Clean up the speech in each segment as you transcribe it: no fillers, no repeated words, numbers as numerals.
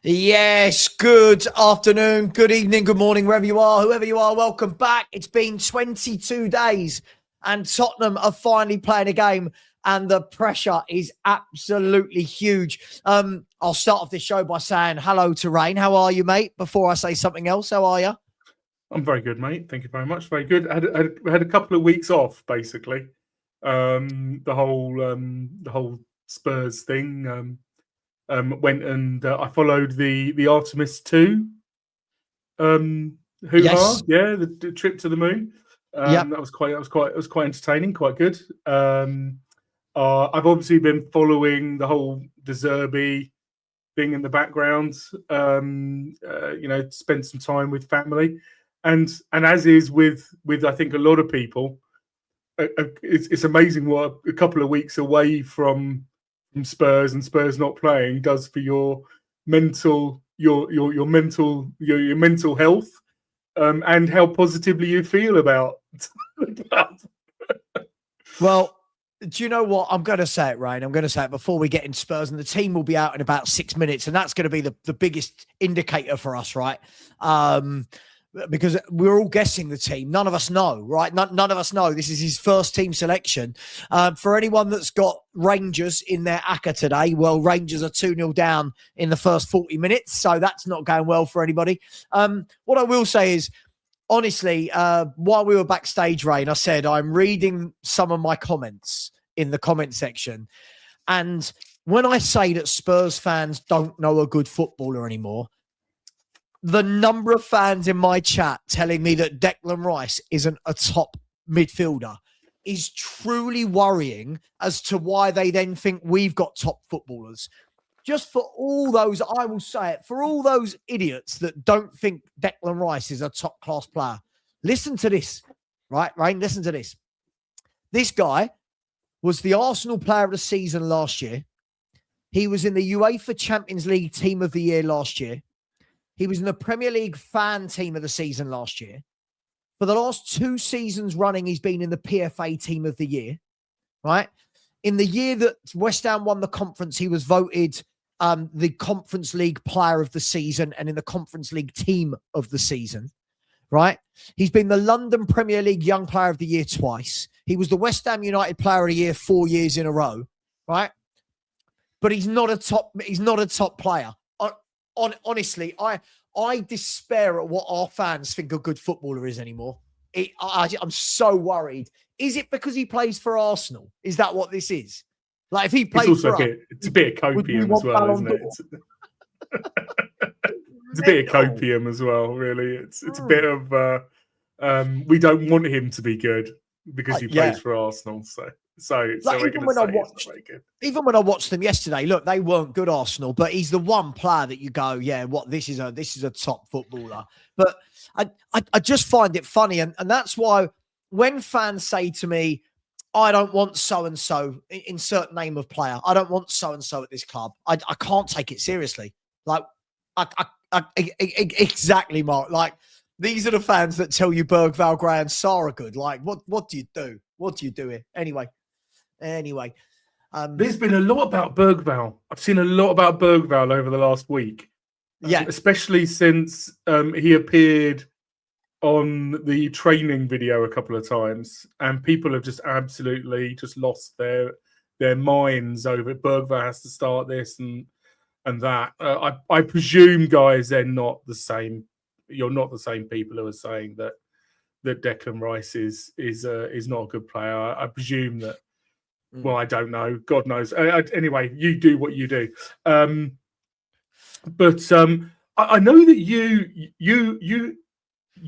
Yes, good afternoon, good evening, good morning, wherever you are, whoever you are, welcome back. It's been 22 days and Tottenham are finally playing a game and the pressure is absolutely huge. I'll start off this show by saying hello to Rain. How are you, mate? Before I say something else, how are you? I'm very good, mate. Thank you very much. Very good. I had a couple of weeks off, basically. The whole Spurs thing. Went and I followed the Artemis 2 hoo-ha. Yes. Yeah, the trip to the moon. Yep. That was quite entertaining, quite good. I've obviously been following the whole De Zerbi thing in the background. Spent some time with family, and as is with I think a lot of people, it's amazing what a couple of weeks away from Spurs and Spurs not playing does for your mental mental health, and how positively you feel about the club. Well, do you know what? I'm going to say it, Rain. I'm going to say it before we get in Spurs, and the team will be out in about 6 minutes, and that's going to be the biggest indicator for us, right? Because we're all guessing the team. None of us know, right? None of us know. This is his first team selection. For anyone that's got Rangers in their ACCA today, well, Rangers are 2-0 down in the first 40 minutes, so that's not going well for anybody. What I will say is, honestly, while we were backstage, Rain, I said, I'm reading some of my comments in the comment section. And when I say that Spurs fans don't know a good footballer anymore, the number of fans in my chat telling me that Declan Rice isn't a top midfielder is truly worrying as to why they then think we've got top footballers. Just for all those, I will say it, for all those idiots that don't think Declan Rice is a top-class player, listen to this, right, Rain? Listen to this. This guy was the Arsenal player of the season last year. He was in the UEFA Champions League Team of the Year last year. He was in the Premier League Fan Team of the Season last year. For the last 2 seasons running, he's been in the PFA Team of the Year, right? In the year that West Ham won the conference, he was voted the Conference League Player of the Season and in the Conference League Team of the Season, right? He's been the London Premier League Young Player of the Year twice. He was the West Ham United Player of the Year 4 years in a row, right? But he's not a top player. Honestly, I despair at what our fans think a good footballer is anymore. I'm so worried. Is it because he plays for Arsenal? Is that what this is? Like, if he plays for us, it's a bit of copium as well, isn't it? It's a bit of copium as well, really. It's a bit of we don't want him to be good because he plays for Arsenal. So even when I watched them yesterday, look, they weren't good, Arsenal, but he's the one player that you go, yeah, this is a top footballer. But I just find it funny, and that's why when fans say to me, I don't want so-and-so, insert name of player, I don't want so-and-so at this club, I can't take it seriously. Like, exactly, Mark. Like, these are the fans that tell you Bergval, Gray and Sarr are good. Like, what do you do? What do you do here? Anyway, there's been a lot about Bergval. I've seen a lot about Bergval over the last week. Yeah, especially since he appeared on the training video a couple of times, and people have just absolutely just lost their minds over it. Bergval has to start this and that. I presume, guys, they're not the same. You're not the same people who are saying that Declan Rice is not a good player. I presume that. Well, I don't know. God knows. Anyway, you do what you do. But I know that you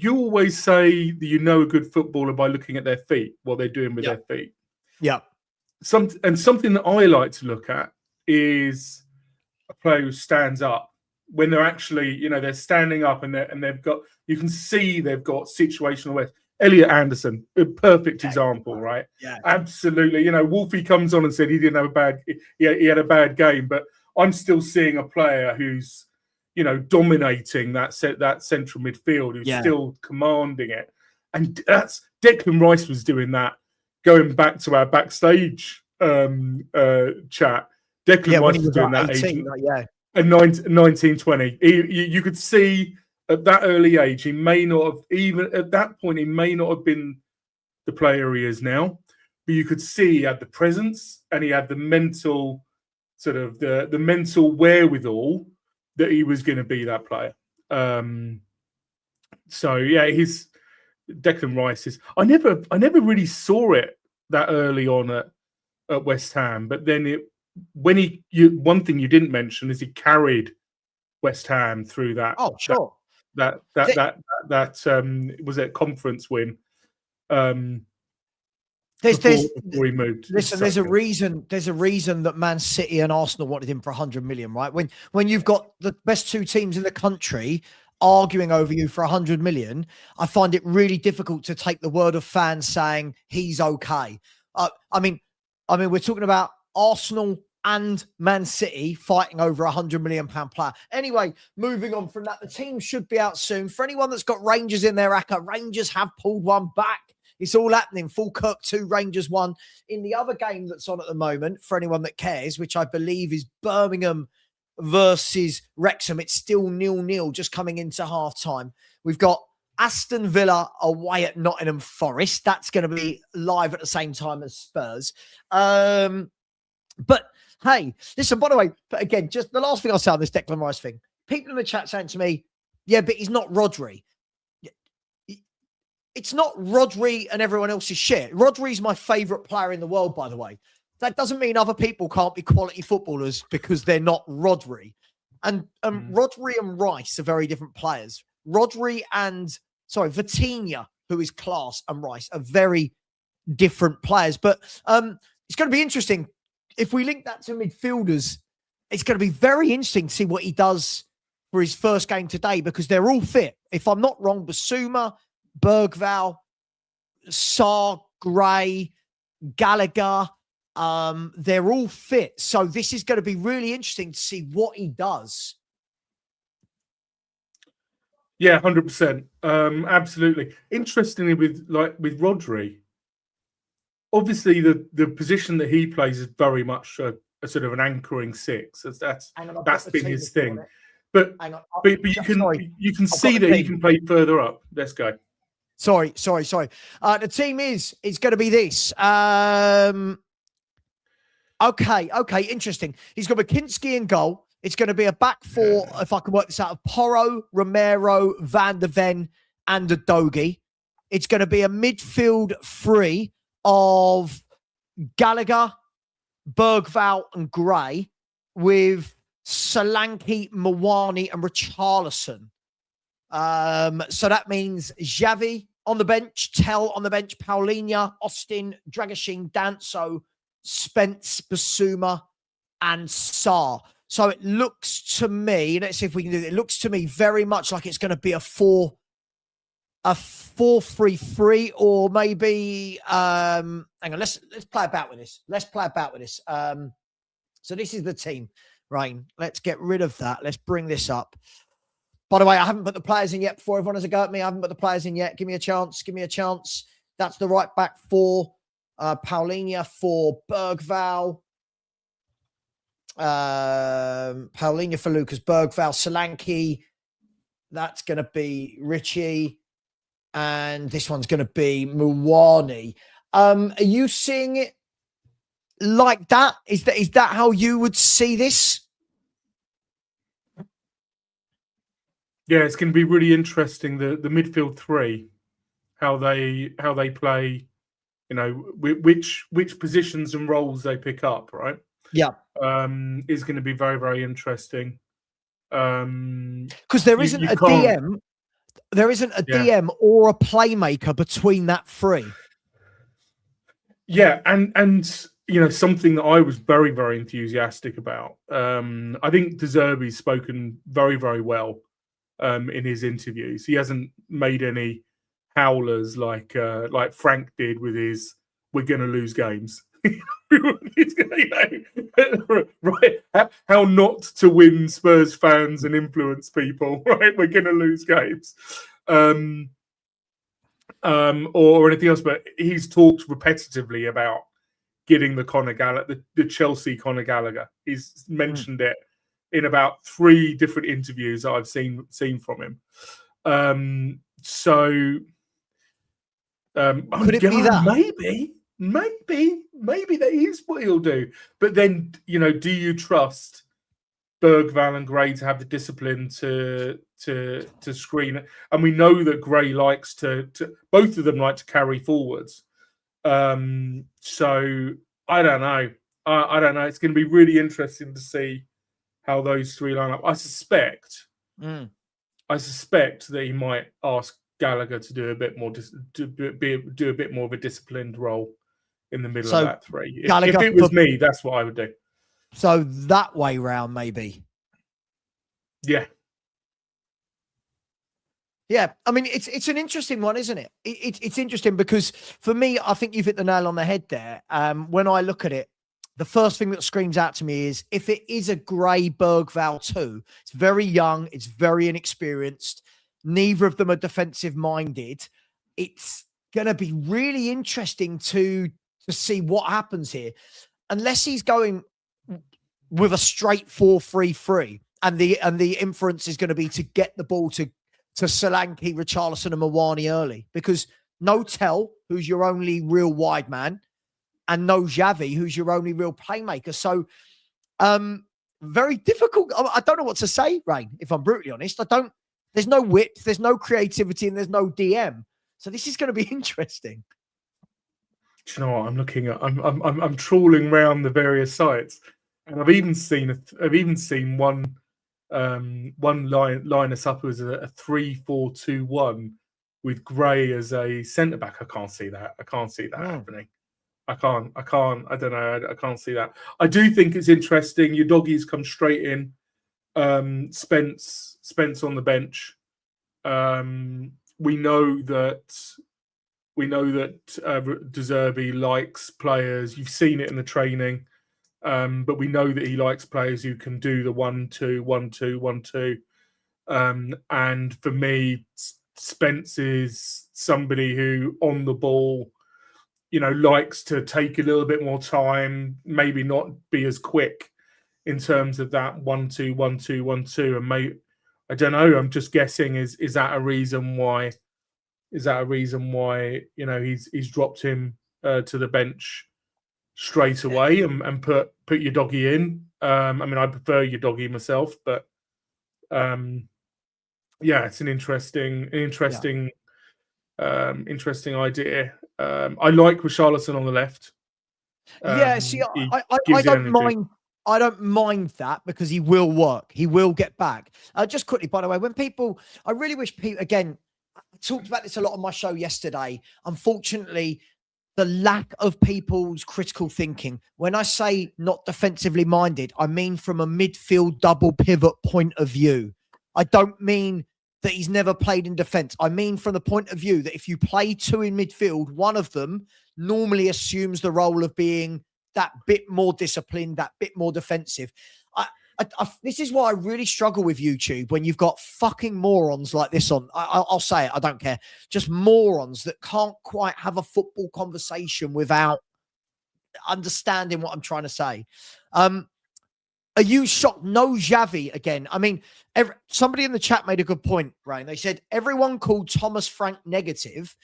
always say that you know a good footballer by looking at their feet, what they're doing with their feet. Yeah. Something that I like to look at is a player who stands up when they're actually, they're standing up and they've got, you can see they've got situational awareness. Elliot Anderson, a perfect example, right? Yeah, absolutely. whufc comes on and said he didn't have he had a bad game, but I'm still seeing a player who's, dominating that central midfield, who's still commanding it, and that's Declan Rice was doing that. Going back to our backstage chat, Declan Rice was doing that. 18, And 1920. You could see at that early age, he may not have, even at that point, he may not have been the player he is now, but you could see he had the presence and he had the mental, sort of the mental wherewithal that he was going to be that player. So yeah, he's Declan Rice is. I never really saw it that early on at West Ham, but then one thing you didn't mention is he carried West Ham through that. Oh, sure. That was a conference win. Before he moved. Listen, there's a reason that Man City and Arsenal wanted him for 100 million, right? When you've got the best two teams in the country arguing over you for 100 million, I find it really difficult to take the word of fans saying he's okay. I mean, we're talking about Arsenal and Man City fighting over £100 million player. Anyway, moving on from that, the team should be out soon. For anyone that's got Rangers in their acca, Rangers have pulled one back. It's all happening. Falkirk 2, Rangers 1. In the other game that's on at the moment, for anyone that cares, which I believe is Birmingham versus Wrexham, it's still 0-0, just coming into half-time. We've got Aston Villa away at Nottingham Forest. That's going to be live at the same time as Spurs. But hey, listen, by the way, again, just the last thing I'll say on this Declan Rice thing. People in the chat saying to me, yeah, but he's not Rodri. It's not Rodri and everyone else's shit. Rodri's my favourite player in the world, by the way. That doesn't mean other people can't be quality footballers because they're not Rodri. And Rodri and Rice are very different players. Vitinha, who is class, and Rice are very different players. But it's going to be interesting. If we link that to midfielders, it's going to be very interesting to see what he does for his first game today because they're all fit. If I'm not wrong, Basuma, Bergval, Sarr, Gray, Gallagher, they're all fit. So this is going to be really interesting to see what he does. Yeah, 100%. Absolutely. Interestingly, with Rodri, obviously the position that he plays is very much a sort of an anchoring six. That's been his thing. But you can see that he can play further up. Let's go. Sorry. The team is going to be this. Okay, interesting. He's got McKinsky in goal. It's going to be a back four, if I can work this out, of Porro, Romero, Van der Ven, and Udogie. It's going to be a midfield three of Gallagher, Bergval, and Gray, with Solanke, Mawani, and Richarlison. So that means Javi on the bench, Tell on the bench, Paulinho, Austin, Dragashin, Danso, Spence, Basuma, and Sarr. So it looks to me, let's see if we can do it. It looks to me very much like it's going to be a 4-3-3, or maybe hang on, let's play about with this. So this is the team, Rain. Let's get rid of that. Let's bring this up. By the way, I haven't put the players in yet before everyone has a go at me. I haven't put the players in yet. Give me a chance. That's the right back four. Paulinho for Bergval. Paulinho for Lucas Bergval. Solanke. That's going to be Richie. And this one's going to be Mawani. Are you seeing it like that? Is that how you would see this? Yeah, it's going to be really interesting. The midfield three, how they play, which positions and roles they pick up, right? Yeah, is going to be very, very interesting. Because there isn't a DM or a playmaker between that three. Yeah, and something that I was very, very enthusiastic about. I think De Zerbi's spoken very, very well in his interviews. He hasn't made any howlers like Frank did with his "we're going to lose games." Right? How not to win Spurs fans and influence people, right? We're going to lose games, or anything else. But he's talked repetitively about getting the Conor Gallagher, the Chelsea Conor Gallagher. He's mentioned it in about 3 different interviews that I've seen from him. Could it be that? Maybe that is what he'll do. But then, do you trust Bergval and Gray to have the discipline to screen it? And we know that Gray likes to both of them like to carry forwards. So I don't know. I don't know. It's going to be really interesting to see how those 3 line up. I suspect that he might ask Gallagher to do a bit more, do a bit more of a disciplined role in the middle of that 3. If it was me, that's what I would do. So that way round, maybe. Yeah. Yeah, I mean, it's an interesting one, isn't it? It's interesting because for me, I think you've hit the nail on the head there. When I look at it, the first thing that screams out to me is if it is a Gray Bergval 2, it's very young, it's very inexperienced. Neither of them are defensive minded. It's going to be really interesting to see what happens here, unless he's going with a straight 4-3-3, and the inference is going to be to get the ball to Solanke, Richarlison, and Mawani early, because no Tell, who's your only real wide man, and no Javi, who's your only real playmaker. So, very difficult. I don't know what to say, Rain, if I'm brutally honest. There's no width, there's no creativity, and there's no DM. So this is going to be interesting. Do you know what I'm looking at? I'm trawling around the various sites, and I've even seen one line us up as a 3-4-2-1 with Gray as a centre back. I can't see that happening. I don't know. I can't see that. I do think it's interesting. Your doggies come straight in. Spence on the bench. We know that De Zerbi likes players. You've seen it in the training, but we know that he likes players who can do the 1-2, 1-2, 1-2. And for me, Spence is somebody who on the ball, likes to take a little bit more time, maybe not be as quick in terms of that 1-2, 1-2, 1-2. And I don't know. I'm just guessing. Is that a reason why? Is that a reason why he's dropped him to the bench straight away and put your doggy in? I mean, I prefer your doggy myself, but it's an interesting idea. I like Richarlison on the left. See, I don't mind. I don't mind that because he will work. He will get back. Just quickly, by the way, I really wish people, again, I talked about this a lot on my show yesterday. Unfortunately, the lack of people's critical thinking. When I say not defensively minded, I mean from a midfield double pivot point of view. I don't mean that he's never played in defence. I mean from the point of view that if you play 2 in midfield, one of them normally assumes the role of being that bit more disciplined, that bit more defensive. This is why I really struggle with YouTube when you've got fucking morons like this on. I'll say it. I don't care. Just morons that can't quite have a football conversation without understanding what I'm trying to say. Are you shocked? No Javi again. I mean, somebody in the chat made a good point, Ryan. They said everyone called Thomas Frank negative,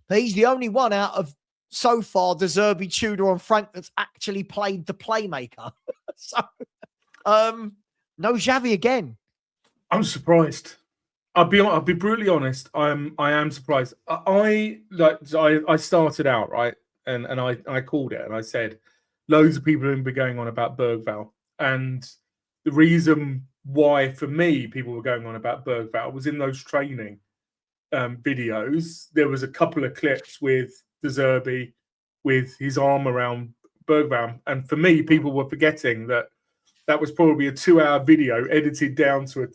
but he's the only one out of so far De Zerbi, Tudor, and Frank that's actually played the playmaker. So, no Javi again. I'm surprised. I'll be brutally honest. I am surprised. I started out right, and I called it, and I said loads of people have been going on about Bergval, and the reason why for me people were going on about Bergval was in those training videos. There was a couple of clips with De Zerbi with his arm around Bergval, and for me, people were forgetting that was probably a 2-hour video edited down to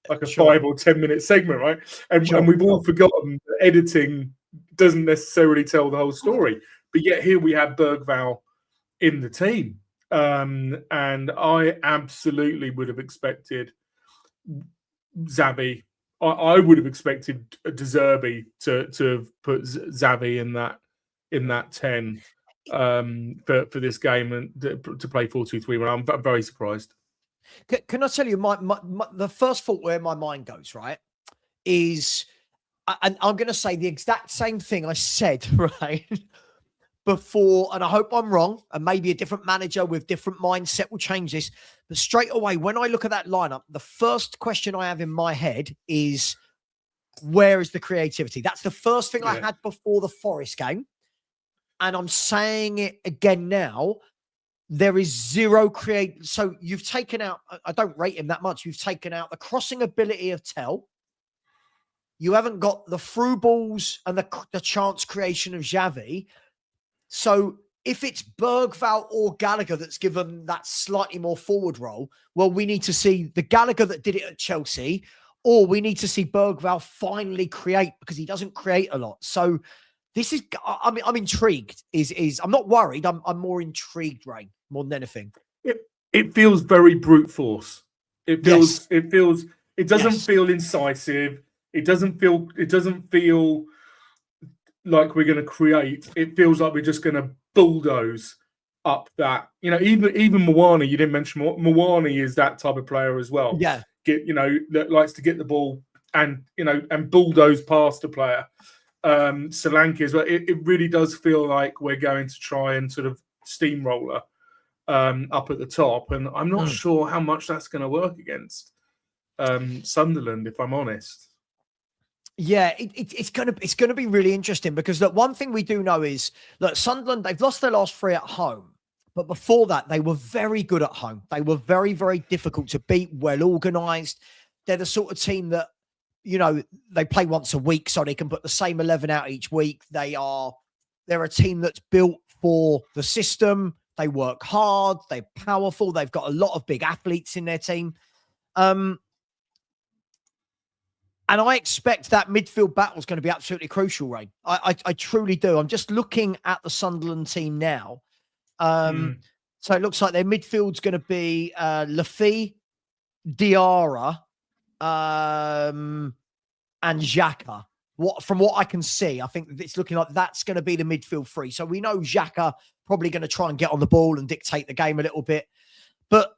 a 5 or 10 minute segment, right? And we've all forgotten that editing doesn't necessarily tell the whole story. But yet here we have Bergval in the team. And I absolutely would have expected Xavi. I would have expected De Zerbi to have put Xavi in that 10 for this game and to play 4-2-3. I'm very surprised. Can I tell you, the first thought where my mind goes, right, is, and I'm going to say the exact same thing I said, right, before, and I hope I'm wrong, and maybe a different manager with different mindset will change this. But straight away, when I look at that lineup, the first question I have in my head is, where is the creativity? That's the first thing I had before the Forest game. And I'm saying it again now. There is zero create. So you've taken out, I don't rate him that much. You've taken out the crossing ability of Stell. You haven't got the through balls and the chance creation of Javi. So if it's Bergval or Gallagher that's given that slightly more forward role, well, we need to see the Gallagher that did it at Chelsea, or we need to see Bergval finally create, because he doesn't create a lot. So this is, I'm intrigued. I'm not worried. I'm more intrigued, Rain, more than anything. It feels very brute force. It doesn't feel incisive. It doesn't feel like we're going to create. It feels like we're just going to bulldoze up that. Even Mwani, you didn't mention Mwani is that type of player as well. Yeah. That likes to get the ball and bulldoze past a player. Solanke as well. It really does feel like we're going to try and sort of steamroller up at the top, and I'm not sure how much that's going to work against Sunderland, if I'm honest. Yeah, it's gonna be really interesting, because look, one thing we do know is, look, Sunderland, they've lost their last 3 at home, but before that they were very good at home. They were very, very difficult to beat, well organised. They're the sort of team that, they play once a week, so they can put the same 11 out each week. They're a team that's built for the system. They work hard. They're powerful. They've got a lot of big athletes in their team. And I expect that midfield battle is going to be absolutely crucial, Ray. I truly do. I'm just looking at the Sunderland team now. So it looks like their midfield's going to be Lufc, Diarra, and Xhaka. From what I can see, I think it's looking like that's going to be the midfield three. So we know Xhaka probably going to try and get on the ball and dictate the game a little bit. But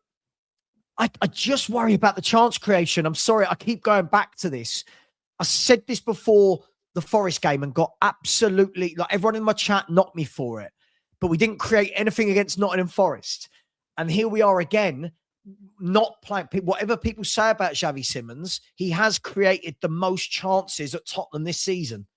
I just worry about the chance creation. I'm sorry, I keep going back to this. I said this before the Forest game and got absolutely, like, everyone in my chat knocked me for it. But we didn't create anything against Nottingham Forest. And here we are again, not playing. Whatever people say about Xavi Simons, he has created the most chances at Tottenham this season.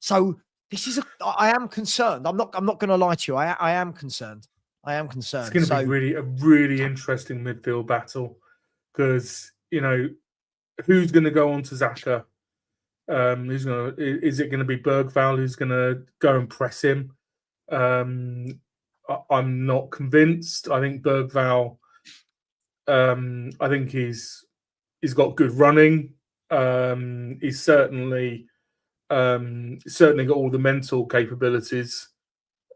So this is I am concerned. I'm not going to lie to you. I am concerned. I am concerned. It's going to be a really interesting midfield battle, because who's going to go on to Xhaka? Is it going to be Bergval who's going to go and press him? I'm not convinced. I think Bergval. I think he's got good running. He's certainly got all the mental capabilities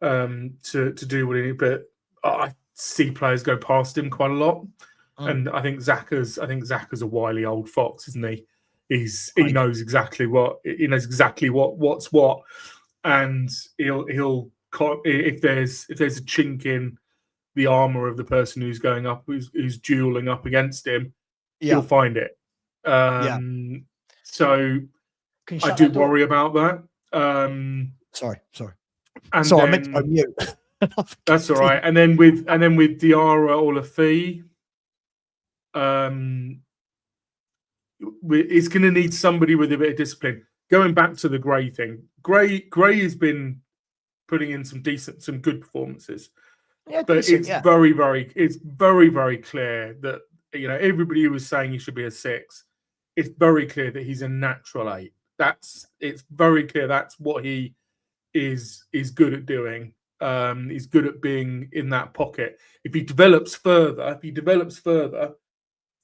to do what he needs. But I see players go past him quite a lot, and I think Xhaka's a wily old fox, isn't he? He knows exactly what's what, and he'll if there's a chink in the armor of the person who's going up, who's dueling up against him, he'll find it. So I do worry about that. Sorry. And sorry, I meant to go mute. That's all right. And then with Diarra or Lufc, it's going to need somebody with a bit of discipline. Going back to the Gray thing, Gray has been putting in some good performances. Yeah, but it's very, very clear that everybody who was saying he should be a 6. It's very clear that he's a natural 8. It's very clear that's what he is good at doing. He's good at being in that pocket. If he develops further,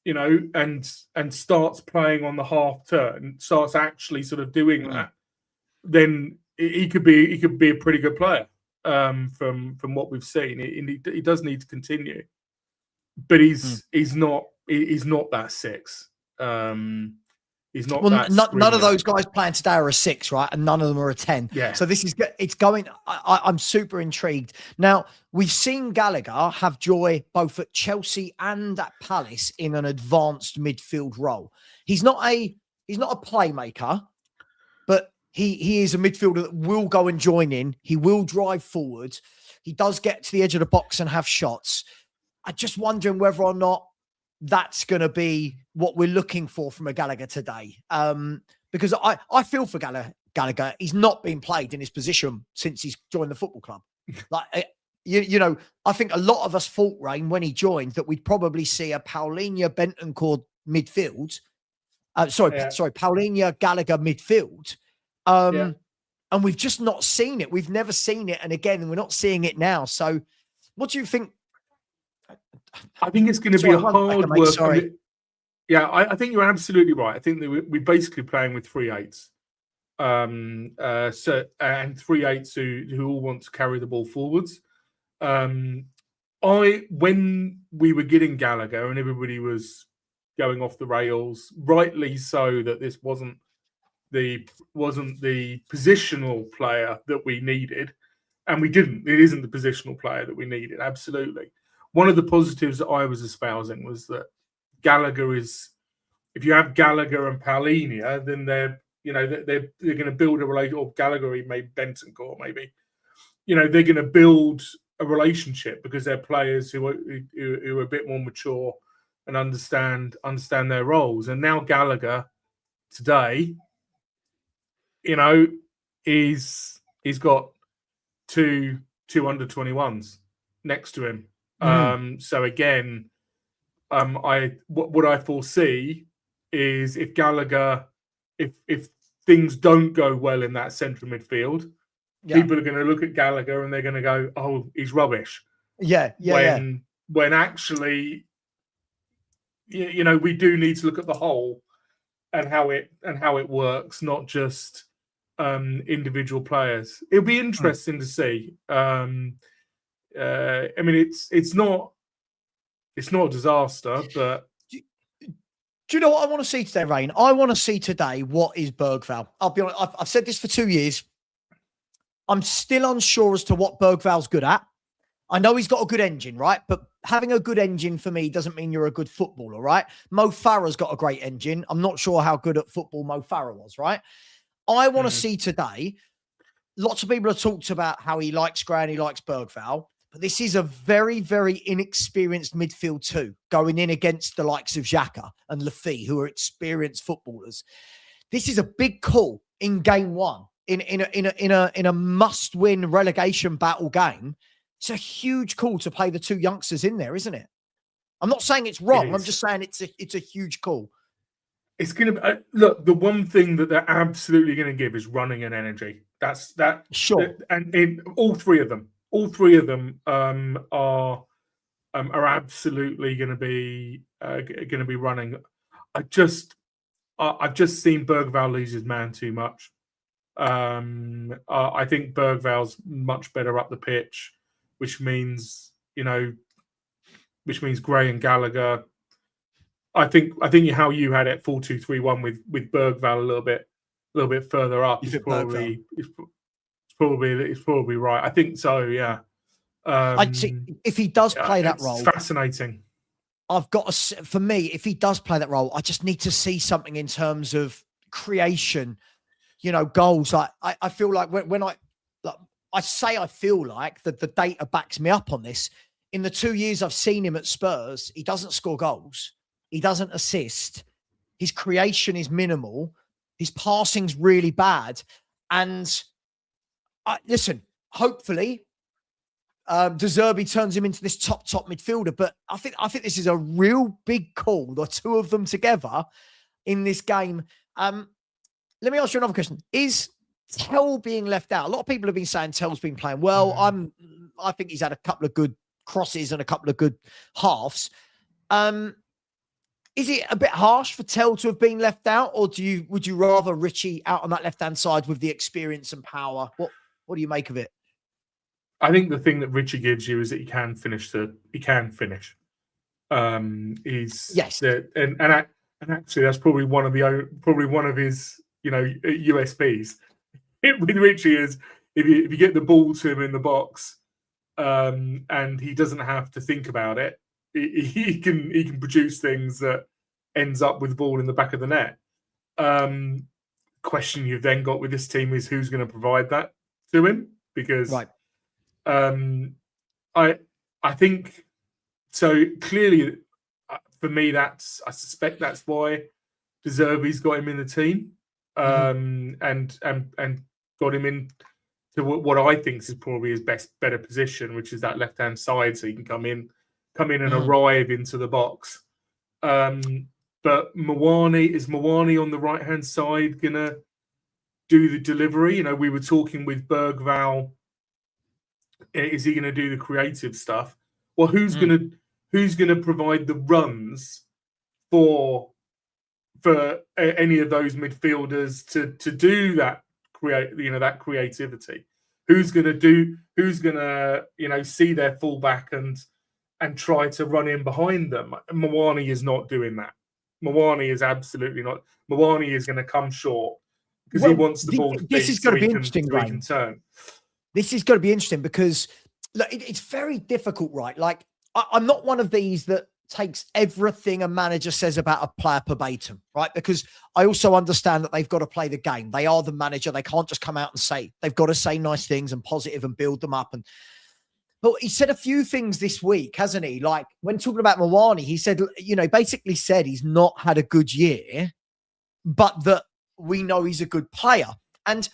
and starts playing on the half turn, starts actually sort of doing that, then he could be a pretty good player. From what we've seen, he does need to continue, but he's not that 6. He's not Well, that none of screamer. those guys playing today are a 6, right? And none of them are a 10. Yeah. So it's going. I'm super intrigued. Now, we've seen Gallagher have joy both at Chelsea and at Palace in an advanced midfield role. He's not a playmaker, but he is a midfielder that will go and join in. He will drive forward. He does get to the edge of the box and have shots. I'm just wondering whether or not that's going to be what we're looking for from a Gallagher today. Because I feel for Gallagher. He's not been played in his position since he's joined the football club. Like, you know, I think a lot of us thought, Rain, when he joined, that we'd probably see a Paulinho Bentancur midfield. Paulinho Gallagher midfield. And we've just not seen it. We've never seen it. And again, we're not seeing it now. So what do you think? I think it's going to be a hard work. Sorry. I think you're absolutely right. I think that we're basically playing with 3/8s, and 3/8s who all want to carry the ball forwards. When we were getting Gallagher and everybody was going off the rails, rightly so, that this wasn't the positional player that we needed, and we didn't. It isn't the positional player that we needed. Absolutely. One of the positives that I was espousing was that Gallagher is, if you have Gallagher and Paulinho, then they're going to build a relationship. Or Gallagher, maybe Bentancur, maybe, they're going to build a relationship because they're players who are a bit more mature and understand their roles. And now Gallagher today, he's got two under-21s next to him. So again, what I foresee is if Gallagher, if things don't go well in that central midfield, people are going to look at Gallagher and they're going to go, "Oh, he's rubbish." When actually, we do need to look at the whole and how it works, not just individual players. It'll be interesting to see. I mean, it's not a disaster, but do you know what I want to see today, Rain? I want to see today what is Bergval. I'll be honest, I've said this for 2 years. I'm still unsure as to what Bergval's good at. I know he's got a good engine, right? But having a good engine for me doesn't mean you're a good footballer, right? Mo Farah's got a great engine. I'm not sure how good at football Mo Farah was, right? I want to see today. Lots of people have talked about how he likes Gray and he likes Bergval. But this is a very, very inexperienced midfield too, going in against the likes of Xhaka and Lufc, who are experienced footballers. This is a big call in game one, in a must-win relegation battle game. It's a huge call to play the two youngsters in there, isn't it? I'm not saying it's wrong. I'm just saying it's a huge call. It's going to look. The one thing that they're absolutely going to give is running and energy. That's that. Sure. And in all three of them. All three of them are absolutely going to be running. I've just seen Bergval lose his man too much. I think Bergval's much better up the pitch, which means Gray and Gallagher. I think how you had it 4-2-3-1 with Bergval a little bit further up is probably. It's probably right. I think so. Yeah. I'd see if he does play that role. Fascinating. I've got for me, if he does play that role, I just need to see something in terms of creation. Goals. I feel like when I feel like that the data backs me up on this. In the 2 years I've seen him at Spurs, he doesn't score goals. He doesn't assist. His creation is minimal. His passing's really bad, and. Listen, hopefully, De Zerbi turns him into this top midfielder. But I think this is a real big call, the two of them together in this game. Let me ask you another question: is Tell being left out? A lot of people have been saying Tell's been playing well. I think he's had a couple of good crosses and a couple of good halves. Is it a bit harsh for Tell to have been left out, or would you rather Richie out on that left-hand side with the experience and power? What do you make of it? I think the thing that Richie gives you is that he can finish. He's yes, and And actually, that's probably one of his, USPs. With Richie is if you get the ball to him in the box, and he doesn't have to think about it, he can produce things that ends up with the ball in the back of the net. Question you've then got with this team is who's going to provide that to him, because Right. I think so. Clearly, for me, I suspect that's why De Zerbi's got him in the team, and got him in to what I think is probably his better position, which is that left hand side, so he can come in and arrive into the box. But Mawani on the right hand side gonna do the delivery? We were talking with Bergval. Is he going to do the creative stuff? Well, who's going to provide the runs for any of those midfielders to do that that creativity? Who's going to see their fullback and try to run in behind them? Mawani is not doing that. Mawani is absolutely not. Mawani is going to come short because he wants the ball to this is going to be interesting, so he can turn. This is going to be interesting because look, it's very difficult, right? Like, I'm not one of these that takes everything a manager says about a player verbatim, right? Because I also understand that they've got to play the game. They are the manager. They can't just come out and say, they've got to say nice things and positive and build them up. But he said a few things this week, hasn't he? Like when talking about Mawani, he said, basically said he's not had a good year, but that we know he's a good player. And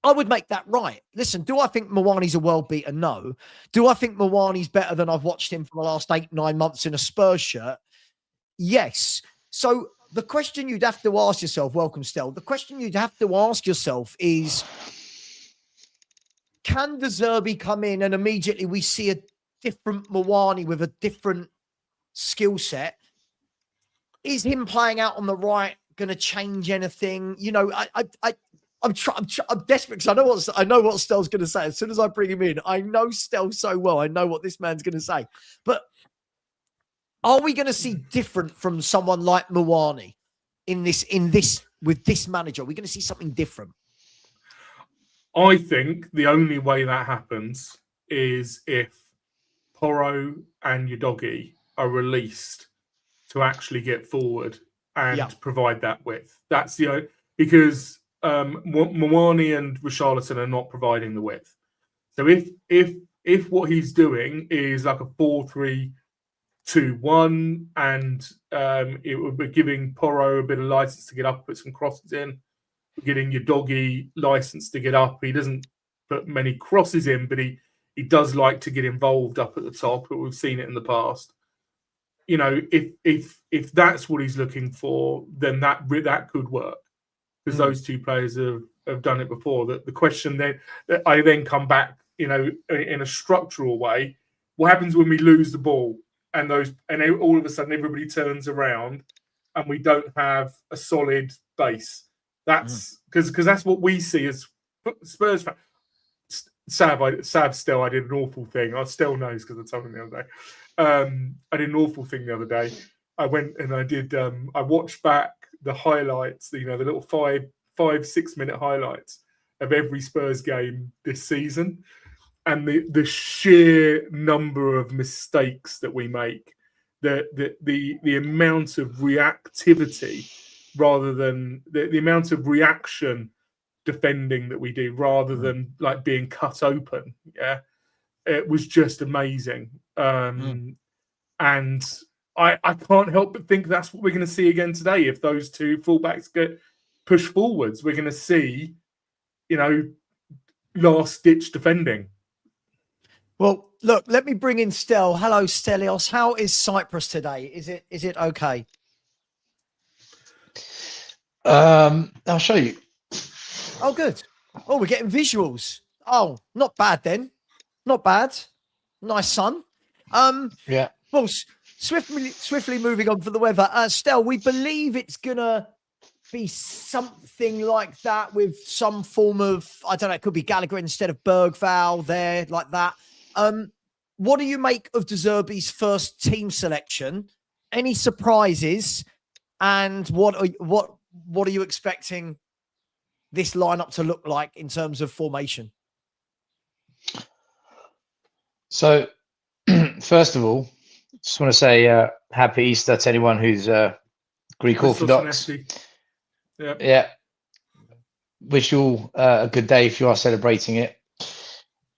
I would make that right. Listen, do I think Mawani's a world beater? No. Do I think Mawani's better than I've watched him for the last 8-9 months in a Spurs shirt? Yes. So the question you'd have to ask yourself, welcome, Stell. The question you'd have to ask yourself is, can De Zerbi come in and immediately we see a different Mawani with a different skill set? Is him playing out on the right going to change anything? I'm desperate because I know what Stell's going to say. As soon as I bring him in, I know Stell so well. I know what this man's going to say. But are we going to see different from someone like Mawani with this manager? Are we going to see something different? I think the only way that happens is if Porro and Udogie are released to actually get forward and provide that width. That's because Mawani and Richarlison are not providing the width. So if what he's doing is like a 4-3-2-1 and it would be giving Porro a bit of license to get up, put some crosses in, getting Udogie license to get up. He doesn't put many crosses in, but he does like to get involved up at the top. But we've seen it in the past. If that's what he's looking for, then that could work. Because those two players have done it before. The question then that I then come back, in a structural way, what happens when we lose the ball and all of a sudden everybody turns around and we don't have a solid base? That's because that's what we see as Spurs fans. Stell, I did an awful thing. Stell knows because I told him the other day. I did an awful thing the other day. I went and I watched back the highlights, the little 5-6 minute highlights of every Spurs game this season, and the sheer number of mistakes that we make, the amount of reactivity rather than the amount of reaction defending that we do rather than like being cut open. Yeah, it was just amazing. And I can't help but think that's what we're going to see again today. If those two fullbacks get pushed forwards, we're going to see, last-ditch defending. Well, look, let me bring in Stell. Hello, Stelios. How is Cyprus today? Is it okay? I'll show you. Oh, good. Oh, we're getting visuals. Oh, not bad then. Not bad. Nice sun. Yeah. Well, swiftly moving on for the weather. Stell, we believe it's gonna be something like that with some form of, I don't know, it could be Gallagher instead of Bergval there, like that. What do you make of De Zerbi's first team selection? Any surprises? And what are you expecting this lineup to look like in terms of formation? So, first of all, just want to say happy Easter to anyone who's Greek Orthodox. Yeah. Wish you all a good day if you are celebrating it.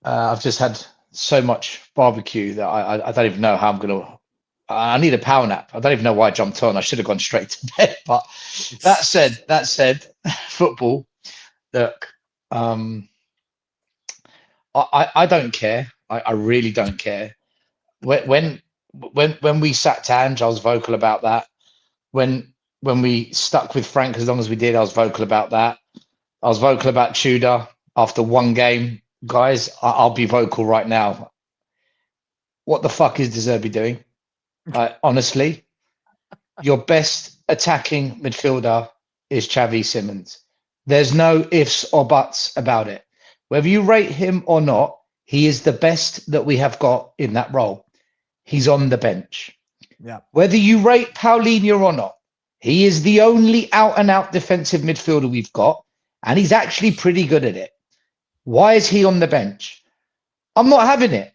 I've just had so much barbecue that I don't even know how I'm going to. I need a power nap. I don't even know why I jumped on. I should have gone straight to bed. But that said, football. Look, I don't care. I really don't care. When we sacked Ange, I was vocal about that. When we stuck with Frank as long as we did, I was vocal about that. I was vocal about Tudor after one game. Guys, I'll be vocal right now. What the fuck is De Zerbi doing? Honestly, your best attacking midfielder is Xavi Simons. There's no ifs or buts about it. Whether you rate him or not, he is the best that we have got in that role. He's on the bench. Yeah. Whether you rate Paulinho or not, he is the only out-and-out defensive midfielder we've got, and he's actually pretty good at it. Why is he on the bench? I'm not having it.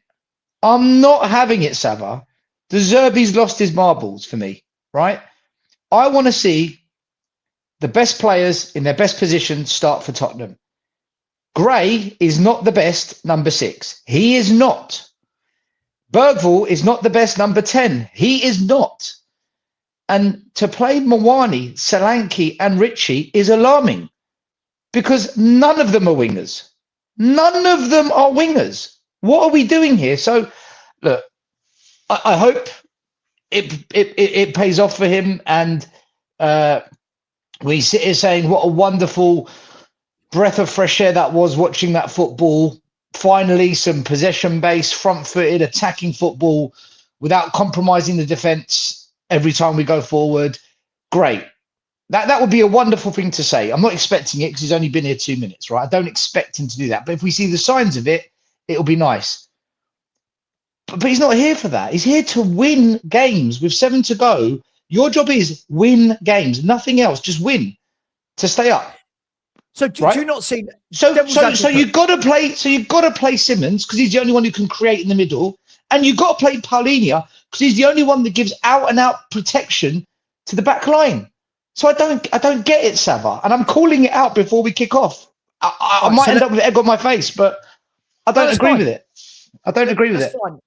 I'm not having it, Savva. De Zerbi's lost his marbles for me, right? I want to see the best players in their best position start for Tottenham. Gray is not the best number 6. He is not. Bergval is not the best number 10. He is not. And to play Mawani, Solanke and Ritchie is alarming because none of them are wingers. None of them are wingers. What are we doing here? So, look, I hope it pays off for him. And we sit here saying what a wonderful breath of fresh air that was watching that football. Finally, some possession-based, front-footed, attacking football without compromising the defence every time we go forward. Great. That would be a wonderful thing to say. I'm not expecting it because he's only been here 2 minutes, right? I don't expect him to do that. But if we see the signs of it, it'll be nice. But he's not here for that. He's here to win games with 7 to go. Your job is win games, nothing else. Just win to stay up. So do you not see? So you've got to play. So you've got to play Simons because he's the only one who can create in the middle, and you've got to play Paulinho because he's the only one that gives out and out protection to the back line. So I don't get it, Savva, and I'm calling it out before we kick off. I might end up with egg on my face, but I don't agree with it. I don't agree with it. Fine.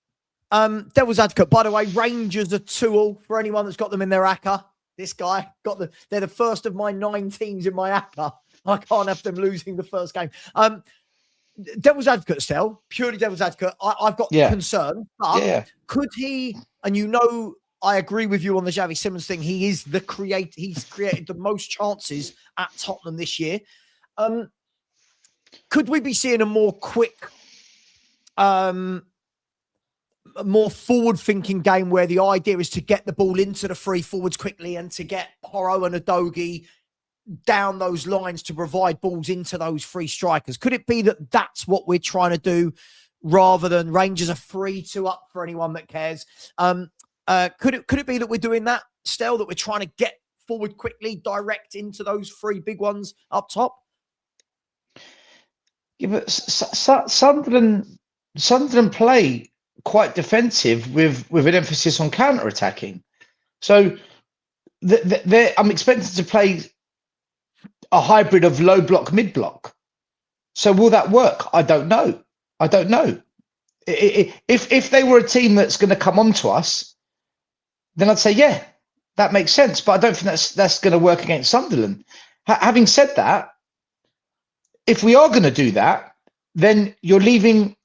Devil's advocate, by the way, Rangers are 2-2 for anyone that's got them in their ACCA. This guy they're the first of my 9 teams in my ACCA. I can't have them losing the first game. Devil's advocate, Stell, purely devil's advocate. I've got concern, but could he, and I agree with you on the Xavi Simons thing. He is he's created the most chances at Tottenham this year. Could we be seeing a more quick, more forward-thinking game where the idea is to get the ball into the free forwards quickly and to get Porro and Udogie down those lines to provide balls into those free strikers? Could it be that that's what we're trying to do rather than Rangers are 3-2 up for anyone that cares? Could it be that we're doing that, Stell, that we're trying to get forward quickly, direct into those 3 big ones up top? Yeah, but Sunderland play quite defensive with an emphasis on counter-attacking. So I'm expected to play a hybrid of low block, mid block. So will that work? I don't know. If they were a team that's going to come on to us, then I'd say, yeah, that makes sense. But I don't think that's going to work against Sunderland. Having said that, if we are going to do that, then you're leaving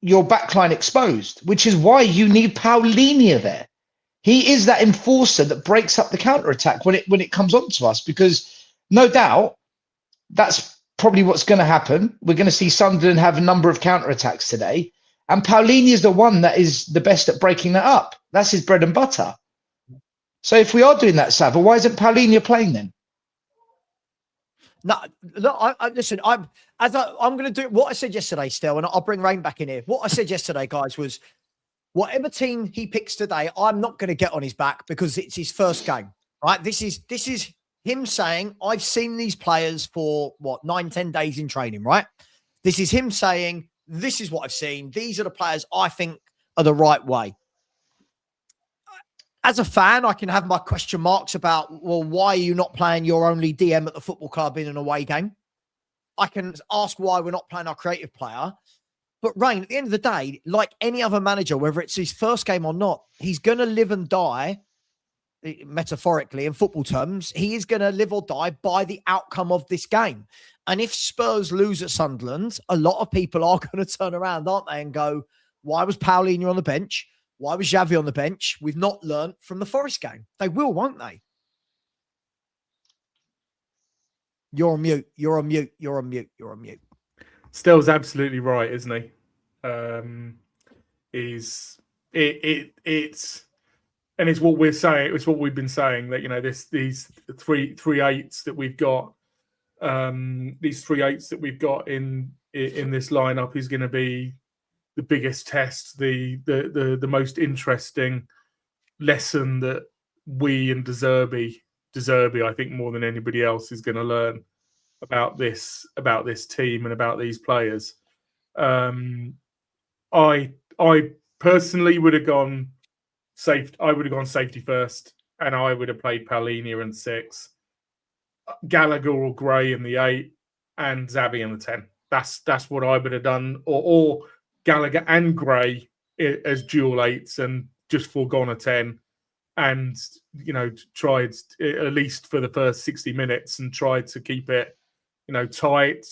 your backline exposed, which is why you need Paulinho there. He is that enforcer that breaks up the counter-attack when it comes on to us, because no doubt that's probably what's going to happen. We're going to see Sunderland have a number of counter-attacks today, and Paulinho is the one that is the best at breaking that up. That's his bread and butter. So if we are doing that, Savva, why isn't Paulinho playing then? No, listen, I'm going to do what I said yesterday, Stell, and I'll bring Rain back in here. What I said yesterday, guys, was whatever team he picks today, I'm not going to get on his back because it's his first game. right? This is him saying, I've seen these players for 9-10 days in training, right? This is him saying, this is what I've seen. These are the players I think are the right way. As a fan, I can have my question marks about, well, why are you not playing your only DM at the football club in an away game? I can ask why we're not playing our creative player. But Rain, at the end of the day, like any other manager, whether it's his first game or not, he's going to live and die, metaphorically in football terms, he is going to live or die by the outcome of this game. And if Spurs lose at Sunderland, a lot of people are going to turn around, aren't they, and go, why was Paulinho on the bench? Why was Javi on the bench? We've not learnt from the Forest game. They will, won't they? You're on mute. You're on mute. You're on mute. You're on mute. Stell's absolutely right, isn't he? It's what we're saying. It's what we've been saying, that, you know, these three eights that we've got, in this lineup is going to be the biggest test, the most interesting lesson that we and De Zerbi, I think, more than anybody else, is going to learn about this team and about these players. I personally would have gone safe. I would have gone safety first, and I would have played Paulinho in 6, Gallagher or Gray in the 8, and Xavi in the 10. That's what I would have done, or Gallagher and Gray as dual 8s, and just foregone a 10, and, you know, tried at least for the first 60 minutes and tried to keep it, you know, tight.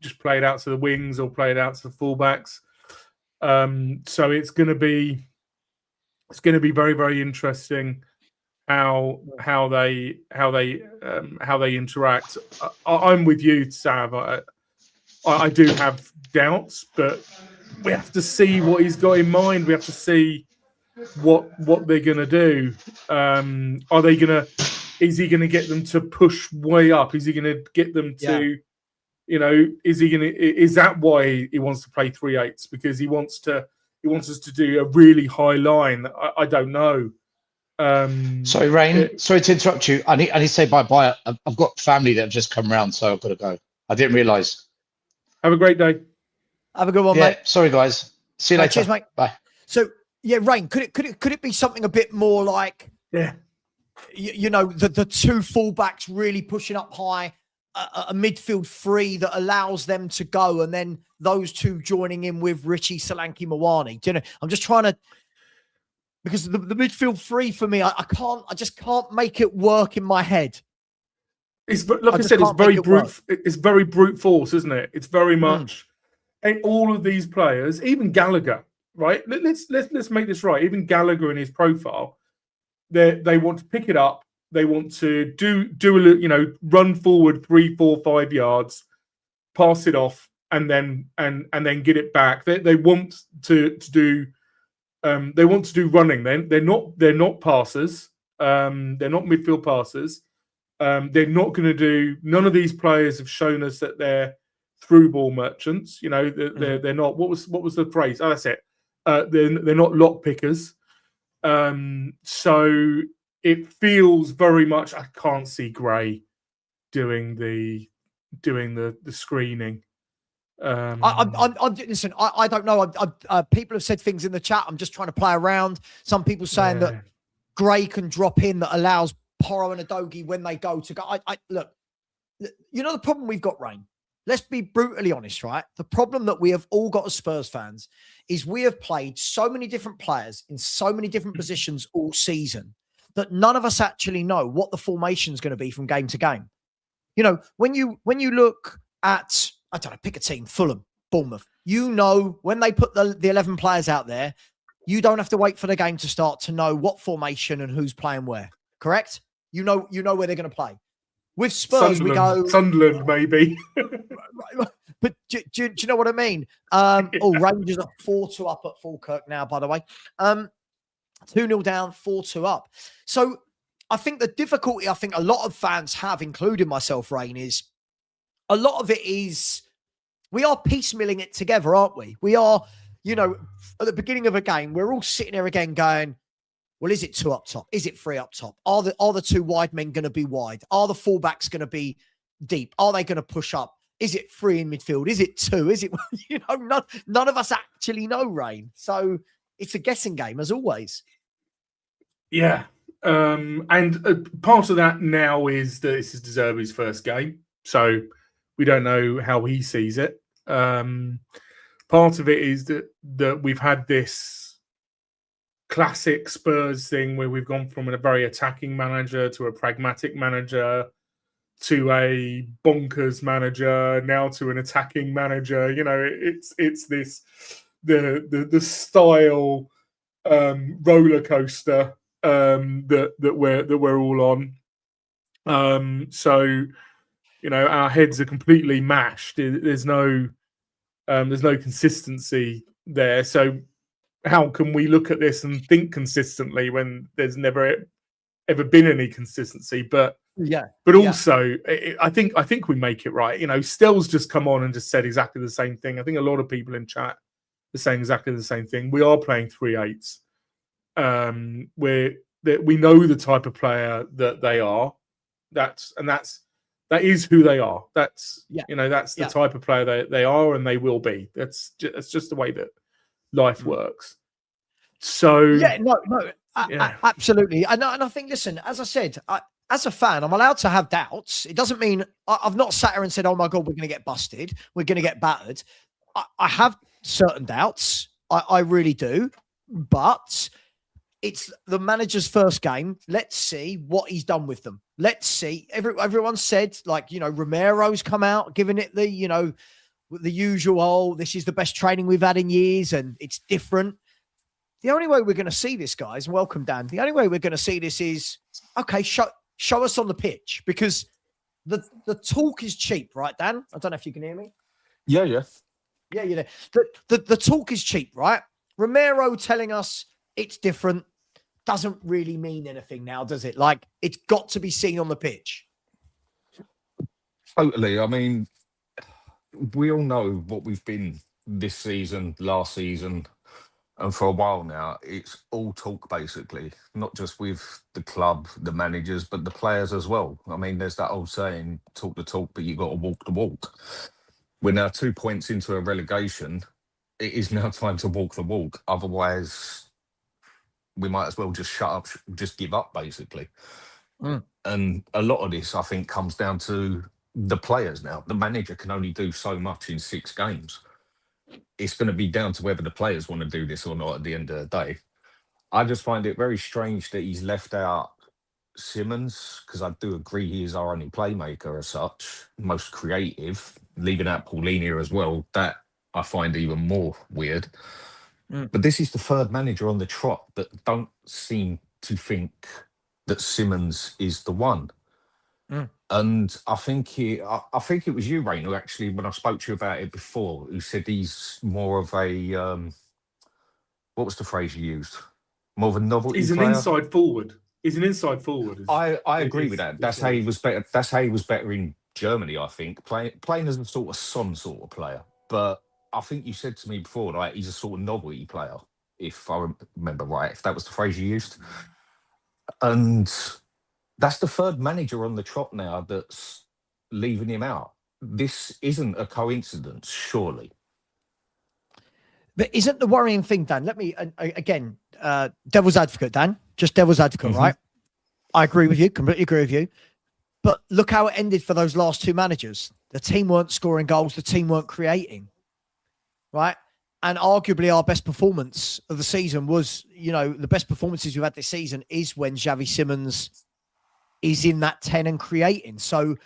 Just play it out to the wings or play it out to the fullbacks. So it's going to be very, very interesting how they interact. I'm with you, Sav. I do have doubts, but we have to see what he's got in mind. We have to see what they're going to do. Is he going to get them to push way up? Is he going to get them to, you know, is that why he wants to play 3/8s? Because he wants us to do a really high line. I don't know. Sorry, Rain. Sorry to interrupt you. I need to say bye-bye. I've got family that have just come round, so I've got to go. I didn't realise. Have a great day. Have a good one, mate. Sorry, guys. See you later. Cheers, mate. Bye. So, yeah, Rain, could it be something a bit more like, you know, the two fullbacks really pushing up high, a midfield 3 that allows them to go, and then those two joining in with Richie, Solanke, Mawani? Do you know? I'm just trying to, because the midfield 3 for me, I just can't make it work in my head. It's like I said, it's very brute force, isn't it? It's very much, and all of these players, even Gallagher, right? Let's make this right. Even Gallagher in his profile, they want to pick it up. They want to do a little, you know, run forward 3, 4, 5 yards, pass it off, and then get it back. They want to do running. They're not passers. They're not midfield passers. They're not going to do. None of these players have shown us that they're through ball merchants. You know, they're not. What was the phrase? Oh, that's it. They're not lock pickers. So it feels very much. I can't see Gray doing the screening. Listen, I don't know. People have said things in the chat. I'm just trying to play around. Some people saying that Gray can drop in, that allows Porro and Udogie when they go. Look, you know the problem we've got, Rain? Let's be brutally honest, right? The problem that we have all got as Spurs fans is we have played so many different players in so many different positions all season that none of us actually know what the formation is going to be from game to game. You know, when you look at, I don't know, pick a team, Fulham, Bournemouth, you know, when they put the 11 players out there, you don't have to wait for the game to start to know what formation and who's playing where. Correct? You know where they're going to play. With Spurs, we go Sunderland, maybe. But do you know what I mean? Rangers are 4-2 up at Falkirk now, by the way. 2-0 down, 4-2 up. So I think the difficulty a lot of fans have, including myself, Rain, is a lot of it is we are piecemealing it together, aren't we? We are, you know, at the beginning of a game, we're all sitting there again going, Well, is it 2 up top? Is it 3 up top? Are the 2 wide men going to be wide? Are the fullbacks going to be deep? Are they going to push up? Is it 3 in midfield? Is it 2? Is it, none of us actually know, Rain. So it's a guessing game as always. Yeah. And part of that now is that this is De Zerbi's first game. So we don't know how he sees it. Part of it is that we've had this classic Spurs thing where we've gone from a very attacking manager to a pragmatic manager to a bonkers manager, now to an attacking manager. It's this the style roller coaster that we're all on. So our heads are completely mashed. There's no consistency there. So how can we look at this and think consistently when there's never ever been any consistency? But also, I think we make it right. Stell's just come on and just said exactly the same thing. I think a lot of people in chat are saying exactly the same thing. We are playing 3-8s. We know the type of player that they are. That is who they are. That's the type of player they are, and they will be. That's just the way that life works. So absolutely. And I think, listen, as I said, as a fan, I'm allowed to have doubts. It doesn't mean I've not sat here and said, "Oh my God, we're going to get busted. We're going to get battered." I have certain doubts. I really do, but it's the manager's first game. Let's see what he's done with them. Let's see. Everyone said, Romero's come out, giving it the usual, this is the best training we've had in years and it's different. The only way we're going to see this, guys, and welcome, Dan. The only way we're going to see this is, okay, show us on the pitch, because the talk is cheap, right, Dan? I don't know if you can hear me. Yeah. Yeah, you're there. The talk is cheap, right? Romero telling us it's different doesn't really mean anything now, does it? Like, it's got to be seen on the pitch. Totally. I mean, we all know what we've been this season, last season, and for a while now. It's all talk, basically, not just with the club, the managers, but the players as well. I mean, there's that old saying, talk the talk, but you got to walk the walk. We're now 2 points into a relegation. It is now time to walk the walk. Otherwise, we might as well just shut up, just give up, basically. And a lot of this, I think, comes down to the players now. The manager can only do so much in 6 games. It's going to be down to whether the players want to do this or not at the end of the day. I just find it very strange that he's left out Simmons, because I do agree he is our only playmaker as such, most creative, leaving out Paulinho as well. That I find even more weird. But this is the third manager on the trot that don't seem to think that Simmons is the one. And I think it was you, Rain, who actually, when I spoke to you about it before, who said he's more of a what was the phrase you used? More of a novelty He's player? an inside forward. He's an inside forward. I agree with that. That's how he was better. That's how he was better in Germany, I think. Playing as a sort of Son sort of player. But I think you said to me before, like, he's a sort of novelty player, if I remember right, if that was the phrase you used. And that's the third manager on the trot now that's leaving him out. This isn't a coincidence, surely. But isn't the worrying thing, Dan? Let me, again, devil's advocate, Dan. Just devil's advocate, right? I agree with you, completely agree with you. But look how it ended for those last 2 managers. The team weren't scoring goals. The team weren't creating, right? And arguably our best performance of the season was, the best performances we've had this season is when Javi Simmons is in that 10 and creating. So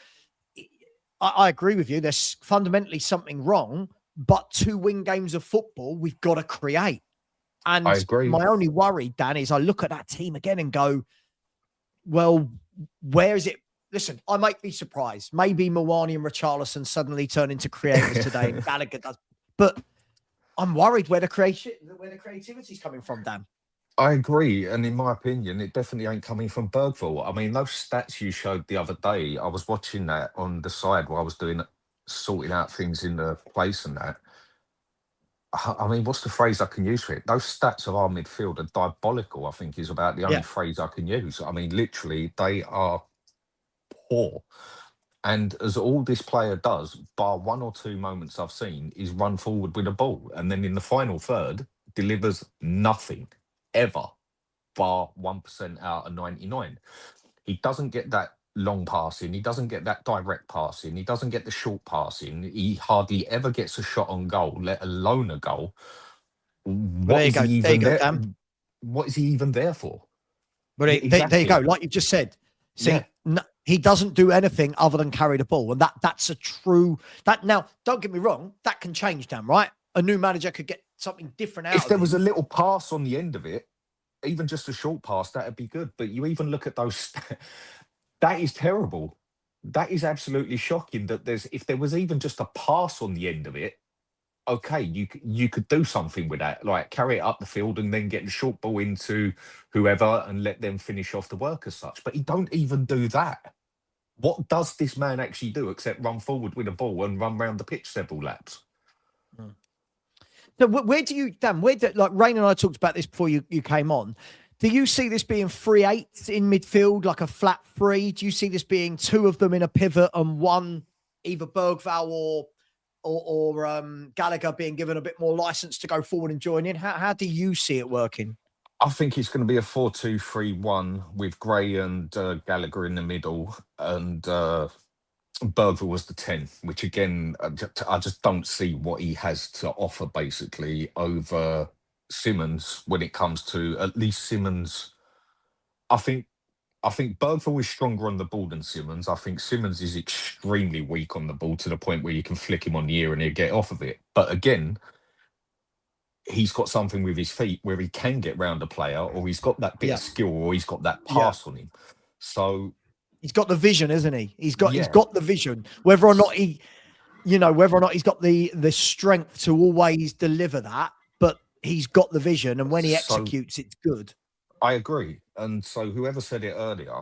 I agree with you. There's fundamentally something wrong, but to win games of football, we've got to create. And I agree. My only worry, Dan, is I look at that team again and go, well, where is it? Listen, I might be surprised. Maybe Mawani and Richarlison suddenly turn into creators today and Gallagher does. But I'm worried where the creativity is coming from, Dan. I agree. And in my opinion, it definitely ain't coming from Bergval. I mean, those stats you showed the other day, I was watching that on the side while I was sorting out things in the place and that. I mean, what's the phrase I can use for it? Those stats of our midfield are diabolical, I think, is about the only Yeah. phrase I can use. I mean, literally, they are poor. And as all this player does, bar one or two moments I've seen, is run forward with a ball. And then in the final third, delivers nothing, ever, bar 1% out of 99. He doesn't get that long passing. He doesn't get that direct passing. He doesn't get the short passing. He hardly ever gets a shot on goal, let alone a goal. Well, there you go. He There you even go, there? Dan. What is he even there for? But there you Exactly. go. Like you just said, see, Yeah. he doesn't do anything other than carry the ball, and that's a true. That now, don't get me wrong, that can change, Dan. Right? A new manager could get something different out. If of there him. was a little pass on the end of it, even just a short pass, that'd be good. But you even look at those. That is terrible. That is absolutely shocking. That if there was even just a pass on the end of it, okay, you could do something with that, like carry it up the field and then get the short ball into whoever and let them finish off the work as such. But he don't even do that. What does this man actually do except run forward with a ball and run around the pitch several laps? So where do you, Dan? Like Rain and I talked about this before you came on. Do you see this being 3/8 in midfield, like a flat three? Do you see this being two of them in a pivot and one, either Bergval or Gallagher being given a bit more license to go forward and join in? How do you see it working? I think it's going to be a 4-2-3-1 with Gray and Gallagher in the middle, and Bergval was the 10, which again, I just don't see what he has to offer basically over Simmons when it comes to at least Simmons. I think Bergval is stronger on the ball than Simmons. I think Simmons is extremely weak on the ball to the point where you can flick him on the ear and he'll get off of it. But again, he's got something with his feet where he can get round a player, or he's got that bit of skill, or he's got that pass on him. So he's got the vision, isn't he? He's got the vision. Whether or not he's got the strength to always deliver that, but he's got the vision, and when he executes, it's good. I agree. And so whoever said it earlier,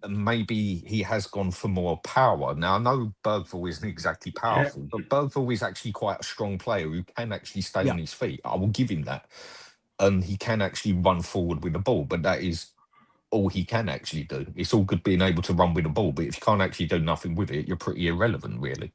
maybe he has gone for more power. Now, I know Bergval isn't exactly powerful, but Bergval is actually quite a strong player who can actually stay on his feet. I will give him that. And he can actually run forward with the ball, but that is all he can actually do. It's all good being able to run with the ball, but if you can't actually do nothing with it, you're pretty irrelevant, really.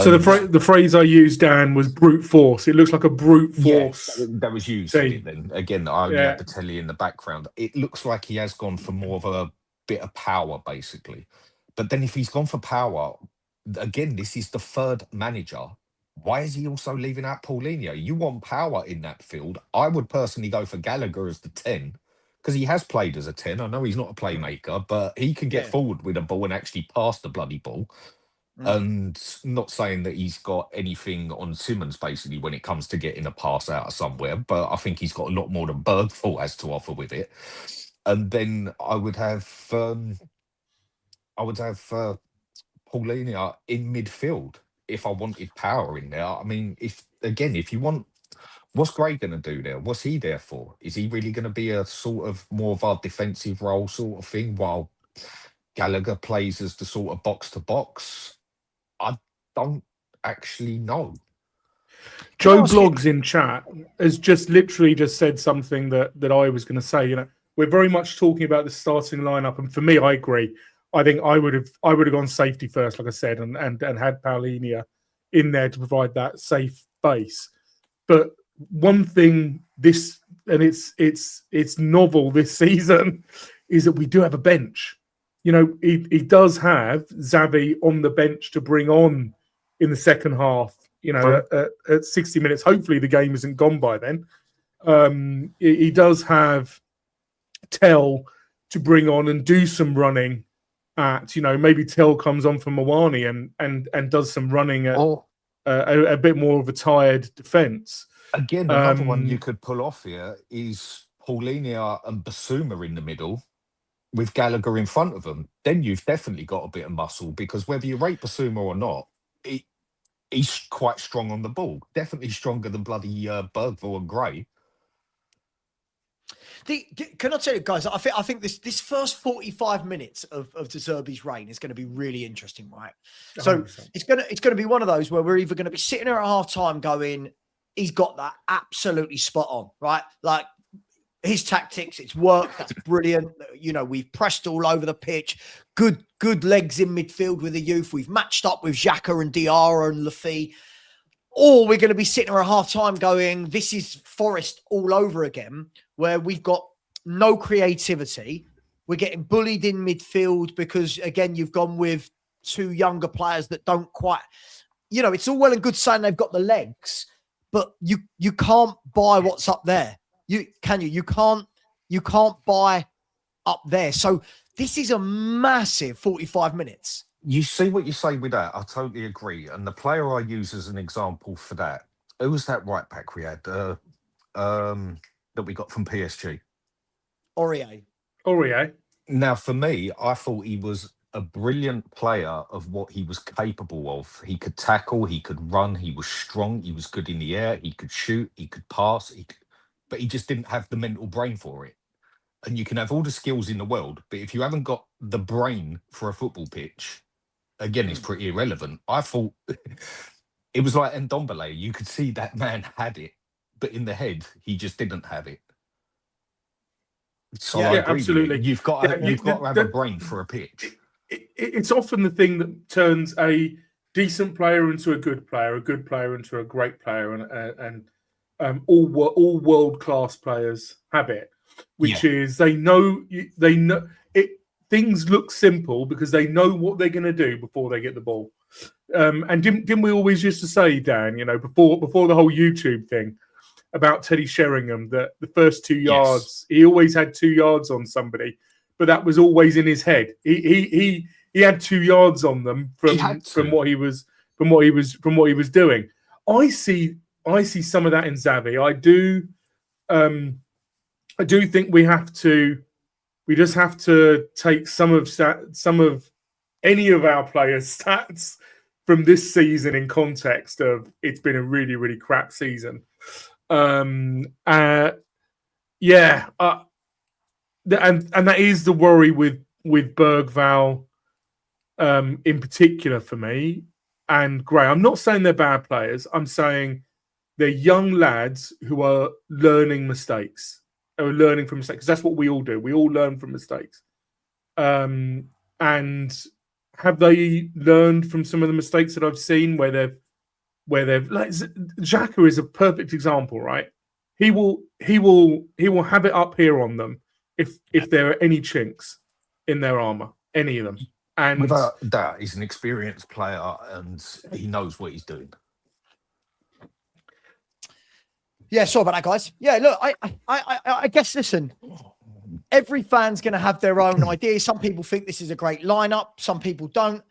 So the phrase I used, Dan, was brute force. It looks like a brute force. Yeah, that was used then. Again, I only had the telly in the background. It looks like he has gone for more of a bit of power, basically. But then if he's gone for power, again, this is the third manager. Why is he also leaving out Paulinho? You want power in that field. I would personally go for Gallagher as the 10, because he has played as a 10. I know he's not a playmaker, but he can get forward with a ball and actually pass the bloody ball. And not saying that he's got anything on Simmons, basically, when it comes to getting a pass out of somewhere, but I think he's got a lot more than Bergval has to offer with it. And then I would have Paulinho in midfield if I wanted power in there. I mean, if you want, what's Gray going to do there? What's he there for? Is he really going to be a sort of more of our defensive role sort of thing while Gallagher plays as the sort of box to box? I don't actually know. Joe Blogs in chat has just literally said something that I was going to say. You know, we're very much talking about the starting lineup, and for me, I agree. I think I would have gone safety first, like I said, and had Paulinho in there to provide that safe base. But one thing it's novel this season is that we do have a bench. You know, he does have Xavi on the bench to bring on in the second half, you know, at 60 minutes. Hopefully the game isn't gone by then. He does have Tell to bring on and do some running at, you know, maybe Tell comes on from Mawani and does some running at a bit more of a tired defence. Again, another one you could pull off here is Paulinho and Basuma in the middle, with Gallagher in front of them. Then you've definitely got a bit of muscle, because whether you rate Basuma or not, he's quite strong on the ball. Definitely stronger than bloody Bergval and Gray. Can I tell you, guys? I think this first 45 minutes of De Zerbi's reign is going to be really interesting, right? So 100%. it's gonna be one of those where we're either going to be sitting there at half time going, he's got that absolutely spot on, right? Like his tactics, it's worked. That's brilliant. You know, we've pressed all over the pitch. Good legs in midfield with the youth. We've matched up with Xhaka and Diarra and Lufc. Or we're going to be sitting there at half time going, this is Forest all over again, where we've got no creativity. We're getting bullied in midfield because, again, you've gone with two younger players that don't quite, you know, it's all well and good saying they've got the legs, but you can't buy what's up there. You can't buy up there. So this is a massive 45 minutes. You see what you say with that? I totally agree. And the player I use as an example for that, who was that right back we had that we got from PSG? Aurier. Now, for me, I thought he was a brilliant player of what he was capable of. He could tackle, he could run, he was strong, he was good in the air, he could shoot, he could pass, but he just didn't have the mental brain for it. And you can have all the skills in the world, but if you haven't got the brain for a football pitch, again, it's pretty irrelevant. I thought it was like Ndombele. You could see that man had it, but in the head, he just didn't have it. So I agree absolutely. with you. You've got to have a brain for a pitch. It's often the thing that turns a decent player into a good player into a great player, and all world class players have it, which is they know it. Things look simple because they know what they're going to do before they get the ball. And didn't we always used to say, Dan, you know, before the whole YouTube thing about Teddy Sheringham, that the first 2 yards, he always had 2 yards on somebody, but that was always in his head. He had 2 yards on them from what he was doing. I see some of that in Xavi. I do think we just have to take some of any of our players' stats from this season in context of it's been a really, really crap season. And that is the worry with Bergval in particular for me and Gray. I'm not saying they're bad players. I'm saying they're young lads who are learning mistakes. Or learning from mistakes. That's what we all do. We all learn from mistakes. And have they learned from some of the mistakes that I've seen where they've like Xhaka is a perfect example, right? He will have it up here on them if there are any chinks in their armor, any of them. And without that, he's an experienced player and he knows what he's doing. Yeah, sorry about that, guys. Yeah, look, I guess, listen, every fan's going to have their own ideas. Some people think this is a great lineup. Some people don't.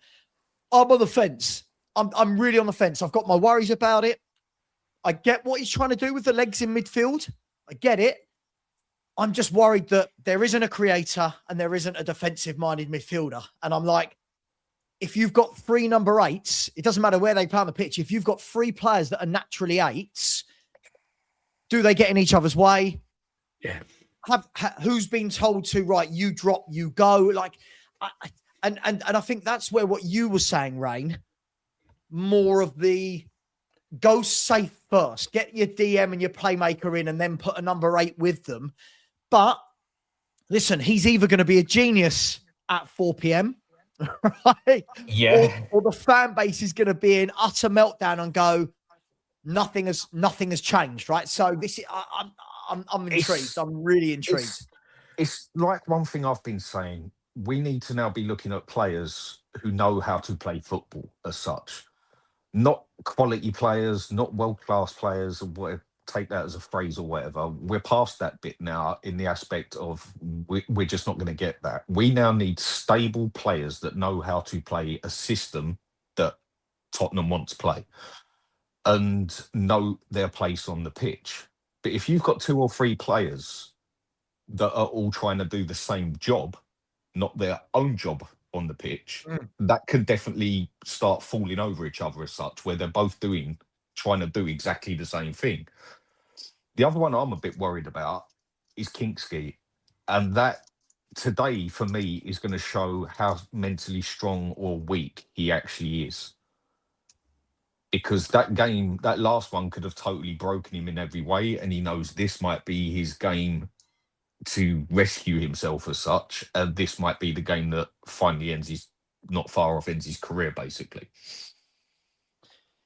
I'm on the fence. I'm really on the fence. I've got my worries about it. I get what he's trying to do with the legs in midfield. I get it. I'm just worried that there isn't a creator and there isn't a defensive-minded midfielder. And I'm like, if you've got 3 number 8s, it doesn't matter where they play on the pitch. If you've got 3 players that are naturally 8s, do they get in each other's way? Yeah. Who's been told to, right, you drop, you go? Like, and I think that's where what you were saying, Rain, more of the go safe first. Get your DM and your playmaker in and then put a number 8 with them. But listen, he's either going to be a genius at 4 p.m., right? Yeah. Or the fan base is going to be in utter meltdown and go, nothing has changed, right? So this is, I'm intrigued. I'm really intrigued. It's like one thing I've been saying. We need to now be looking at players who know how to play football as such. Not quality players, not world-class players, or whatever, take that as a phrase or whatever. We're past that bit now in the aspect of we're just not going to get that. We now need stable players that know how to play a system that Tottenham wants to play and know their place on the pitch. But if you've got 2 or 3 players that are all trying to do the same job, not their own job on the pitch, that could definitely start falling over each other as such, where they're both trying to do exactly the same thing. The other one I'm a bit worried about is Kinksky. And that today, for me, is going to show how mentally strong or weak he actually is. Because that game, that last one could have totally broken him in every way. And he knows this might be his game to rescue himself as such. And this might be the game that finally ends his, not far off, ends his career, basically.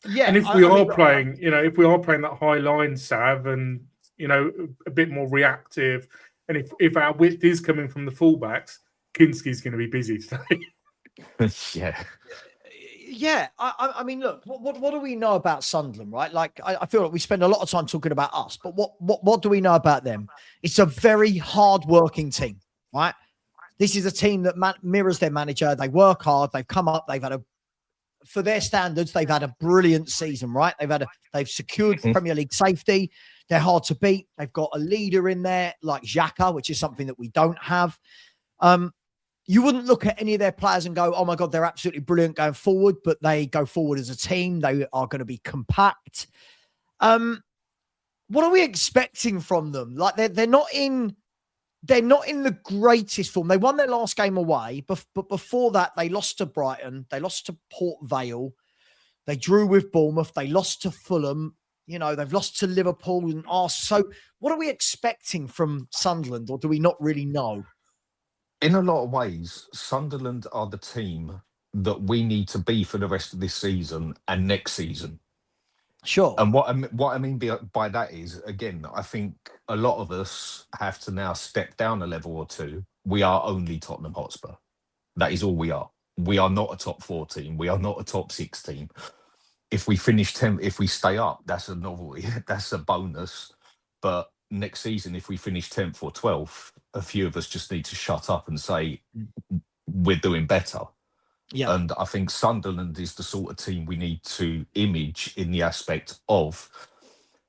Yeah. And if we are playing, if we are playing that high line, Sav, and, a bit more reactive, and if our width is coming from the fullbacks, Kinski's going to be busy today. Yeah. Yeah, I mean, look, what do we know about Sunderland, right? Like, I feel like we spend a lot of time talking about us, but what do we know about them? It's a very hard-working team, right? This is a team that mirrors their manager. They work hard. They've come up. They've had for their standards, they've had a brilliant season, right? They've secured Premier League safety. They're hard to beat. They've got a leader in there like Xhaka, which is something that we don't have. You wouldn't look at any of their players and go, oh my God, they're absolutely brilliant going forward, but they go forward as a team. They are going to be compact. What are we expecting from them? Like they're not in the greatest form. They won their last game away, but before that, they lost to Brighton. They lost to Port Vale. They drew with Bournemouth. They lost to Fulham. They've lost to Liverpool and Arsenal. So what are we expecting from Sunderland, or do we not really know? In a lot of ways, Sunderland are the team that we need to be for the rest of this season and next season. Sure. And what I mean by that is, again, I think a lot of us have to now step down a level or two. We are only Tottenham Hotspur. That is all we are. We are not a top 4 team. We are not a top 6 team. If we finish 10, if we stay up, that's a novelty. That's a bonus. But next season, if we finish 10th or 12th, a few of us just need to shut up and say we're doing better. Yeah. And I think Sunderland is the sort of team we need to image in the aspect of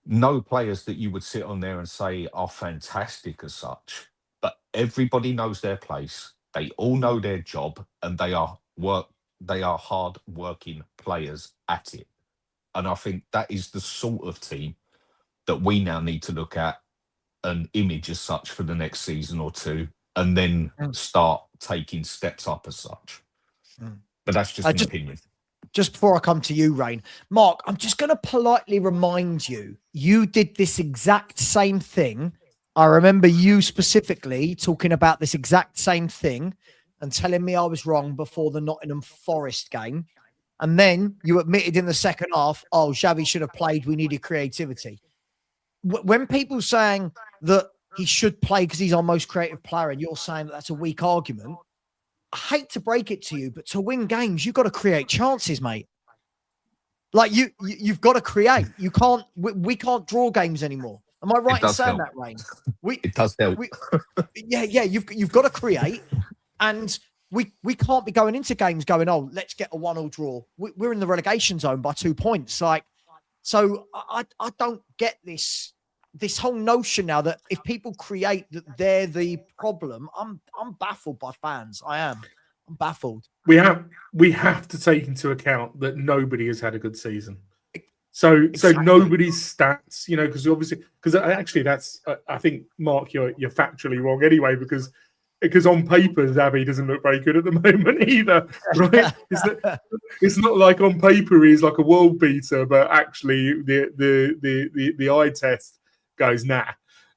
no players that you would sit on there and say are fantastic as such, but everybody knows their place. They all know their job, and they are hard working players at it. And I think that is the sort of team that we now need to look at an image as such for the next season or two, and then start taking steps up as such. But that's just an opinion. Just before I come to you, Rain, Mark, I'm just going to politely remind you, you did this exact same thing. I remember you specifically talking about this exact same thing and telling me I was wrong before the Nottingham Forest game. And then you admitted in the second half, oh, Javi should have played. We needed creativity. When people saying that he should play because he's our most creative player, and you're saying that that's a weak argument, I hate to break it to you, but to win games, you've got to create chances, mate. Like you've got to create. You can't. We can't draw games anymore. Am I right in saying that, Rain? It does help. Yeah. You've got to create, and we can't be going into games going, oh, let's get a 1-1 draw. We're in the relegation zone by 2 points. Like, so I don't get this whole notion now that if people create that they're the problem. I'm baffled by fans. I'm baffled. We have to take into account that nobody has had a good season. So exactly. Nobody's stats, because actually that's I think, Mark, you're factually wrong anyway, because on paper Xavi doesn't look very good at the moment either, right? It's not like on paper he's like a world beater, but actually the eye test goes nah.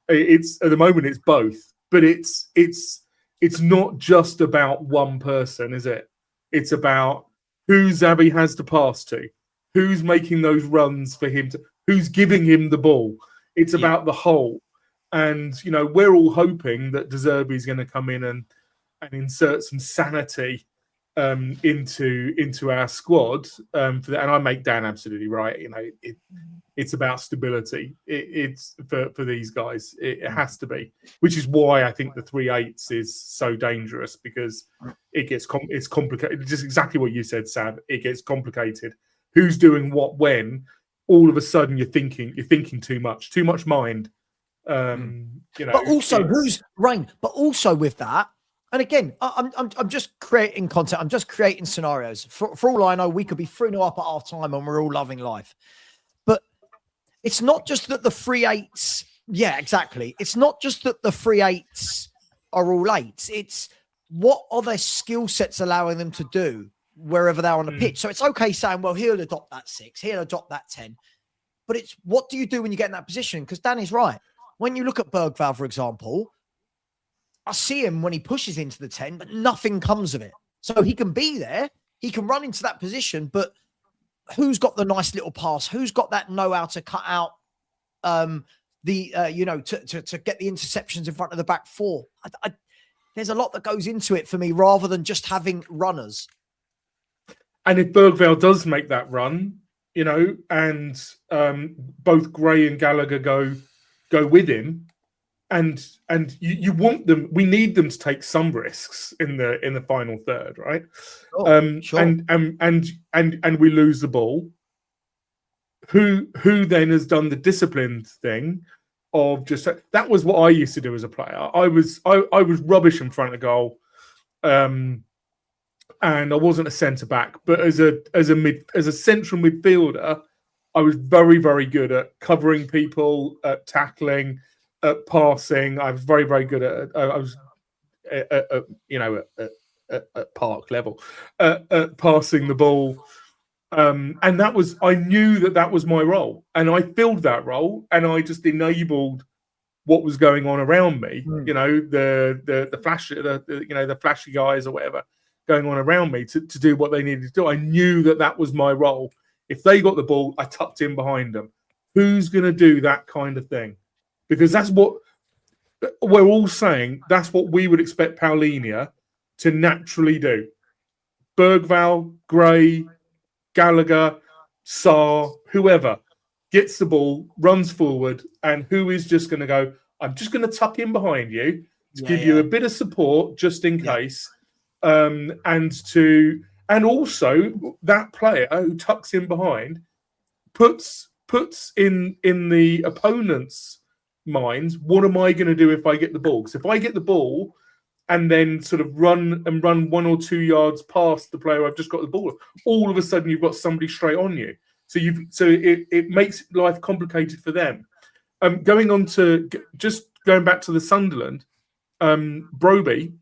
It's at the moment it's both, but it's not just about one person, is it? It's about who Xavi has to pass to, who's making those runs for him, who's giving him the ball. It's about the whole. And, we're all hoping that De Zerbi is going to come in and insert some sanity into our squad. For that. And I make Dan absolutely right. It's about stability. It's for these guys. It has to be, which is why I think the 3/8 is so dangerous, because it's complicated. Just exactly what you said, Sam. It gets complicated. Who's doing what when? All of a sudden, you're thinking too much mind. But also who's Rain? But also with that, and again, I'm just creating content. I'm just creating scenarios. For all I know, we could be 3-0 up at half time and we're all loving life. But it's not just that the 3/8 Yeah, exactly. It's not just that the free eights are all eights. It's what are their skill sets allowing them to do wherever they're on the pitch. So it's okay saying, well, he'll adopt that 6, he'll adopt that 10. But it's what do you do when you get in that position? Because Danny's right. When you look at Bergval, for example, I see him when he pushes into the 10, but nothing comes of it. So he can be there, he can run into that position, but who's got the nice little pass? Who's got that know-how to cut out to get the interceptions in front of the back four? There's a lot that goes into it for me rather than just having runners. And if Bergval does make that run, and both Gray and Gallagher go with him, and you want them, we need them to take some risks in the final third, right? Sure. And we lose the ball. Who then has done the disciplined thing of just that was what I used to do as a player. I was rubbish in front of goal, and I wasn't a centre back, but as a central midfielder, I was very, very good at covering people, at tackling, at passing. I was very, very good at park level, at passing the ball. And that was, I knew that was my role, and I filled that role, and I just enabled what was going on around me. The flashy guys or whatever going on around me to do what they needed to do. I knew that was my role. If they got the ball, I tucked in behind them. Who's going to do that kind of thing? Because that's what we're all saying. That's what we would expect Paulinho to naturally do. Bergval, Gray, Gallagher, Sarr, whoever gets the ball, runs forward, and who is just going to go, I'm just going to tuck in behind you to give you a bit of support just in case. And also that player who tucks in behind puts in the opponent's minds, what am I going to do if I get the ball? Because if I get the ball and then sort of run 1 or 2 yards past the player I've just got the ball, all of a sudden you've got somebody straight on you. So it makes life complicated for them. Going back to the Sunderland, Broby,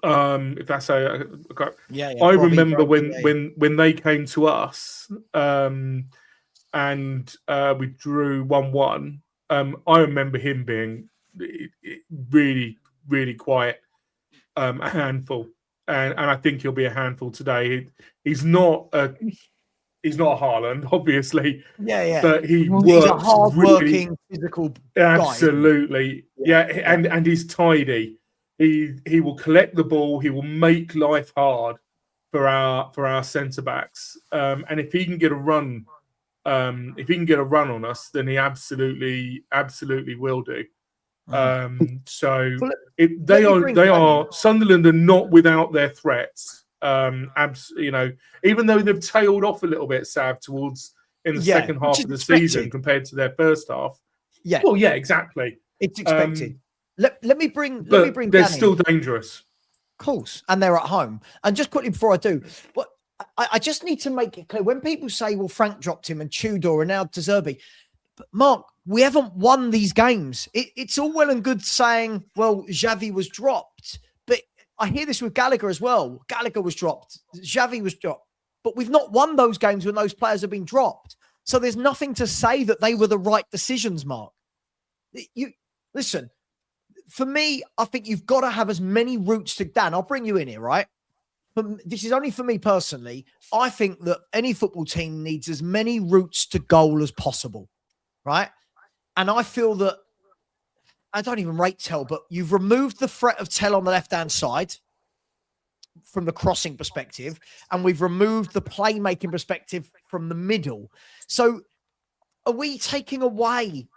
if that's how I remember when they came to us, and we drew 1-1. I remember him being really, really quiet, a handful, and I think he'll be a handful today. He's not a Haaland, obviously. But he's a hard-working, physical absolutely guy. And he's tidy. He will collect the ball. He will make life hard for our centre backs. And if he can get a run, on us, then he absolutely will do. Sunderland are not without their threats. Even though they've tailed off a little bit, Sav, towards in the second half of the season compared to their first half. Yeah. Well, yeah, exactly. It's expected. Let me bring they're Danny. Still dangerous. Of course. And they're at home. And just quickly before I do, what I just need to make it clear. When people say, well, Frank dropped him and Tudor and now De Zerbi, but Mark, we haven't won these games. It's all well and good saying, well, Javi was dropped. But I hear this with Gallagher as well. Gallagher was dropped. Javi was dropped. But we've not won those games when those players have been dropped. So there's nothing to say that they were the right decisions, Mark. Listen, for me, I think you've got to have as many routes to Dan. I'll bring you in here, right? But this is only for me personally. I think that any football team needs as many routes to goal as possible, right? And I feel that, I don't even rate Tell, but you've removed the threat of Tell on the left-hand side from the crossing perspective, and we've removed the playmaking perspective from the middle. So are we taking away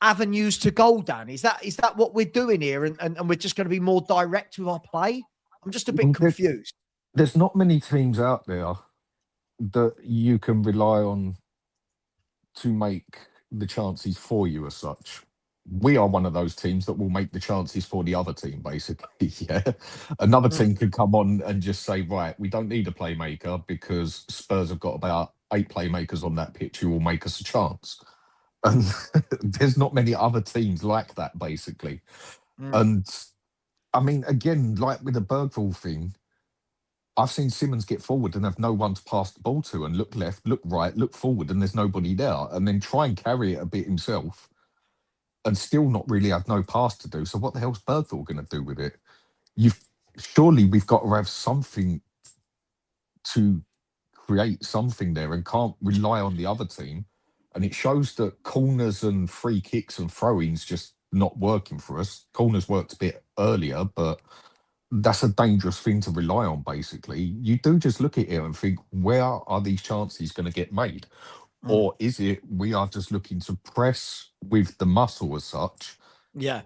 avenues to goal, Dan? Is that what we're doing here? And we're just going to be more direct with our play? I'm just a bit confused. There's not many teams out there that you can rely on to make the chances for you as such. We are one of those teams that will make the chances for the other team, basically. Yeah. Another team could come on and just say, right, we don't need a playmaker because Spurs have got about 8 playmakers on that pitch who will make us a chance. And there's not many other teams like that, basically. And I mean, again, like with the Bergval thing, I've seen Simmons get forward and have no one to pass the ball to, and look left, look right, look forward, and there's nobody there, and then try and carry it a bit himself and still not really have no pass to do. So what the hell's Bergval going to do with it? Surely we've got to have something to create something there, and can't rely on the other team. And it shows that corners and free kicks and throw-ins just not working for us. Corners worked a bit earlier, but that's a dangerous thing to rely on, basically. You do just look at it and think, where are these chances going to get made? Or is it we are just looking to press with the muscle as such,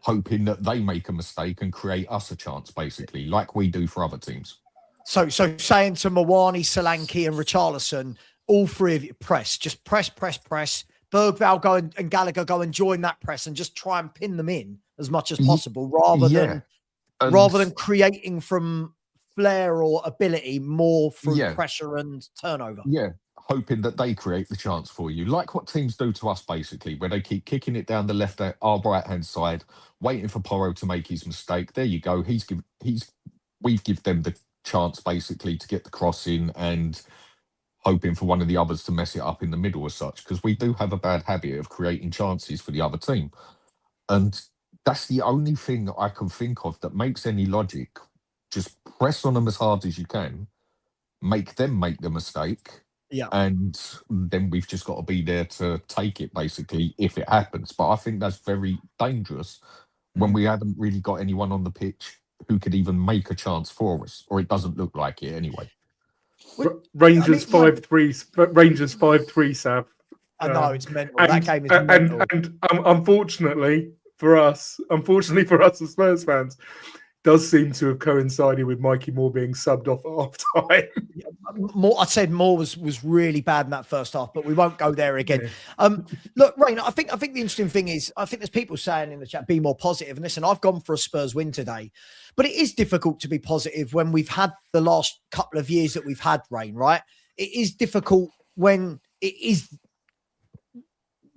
hoping that they make a mistake and create us a chance, basically, like we do for other teams? So saying to Mawani, Solanke and Richarlison, all three of you press, just press. Bergval go and Gallagher go and join that press and just try and pin them in as much as possible, rather than creating from flair or ability, more through pressure and turnover. Yeah, hoping that they create the chance for you, like what teams do to us, basically, where they keep kicking it down the our right-hand side, waiting for Porro to make his mistake. There you go. We've give them the chance, basically, to get the cross in, and hoping for one of the others to mess it up in the middle as such, because we do have a bad habit of creating chances for the other team. And that's the only thing I can think of that makes any logic. Just press on them as hard as you can, make them make the mistake, and then we've just got to be there to take it, basically, if it happens. But I think that's very dangerous when we haven't really got anyone on the pitch who could even make a chance for us, or it doesn't look like it anyway. Rangers 5-3. Rangers 5-3. Sav. I know it's mental. That game is mental. And unfortunately for us as Spurs fans, does seem to have coincided with Mikey Moore being subbed off at half time. I said Moore was really bad in that first half, but we won't go there again. Look, Rain, I think the interesting thing is, I think there's people saying in the chat, be more positive. And listen, I've gone for a Spurs win today, but it is difficult to be positive when we've had the last couple of years that we've had Rain, right? It is difficult when it is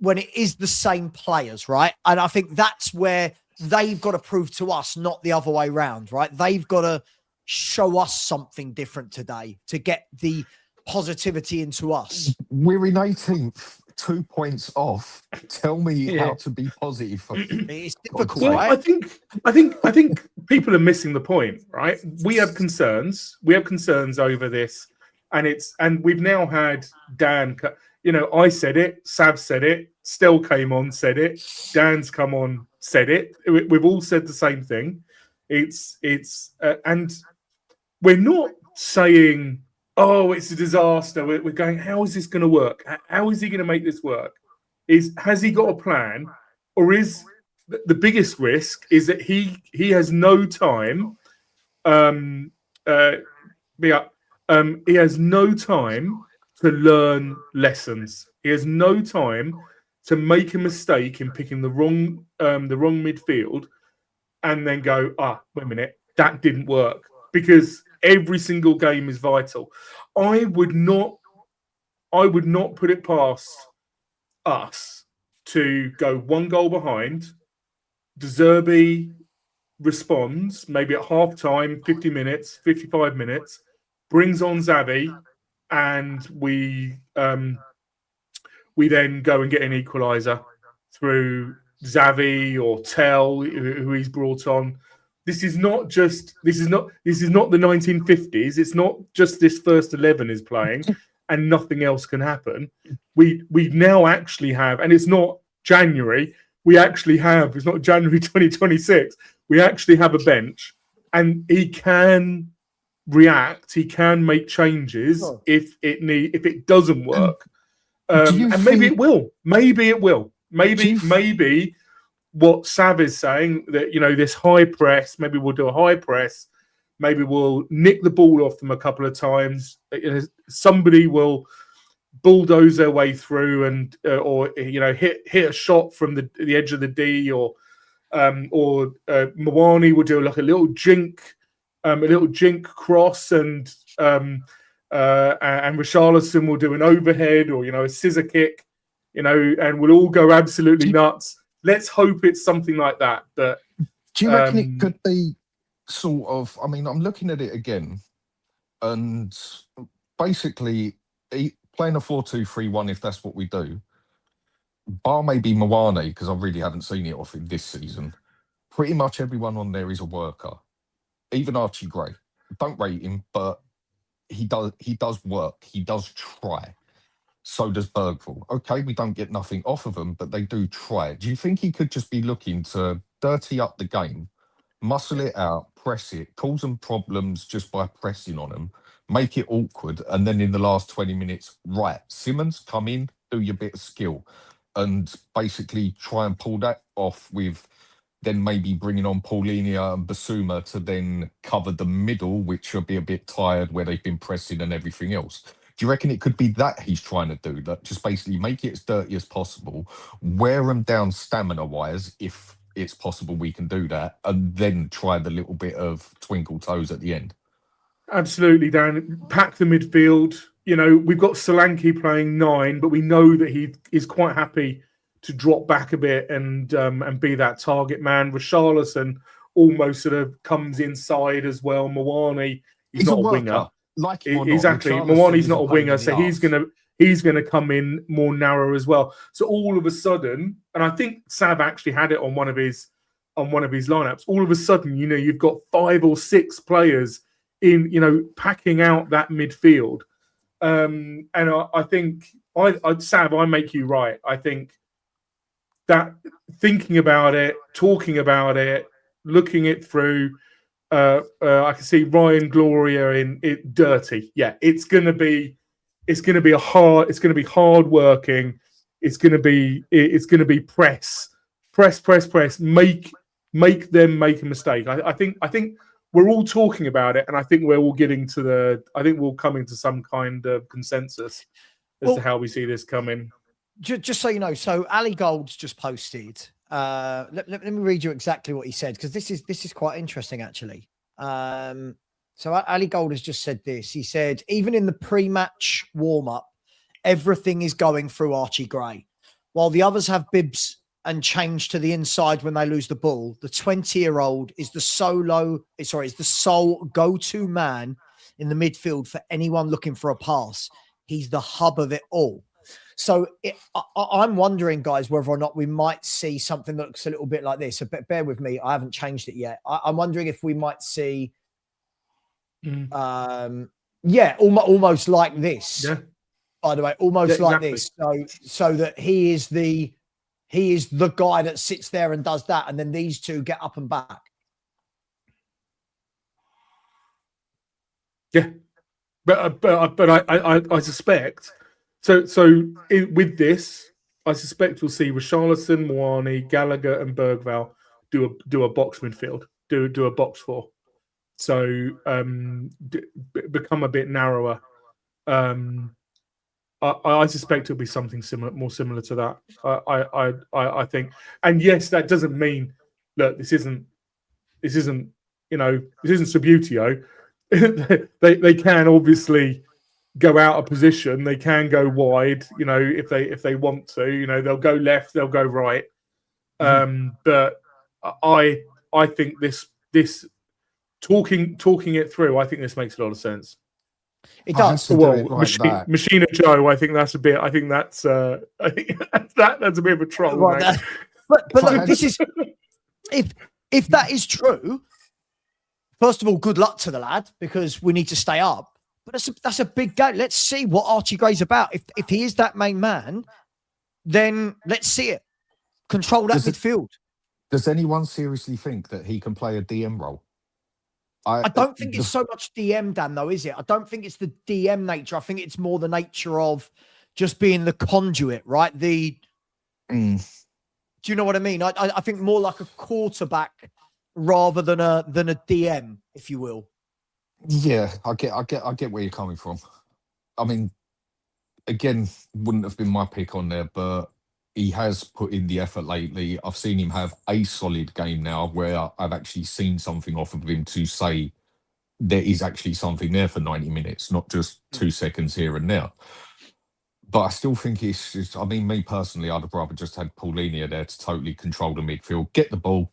the same players, right? And I think that's where they've got to prove to us, not the other way around, right? They've got to show us something different today to get the positivity into us. We're in 18th, 2 points off. Tell me how to be positive. It's difficult, well, right? I think people are missing the point, right? We have concerns. We have concerns over this, and we've now had Dan. You know, I said it. Sav said it. Stell came on, said it. Dan's come on, said it. We've all said the same thing. And we're not saying, oh, it's a disaster. We're going, how is this going to work? How is he going to make this work? Has he got a plan, or is the biggest risk is that he has no time? He has no time to learn lessons. He has no time to make a mistake in picking the wrong midfield, and then go, wait a minute, that didn't work, because every single game is vital. I would not put it past us to go 1 goal behind. De Zerbi responds maybe at half time, 50 minutes, 55 minutes, brings on Xavi, and we then go and get an equaliser through Xavi or Tell, who he's brought on. This is not the 1950s. It's not just this first 11 is playing and nothing else can happen. We now actually have, and it's not January. It's not January 2026. We actually have a bench, and he can react. He can make changes if it doesn't work. And maybe it will. Maybe what Sav is saying, that, you know, this high press, maybe we'll do a high press, maybe we'll nick the ball off them a couple of times. Somebody will bulldoze their way through and or hit a shot from the edge of the D, or Mawani will do like a little jink cross, and Richarlison will do an overhead, or a scissor kick, and we'll all go absolutely nuts. Let's hope it's something like that. But do you reckon it could be sort of? I mean, I'm looking at it again, and basically playing a 4-2-3-1, if that's what we do, bar maybe Mwane, because I really haven't seen it off in this season. Pretty much everyone on there is a worker. Even Archie Gray. Don't rate him, but he does work. He does try. So does Bergval. Okay, we don't get nothing off of them, but they do try. Do you think he could just be looking to dirty up the game, muscle it out, press it, cause them problems just by pressing on them, make it awkward, and then in the last 20 minutes, right, Simmons, come in, do your bit of skill, and basically try and pull that off with then maybe bringing on Paulinia and Basuma to then cover the middle, which will be a bit tired where they've been pressing and everything else. Do you reckon it could be that he's trying to do? That just basically make it as dirty as possible, wear them down stamina-wise, if it's possible we can do that, and then try the little bit of twinkle toes at the end? Absolutely, Dan. Pack the midfield. We've got Solanke playing 9, but we know that he is quite happy to drop back a bit and be that target man. Richarlison almost sort of comes inside as well. Mwane, he's not a winger. Like him or exactly. not, Mwane's not a winger, so he's gonna come in more narrow as well. So all of a sudden, and I think Sav actually had it on one of his lineups. All of a sudden, you've got 5 or 6 players in, packing out that midfield. And I think Sav, I make you right. I think that thinking about it, talking about it, looking it through, I can see Ryan Gloria in it dirty. Yeah, it's gonna be hard working. It's gonna be press. Make them make a mistake. I think we're all talking about it, and I think we're all we'll come into some kind of consensus as to how we see this coming. Just so you know, so Ali Gold's just posted. Let me read you exactly what he said, because this is quite interesting actually. So Ali Gold has just said this. He said, even in the pre-match warm-up, everything is going through Archie Gray. While the others have bibs and change to the inside when they lose the ball, the 20-year-old is the sole go-to man in the midfield for anyone looking for a pass. He's the hub of it all. So I'm wondering, guys, whether or not we might see something that looks a little bit like this. So bear with me. I haven't changed it yet. I'm wondering if we might see, almost like this. Yeah. By the way, almost like this. So that he is the guy that sits there and does that, and then these two get up and back. Yeah, but I suspect. So with this, I suspect we'll see Richarlison, Mwane, Gallagher, and Bergval do a box midfield, do a box 4. So become a bit narrower. I suspect it'll be something more similar to that. I think, and yes, that doesn't mean look. This isn't Subbuteo. they can obviously go out of position. They can go wide, if they want to. They'll go left, they'll go right. But I think this talking it through, I think this makes a lot of sense. It does. Well, Machina Joe, I think that's a bit. I think that's a bit of a troll. Right, but look, this is if that is true. First of all, good luck to the lad, because we need to stay up. But that's a big game. Let's see what Archie Gray's about. If he is that main man, then let's see it. Control that midfield. Does anyone seriously think that he can play a DM role? I don't think it's so much DM, Dan, though, is it? I don't think it's the DM nature. I think it's more the nature of just being the conduit, right? Do you know what I mean? I think more like a quarterback rather than a DM, if you will. Yeah, I get where you're coming from. I mean, again, wouldn't have been my pick on there, but he has put in the effort lately. I've seen him have a solid game now where I've actually seen something off of him to say there is actually something there for 90 minutes, not just 2 seconds here and there. But I still think I mean, me personally, I'd have rather just had Paulinho there to totally control the midfield, get the ball,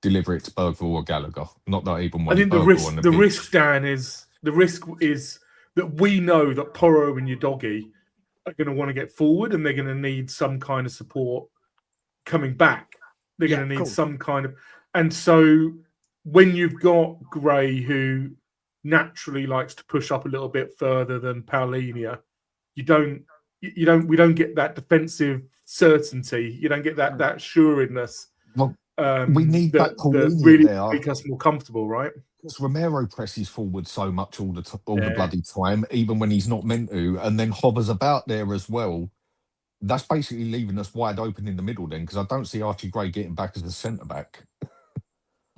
deliver it to Bergval or Gallagher. Not that I even I want think Bergval on the pitch. risk, Dan, is that we know that Porro and Udogie are going to want to get forward, and they're going to need some kind of support coming back. They're going to need some kind of, and so when you've got Gray, who naturally likes to push up a little bit further than Paulinho, we don't get that defensive certainty. You don't get that assuredness. Well, we need that Paulinho really there. Make us more comfortable, right? Because Romero presses forward so much all the bloody time, even when he's not meant to, and then hovers about there as well. That's basically leaving us wide open in the middle then, because I don't see Archie Gray getting back as a centre back.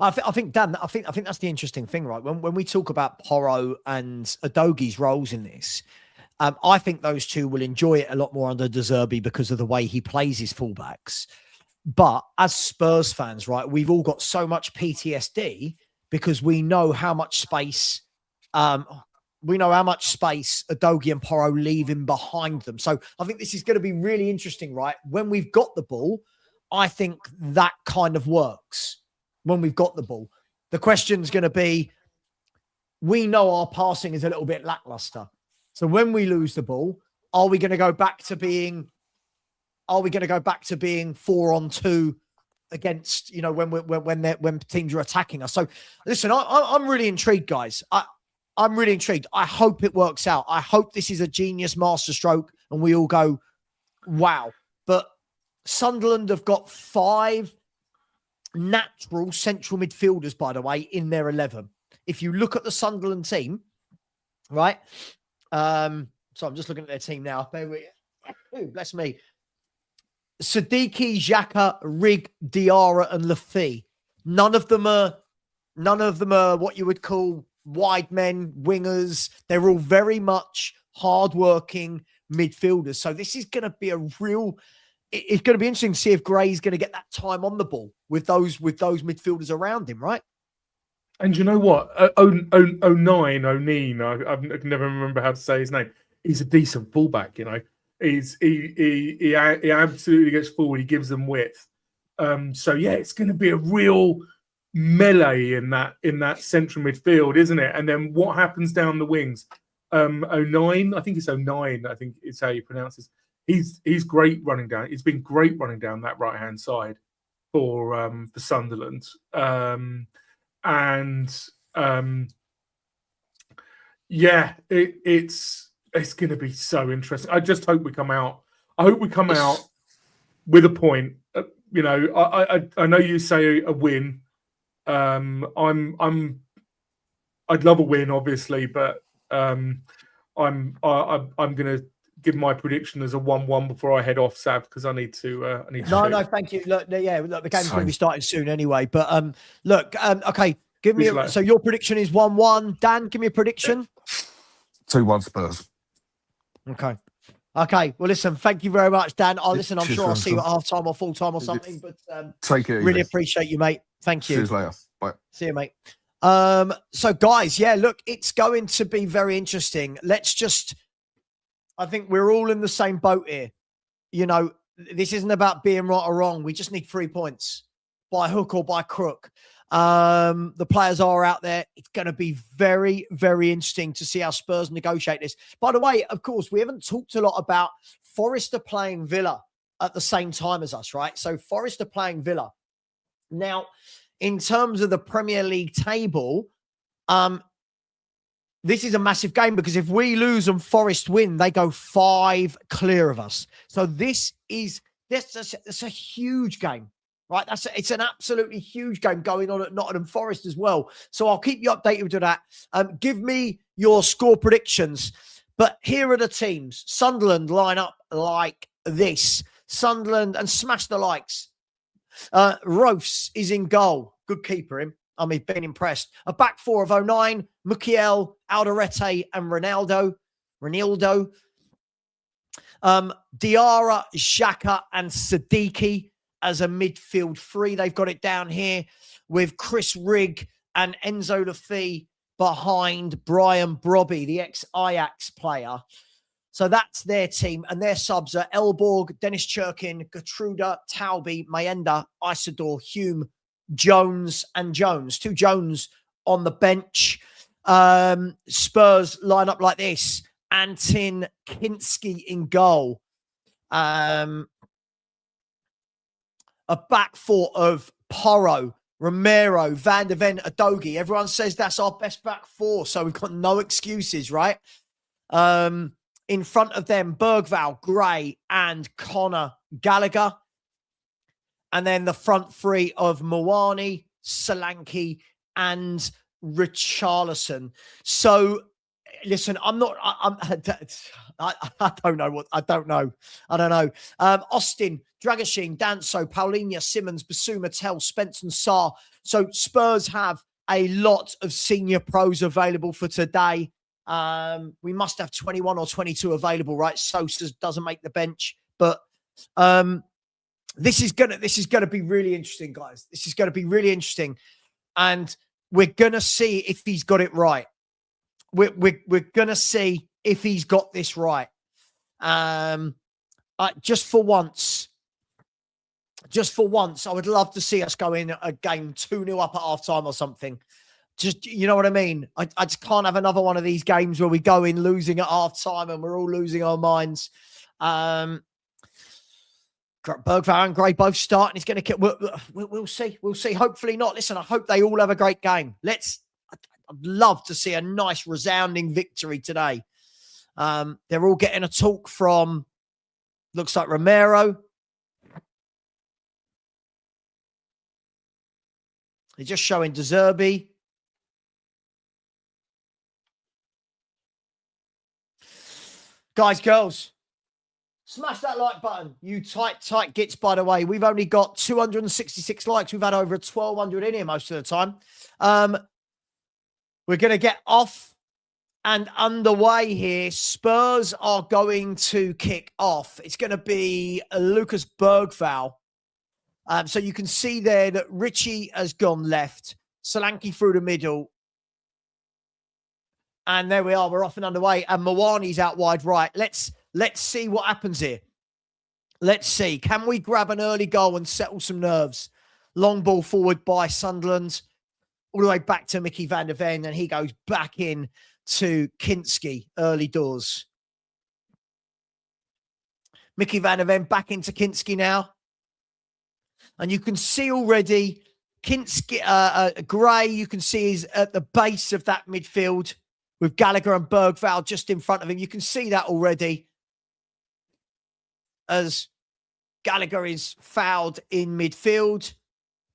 I think Dan, I think that's the interesting thing, right? When we talk about Porro and Udogie's roles in this, I think those two will enjoy it a lot more under De Zerbi because of the way he plays his fullbacks. But as Spurs fans, right, we've all got so much PTSD because we know how much space, Udogie and Porro leaving behind them. So I think this is going to be really interesting, right? When we've got the ball, I think that kind of works. When we've got the ball, the question's going to be, we know our passing is a little bit lackluster. So when we lose the ball, are we going to go back to being 4-on-2 against, when teams are attacking us? So listen, I'm really intrigued, guys. I'm really intrigued. I hope it works out. I hope this is a genius masterstroke and we all go, wow. But Sunderland have got 5 natural central midfielders, by the way, in their 11. If you look at the Sunderland team, right? So I'm just looking at their team now. Oh, bless me. Siddiqui, Xhaka, Rig, Diarra, and Lufc. None of them are what you would call wide men, wingers. They're all very much hardworking midfielders. So this is going to be it's going to be interesting to see if Gray's going to get that time on the ball with those midfielders around him, right? And you know what? O'Nien, I can never remember how to say his name. He's a decent fullback, you know. He absolutely gets forward. He gives them width. So yeah, it's going to be a real melee in that central midfield, isn't it? And then what happens down the wings? O'Nien, I think it's O'Nien. I think it's how you pronounce it. He's great running down. He's been great running down that right hand side for Sunderland. Yeah, it's going to be so interesting. I just hope we come out. I hope we come out with a point. I know you say a win. I'd love a win, obviously, but I'm going to give my prediction as a 1-1 before I head off, Sav, because I need to. No, thank you. Look, the game's going to be starting soon anyway. But okay, give me. So your prediction is 1-1. Dan, give me a prediction. 2-1 Spurs. Okay. Well, listen, thank you very much, Dan. Listen, I'm sure I'll see you at half time or full time or something. But take it. Really appreciate you, mate. Thank you. See you later. Bye. See you, mate. So guys, yeah, look, it's going to be very interesting. I think we're all in the same boat here. You know, this isn't about being right or wrong. We just need 3 points by hook or by crook. The players are out there. It's going to be very, very interesting to see how Spurs negotiate this. By the way, of course, we haven't talked a lot about Forest playing Villa at the same time as us, right? So Forest playing Villa. Now, in terms of the Premier League table, this is a massive game because if we lose and Forest win, they go 5 clear of us. So that's a huge game, right? It's an absolutely huge game going on at Nottingham Forest as well. So I'll keep you updated with that. Give me your score predictions. But here are the teams. Sunderland line up like this. Sunderland and smash the likes. Rose is in goal. Good keeper, him. I've been impressed. A back 4 of 09, Mukiel, Alderete, and Ronaldo. Diarra, Xhaka, and Siddiqui as a midfield 3. They've got it down here with Chris Rigg and Enzo Lafay behind Brian Brobby, the ex-Ajax player. So that's their team, and their subs are Elborg, Dennis Churkin, Gertruda, Tauby, Mayenda, Isidore, Hume, Jones, and Jones. 2 Jones on the bench. Spurs line up like this. Antin Kinski in goal. A back 4 of Porro, Romero, Van der Ven, Adogi. Everyone says that's our best back 4, so we've got no excuses, right? In front of them, Bergval, Gray, and Connor Gallagher. And then the front 3 of Moani, Solanke, and Richarlison. So, listen, I don't know. I don't know. Austin, Dragashin, Danso, Paulinho, Simmons, Basuma, Tell, Spence, and Sarr. So Spurs have a lot of senior pros available for today. We must have 21 or 22 available, right? Sosa doesn't make the bench, but this is gonna be really interesting, guys. This is gonna be really interesting, and we're gonna see if he's got it right. We're gonna see if he's got this right. Just for once, I would love to see us go in a game 2-0 up at half-time or something. Just, you know what I mean? I just can't have another one of these games where we go in losing at half-time and we're all losing our minds. Bergval and Gray both start, and he's going to kick. We'll see. We'll see. Hopefully not. Listen, I hope they all have a great game. I'd love to see a nice resounding victory today. They're all getting a talk from, looks like Romero. They're just showing De Zerbi. Guys, girls, smash that like button. You tight gits, by the way. We've only got 266 likes. We've had over 1,200 in here most of the time. We're going to get off and underway here. Spurs are going to kick off. It's going to be Lucas Bergval. So you can see there that Richie has gone left. Solanke through the middle. And there we are. We're off and underway. And Mawani's out wide right. Let's see what happens here. Let's see. Can we grab an early goal and settle some nerves? Long ball forward by Sunderland. All the way back to Mickey van der Ven. And he goes back in to Kinski early doors. Mickey van der Ven back into Kinski now. And you can see already Kinski, Gray, you can see he's at the base of that midfield with Gallagher and Bergval just in front of him. You can see that already as Gallagher is fouled in midfield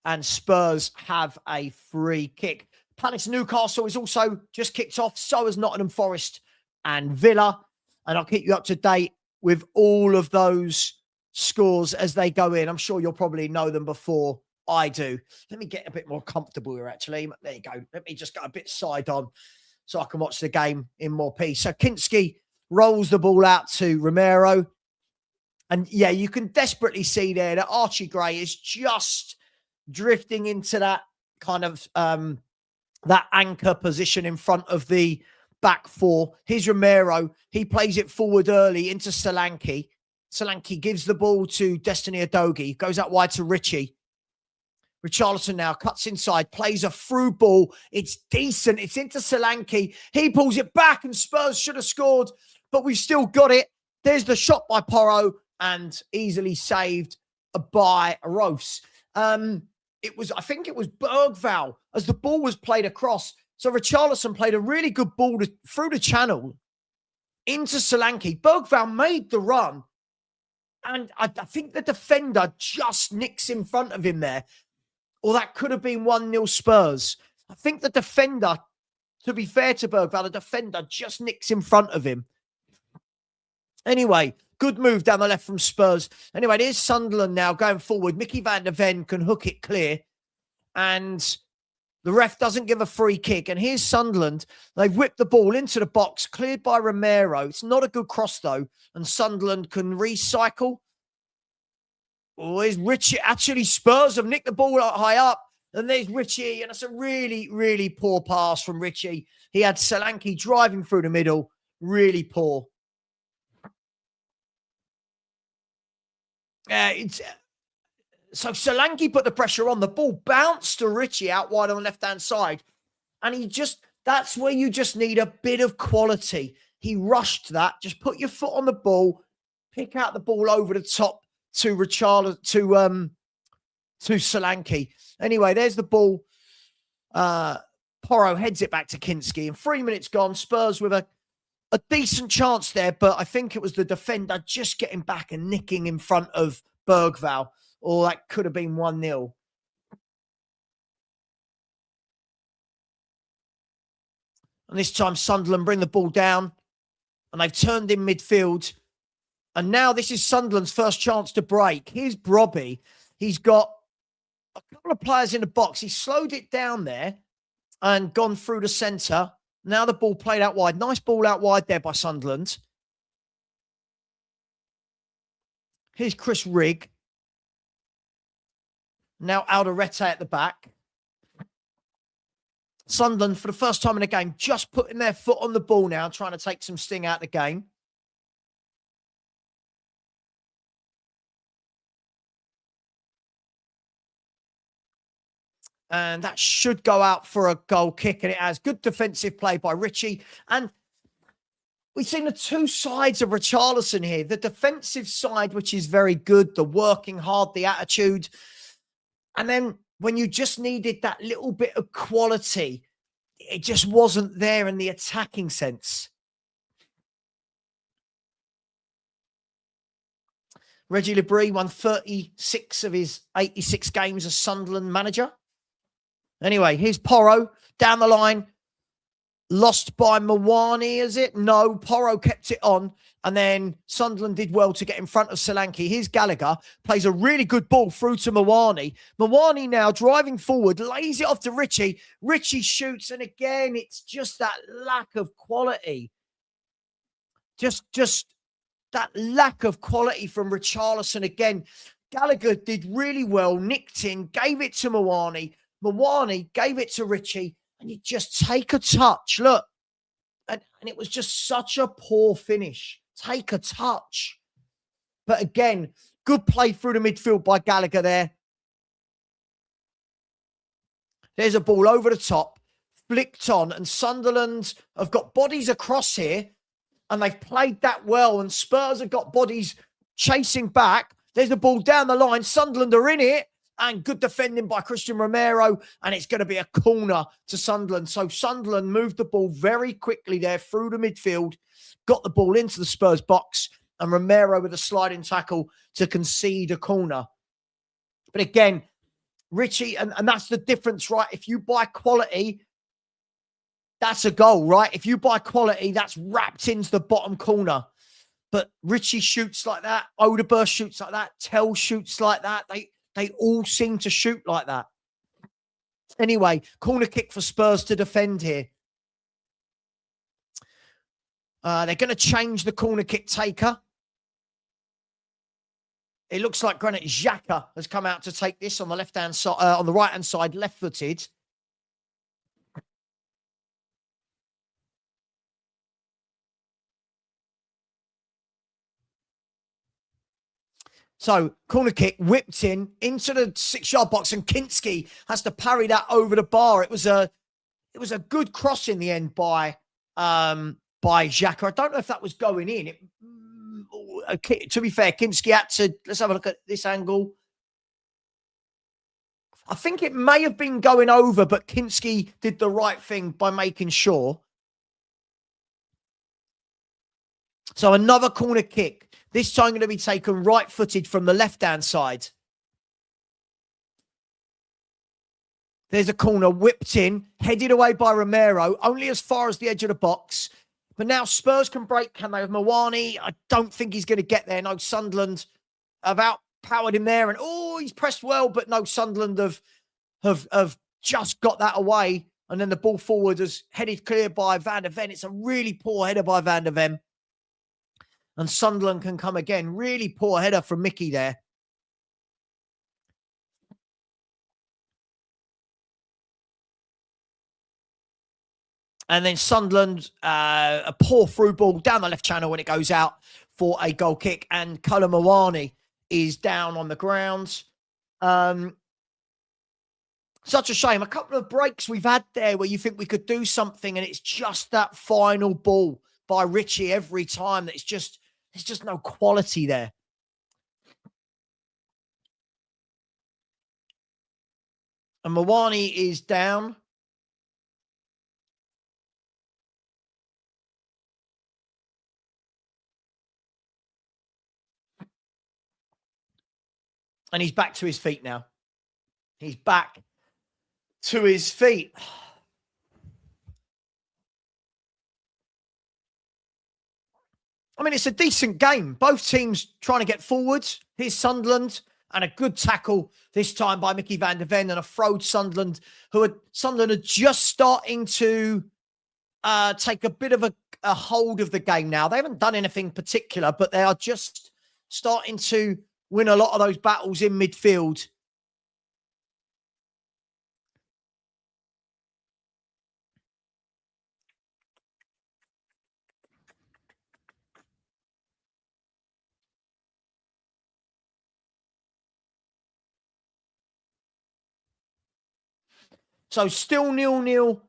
and Spurs have a free kick. Palace Newcastle is also just kicked off. So is Nottingham Forest and Villa. And I'll keep you up to date with all of those scores as they go in. I'm sure you'll probably know them before I do. Let me get a bit more comfortable here, actually. There you go. Let me just go a bit side on so I can watch the game in more peace. So Kinski rolls the ball out to Romero. And yeah, you can desperately see there that Archie Gray is just drifting into that kind of that anchor position in front of the back 4. Here's Romero. He plays it forward early into Solanke. Solanke gives the ball to Destiny Adogi. Goes out wide to Richie. Richarlison now cuts inside, plays a through ball. It's decent. It's into Solanke. He pulls it back and Spurs should have scored, but we've still got it. There's the shot by Porro and easily saved by Rose. I think it was Bergval as the ball was played across. So Richarlison played a really good ball through the channel into Solanke. Bergval made the run. And I think the defender just nicks in front of him there. Or that could have been 1-0 Spurs. I think the defender, to be fair to Bergval, the defender just nicks in front of him. Anyway, good move down the left from Spurs. Anyway, there's Sunderland now going forward. Mickey van der Ven can hook it clear. And the ref doesn't give a free kick. And here's Sunderland. They've whipped the ball into the box, cleared by Romero. It's not a good cross, though. And Sunderland can recycle. Oh, there's Richie. Actually, Spurs have nicked the ball high up. And there's Richie. And it's a really, really poor pass from Richie. He had Solanke driving through the middle. Really poor. So Solanke put the pressure on. The ball bounced to Richie out wide on the left-hand side. And that's where you just need a bit of quality. He rushed that. Just put your foot on the ball, pick out the ball over the top to Solanke. Anyway, there's the ball. Porro heads it back to Kinski. And 3 minutes gone. Spurs with a decent chance there, but I think it was the defender just getting back and nicking in front of Bergval, or that could have been 1-0. And this time Sunderland bring the ball down and they've turned in midfield. And now this is Sunderland's first chance to break. Here's Brobby. He's got a couple of players in the box. He slowed it down there and gone through the centre. Now the ball played out wide. Nice ball out wide there by Sunderland. Here's Chris Rigg. Now Alderete at the back. Sunderland, for the first time in the game, just putting their foot on the ball now, trying to take some sting out of the game. And that should go out for a goal kick. And it has good defensive play by Richie. And we've seen the two sides of Richarlison here. The defensive side, which is very good, the working hard, the attitude. And then when you just needed that little bit of quality, it just wasn't there in the attacking sense. Reggie Lebris won 36 of his 86 games as Sunderland manager. Anyway, here's Porro down the line. Lost by Mawani, is it? No, Porro kept it on. And then Sunderland did well to get in front of Solanke. Here's Gallagher. Plays a really good ball through to Mawani. Mawani now driving forward. Lays it off to Richie. Richie shoots. And again, it's just that lack of quality. Just that lack of quality from Richarlison again. Gallagher did really well. Nicked in. Gave it to Mawani. Mawani gave it to Richie. And you just take a touch. Look. And it was just such a poor finish. Take a touch. But again, good play through the midfield by Gallagher there. There's a ball over the top. Flicked on. And Sunderland have got bodies across here. And they've played that well. And Spurs have got bodies chasing back. There's the ball down the line. Sunderland are in it. And good defending by Christian Romero. And it's going to be a corner to Sunderland. So Sunderland moved the ball very quickly there through the midfield. Got the ball into the Spurs box. And Romero with a sliding tackle to concede a corner. But again, Richie, and that's the difference, right? If you buy quality, that's a goal, right? If you buy quality, that's wrapped into the bottom corner. But Richie shoots like that. Odeberg shoots like that. Tell shoots like that. They all seem to shoot like that. Anyway, corner kick for Spurs to defend here. They're going to change the corner kick taker. It looks like Granit Xhaka has come out to take this on the left-hand side, on the right-hand side, left-footed. So, corner kick, whipped into the 6-yard box, and Kinski has to parry that over the bar. It was a good cross in the end by Xhaka. I don't know if that was going in. To be fair, Kinski had to, let's have a look at this angle. I think it may have been going over, but Kinski did the right thing by making sure. So another corner kick. This time going to be taken right-footed from the left-hand side. There's a corner whipped in, headed away by Romero, only as far as the edge of the box. But now Spurs can break, can they, with Mawani? I don't think he's going to get there. No, Sunderland have outpowered him there. And, he's pressed well, but no, Sunderland have just got that away. And then the ball forward is headed clear by Van der Ven. It's a really poor header by Van der Ven. And Sunderland can come again. Really poor header from Mickey there. And then Sunderland, a poor through ball down the left channel when it goes out for a goal kick. And Kolo Muani is down on the ground. Such a shame. A couple of breaks we've had there where you think we could do something, and it's just that final ball by Richie every time. There's just no quality there. And Mawani is down. And he's back to his feet now. He's back to his feet. I mean, it's a decent game. Both teams trying to get forwards. Here's Sunderland, and a good tackle this time by Mickey van der Ven, and a throw Sunderland, Sunderland are just starting to take a bit of a hold of the game now. They haven't done anything particular, but they are just starting to win a lot of those battles in midfield. So still 0-0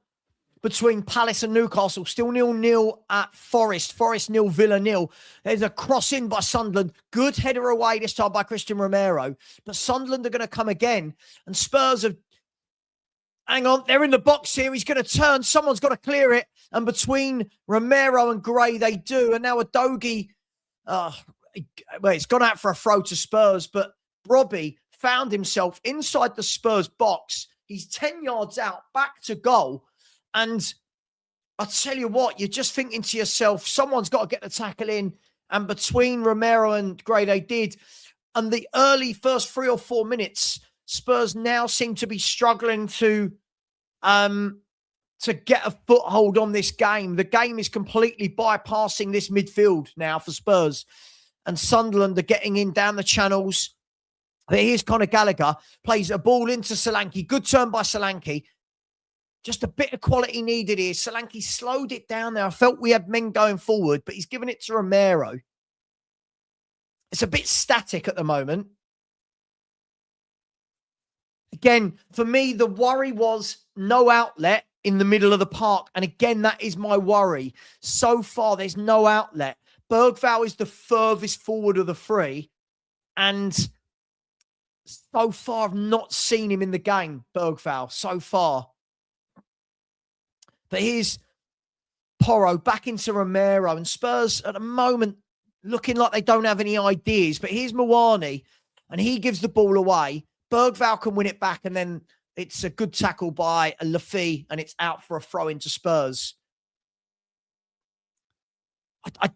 between Palace and Newcastle. Still 0-0 at Forest. Forest 0, Villa 0. There's a cross in by Sunderland. Good header away this time by Christian Romero. But Sunderland are going to come again. And Spurs have... Hang on, they're in the box here. He's going to turn. Someone's got to clear it. And between Romero and Gray, they do. And now Adogi... well, it's gone out for a throw to Spurs. But Robbie found himself inside the Spurs box. He's 10 yards out, back to goal. And I tell you what, you're just thinking to yourself, someone's got to get the tackle in. And between Romero and Gray, they did. And the early first 3 or 4 minutes, Spurs now seem to be struggling to get a foothold on this game. The game is completely bypassing this midfield now for Spurs. And Sunderland are getting in down the channels. But here's Conor Gallagher, plays a ball into Solanke. Good turn by Solanke. Just a bit of quality needed here. Solanke slowed it down there. I felt we had men going forward, but he's given it to Romero. It's a bit static at the moment. Again, for me, the worry was no outlet in the middle of the park. And again, that is my worry. So far, there's no outlet. Bergval is the furthest forward of the three. And... so far, I've not seen him in the game, Bergval, so far. But here's Porro back into Romero. And Spurs, at the moment, looking like they don't have any ideas. But here's Mawani, and he gives the ball away. Bergval can win it back, and then it's a good tackle by lufc, and it's out for a throw into Spurs.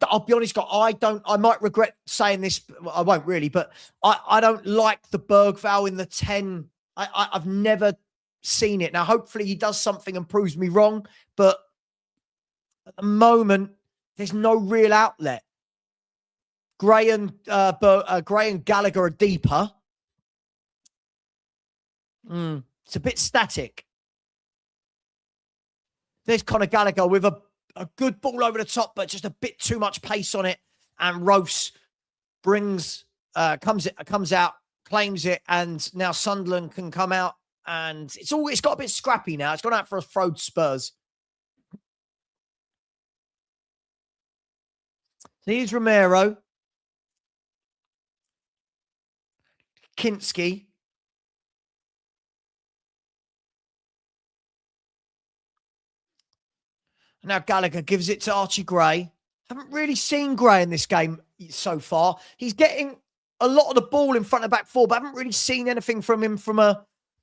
I'll be honest, I might regret saying this. I won't really, but I don't like the Bergval in the 10. I've never seen it. Now, hopefully he does something and proves me wrong, but at the moment, there's no real outlet. Gray and Gallagher are deeper. It's a bit static. There's Conor Gallagher with a good ball over the top, but just a bit too much pace on it. And Rose comes out, claims it, and now Sunderland can come out, and it's got a bit scrappy now. It's gone out for a throw to Spurs. Here's Romero. Kinski. Now Gallagher gives it to Archie Gray. Haven't really seen Gray in this game so far. He's getting a lot of the ball in front of back four, but I haven't really seen anything from him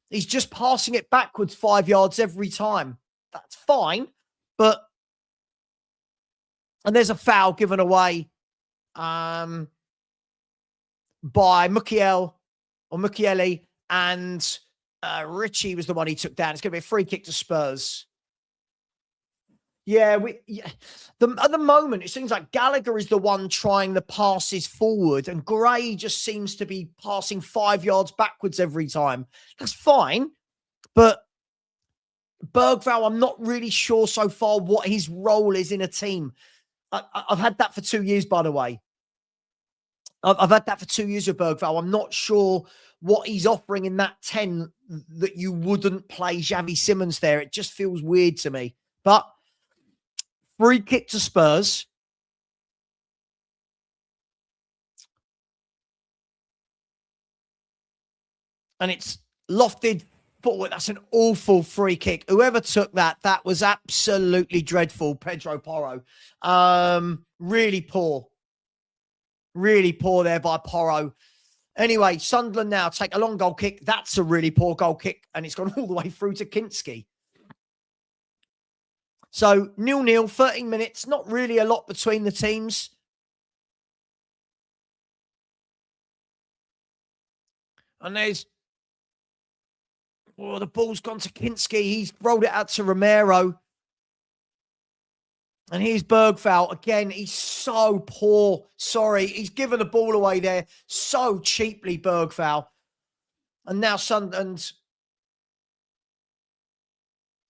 he's just passing it backwards 5 yards every time. That's fine, and there's a foul given away by Mukiele, and Richie was the one he took down. It's going to be a free kick to Spurs. Yeah, at the moment, it seems like Gallagher is the one trying the passes forward, and Gray just seems to be passing 5 yards backwards every time. That's fine, but Bergval, I'm not really sure so far what his role is in a team. I've had that for 2 years, by the way. I've had that for 2 years with Bergval. I'm not sure what he's offering in that 10 that you wouldn't play Javi Simmons there. It just feels weird to me. But free kick to Spurs. And it's lofted forward. That's an awful free kick. Whoever took that, that was absolutely dreadful. Pedro Porro. Really poor. Really poor there by Porro. Anyway, Sunderland now take a long goal kick. That's a really poor goal kick. And it's gone all the way through to Kinski. So 0-0, 13 minutes. Not really a lot between the teams. And there's... Oh, the ball's gone to Kinski. He's rolled it out to Romero. And here's Bergval. Again, he's so poor. Sorry, he's given the ball away there so cheaply, Bergval. And now Sunderland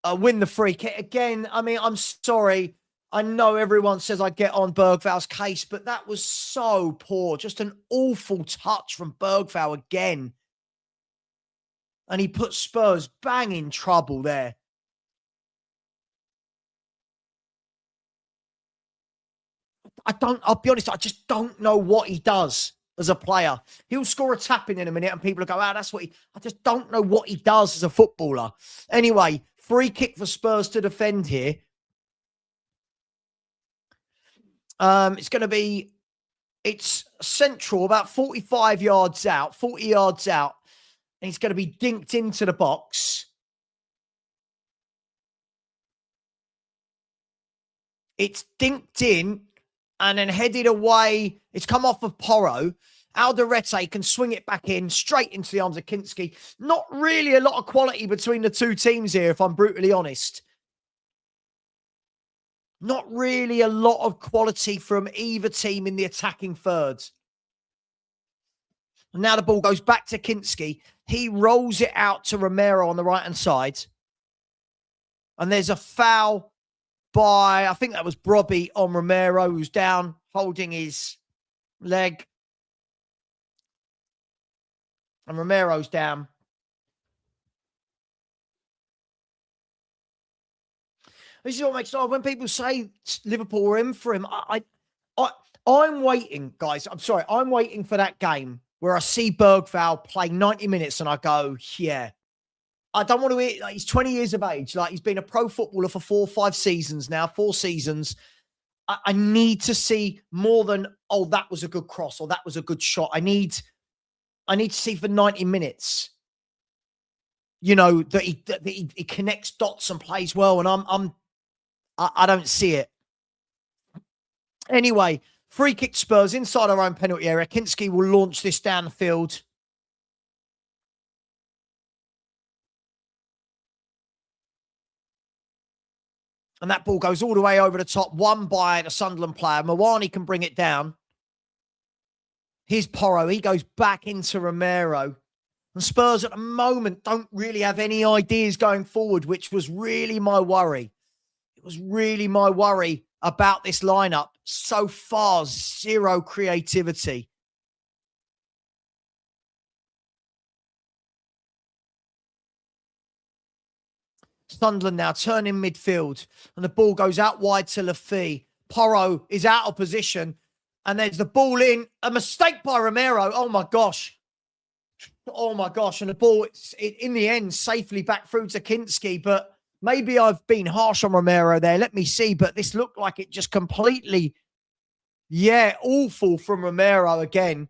win the free kick. Again, I mean, I'm sorry. I know everyone says I get on Bergval's case, but that was so poor. Just an awful touch from Bergval again. And he put Spurs bang in trouble there. I'll be honest, I just don't know what he does as a player. He'll score a tap in a minute and people will go, oh, that's what I just don't know what he does as a footballer. Anyway, free kick for Spurs to defend here. It's central, about 45 yards out, 40 yards out. And he's going to be dinked into the box. It's dinked in and then headed away. It's come off of Porro. Alderete can swing it back in, straight into the arms of Kinski. Not really a lot of quality between the two teams here, if I'm brutally honest. Not really a lot of quality from either team in the attacking thirds. And now the ball goes back to Kinski. He rolls it out to Romero on the right-hand side. And there's a foul by, I think that was Brobby on Romero, who's down, holding his leg. And Romero's down. This is what makes it, when people say Liverpool were in for him, I'm waiting, guys. I'm sorry. I'm waiting for that game where I see Bergval play 90 minutes and I go, yeah. I don't want to, like, he's 20 years of age. Like, he's been a pro footballer for 4 or 5 seasons now, 4 seasons. I need to see more than, oh, that was a good cross or that was a good shot. I need to see for 90 minutes, you know, that he connects dots and plays well. And I don't see it. Anyway, free kick Spurs inside our own penalty area. Kinski will launch this down the field. And that ball goes all the way over the top, won by the Sunderland player. Mawani can bring it down. Here's Porro. He goes back into Romero. And Spurs at the moment don't really have any ideas going forward, which was really my worry. It was really my worry about this lineup. So far, zero creativity. Sunderland now turning midfield. And the ball goes out wide to lufc. Porro is out of position. And there's the ball in. A mistake by Romero. Oh, my gosh. Oh, my gosh. And the ball, in the end, safely back through to Kinski. But maybe I've been harsh on Romero there. Let me see. But this looked like it just completely, yeah, awful from Romero again.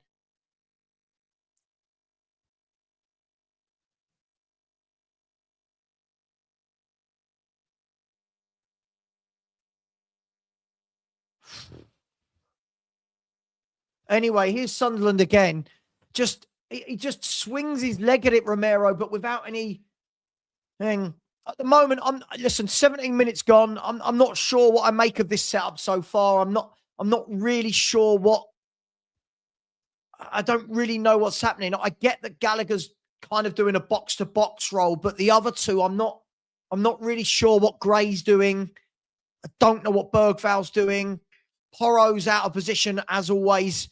Anyway, here's Sunderland again. He just swings his leg at it, Romero, but without any thing. At the moment, listen, 17 minutes gone. I'm not sure what I make of this setup so far. I'm not really sure I don't really know what's happening. I get that Gallagher's kind of doing a box-to-box role, but the other two, I'm not really sure what Gray's doing. I don't know what Bergval's doing. Porro's out of position, as always.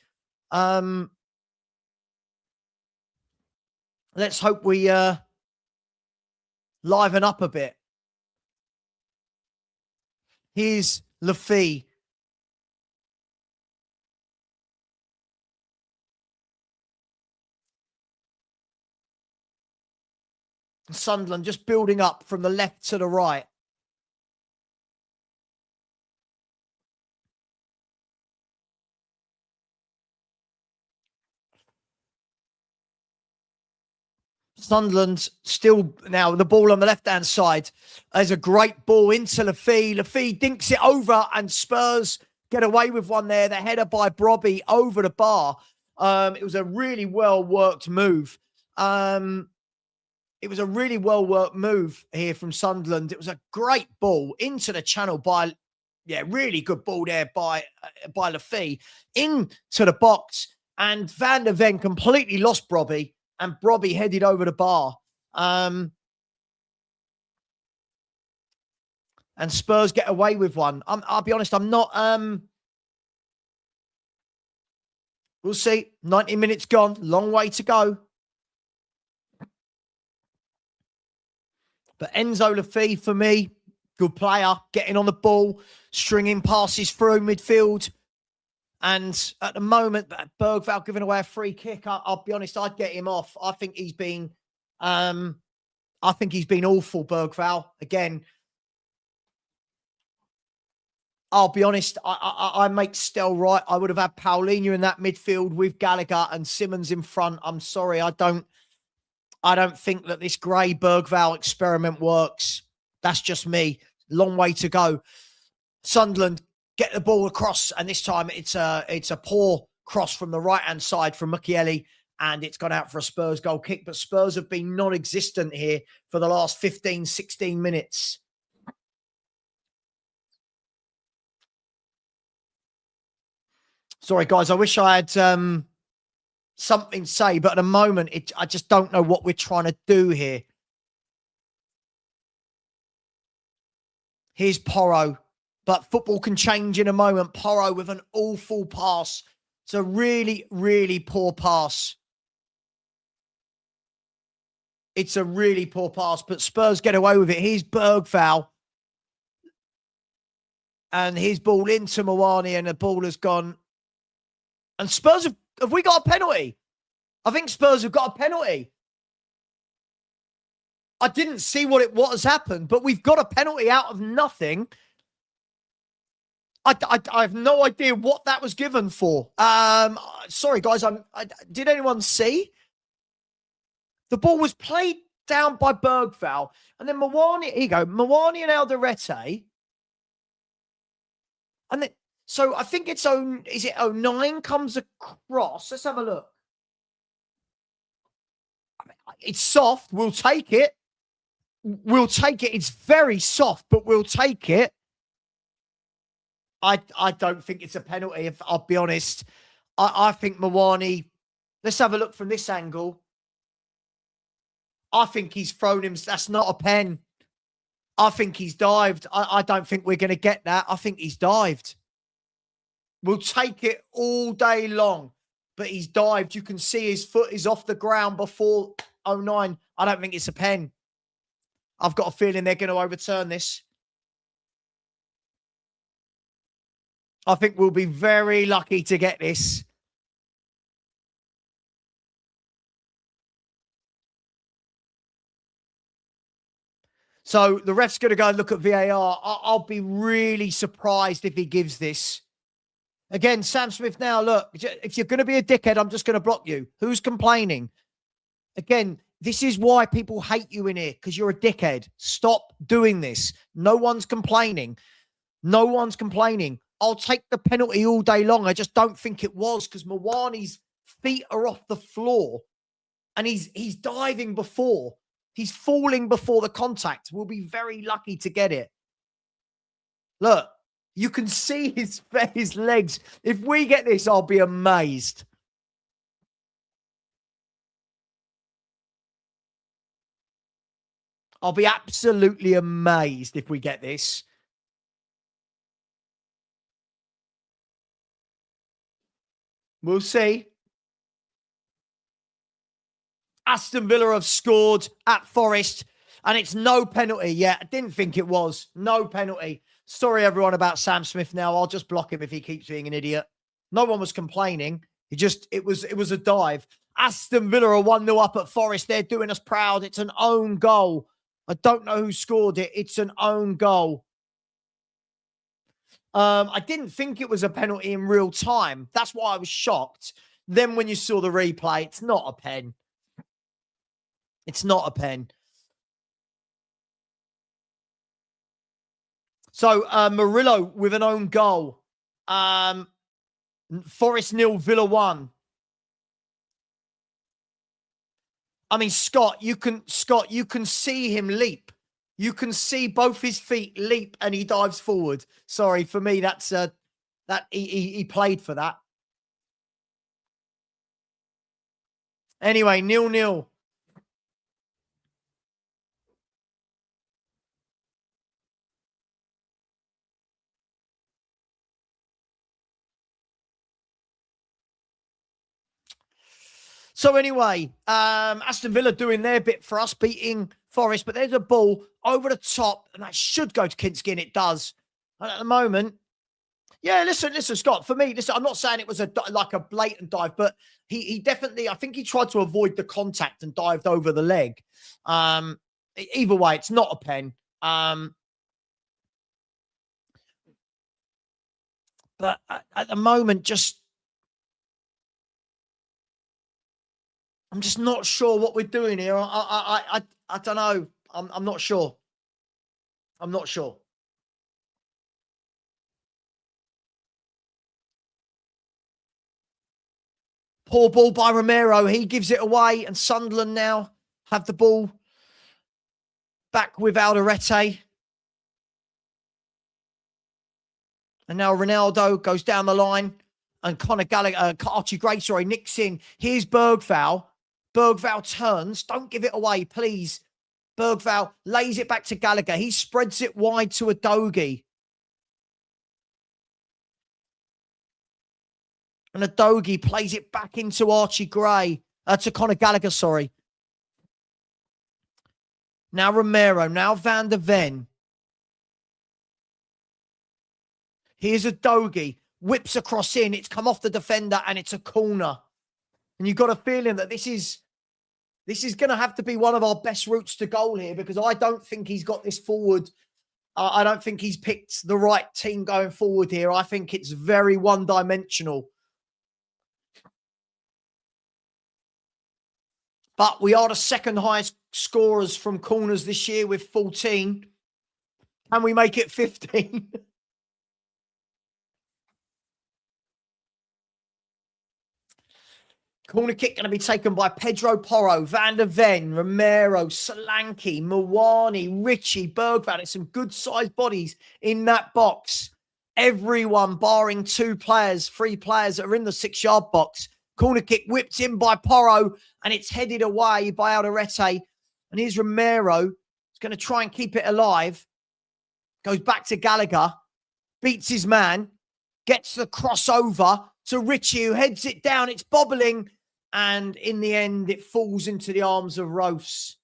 Let's hope we liven up a bit. Here's lufc. Sunderland just building up from the left to the right. Sunderland still now the ball on the left-hand side. There's a great ball into lufc. Lufc dinks it over and Spurs get away with one there. The header by Brobby over the bar. It was a really well-worked move. It was a really well-worked move here from Sunderland. It was a great ball into the channel by, really good ball there by lufc into the box. And Van der Ven completely lost Brobby. And Brobby headed over the bar. And Spurs get away with one. I'll be honest, I'm not... we'll see. 90 minutes gone. Long way to go. But Enzo Lafay, for me, good player. Getting on the ball. Stringing passes through midfield. And at the moment, Bergval giving away a free kick. I'll be honest, I'd get him off. I think he's been awful, Bergval. Again, I'll be honest, I make Stell right. I would have had Paulinho in that midfield with Gallagher and Simmons in front. I'm sorry, I don't think that this Gray Bergval experiment works. That's just me. Long way to go. Sunderland get the ball across, and this time it's a poor cross from the right-hand side from Mukiele, and it's gone out for a Spurs goal kick. But Spurs have been non-existent here for the last 15, 16 minutes. Sorry, guys, I wish I had something to say, but at the moment, I just don't know what we're trying to do here. Here's Porro. But football can change in a moment. Porro with an awful pass. It's a really, really poor pass. It's a really poor pass, but Spurs get away with it. Here's Bergval. And his ball into Mawani, and the ball has gone. And Spurs, have we got a penalty? I think Spurs have got a penalty. I didn't see what has happened, but we've got a penalty out of nothing. I have no idea what that was given for. Sorry, guys. Did anyone see? The ball was played down by Bergval. And then Mawani, here you go. Mawani and Alderete. And then, so I think it's, is it 09 comes across? Let's have a look. It's soft. We'll take it. We'll take it. It's very soft, but we'll take it. I don't think it's a penalty, if I'll be honest. I think Mawani, let's have a look from this angle. I think he's thrown him. That's not a pen. I think he's dived. I don't think we're going to get that. I think he's dived. We'll take it all day long, but he's dived. You can see his foot is off the ground before 09. I don't think it's a pen. I've got a feeling they're going to overturn this. I think we'll be very lucky to get this. So the ref's going to go and look at VAR. I'll be really surprised if he gives this. Again, Sam Smith now, look, if you're going to be a dickhead, I'm just going to block you. Who's complaining? Again, this is why people hate you in here, because you're a dickhead. Stop doing this. No one's complaining. No one's complaining. I'll take the penalty all day long. I just don't think it was, because Mawani's feet are off the floor and he's diving before. He's falling before the contact. We'll be very lucky to get it. Look, you can see his legs. If we get this, I'll be amazed. I'll be absolutely amazed if we get this. We'll see. Aston Villa have scored at Forest, and it's no penalty yet. I didn't think it was. No penalty. Sorry, everyone, about Sam Smith now. I'll just block him if he keeps being an idiot. No one was complaining. It was a dive. Aston Villa are 1-0 up at Forest. They're doing us proud. It's an own goal. I don't know who scored it. It's an own goal. I didn't think it was a penalty in real time. That's why I was shocked. Then when you saw the replay, it's not a pen. It's not a pen. So Murillo with an own goal. Forest 0, Villa 1. I mean, Scott, you can see him leap. You can see both his feet leap and he dives forward. Sorry, for me, that's he played for that. Anyway, 0-0. So anyway, Aston Villa doing their bit for us, beating Forest, but there's a ball over the top, and that should go to Kinski, and it does. And at the moment, yeah, listen, Scott, for me, listen, I'm not saying it was like a blatant dive, but he definitely, I think he tried to avoid the contact and dived over the leg. Either way, it's not a pen. But at the moment, I'm just not sure what we're doing here. I don't know. I'm not sure. I'm not sure. Poor ball by Romero. He gives it away, and Sunderland now have the ball back with Alderete. And now Ronaldo goes down the line, and Conor Gallagher, Archie Gray, nicks in. Here's Bergval. Bergval turns. Don't give it away, please. Bergval lays it back to Gallagher. He spreads it wide to Udogie. And Udogie plays it back into Archie Gray. To Conor Gallagher, sorry. Now Romero. Now Van der Ven. Here's Udogie. Whips across in. It's come off the defender and it's a corner. And you've got a feeling that this is going to have to be one of our best routes to goal here, because I don't think he's got this forward. I don't think he's picked the right team going forward here. I think it's very one-dimensional. But we are the second highest scorers from corners this year with 14. Can we make it 15? Corner kick going to be taken by Pedro Porro, Van der Ven, Romero, Solanke, Mawani, Ritchie, Bergval. It's some good-sized bodies in that box. Everyone barring 3 players that are in the 6-yard box. Corner kick whipped in by Porro, and it's headed away by Alderete. And here's Romero. He's going to try and keep it alive. Goes back to Gallagher. Beats his man. Gets the crossover to Ritchie, who heads it down. It's bobbling. And in the end, it falls into the arms of Rose.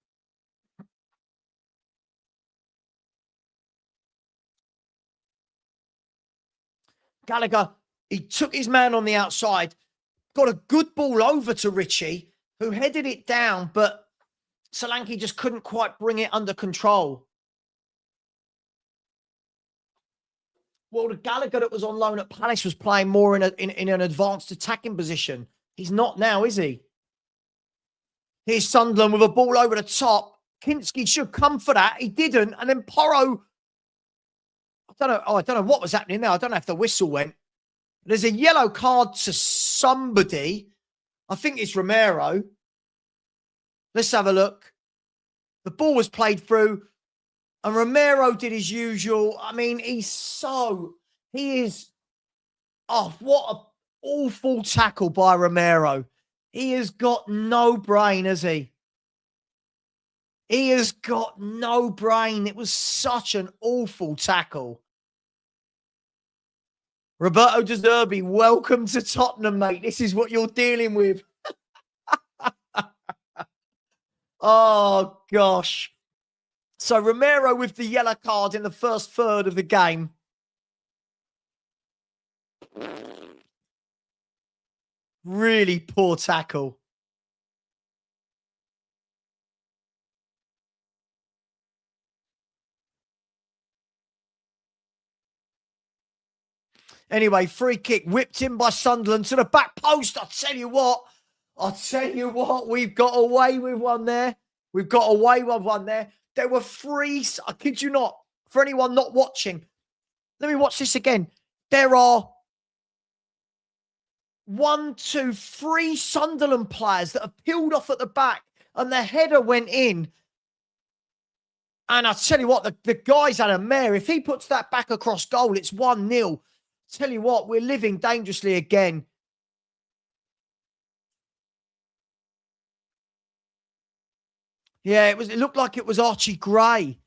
Gallagher, he took his man on the outside, got a good ball over to Ritchie, who headed it down, but Solanke just couldn't quite bring it under control. Well, the Gallagher that was on loan at Palace was playing more in an advanced attacking position. He's not now, is he? Here's Sunderland with a ball over the top. Kinski should come for that. He didn't. And then Porro, I don't know what was happening there. I don't know if the whistle went. There's a yellow card to somebody. I think it's Romero. Let's have a look. The ball was played through, and Romero did his usual. I mean, he is, oh, what an awful tackle by Romero. He has got no brain, has he? He has got no brain. It was such an awful tackle. Roberto De Zerbi, welcome to Tottenham, mate. This is what you're dealing with. Oh, gosh. So Romero with the yellow card in the first third of the game. Really poor tackle. Anyway, free kick whipped in by Sunderland to the back post. I'll tell you what, we've got away with one there. We've got away with one there. There were three, I kid you not, for anyone not watching, let me watch this again. There are 1, 2, 3 Sunderland players that have peeled off at the back and the header went in. And I tell you what, the guy's had a mare. If he puts that back across goal, it's 1-0. Tell you what, we're living dangerously again. Yeah, it looked like it was Archie Gray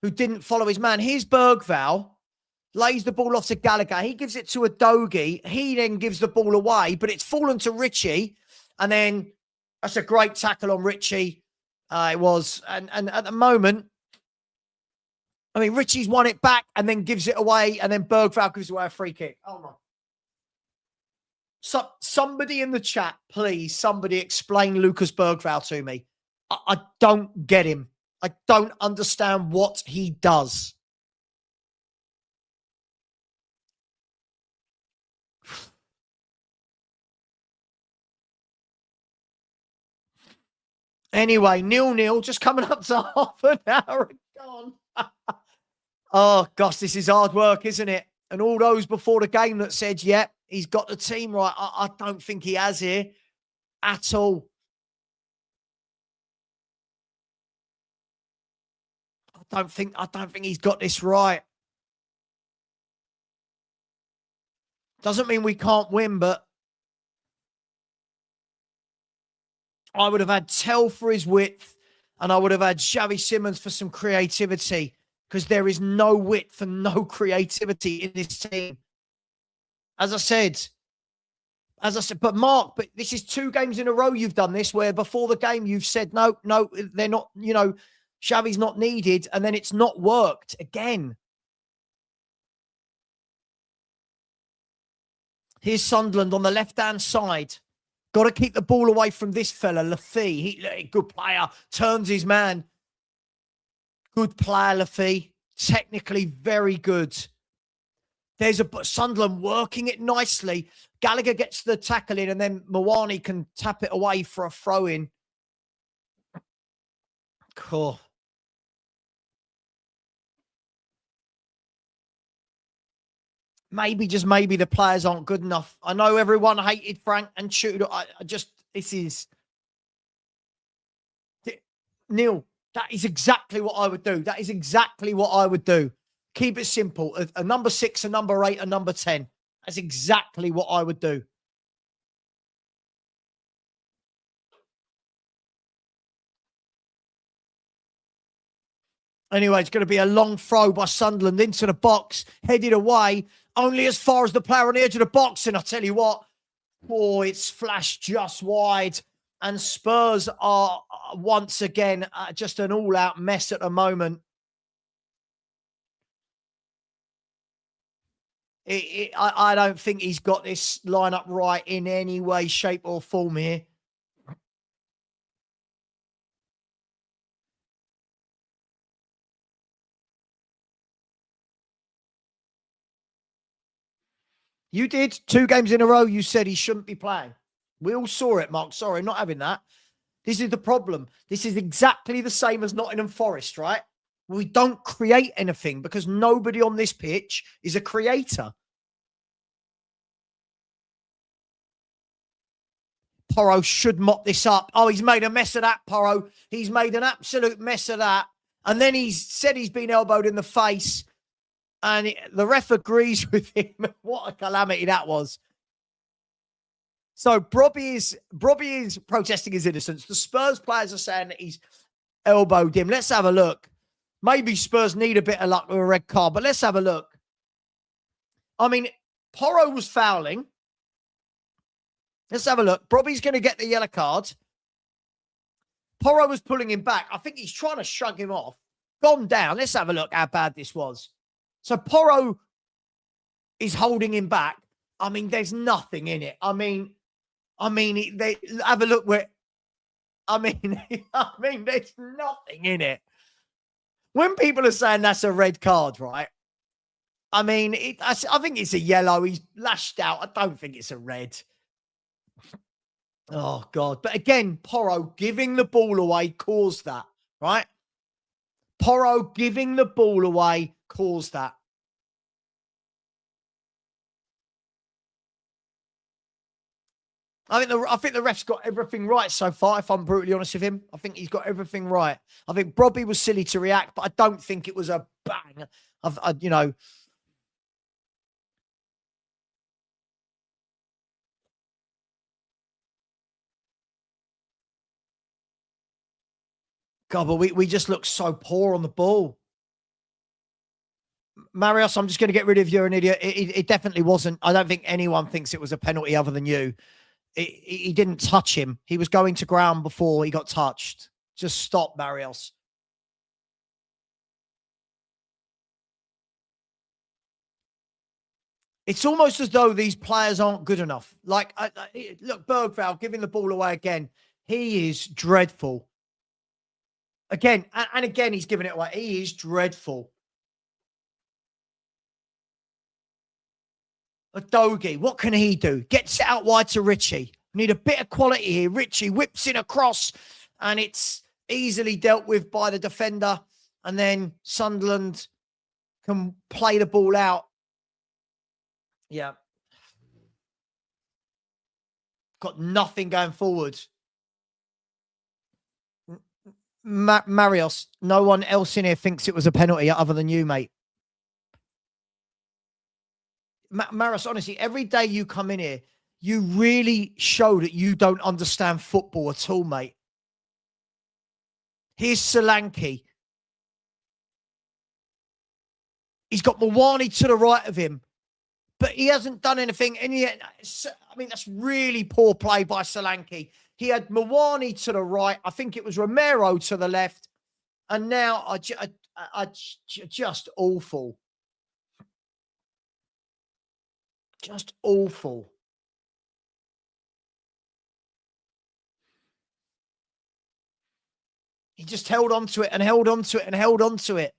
who didn't follow his man. Here's Bergval, lays the ball off to Gallagher. He gives it to Adogi. He then gives the ball away, but it's fallen to Richie. And then that's a great tackle on Richie. It was. And at the moment, I mean, Richie's won it back and then gives it away, and then Bergval gives away a free kick. Oh, my. So, somebody in the chat, please, somebody explain Lucas Bergval to me. I don't get him. I don't understand what he does. Anyway, 0-0, just coming up to half an hour gone. Oh, gosh, this is hard work, isn't it? And all those before the game that said, yeah, he's got the team right. I don't think he has here at all. I don't think he's got this right. Doesn't mean we can't win, but I would have had Tell for his width, and I would have had Javi Simmons for some creativity, because there is no width and no creativity in this team. As I said, but Mark, but this is 2 games in a row you've done this, where before the game you've said, no, they're not, Xavi's not needed, and then it's not worked again. Here's Sunderland on the left-hand side. Got to keep the ball away from this fella, Lufc. Good player, turns his man. Good player, Lufc. Technically very good. There's Sunderland working it nicely. Gallagher gets the tackle in, and then Mawani can tap it away for a throw-in. Cool. Maybe, just maybe, the players aren't good enough. I know everyone hated Frank and Tudor. This is... Neil, that is exactly what I would do. That is exactly what I would do. Keep it simple. A number 6, a number 8, a number 10. That's exactly what I would do. Anyway, it's going to be a long throw by Sunderland into the box, headed away, only as far as the player on the edge of the box. And I tell you what, it's flashed just wide. And Spurs are once again just an all-out mess at the moment. I don't think he's got this lineup right in any way, shape or form here. You did 2 games in a row. You said he shouldn't be playing. We all saw it, Mark. Sorry, not having that. This is the problem. This is exactly the same as Nottingham Forest, right? We don't create anything because nobody on this pitch is a creator. Porro should mop this up. Oh, he's made a mess of that, Porro. He's made an absolute mess of that. And then he's said he's been elbowed in the face. And the ref agrees with him. What a calamity that was. So Brobby is protesting his innocence. The Spurs players are saying that he's elbowed him. Let's have a look. Maybe Spurs need a bit of luck with a red card, but let's have a look. I mean, Porro was fouling. Let's have a look. Brobby's going to get the yellow card. Porro was pulling him back. I think he's trying to shrug him off. Gone down. Let's have a look how bad this was. So Porro is holding him back. I mean, there's nothing in it. I mean, they have a look where. I mean, there's nothing in it. When people are saying that's a red card, right? I mean, I think it's a yellow. He's lashed out. I don't think it's a red. Oh, God. But again, Porro giving the ball away caused that, right? Porro giving the ball away caused that. I think the ref's got everything right so far, if I'm brutally honest with him. I think he's got everything right. I think Brobby was silly to react, but I don't think it was a bang. You know. God, but we just look so poor on the ball. Marius, I'm just going to get rid of you. You're an idiot. It definitely wasn't. I don't think anyone thinks it was a penalty other than you. He didn't touch him. He was going to ground before he got touched. Just stop, Marius. It's almost as though these players aren't good enough. Like, look, Bergval giving the ball away again. He is dreadful. Again, and again, he's giving it away. He is dreadful. Adogi, what can he do? Gets it out wide to Richie. Need a bit of quality here. Richie whips in across, and it's easily dealt with by the defender. And then Sunderland can play the ball out. Yeah. Got nothing going forward. Marius, no one else in here thinks it was a penalty other than you, mate. Marius, honestly, every day you come in here, you really show that you don't understand football at all, mate. Here's Solanke. He's got Mawani to the right of him, but he hasn't done anything. And yet, I mean, that's really poor play by Solanke. He had Mawani to the right. I think it was Romero to the left. And now just awful. Just awful. He just held on to it and held on to it and held on to it.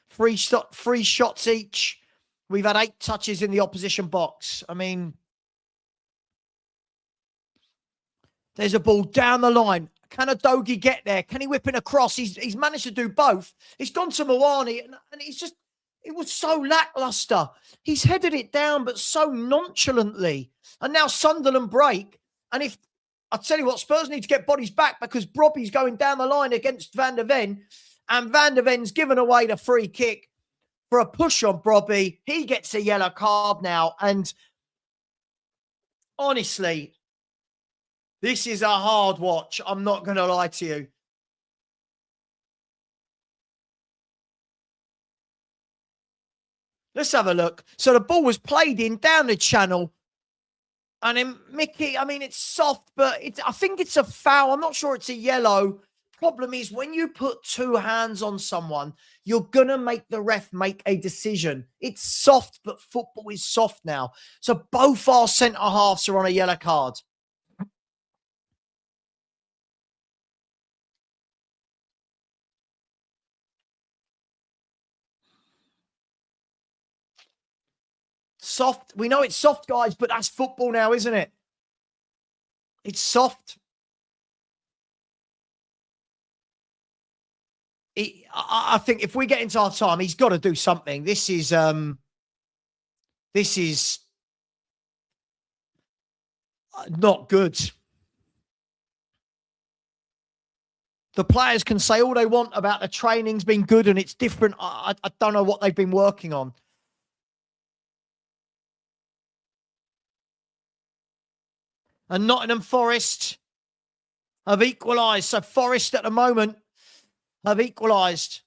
Three shots each. We've had 8 touches in the opposition box. I mean, there's a ball down the line. Can Adogi get there? Can he whip it across? He's managed to do both. It's gone to Mawani, and he's just, it was so lackluster. He's headed it down, but so nonchalantly. And now Sunderland break. And if, I'll tell you what, Spurs need to get bodies back because Brobby's going down the line against Van der Ven. And Van der Ven's given away the free kick for a push on Brobby. He gets a yellow card now. And honestly, this is a hard watch. I'm not going to lie to you. Let's have a look. So the ball was played in down the channel. And then Mickey, I mean, it's soft, but I think it's a foul. I'm not sure it's a yellow. Problem is, when you put 2 hands on someone, you're going to make the ref make a decision. It's soft, but football is soft now. So both our centre-halves are on a yellow card. Soft. We know it's soft, guys, but that's football now, isn't it? It's soft. I think if we get into our time, he's got to do something. This is not good. The players can say all they want about the training's been good and it's different. I don't know what they've been working on. And Nottingham Forest have equalised. So Forest at the moment have equalised.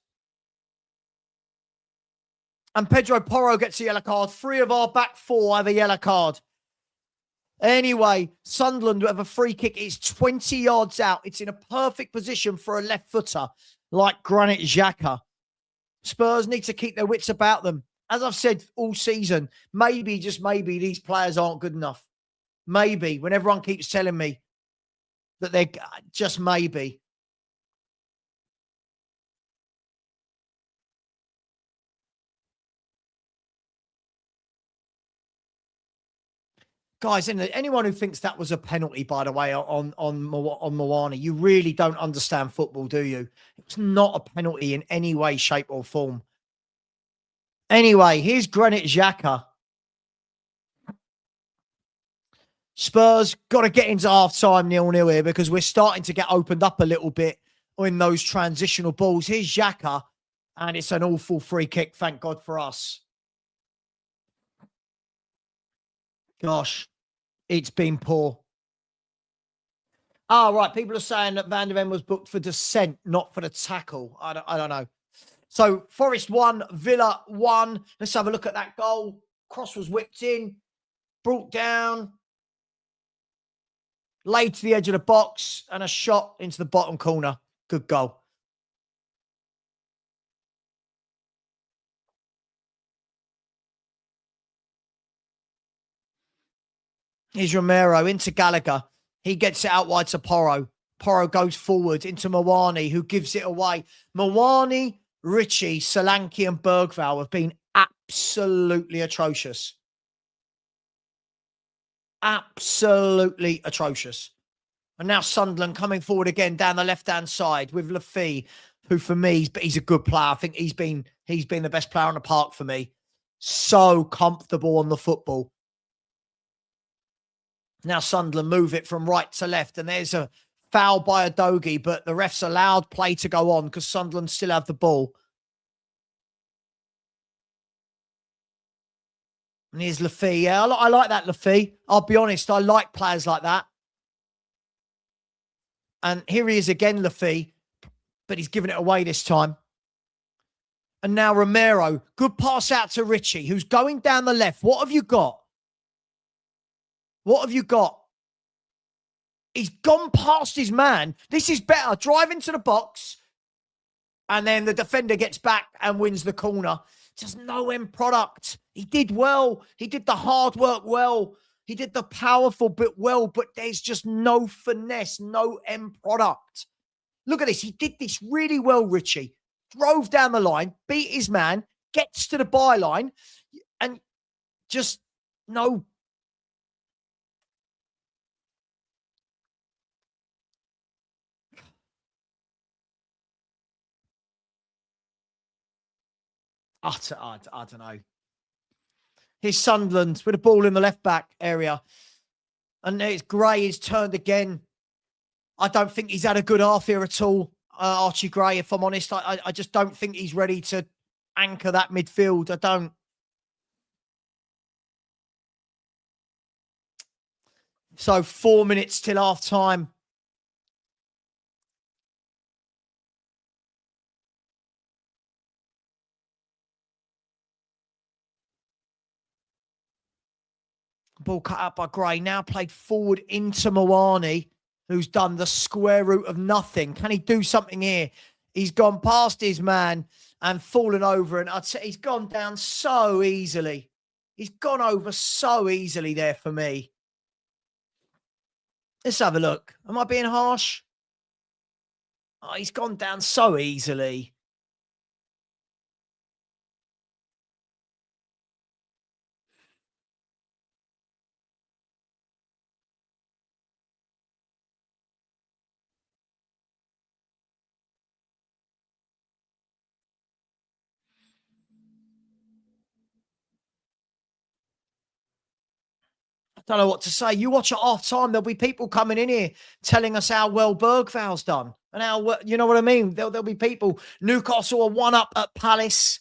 And Pedro Porro gets a yellow card. 3 of our back 4 have a yellow card. Anyway, Sunderland have a free kick. It's 20 yards out. It's in a perfect position for a left footer like Granit Xhaka. Spurs need to keep their wits about them. As I've said all season, maybe, just maybe, these players aren't good enough. Maybe, when everyone keeps telling me that they're just maybe. Guys, anyone who thinks that was a penalty, by the way, on Moani, you really don't understand football, do you? It was not a penalty in any way, shape or form. Anyway, here's Granit Xhaka. Spurs got to get into half-time 0-0 here because we're starting to get opened up a little bit in those transitional balls. Here's Xhaka, and it's an awful free kick, thank God for us. Gosh, it's been poor. Oh, right. People are saying that Van der Ven was booked for dissent, not for the tackle. I don't know. So Forest 1, Villa 1. Let's have a look at that goal. Cross was whipped in, brought down, laid to the edge of the box, and a shot into the bottom corner. Good goal. Here's Romero into Gallagher. He gets it out wide to Porro. Porro goes forward into Moani, who gives it away. Moani, Ritchie, Solanke and Bergval have been absolutely atrocious. Absolutely atrocious. And now Sunderland coming forward again down the left-hand side with lufc, who for me, he's a good player. I think he's been the best player on the park for me. So comfortable on the football. Now Sunderland move it from right to left, and there's a foul by Udogie, but the refs allowed play to go on because Sunderland still have the ball. And here's lufc. Yeah, I like that lufc. I'll be honest, I like players like that. And here he is again, lufc, but he's given it away this time. And now Romero, good pass out to Ritchie, who's going down the left. What have you got? What have you got? He's gone past his man. This is better. Drive into the box. And then the defender gets back and wins the corner. Just no end product. He did well. He did the hard work well. He did the powerful bit well, but there's just no finesse, no end product. Look at this. He did this really well, Ritchie. Drove down the line, beat his man, gets to the byline, and just no. I don't know. Here's Sunderland with a ball in the left back area. And it's Gray is turned again. I don't think he's had a good half here at all, Archie Gray, if I'm honest. I just don't think he's ready to anchor that midfield. I don't. So 4 minutes till half time. Ball cut out by Gray. Now played forward into Moani, who's done the square root of nothing. Can he do something here? He's gone past his man and fallen over. And I'd say he's gone down so easily. He's gone over so easily there for me. Let's have a look. Am I being harsh? Oh, he's gone down so easily. Don't know what to say. You watch at half time, there'll be people coming in here telling us how well Bergval's done and how well, you know what I mean? There'll be people. Newcastle are 1-up at Palace.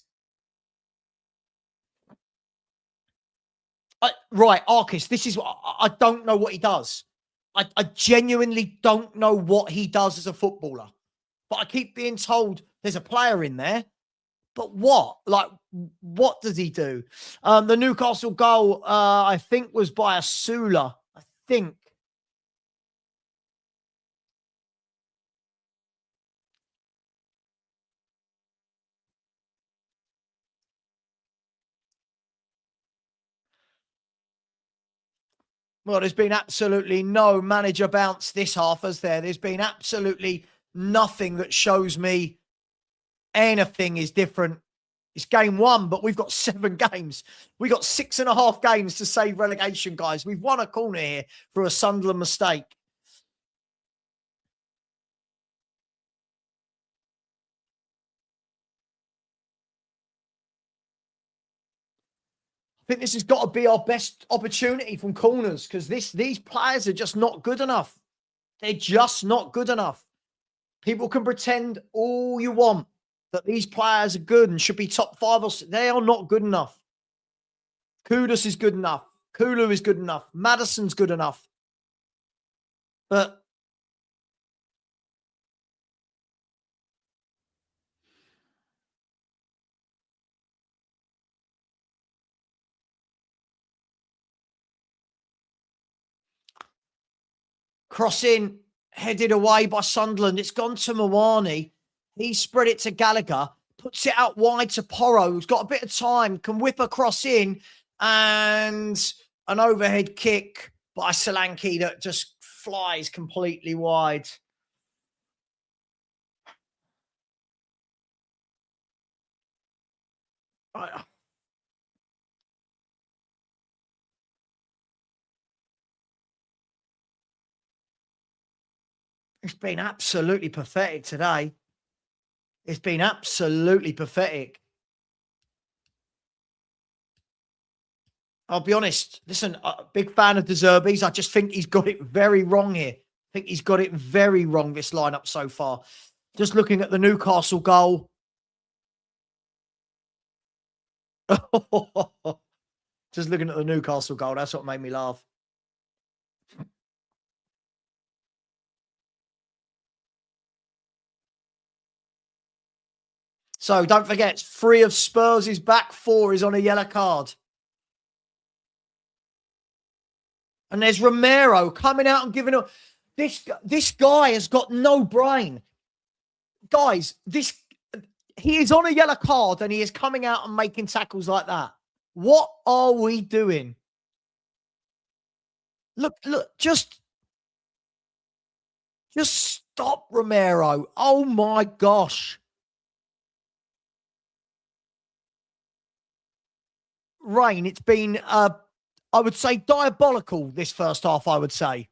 Right, Arcus, this is what I don't know what he does. I genuinely don't know what he does as a footballer, but I keep being told there's a player in there. But what? Like, what does he do? The Newcastle goal, I think, was by a Sula. I think. Well, there's been absolutely no manager bounce this half, has there? There's been absolutely nothing that shows me anything is different. It's game 1, but we've got 7 games. We got 6.5 games to save relegation, guys. We've won a corner here for a Sunderland mistake. I think this has got to be our best opportunity from corners, because these players are just not good enough. They're just not good enough. People can pretend all you want that these players are good and should be top 5 or 6. They are not good enough. Kudus is good enough. Kulu is good enough. Madison's good enough. But cross in, headed away by Sunderland. It's gone to Mawani. He spread it to Gallagher, puts it out wide to Porro, who's got a bit of time, can whip a cross in, and an overhead kick by Solanke that just flies completely wide. It's been absolutely pathetic today. It's been absolutely pathetic. I'll be honest. Listen, a big fan of De Zerbi's. I just think he's got it very wrong here. I think he's got it very wrong, this lineup so far. Just looking at the Newcastle goal. Just looking at the Newcastle goal. That's what made me laugh. So don't forget, 3 of Spurs' back 4 is on a yellow card. And there's Romero coming out and giving up. This guy has got no brain. Guys, he is on a yellow card and he is coming out and making tackles like that. What are we doing? Look, just stop, Romero. Oh my gosh. Rain, it's been, I would say, diabolical this first half, I would say.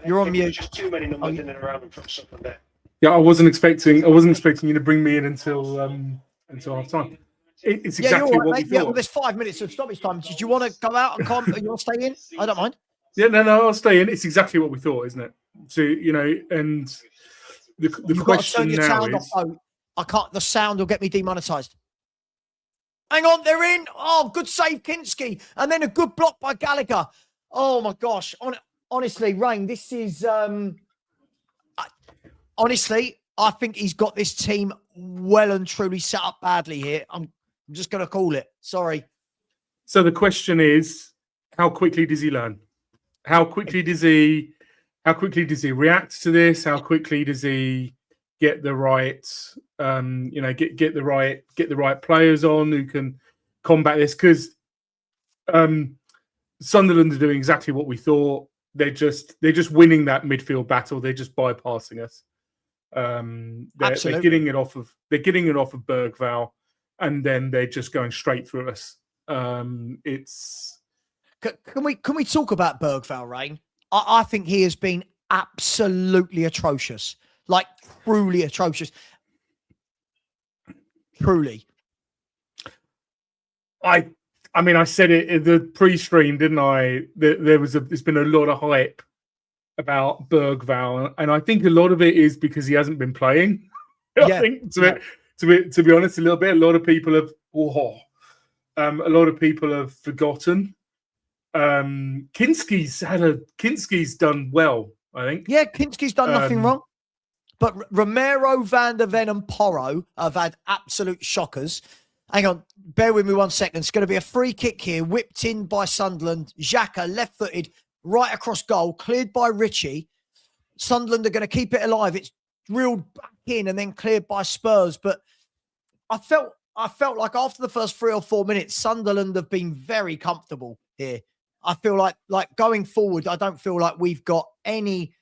You're on mute. Just too many numbers in and around and stuff like that. Yeah, I wasn't expecting you to bring me in until half time. It's exactly what we thought. Yeah, well, there's 5 minutes of stoppage time. Did you want to go out and come? You want to stay in? I don't mind. Yeah, no, I'll stay in. It's exactly what we thought, isn't it? So, and the question now is, I can't. The sound will get me demonetized. Hang on, they're in. Oh, good save, Kinski. And then a good block by Gallagher. Oh, my gosh. Honestly, Rain, this is... honestly, I think he's got this team well and truly set up badly here. I'm just going to call it. Sorry. So the question is, how quickly does he learn? How quickly does he react to this? How quickly does he get the right, get the right players on who can combat this? Because Sunderland are doing exactly what we thought. They're just winning that midfield battle. They're just bypassing us. They're getting it off of Bergval, and then they're just going straight through us. Can we talk about Bergval, Rain? I think he has been absolutely atrocious. Like, truly atrocious. Truly. I mean, I said it in the pre-stream, didn't I? There's been a lot of hype about Bergval, and I think a lot of it is because he hasn't been playing. I think to be honest, a little bit. A lot of people have forgotten Kinski's done well, I think. Yeah, Kinski's done nothing wrong. But Romero, Van der Ven and Porro have had absolute shockers. Hang on, bear with me 1 second. It's going to be a free kick here, whipped in by Sunderland. Xhaka, left-footed, right across goal, cleared by Richie. Sunderland are going to keep it alive. It's reeled back in and then cleared by Spurs. But I felt like after the first 3 or 4 minutes, Sunderland have been very comfortable here. I feel like going forward, I don't feel like we've got any,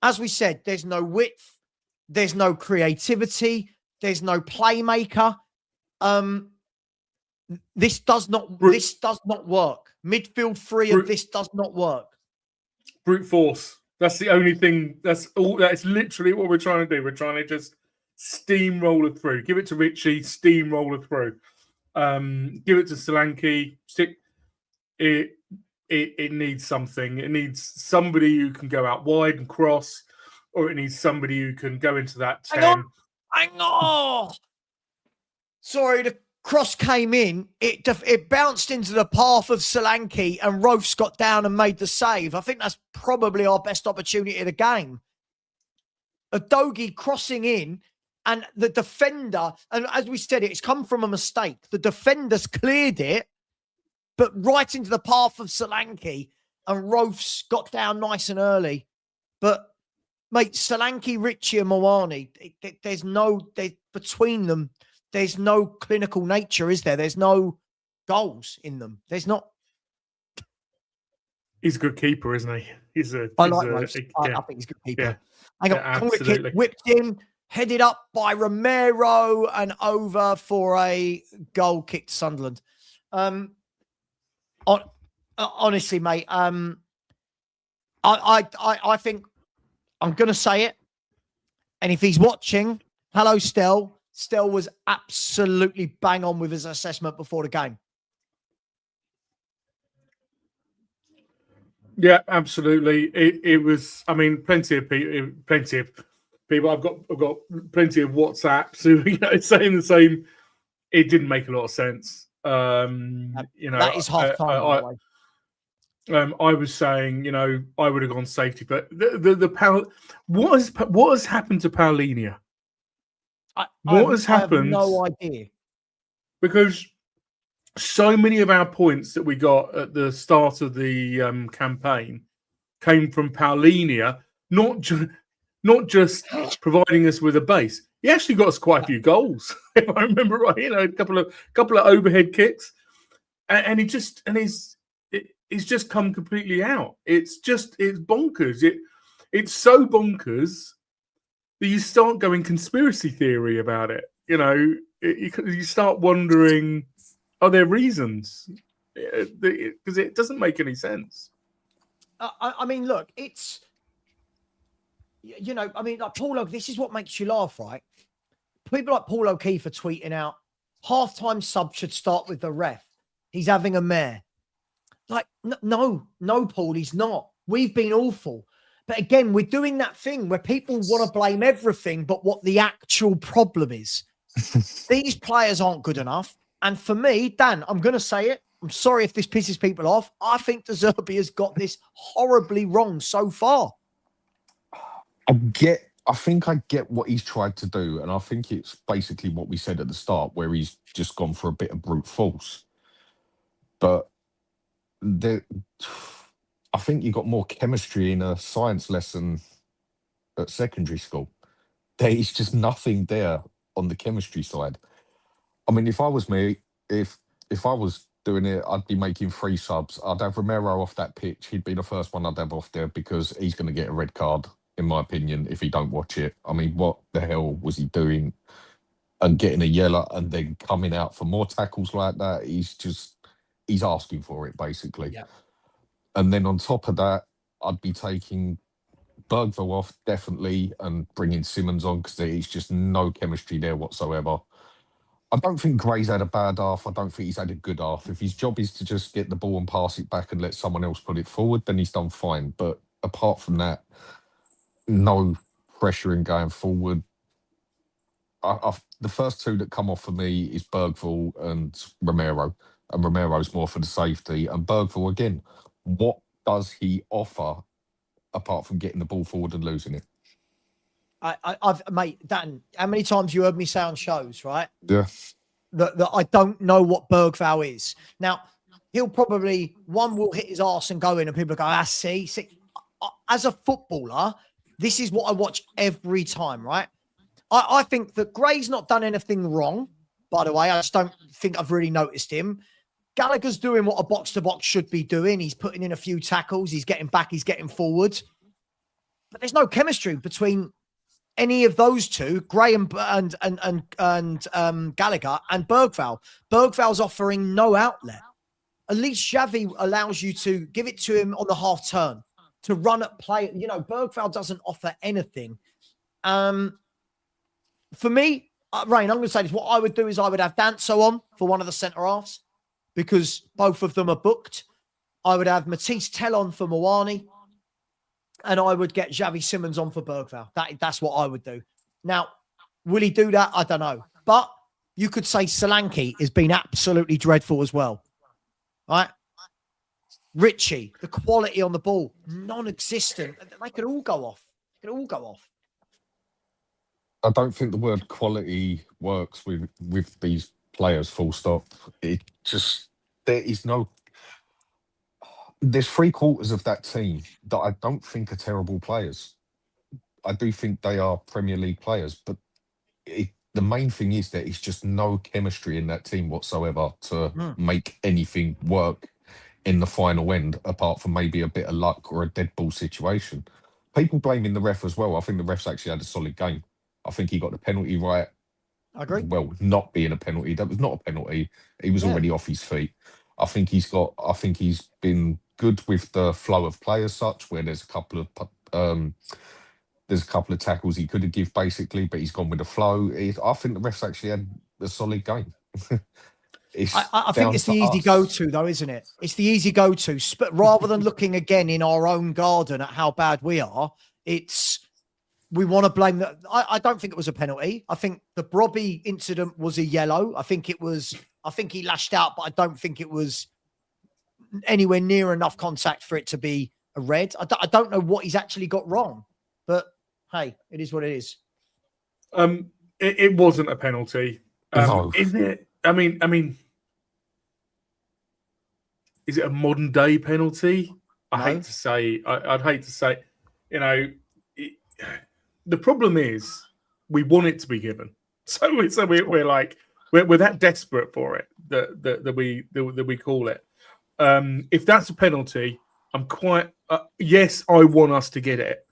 as we said, there's no width, there's no creativity, there's no playmaker. This does not work. Midfield three of this does not work. Brute force. That's the only thing. That's literally what we're trying to do. We're trying to just steamroller through. Give it to Richie, steamroller through. Give it to Solanke. Stick it. It needs something. It needs somebody who can go out wide and cross, or it needs somebody who can go into that 10. Hang on. Sorry, the cross came in. It bounced into the path of Solanke, and Rofs got down and made the save. I think that's probably our best opportunity of the game. Udogie crossing in, and the defender, and as we said, it's come from a mistake. The defender's cleared it, but right into the path of Solanke, and Rofs got down nice and early. But, mate, Solanke, Richie and Moani, between them, there's no clinical nature, is there? There's no goals in them. There's not. He's a good keeper, isn't he? I like Rofs. I think he's a good keeper. Yeah. Hang on, absolutely. Whipped in, headed up by Romero and over for a goal kick to Sunderland. Honestly, mate, I think I'm going to say it. And if he's watching, hello, Stell. Stell was absolutely bang on with his assessment before the game. Yeah, absolutely. It was. I mean, plenty of people. I've got plenty of WhatsApps who saying the same. It didn't make a lot of sense. That is half time. I was saying, I would have gone safety, but what has happened to Paulinho? What has happened? I have no idea. Because so many of our points that we got at the start of the campaign came from Paulinho, not just providing us with a base. He actually got us quite a few goals, if I remember right. A couple of overhead kicks, and he's just come completely out. It's bonkers. It's so bonkers that you start going conspiracy theory about it. You start wondering, are there reasons? Because it doesn't make any sense. I mean, look, it's, like Paul, this is what makes you laugh, right? People like Paul O'Keefe are tweeting out, halftime sub should start with the ref. He's having a mare. Like, no, Paul, he's not. We've been awful. But again, we're doing that thing where people want to blame everything but what the actual problem is. These players aren't good enough. And for me, Dan, I'm going to say it. I'm sorry if this pisses people off. I think De Zerbi has got this horribly wrong so far. I think I get what he's tried to do. And I think it's basically what we said at the start, where he's just gone for a bit of brute force. But I think you got more chemistry in a science lesson at secondary school. There is just nothing there on the chemistry side. I mean, if I was me, if I was doing it, I'd be making 3 subs. I'd have Romero off that pitch. He'd be the first one I'd have off there because he's going to get a red card, in my opinion, if he don't watch it. I mean, what the hell was he doing and getting a yellow and then coming out for more tackles like that? He's asking for it, basically. Yeah. And then on top of that, I'd be taking Bergval off, definitely, and bringing Simmons on because there's just no chemistry there whatsoever. I don't think Gray's had a bad half. I don't think he's had a good half. If his job is to just get the ball and pass it back and let someone else put it forward, then he's done fine. But apart from that, no pressure in going forward. The first 2 that come off for me is Bergval and Romero. and Romero's more for the safety. And Bergval, again, what does he offer apart from getting the ball forward and losing it? I've mate, Dan, how many times you heard me say on shows, right? Yeah. That I don't know what Bergval is. Now, he'll probably, one will hit his arse and go in and people go, see. As a footballer, this is what I watch every time, right? I think that Gray's not done anything wrong, by the way. I just don't think I've really noticed him. Gallagher's doing what a box-to-box should be doing. He's putting in a few tackles. He's getting back. He's getting forward. But there's no chemistry between any of those two, Gray and Gallagher and Bergval. Bergval's offering no outlet. At least Javi allows you to give it to him on the half turn, to run at play. You know, Bergval doesn't offer anything. For me, Rain, I'm going to say this. What I would do is I would have Danso on for one of the centre halves because both of them are booked. I would have Matisse Tell on for Mawani. And I would get Javi Simmons on for Bergval. That's what I would do. Now, will he do that? I don't know. But you could say Solanke has been absolutely dreadful as well. Right? Richie, the quality on the ball, non-existent. They could all go off. I don't think the word quality works with these players, full stop. It just, there is no... There's 3/4 of that team that I don't think are terrible players. I do think they are Premier League players, but the main thing is that it's just no chemistry in that team whatsoever to make anything work in the final end, apart from maybe a bit of luck or a dead ball situation. People blaming the ref as well. I think the ref's actually had a solid game. I think he got the penalty right. I agree. Well, not being a penalty. That was not a penalty. He was already off his feet. I think he's been good with the flow of play as such, where there's a couple of tackles he could have give basically, but he's gone with the flow. I think the refs actually had a solid game. I think it's the easy go-to though, isn't it? It's the easy go-to. Rather than looking again in our own garden at how bad we are, we want to blame that. I don't think it was a penalty. I think the Brobby incident was a yellow. I think he lashed out, but I don't think it was anywhere near enough contact for it to be a red. I don't know what he's actually got wrong, but hey, it is what it is. It wasn't a penalty. No. Is it? I mean, is it a modern day penalty? No. I'd hate to say, you know, the problem is we want it to be given. So we're like, we're that desperate for it that we call it. If that's a penalty, I'm quite yes, I want us to get it,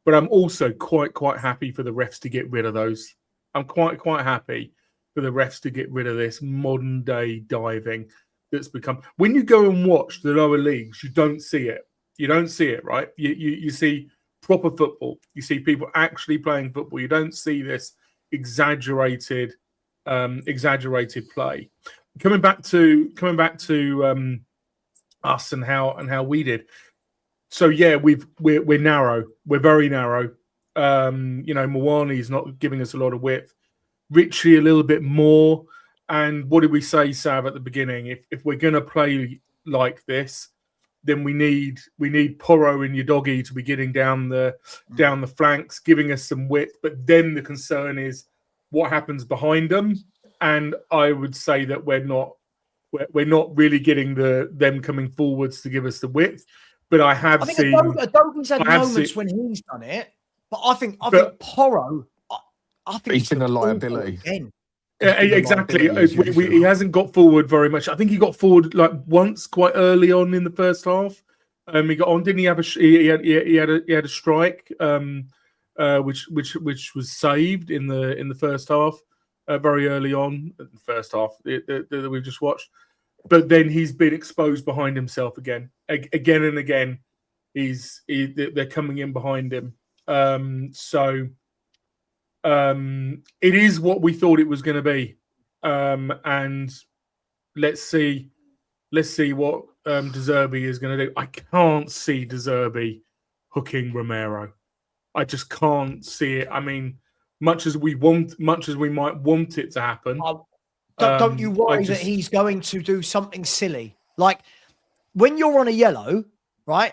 but I'm also quite happy for the refs to get rid of those. I'm quite happy for the refs to get rid of this modern day diving that's become. When you go and watch the lower leagues, you don't see it. You don't see it, right? You see proper football. You see people actually playing football. You don't see this exaggerated play. Coming back to us and how we did. So yeah, we're narrow. We're very narrow. Mawani is not giving us a lot of width. Richie a little bit more. And what did we say, Sav, at the beginning? If we're going to play like this, then we need Porro and Udogie to be getting down the flanks, giving us some width. But then the concern is what happens behind them. And I would say that we're not really getting them coming forwards to give us the width. But I have seen Adobie's had moments when he's done it, but I think Porro. I think he's been a liability. Yeah, exactly. He hasn't got forward very much. I think he got forward like once, quite early on in the first half. He got on, didn't he? He had a strike, which was saved in the first half, very early on in the first half that we just watched. But then he's been exposed behind himself again and again. They're coming in behind him. It is what we thought it was going to be, and let's see what De Zerbi is going to do. I can't see De Zerbi hooking Romero. I just can't see it. I mean, much as we might want it to happen, Don't you worry I just- that he's going to do something silly. Like when you're on a yellow, right?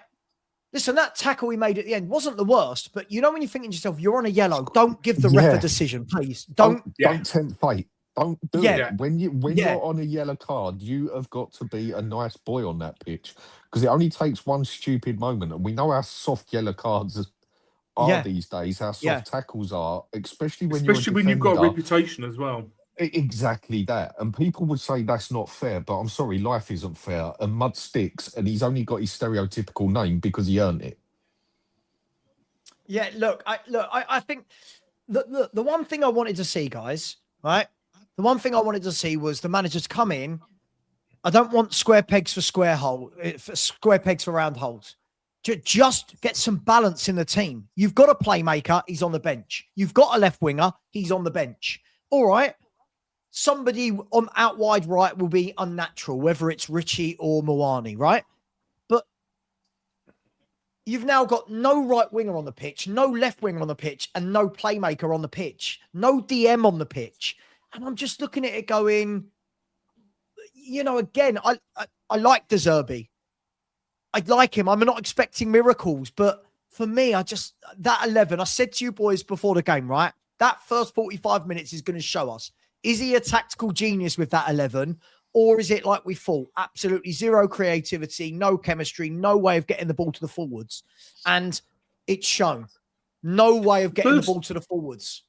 Listen, that tackle he made at the end wasn't the worst, but you know when you're thinking to yourself, you're on a yellow, don't give the ref a decision, please. Don't tempt fate. Don't do Yeah. it. When you're on a yellow card, you have got to be a nice boy on that pitch, because it only takes one stupid moment, and we know how soft yellow cards are these days, how soft tackles are, especially when you've got a reputation as well. Exactly that. And people would say that's not fair, but I'm sorry, life isn't fair. And mud sticks, and he's only got his stereotypical name because he earned it. Yeah, look, I think the one thing I wanted to see, guys, right? The one thing I wanted to see was the managers come in. I don't want square pegs for square pegs for round holes. Just get some balance in the team. You've got a playmaker, he's on the bench. You've got a left winger, he's on the bench. All right. Somebody on out wide right will be unnatural, whether it's Richie or Moani, right? But you've now got no right winger on the pitch, no left winger on the pitch, and no playmaker on the pitch, no DM on the pitch. And I'm just looking at it going, you know, again, I like De Zerbi. I like him. I'm not expecting miracles, but for me, that 11, I said to you boys before the game, right? That first 45 minutes is going to show us. Is he a tactical genius with that 11? Or is it like we thought? Absolutely zero creativity, no chemistry, no way of getting the ball to the forwards. And it's shown. No way of getting the ball to the forwards.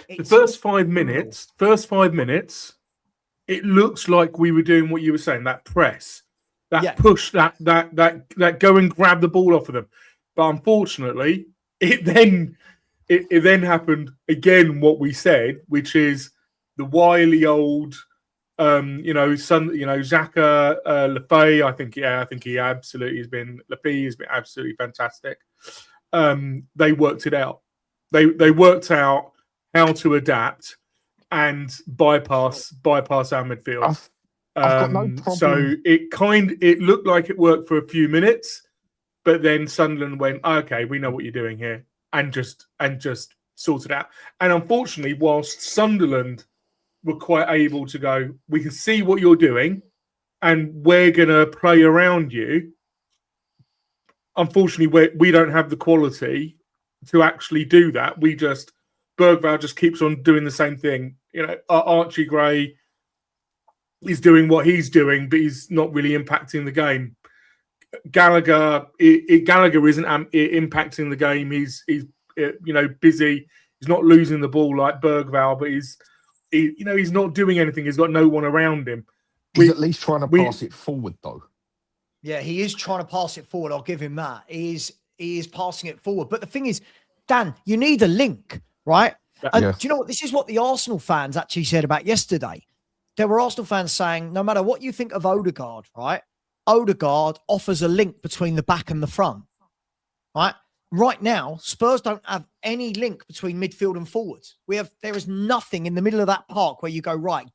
The first 5 minutes, it looks like we were doing what you were saying, that press, that push, that go and grab the ball off of them. But unfortunately, it then happened again, what we said, which is the wily old, Xhaka, Lefay. I think he absolutely has been. Lefay has been absolutely fantastic. They worked it out. They worked out how to adapt and bypass our midfield. I've got no problem. So it looked like it worked for a few minutes, but then Sunderland went, okay, we know what you're doing here, and just sorted out. And unfortunately, whilst Sunderland were quite able to go, we can see what you're doing, and we're gonna play around you. Unfortunately, we don't have the quality to actually do that. Bergval just keeps on doing the same thing. You know, Archie Gray is doing what he's doing, but he's not really impacting the game. Gallagher isn't impacting the game. He's busy. He's not losing the ball like Bergval, but he's not doing anything. He's got no one around him. He's at least trying to pass it forward, though. Yeah, he is trying to pass it forward. I'll give him that. He is passing it forward. But the thing is, Dan, you need a link, right? And do you know what? This is what the Arsenal fans actually said about yesterday. There were Arsenal fans saying, no matter what you think of Odegaard, right? Odegaard offers a link between the back and the front, right? Right now, Spurs don't have any link between midfield and forwards. There is nothing in the middle of that park where you go, right,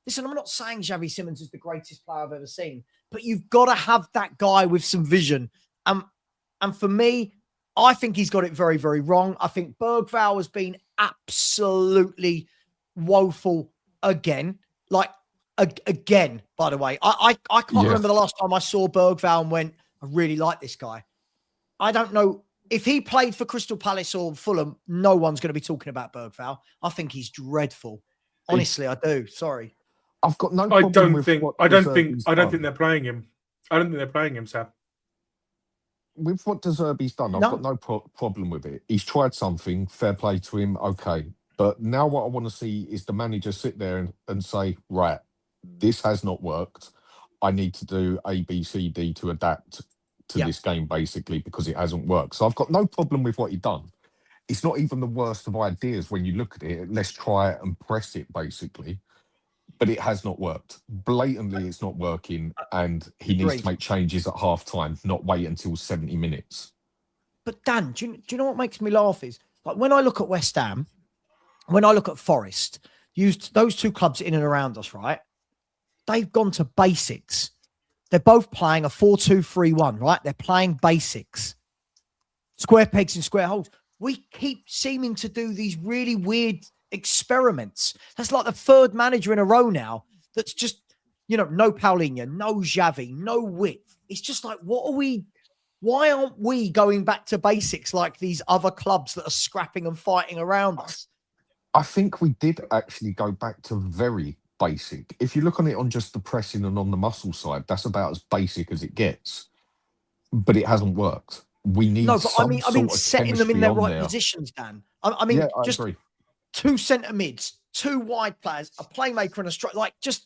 listen, I'm not saying Javi Simmons is the greatest player I've ever seen, but you've got to have that guy with some vision. And for me, I think he's got it very, very wrong. I think Bergval has been absolutely woeful again. Like, again, by the way. I can't remember the last time I saw Bergval and went, I really like this guy. I don't know. If he played for Crystal Palace or Fulham, no one's going to be talking about Bergval. I think he's dreadful. Honestly, I do. Sorry. I've got no I problem don't think they're playing him. I don't think they're playing him, Sam. With what De Zerbi's done, I've got no problem with it. He's tried something, fair play to him, okay. But now what I want to see is the manager sit there and say, right, this has not worked. I need to do A, B, C, D to adapt to this game, basically, because it hasn't worked. So I've got no problem with what he's done. It's not even the worst of ideas when you look at it. Let's try it and press it, basically. But it has not worked. Blatantly, it's not working, and he needs to make changes at half-time, not wait until 70 minutes. But Dan, do you know what makes me laugh is, like, when I look at West Ham, when I look at Forest, used those two clubs in and around us, right? They've gone to basics. They're both playing a 4-2-3-1, right? They're playing basics. Square pegs and square holes. We keep seeming to do these really weird experiments. That's like the third manager in a row now that's just, no Paulinho, no Javi, no width. It's just like, why aren't we going back to basics like these other clubs that are scrapping and fighting around us? I think we did actually go back to very basic. If you look on it on just the pressing and on the muscle side, that's about as basic as it gets. But it hasn't worked. We need I mean setting them in their right positions, Dan. I mean, just agree. 2 centre mids, 2 wide players, a playmaker and a striker, like just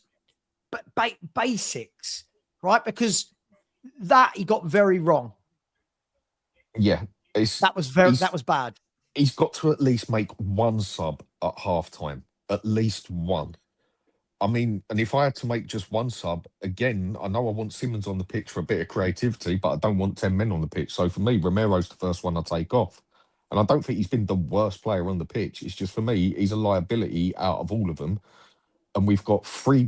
basics, right? Because that he got very wrong. Yeah, that was bad. He's got to at least make one sub at half time, at least one. I mean, and if I had to make just one sub, again, I know I want Simmons on the pitch for a bit of creativity, but I don't want 10 men on the pitch. So for me, Romero's the first one I take off. And I don't think he's been the worst player on the pitch. It's just, for me, he's a liability out of all of them. And we've got 3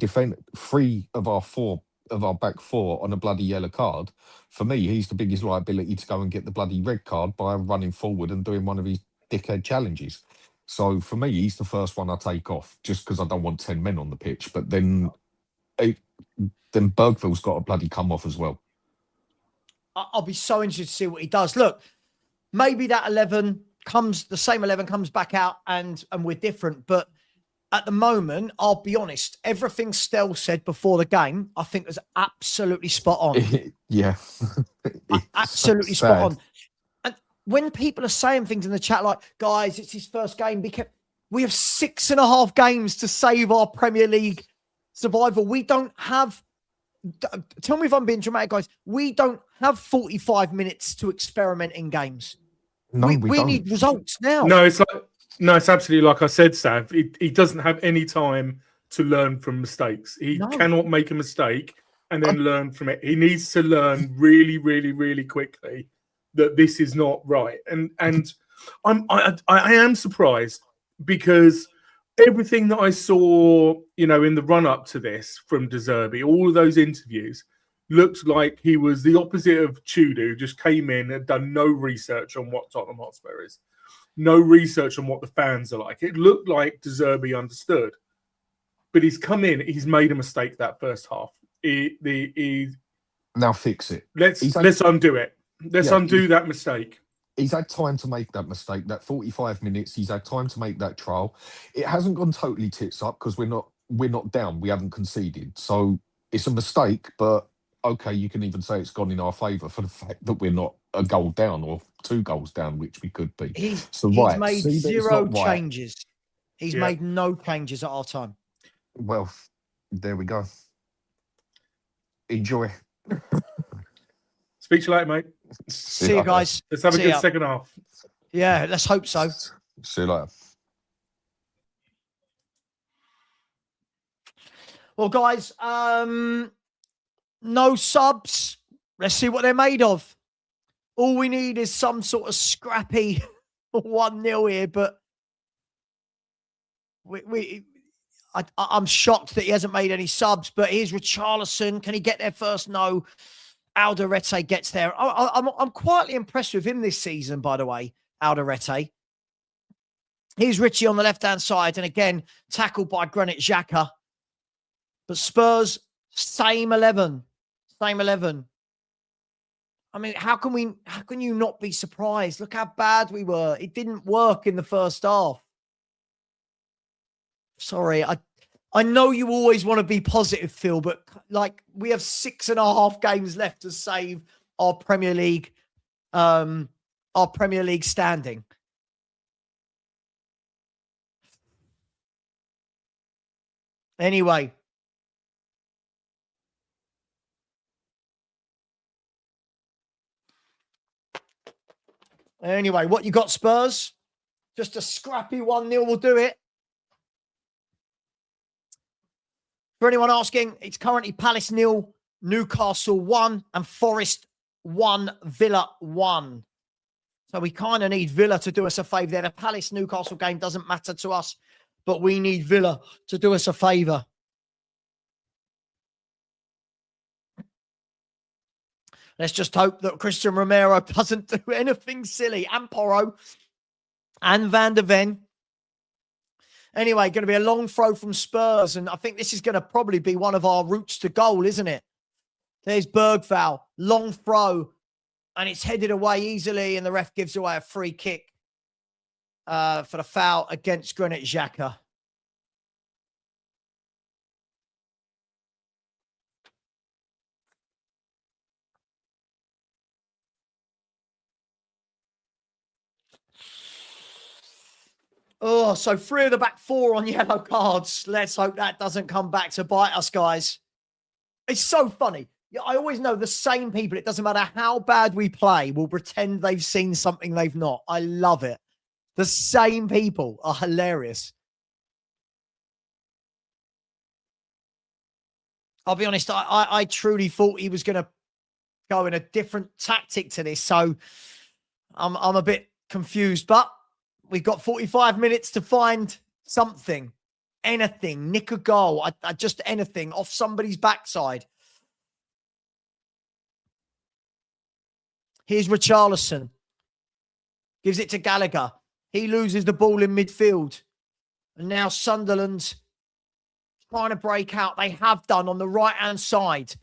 of our back 4 on a bloody yellow card. For me, he's the biggest liability to go and get the bloody red card by running forward and doing one of his dickhead challenges. So for me, he's the first one I take off, just because I don't want 10 men on the pitch. But then Bergval's got to bloody come off as well. I'll be so interested to see what he does. Look, maybe that the same 11 comes back out and we're different. But at the moment, I'll be honest, everything Stell said before the game, I think was absolutely spot on. Yeah. Absolutely spot on. And when people are saying things in the chat like, guys, it's his first game, we have 6.5 games to save our Premier League survival. We don't have, tell me if I'm being dramatic, guys, we don't have 45 minutes to experiment in games. No, we don't. Need results now. No, it's absolutely like I said, Sav. He doesn't have any time to learn from mistakes. He cannot make a mistake and then learn from it. He needs to learn really, really, really quickly that this is not right. And I am surprised because everything that I saw, in the run up to this from De Zerbi, all of those interviews looked like he was the opposite of Tudor, just came in and done no research on what Tottenham Hotspur is. No research on what the fans are like. It looked like De Zerbi understood, but he's come in. He's made a mistake that first half. Now fix it. Let's undo it. Let's undo that mistake. He's had time to make that mistake. That 45 minutes. He's had time to make that trial. It hasn't gone totally tits up because we're not down. We haven't conceded, so it's a mistake. But okay, you can even say it's gone in our favour for the fact that we're not a goal down or 2 goals down, which we could be. He's made 0 changes. He's made no changes at our time. Well, there we go. Enjoy. Speak to you later, mate. See you guys. Let's have a good second half. Yeah, let's hope so. See you later. Well, guys, no subs. Let's see what they're made of. All we need is some sort of scrappy 1-0 here, but I'm shocked that he hasn't made any subs. But here's Richarlison. Can he get there first? No. Alderete gets there. I'm quietly impressed with him this season, by the way, Alderete. Here's Richie on the left-hand side, and again, tackled by Granit Xhaka. But Spurs, same 11. Same 11. I mean, how can you not be surprised? Look how bad we were. It didn't work in the first half. Sorry, I know you always want to be positive, Phil, but like we have 6.5 games left to save our Premier League standing. Anyway. Anyway, what you got, Spurs? Just a scrappy 1-0 will do it. For anyone asking, it's currently Palace 0, Newcastle 1, and Forest 1, Villa 1. So we kind of need Villa to do us a favour there. The Palace-Newcastle game doesn't matter to us, but we need Villa to do us a favour. Let's just hope that Christian Romero doesn't do anything silly. And Porro and Van de Ven. Anyway, going to be a long throw from Spurs. And I think this is going to probably be one of our routes to goal, isn't it? There's Bergval, long throw, and it's headed away easily. And the ref gives away a free kick for the foul against Granit Xhaka. Oh, so 3 of the back 4 on yellow cards. Let's hope that doesn't come back to bite us, guys. It's so funny. Yeah, I always know the same people. It doesn't matter how bad we play, will pretend they've seen something they've not. I love it. The same people are hilarious. I'll be honest, I truly thought he was going to go in a different tactic to this. So I'm a bit confused, but we've got 45 minutes to find something, anything, nick a goal, just anything off somebody's backside. Here's Richarlison. Gives it to Gallagher. He loses the ball in midfield. And now Sunderland trying to break out. They have done on the right-hand side.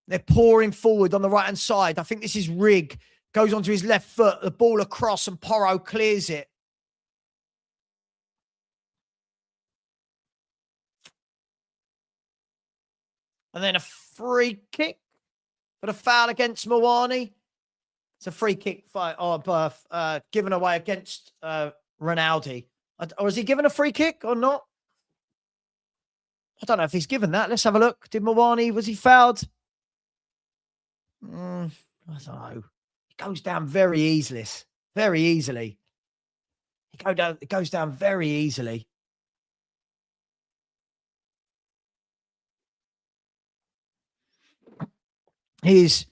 They're pouring forward on the right-hand side. I think this is Rigg. Goes onto his left foot, the ball across, and Porro clears it. And then a free kick for the foul against Mawani. It's a free kick given away against Ronaldo. Or is he given a free kick or not? I don't know if he's given that. Let's have a look. Did Mawani, was he fouled? I don't know. It goes down very easily. Very easily. It goes down very easily. Here's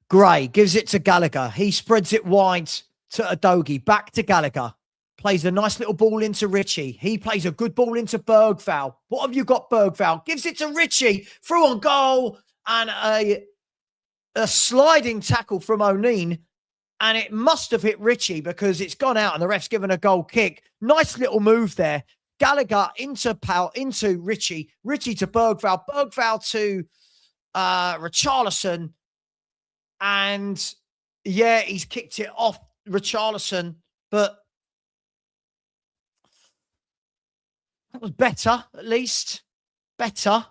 Gray. Gives it to Gallagher. He spreads it wide to Udogie. Back to Gallagher. Plays a nice little ball into Richie. He plays a good ball into Bergval. What have you got, Bergval? Gives it to Richie. Through on goal. And a sliding tackle from O'Neill, and it must have hit Richie because it's gone out and the ref's given a goal kick. Nice little move there. Gallagher into Richie. Richie to Bergval. Bergval to Richarlison. And yeah, he's kicked it off Richarlison, but that was better, at least. Better.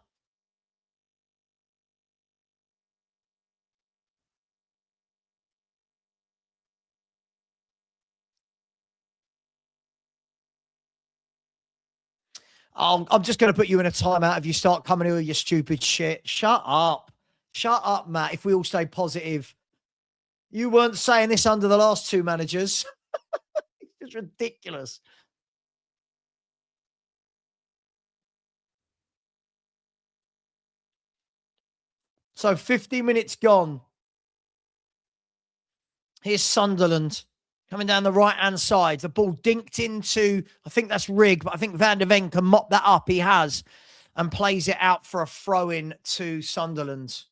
I'm just going to put you in a timeout if you start coming here with your stupid shit. Shut up. Shut up, Matt, if we all stay positive. You weren't saying this under the last 2 managers. It's ridiculous. So 50 minutes gone. Here's Sunderland. Coming down the right-hand side. The ball dinked into, I think that's Rigg, but I think Van der Ven can mop that up. He has. And plays it out for a throw-in to Sunderland.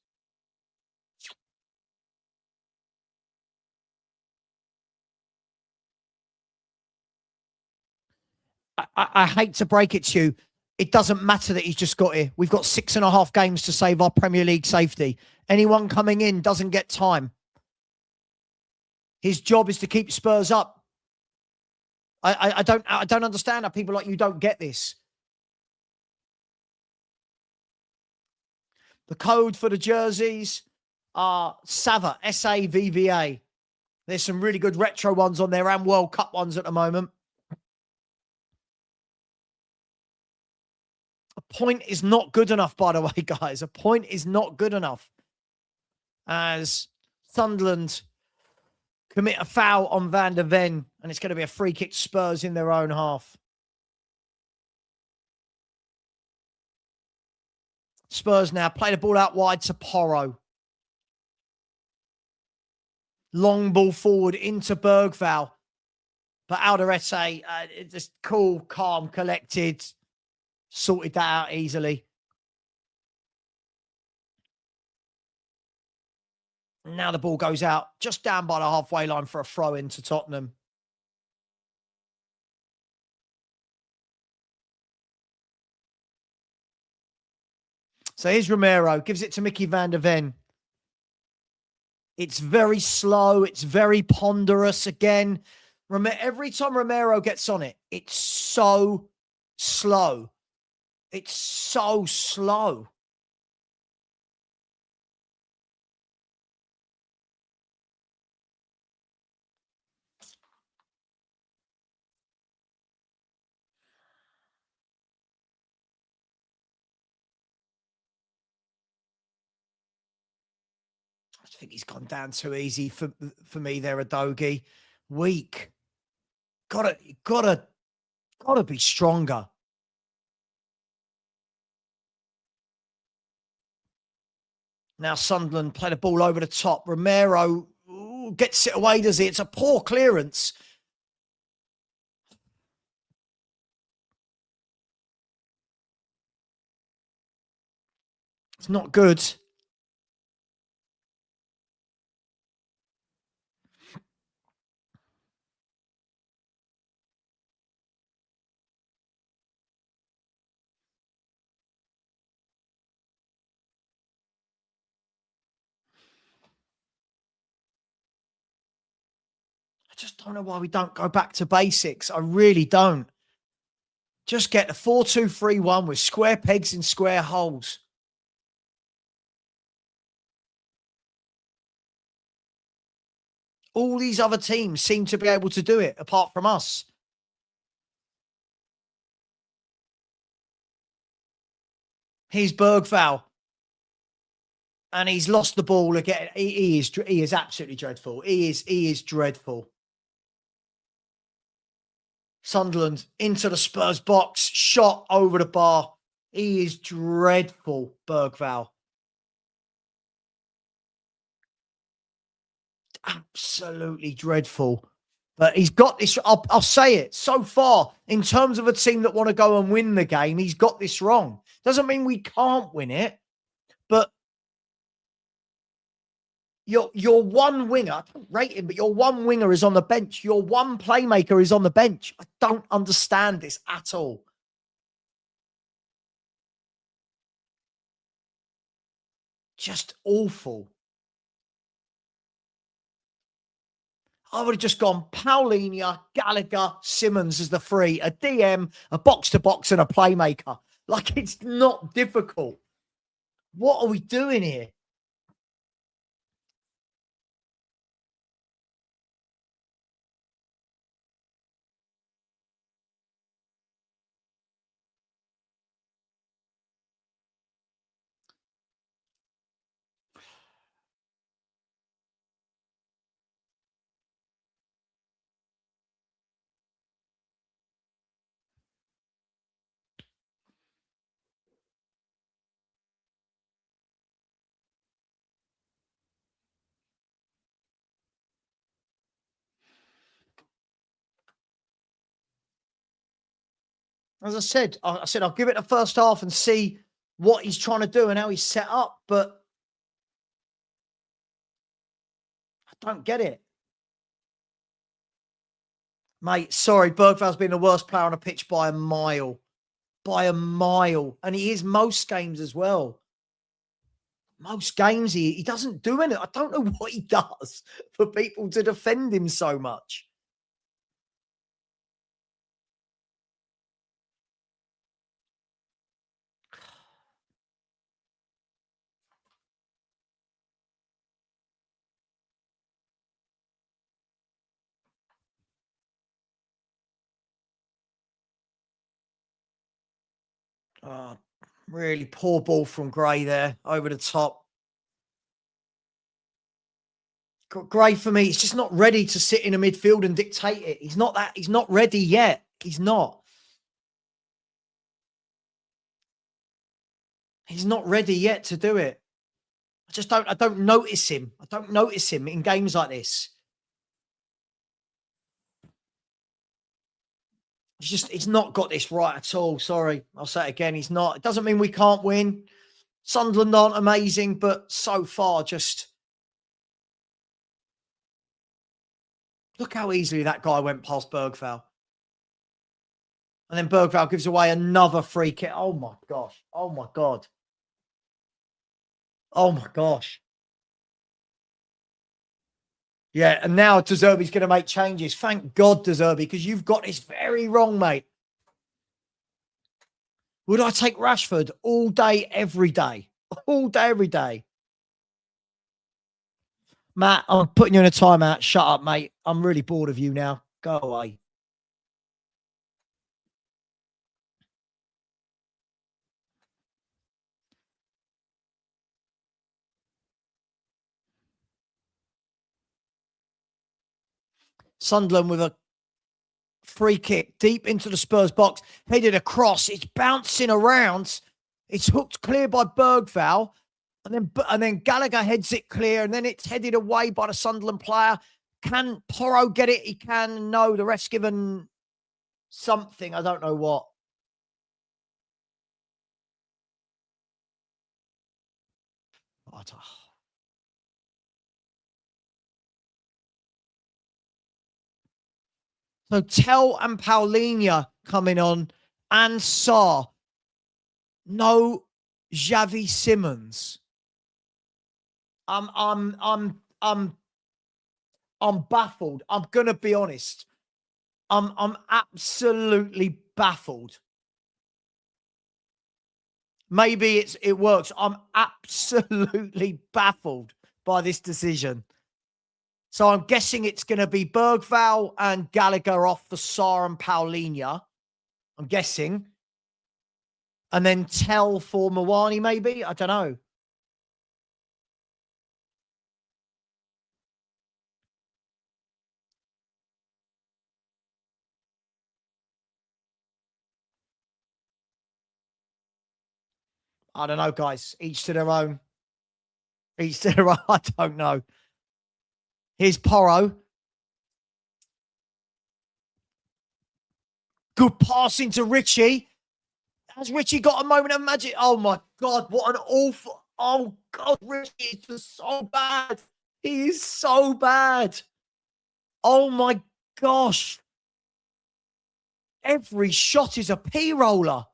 I hate to break it to you. It doesn't matter that he's just got here. We've got 6.5 games to save our Premier League safety. Anyone coming in doesn't get time. His job is to keep Spurs up. I don't understand how people like you don't get this. The code for the jerseys are Savva, S-A-V-V-A. There's some really good retro ones on there and World Cup ones at the moment. A point is not good enough, by the way, guys. A point is not good enough. As Sunderland commit a foul on Van der Ven, and it's going to be a free kick to Spurs in their own half. Spurs now play the ball out wide to Porro. Long ball forward into Bergval. But Alderete, just cool, calm, collected. Sorted that out easily. Now the ball goes out just down by the halfway line for a throw into Tottenham. So here's Romero, gives it to Mickey van der Ven. It's very slow. It's very ponderous again. Every time Romero gets on it, it's so slow. It's so slow. I think he's gone down too easy for me there, Adogi. Weak. Gotta be stronger. Now Sunderland play the ball over the top. Romero gets it away, does he? It's a poor clearance. It's not good. I just don't know why we don't go back to basics. I really don't. Just get the 4-2-3-1 with square pegs in square holes. All these other teams seem to be able to do it, apart from us. Here's Bergval. And he's lost the ball again. He is absolutely dreadful. He is dreadful. Sunderland into the Spurs box, shot over the bar. He is dreadful, Bergval. Absolutely dreadful. But he's got this. I'll say it. So far, in terms of a team that want to go and win the game, he's got this wrong. Doesn't mean we can't win it, but your one winger, I don't rate him, but your one winger is on the bench. Your one playmaker is on the bench. I don't understand this at all. Just awful. I would have just gone Paulinho, Gallagher, Simmons as the three, a DM, a box-to-box and a playmaker. Like, it's not difficult. What are we doing here? As I said I'll give it the first half and see what he's trying to do and how he's set up, but I don't get it. Mate, sorry, Bergval's been the worst player on a pitch by a mile. By a mile. And he is most games as well. Most games he doesn't do anything. I don't know what he does for people to defend him so much. Oh, really poor ball from Gray there over the top. Gray, for me, he's just not ready to sit in a midfield and dictate it. He's not ready yet. He's not. He's not ready yet to do it. I don't notice him. I don't notice him in games like this. He's not got this right at all. Sorry. I'll say it again. He's not. It doesn't mean we can't win. Sunderland aren't amazing, but so far just look how easily that guy went past Bergval. And then Bergval gives away another free kick. Oh my gosh. Oh my God. Oh my gosh. Yeah, and now De Zerbi's going to make changes. Thank God, De Zerbi, because you've got this very wrong, mate. Would I take Rashford all day, every day? All day, every day. Matt, I'm putting you in a timeout. Shut up, mate. I'm really bored of you now. Go away. Sunderland with a free kick deep into the Spurs box, headed across. It's bouncing around. It's hooked clear by Bergval. And then Gallagher heads it clear, and then it's headed away by the Sunderland player. Can Porro get it? He can. No, the ref's given something. I don't know what. So Tell and Paulinho coming on, and Sarr. No Javi Simmons. I'm baffled. I'm gonna be honest. I'm absolutely baffled. Maybe it works. I'm absolutely baffled by this decision. So I'm guessing it's going to be Bergval and Gallagher off for Sarr and Paulinho. I'm guessing. And then Tell for Mawani, maybe? I don't know. I don't know, guys. Each to their own. Each to their own. I don't know. Here's Porro. Good pass into Richie. Has Richie got a moment of magic? Oh, my God. What an awful... Oh, God. Richie is just so bad. He is so bad. Oh, my gosh. Every shot is a P-roller.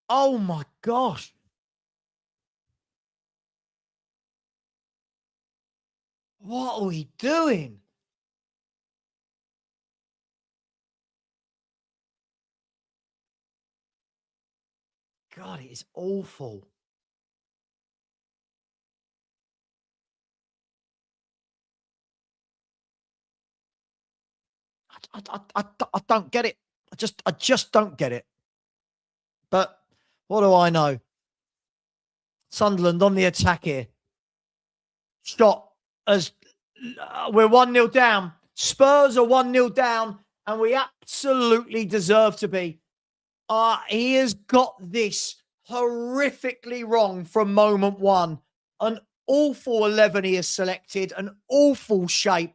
Oh, my gosh. What are we doing? God, it is awful. I don't get it. I just don't get it. But what do I know? Sunderland on the attack here. Shot as we're 1-0 down. Spurs are 1-0 down, and we absolutely deserve to be. He has got this horrifically wrong from moment one. An awful 11 he has selected, an awful shape.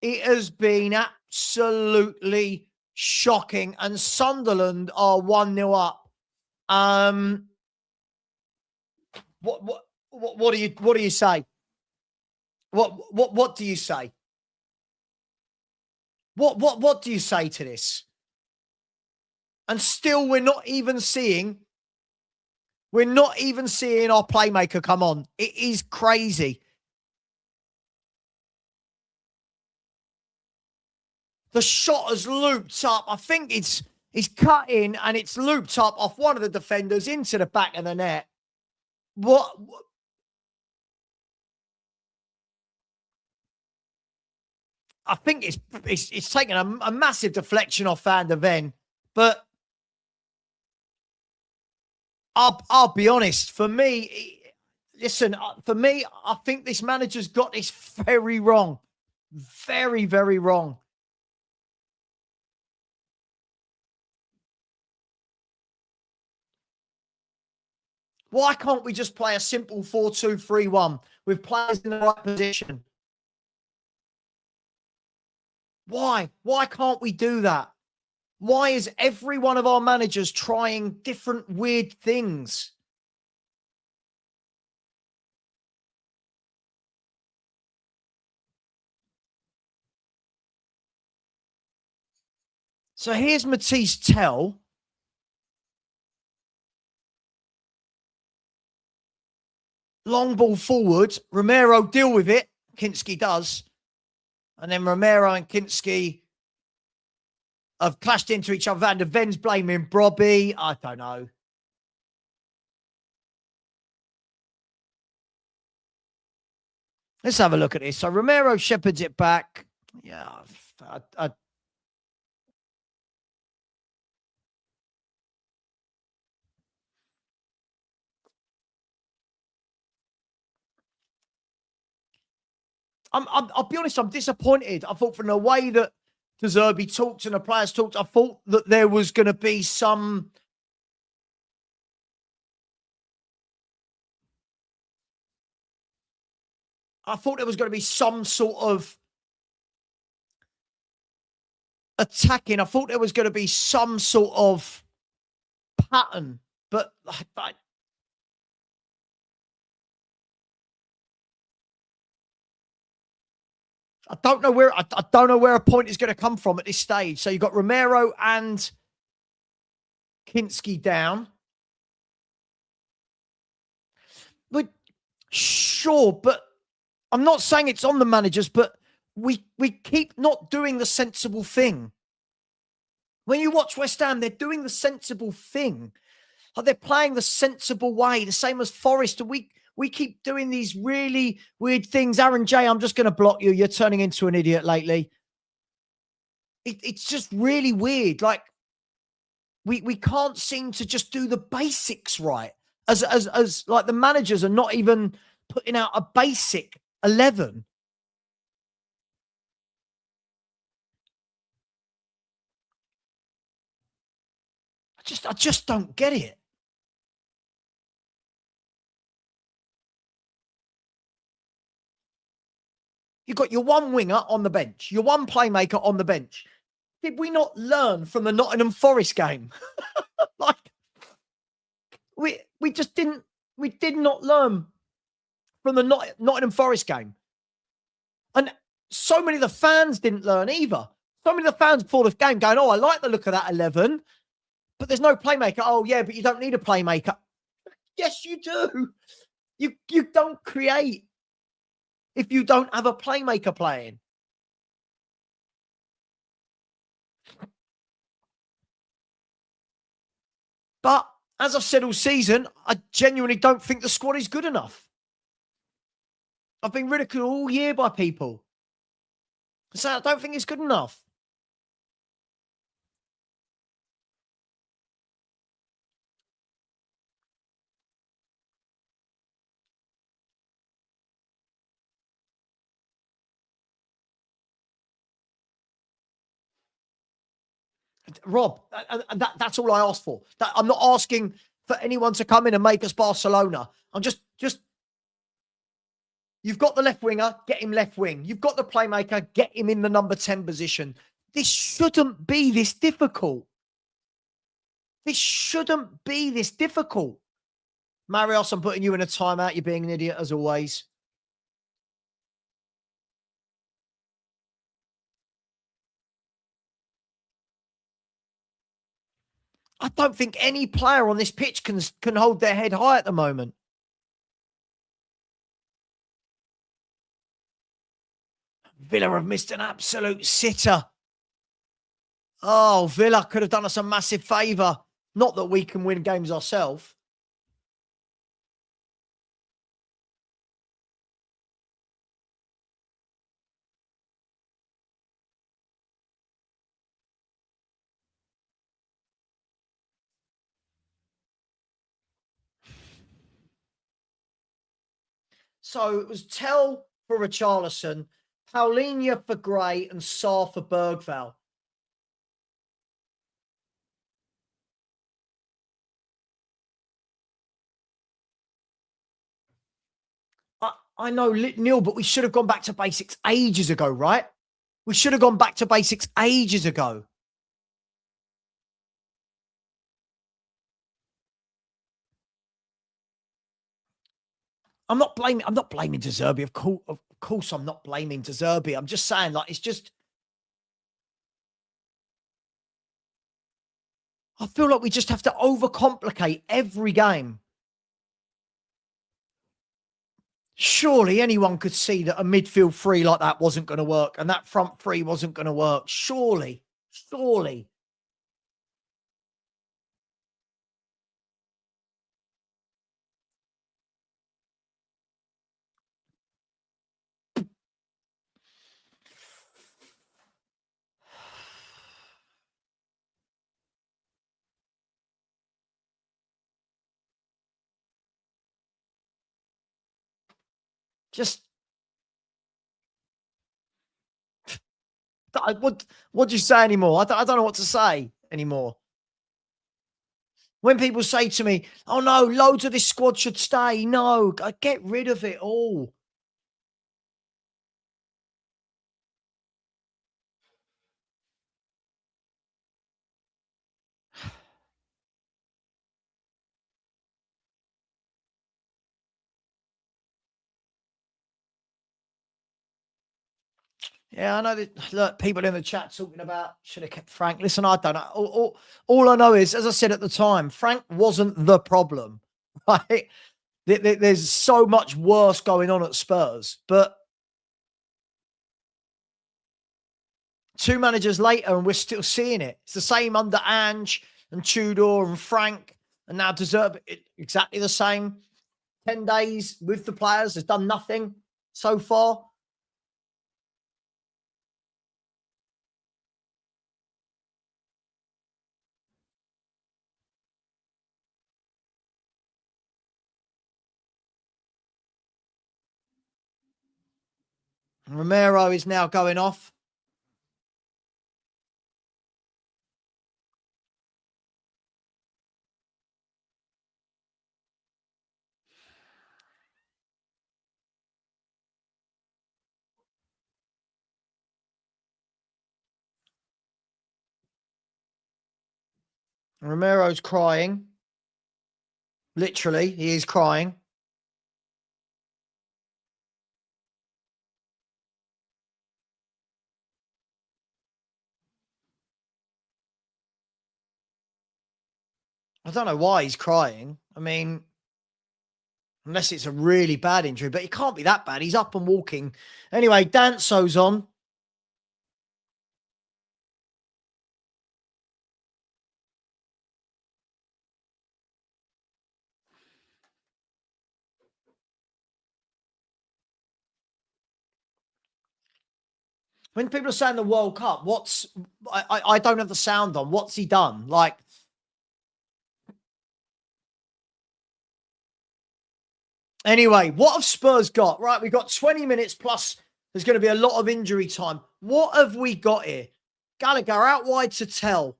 It has been absolutely shocking, and Sunderland are 1-0 up. What do you say? What do you say? What do you say to this? And still we're not even seeing our playmaker come on. It is crazy. The shot has looped up. I think it's cut in and it's looped up off one of the defenders into the back of the net. What? I think it's taken a massive deflection off Van der Ven, but I'll be honest. For me, listen. For me, I think this manager's got this very wrong, very, very wrong. Why can't we just play a simple 4-2-3-1 with players in the right position? Why? Why can't we do that? Why is every one of our managers trying different weird things? So here's Matisse Tell. Long ball forward. Romero deal with it. Kinski does. And then Romero and Kinski have clashed into each other. Van der Ven's blaming Brobby. I don't know. Let's have a look at this. So Romero shepherds it back. Yeah. I'll be honest, I'm disappointed. I thought from the way that De Zerbi talked and the players talked, I thought that there was going to be some... I thought there was going to be some sort of attacking. I thought there was going to be some sort of pattern, but I don't know where I don't know where a point is going to come from at this stage. So you've got Romero and Kinski down. But sure, but I'm not saying it's on the managers, but we keep not doing the sensible thing. When you watch West Ham, they're doing the sensible thing. Like they're playing the sensible way, the same as Forest. And we keep doing these really weird things. Aaron J, I'm just going to block you. You're turning into an idiot lately. It's just really weird. Like we can't seem to just do the basics right. As like the managers are not even putting out a basic 11. I just don't get it. You've got your one winger on the bench, your one playmaker on the bench. Did we not learn from the Nottingham Forest game? Like we just didn't. We did not learn from the Nottingham Forest game, and so many of the fans didn't learn either. So many of the fans before the game going, "Oh, I like the look of that 11, but there's no playmaker." Oh yeah, but you don't need a playmaker. Yes, you do. You don't create if you don't have a playmaker playing. But as I've said all season, I genuinely don't think the squad is good enough. I've been ridiculed all year by people. So I don't think it's good enough. Rob, that's all I asked for. I'm not asking for anyone to come in and make us Barcelona. I'm just you've got the left winger, get him left wing. You've got the playmaker, get him in the number 10 position. This shouldn't be this difficult. This shouldn't be this difficult. Marios, I'm putting you in a timeout. You're being an idiot as always. I don't think any player on this pitch can hold their head high at the moment. Villa have missed an absolute sitter. Oh, Villa could have done us a massive favour. Not that we can win games ourselves. So it was Tell for Richarlison, Paulinho for Gray, and Sarr for Bergval. I know, Neil, but we should have gone back to basics ages ago, right? We should have gone back to basics ages ago. I'm not blaming De Zerbi. Of course, I'm not blaming De Zerbi. I'm just saying, like, it's just I feel like we just have to overcomplicate every game. Surely anyone could see that a midfield three like that wasn't going to work and that front three wasn't going to work. Surely. Just what do you say anymore? I don't know what to say anymore. When people say to me, "Oh no, loads of this squad should stay," no, get rid of it all. Yeah, I know that. Look, people in the chat talking about should have kept Frank. Listen, I don't know. All I know is, as I said at the time, Frank wasn't the problem, right? There's so much worse going on at Spurs, but 2 managers later, and we're still seeing it. It's the same under Ange and Tudor and Frank, and now deserve it exactly the same. 10 days with the players has done nothing so far. Romero is now going off. Romero's crying. Literally, he is crying. I don't know why he's crying. I mean, unless it's a really bad injury, but it can't be that bad. He's up and walking. Anyway, Danso's on. When people are saying the World Cup, I don't have the sound on. What's he done? Like, anyway, what have Spurs got? Right, we've got 20 minutes plus. There's going to be a lot of injury time. What have we got here? Gallagher out wide to Tell.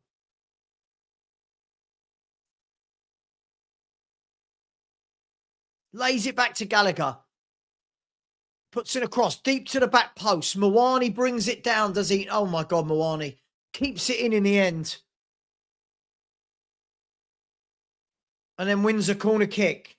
Lays it back to Gallagher. Puts it across, deep to the back post. Mwani brings it down, does he? Oh, my God, Mwani. Keeps it in the end. And then wins a corner kick.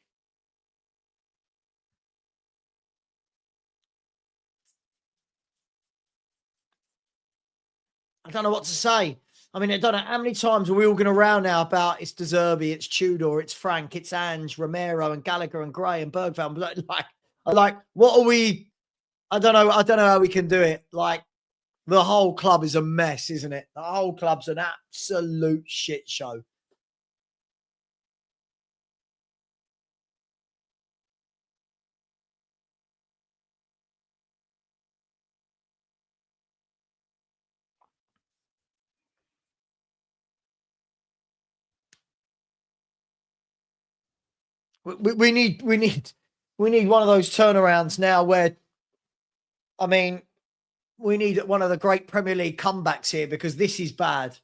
I don't know what to say. I mean, I don't know how many times are we all going to round now about it's De Zerbi, it's Tudor, it's Frank, it's Ange, Romero, and Gallagher, and Gray, and Bergval. Like, what are we? I don't know. I don't know how we can do it. Like, the whole club is a mess, isn't it? The whole club's an absolute shit show. We need one of those turnarounds now where, I mean, we need one of the great Premier League comebacks here because this is bad.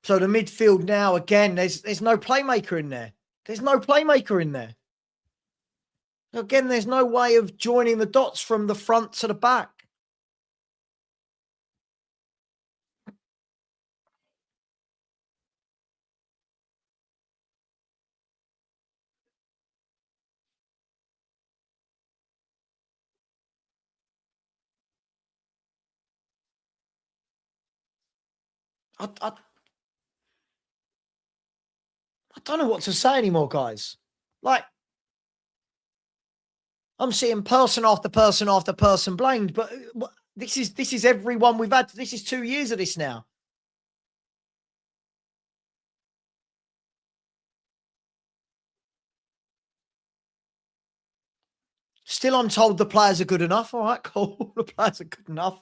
So the midfield now, again, there's no playmaker in there. There's no playmaker in there. Again, there's no way of joining the dots from the front to the back. I don't know what to say anymore, guys. Like, I'm seeing person after person after person blamed, but this is everyone we've had. This is 2 years of this now. Still, I'm told the players are good enough. All right, cool. The players are good enough.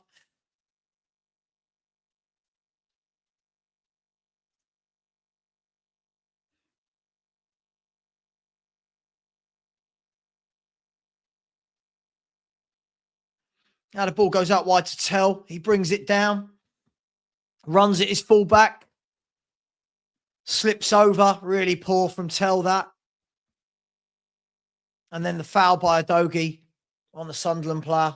Now the ball goes out wide to Tell. He brings it down. Runs it his fullback. Slips over. Really poor from Tell that. And then the foul by Udogie on the Sunderland player.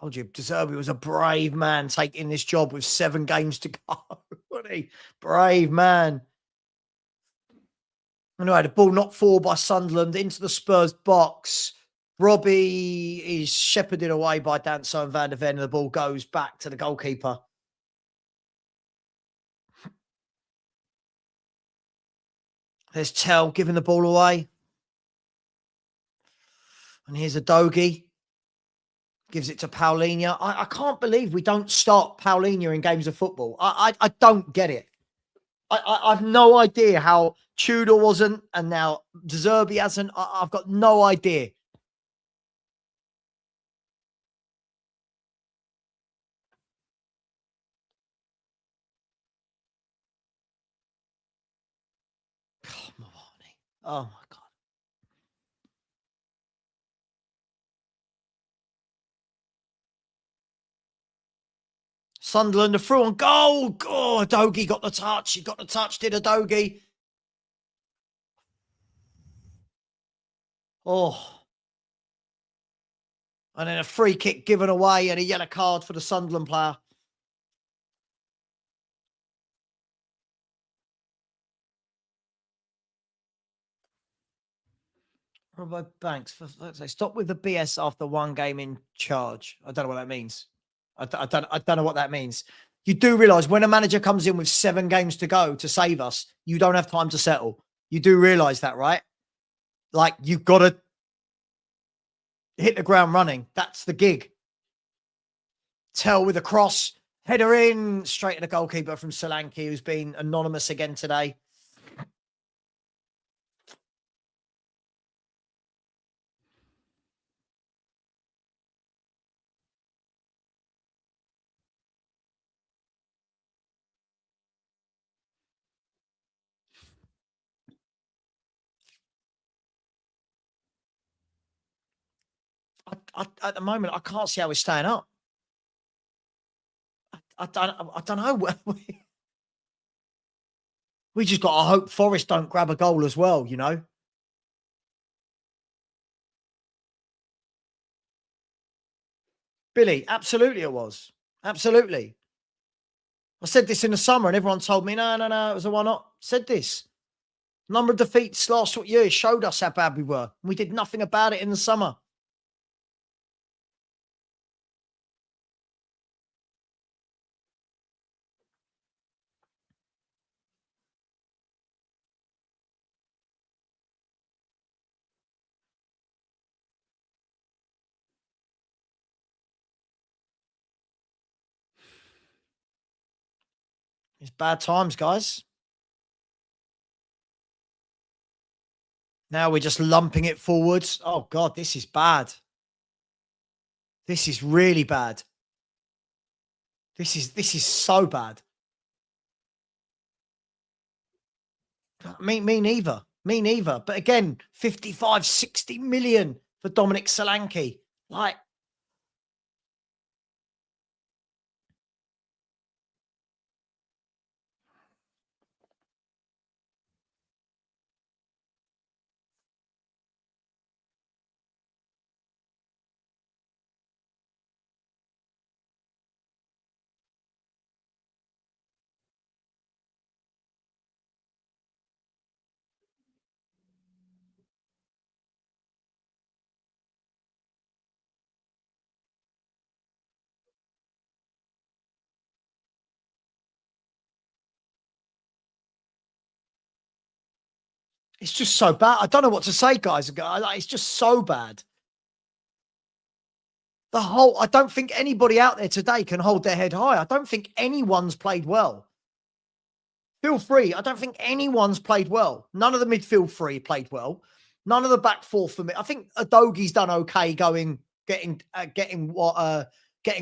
Told you, De Zerbi was a brave man taking this job with 7 games to go. Wasn't he? Brave man. Anyway, the ball knocked forward by Sunderland into the Spurs box. Robbie is shepherded away by Danso and Van der Ven, and the ball goes back to the goalkeeper. There's Tell giving the ball away. And here's Udogie. Gives it to Paulinho. I can't believe we don't start Paulinho in games of football. I don't get it. I've no idea how Tudor wasn't, and now De Zerbi hasn't. I've got no idea. Oh, Mawani. Oh my God. Sunderland are through on goal. Oh, Udogie got the touch. He got the touch, did Udogie. Oh. And then a free kick given away and a yellow card for the Sunderland player. Robo Banks, stop with the BS after 1 game in charge. I don't know what that means. I don't know what that means. You do realise when a manager comes in with 7 games to go to save us, you don't have time to settle. You do realise that, right? Like, you've got to hit the ground running. That's the gig. Tell with a cross. Header in. Straight to the goalkeeper from Solanke, who's been anonymous again today. At the moment, I can't see how we're staying up. I don't know. We just got to hope Forest don't grab a goal as well, you know. Billy, absolutely it was. Absolutely. I said this in the summer and everyone told me, no, it was a one-off. Said this. Number of defeats last year showed us how bad we were. We did nothing about it in the summer. It's bad times, guys. Now we're just lumping it forwards. Oh, God, this is bad. This is really bad. This is so bad. Me neither. Me neither. But again, 55, 60 million for Dominic Solanke. Like, It's just so bad. I don't know what to say, guys. It's just so bad. I don't think anybody out there today can hold their head high. I don't think anyone's played well. Feel free. I don't think anyone's played well. None of the midfield three played well. None of the back four for me. I think Adogi's done okay getting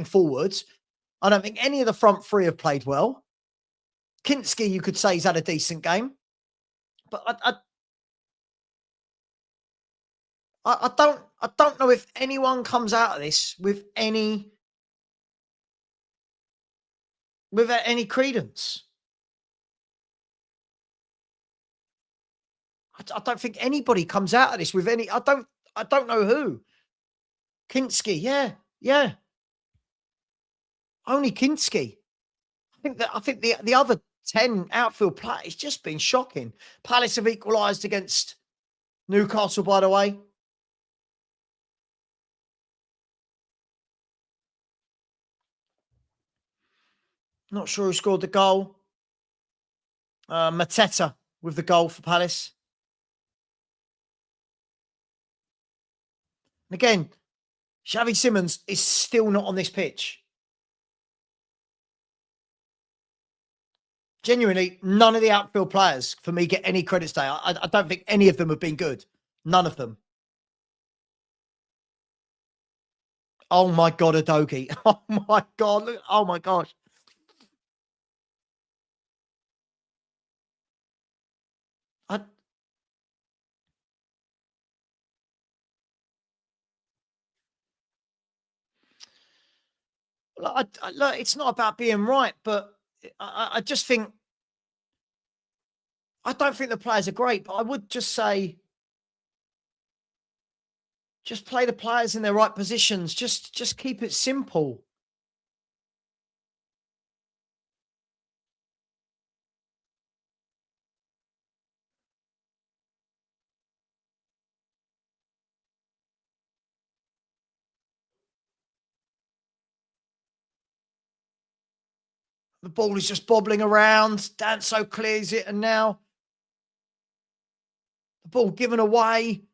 forwards. I don't think any of the front three have played well. Kinski, you could say, he's had a decent game. But I don't know if anyone comes out of this with any credence. I don't think anybody comes out of this with any. I don't know who. Kinski, yeah. Only Kinski. I think the other 10 outfield players just been shocking. Palace have equalised against Newcastle, by the way. Not sure who scored the goal. Mateta with the goal for Palace. And again, Xavi Simons is still not on this pitch. Genuinely, none of the outfield players, for me, get any credit today. I don't think any of them have been good. None of them. Oh, my God, Adogi. Oh, my God. Look, oh, my gosh. Look, it's not about being right, but I just think, I don't think the players are great, but I would just say, just play the players in their right positions. Just keep it simple. The ball is just bobbling around. Danso clears it, and now the ball given away.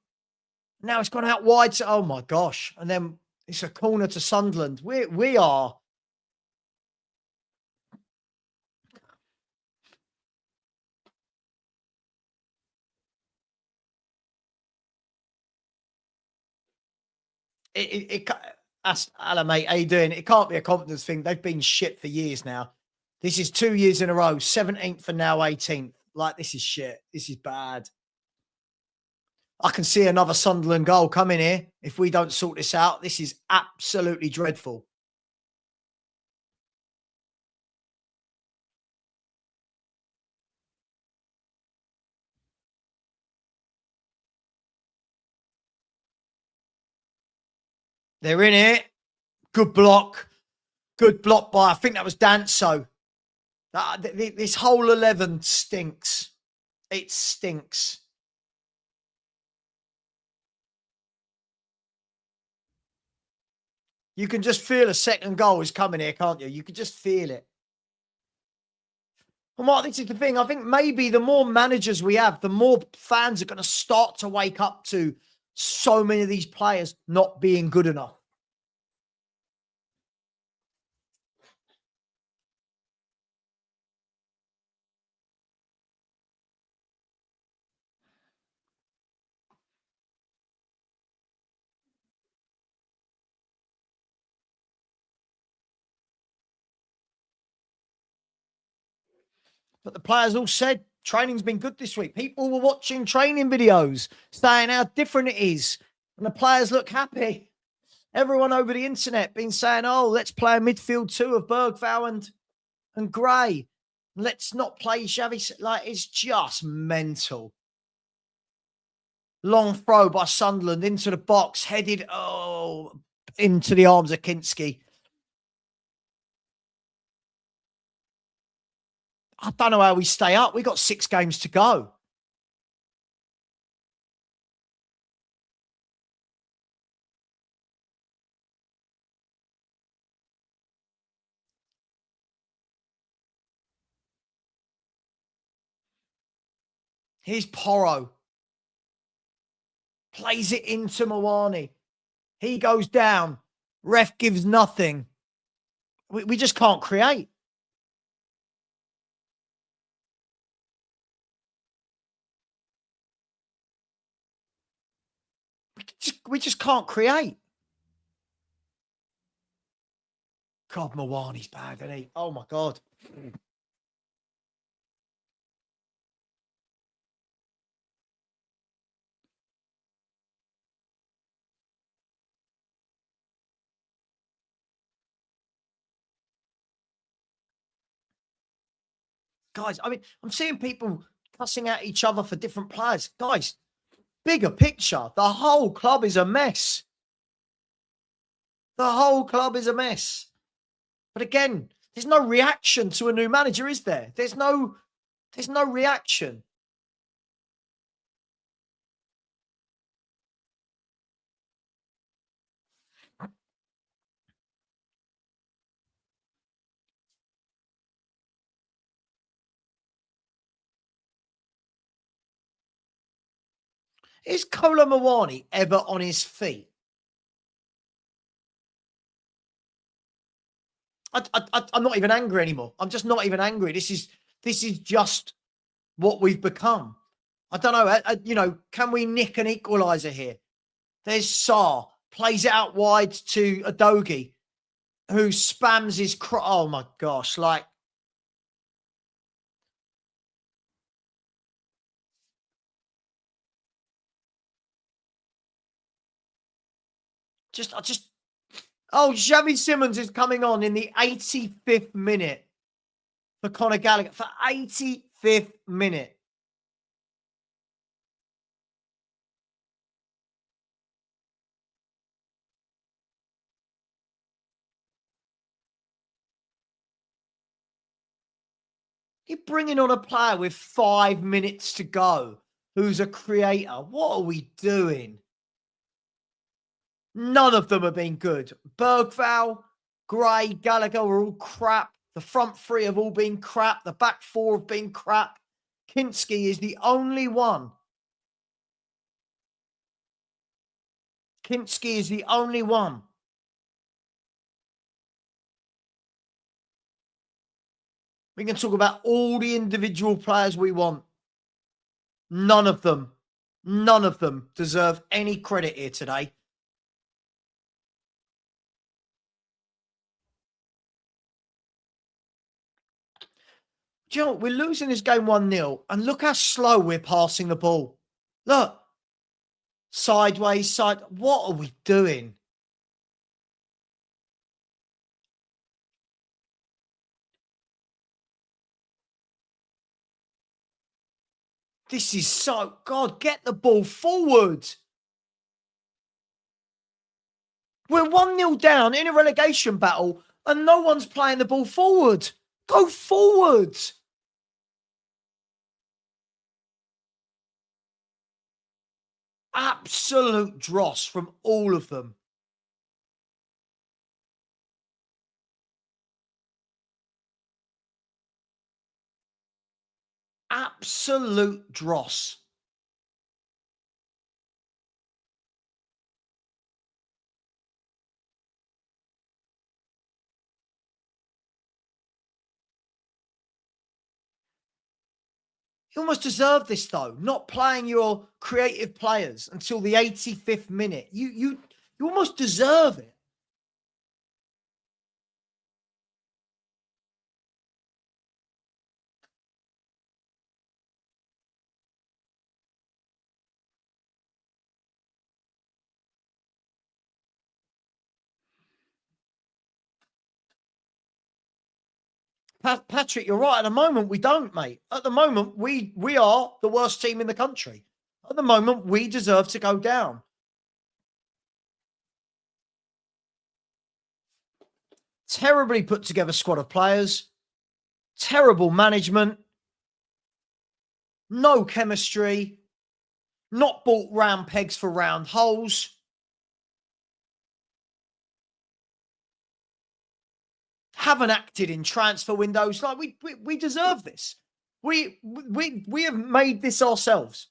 Now it's gone out wide. So, oh my gosh! And then it's a corner to Sunderland. We are. Alan, mate, how you doing? It can't be a confidence thing. They've been shit for years now. This is 2 years in a row, 17th and now 18th. Like, this is shit. This is bad. I can see another Sunderland goal coming here if we don't sort this out. This is absolutely dreadful. They're in it. Good block. Good block by, I think that was Danso. This whole 11 stinks. It stinks. You can just feel a second goal is coming here, can't you? You can just feel it. And Mark, this is the thing. I think maybe the more managers we have, the more fans are going to start to wake up to so many of these players not being good enough. But the players all said training's been good this week. People were watching training videos saying how different it is. And the players look happy. Everyone over the internet been saying, oh, let's play a midfield two of Bergval and Gray. Let's not play Javi. Like, it's just mental. Long throw by Sunderland into the box, headed into the arms of Kinski. I don't know how we stay up. We got 6 games to go. Here's Porro. Plays it into Mawani. He goes down. Ref gives nothing. We just can't create. We just can't create. God, Mawani's bad, isn't he? Oh, my God. Guys, I mean, I'm seeing people cussing at each other for different players. Guys, bigger picture. The whole club is a mess. The whole club is a mess. But again, there's no reaction to a new manager, is there? There's no reaction. Is Kola Mawani ever on his feet? I'm not even angry anymore. I'm just not even angry. This is just what we've become. I don't know. Can we nick an equaliser here? There's Sarr, plays it out wide to Adogi, who spams his oh my gosh, like. Oh, Javi Simmons is coming on in the 85th minute for Conor Gallagher. For 85th minute. You're bringing on a player with 5 minutes to go who's a creator. What are we doing? None of them have been good. Bergval, Gray, Gallagher are all crap. The front three have all been crap. The back four have been crap. Kinski is the only one. Kinski is the only one. We can talk about all the individual players we want. None of them deserve any credit here today. Do you know what? We're losing this game 1-0, and look how slow we're passing the ball. Look. Sideways, side. What are we doing? This is so... God, get the ball forward. We're 1-0 down in a relegation battle, and no one's playing the ball forward. Go forward. Absolute dross from all of them. Absolute dross. You almost deserve this, though. Not playing your creative players until the 85th minute. You almost deserve it. Patrick, you're right. At the moment, we don't, mate. At the moment, we are the worst team in the country. At the moment, we deserve to go down. Terribly put together squad of players. Terrible management. No chemistry. Not bought round pegs for round holes. Haven't acted in transfer windows. Like we deserve this. We have made this ourselves.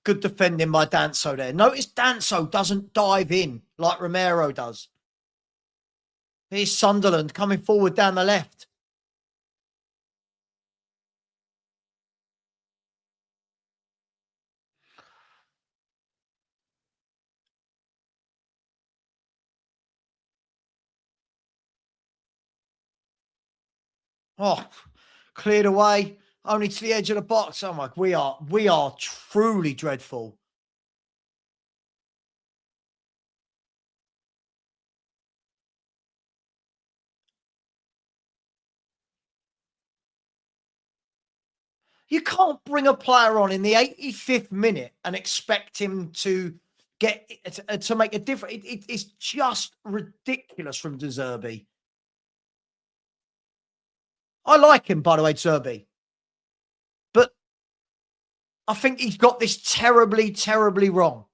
Good defending by Danso there. Notice Danso doesn't dive in like Romero does. Here's Sunderland coming forward down the left. Oh, cleared away, only to the edge of the box. Oh my, we are truly dreadful. You can't bring a player on in the 85th minute and expect him to get to make a difference. It's just ridiculous from De Zerbi. I like him, by the way, Zerbi. But I think he's got this terribly, terribly wrong.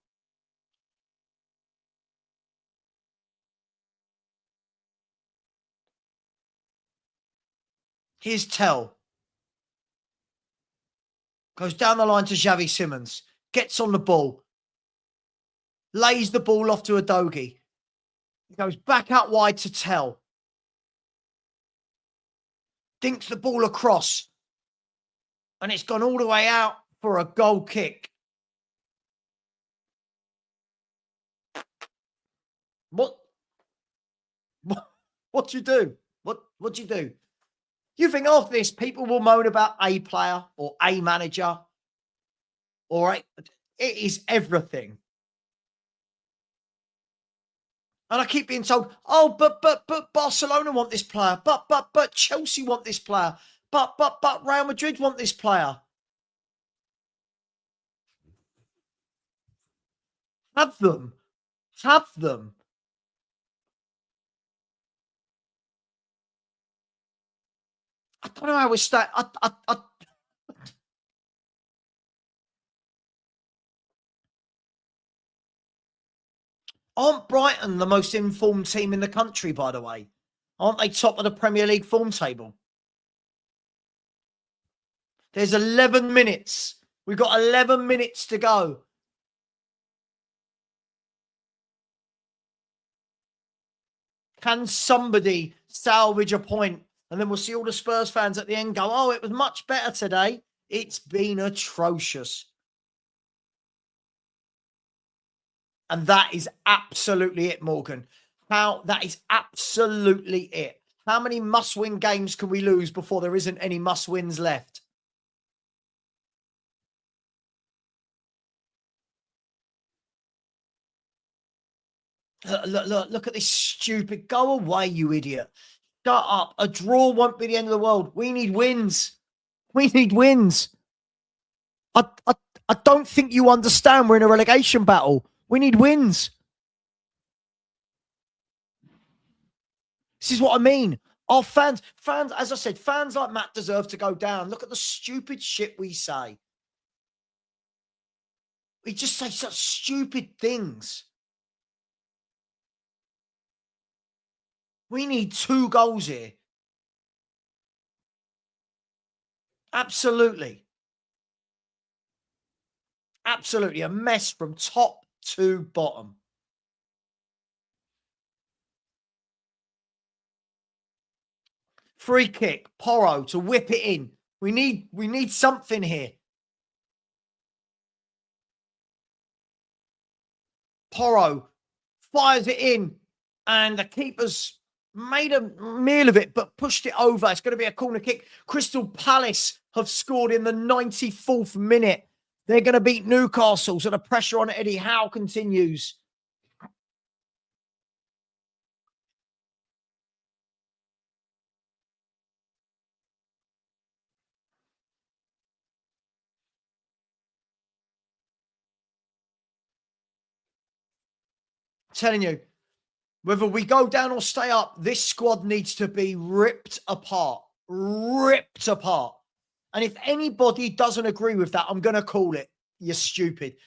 Here's Tell. Goes down the line to Javi Simmons. Gets on the ball. Lays the ball off to Adogi. Goes back out wide to Tell. Dinks the ball across. And it's gone all the way out for a goal kick. What'd you do? What'd you do? You think after this, people will moan about a player or a manager? All right. It is everything. And I keep being told, oh, but Barcelona want this player. But Chelsea want this player. But Real Madrid want this player. Have them. Have them. I don't know how we start. Aren't Brighton the most informed team in the country, by the way? Aren't they top of the Premier League form table? There's 11 minutes. We've got 11 minutes to go. Can somebody salvage a point? And then we'll see all the Spurs fans at the end go, oh, it was much better today. It's been atrocious. And that is absolutely it, Morgan. That is absolutely it. How many must-win games can we lose before there isn't any must-wins left? Look at this stupid. Go away, you idiot. Shut up. A draw won't be the end of the world. We need wins. We need wins. I don't think you understand. We're in a relegation battle. We need wins. This is what I mean. Our fans, as I said, fans like Matt deserve to go down. Look at the stupid shit we say. We just say such stupid things. We need 2 goals here. Absolutely. Absolutely. A mess from top to bottom. Free kick. Porro to whip it in. We need something here. Porro fires it in. And the keeper's made a meal of it, but pushed it over. It's going to be a corner kick. Crystal Palace have scored in the 94th minute. They're going to beat Newcastle, so the pressure on Eddie Howe continues. Telling you, whether we go down or stay up, this squad needs to be ripped apart. Ripped apart. And if anybody doesn't agree with that, I'm going to call it. You're stupid.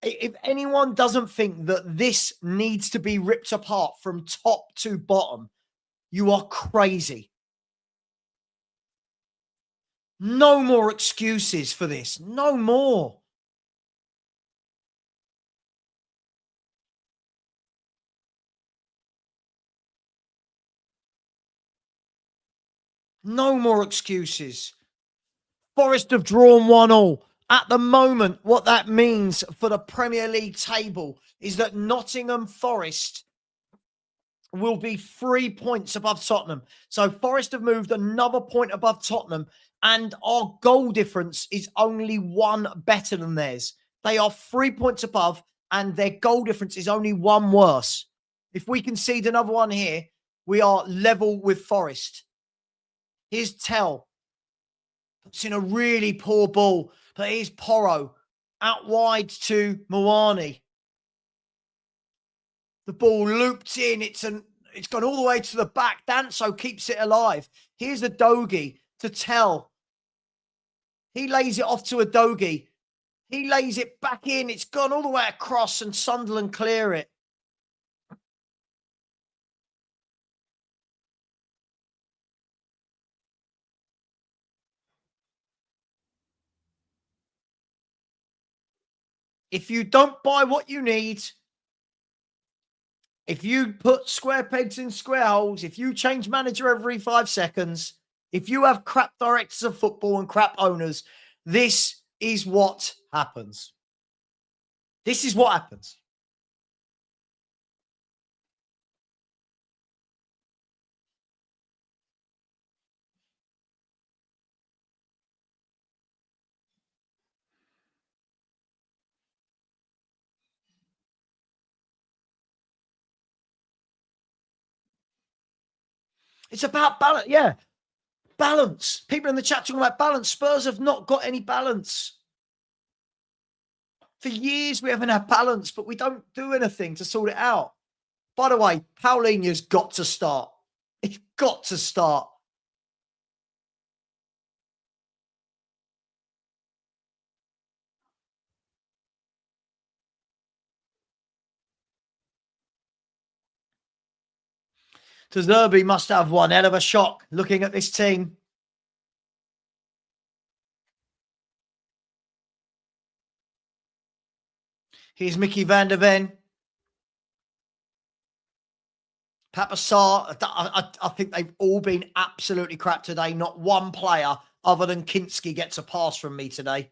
If anyone doesn't think that this needs to be ripped apart from top to bottom, you are crazy. No more excuses for this. No more. No more excuses. Forest have drawn 1-1. At the moment, what that means for the Premier League table is that Nottingham Forest will be 3 points above Tottenham. So Forest have moved another point above Tottenham, and our goal difference is only 1 better than theirs. They are 3 points above, and their goal difference is only 1 worse. If we concede another one here, we are level with Forest. Here's Stell. Puts in a really poor ball, but here's Porro. Out wide to Moani. The ball looped in. It's gone all the way to the back. Danso keeps it alive. Here's a Dogi to Tell. He lays it off to a Dogi. He lays it back in. It's gone all the way across, and Sunderland clear it. If you don't buy what you need, if you put square pegs in square holes, if you change manager every 5 seconds, if you have crap directors of football and crap owners, this is what happens. This is what happens. It's about balance. Yeah. Balance. People in the chat talking about balance. Spurs have not got any balance. For years, we haven't had balance, but we don't do anything to sort it out. By the way, Paulinho's got to start. It's got to start. De Zerbi must have one hell of a shock looking at this team. Here's Mickey van der Ven. Papasar, I think they've all been absolutely crap today. Not one player other than Kinski gets a pass from me today.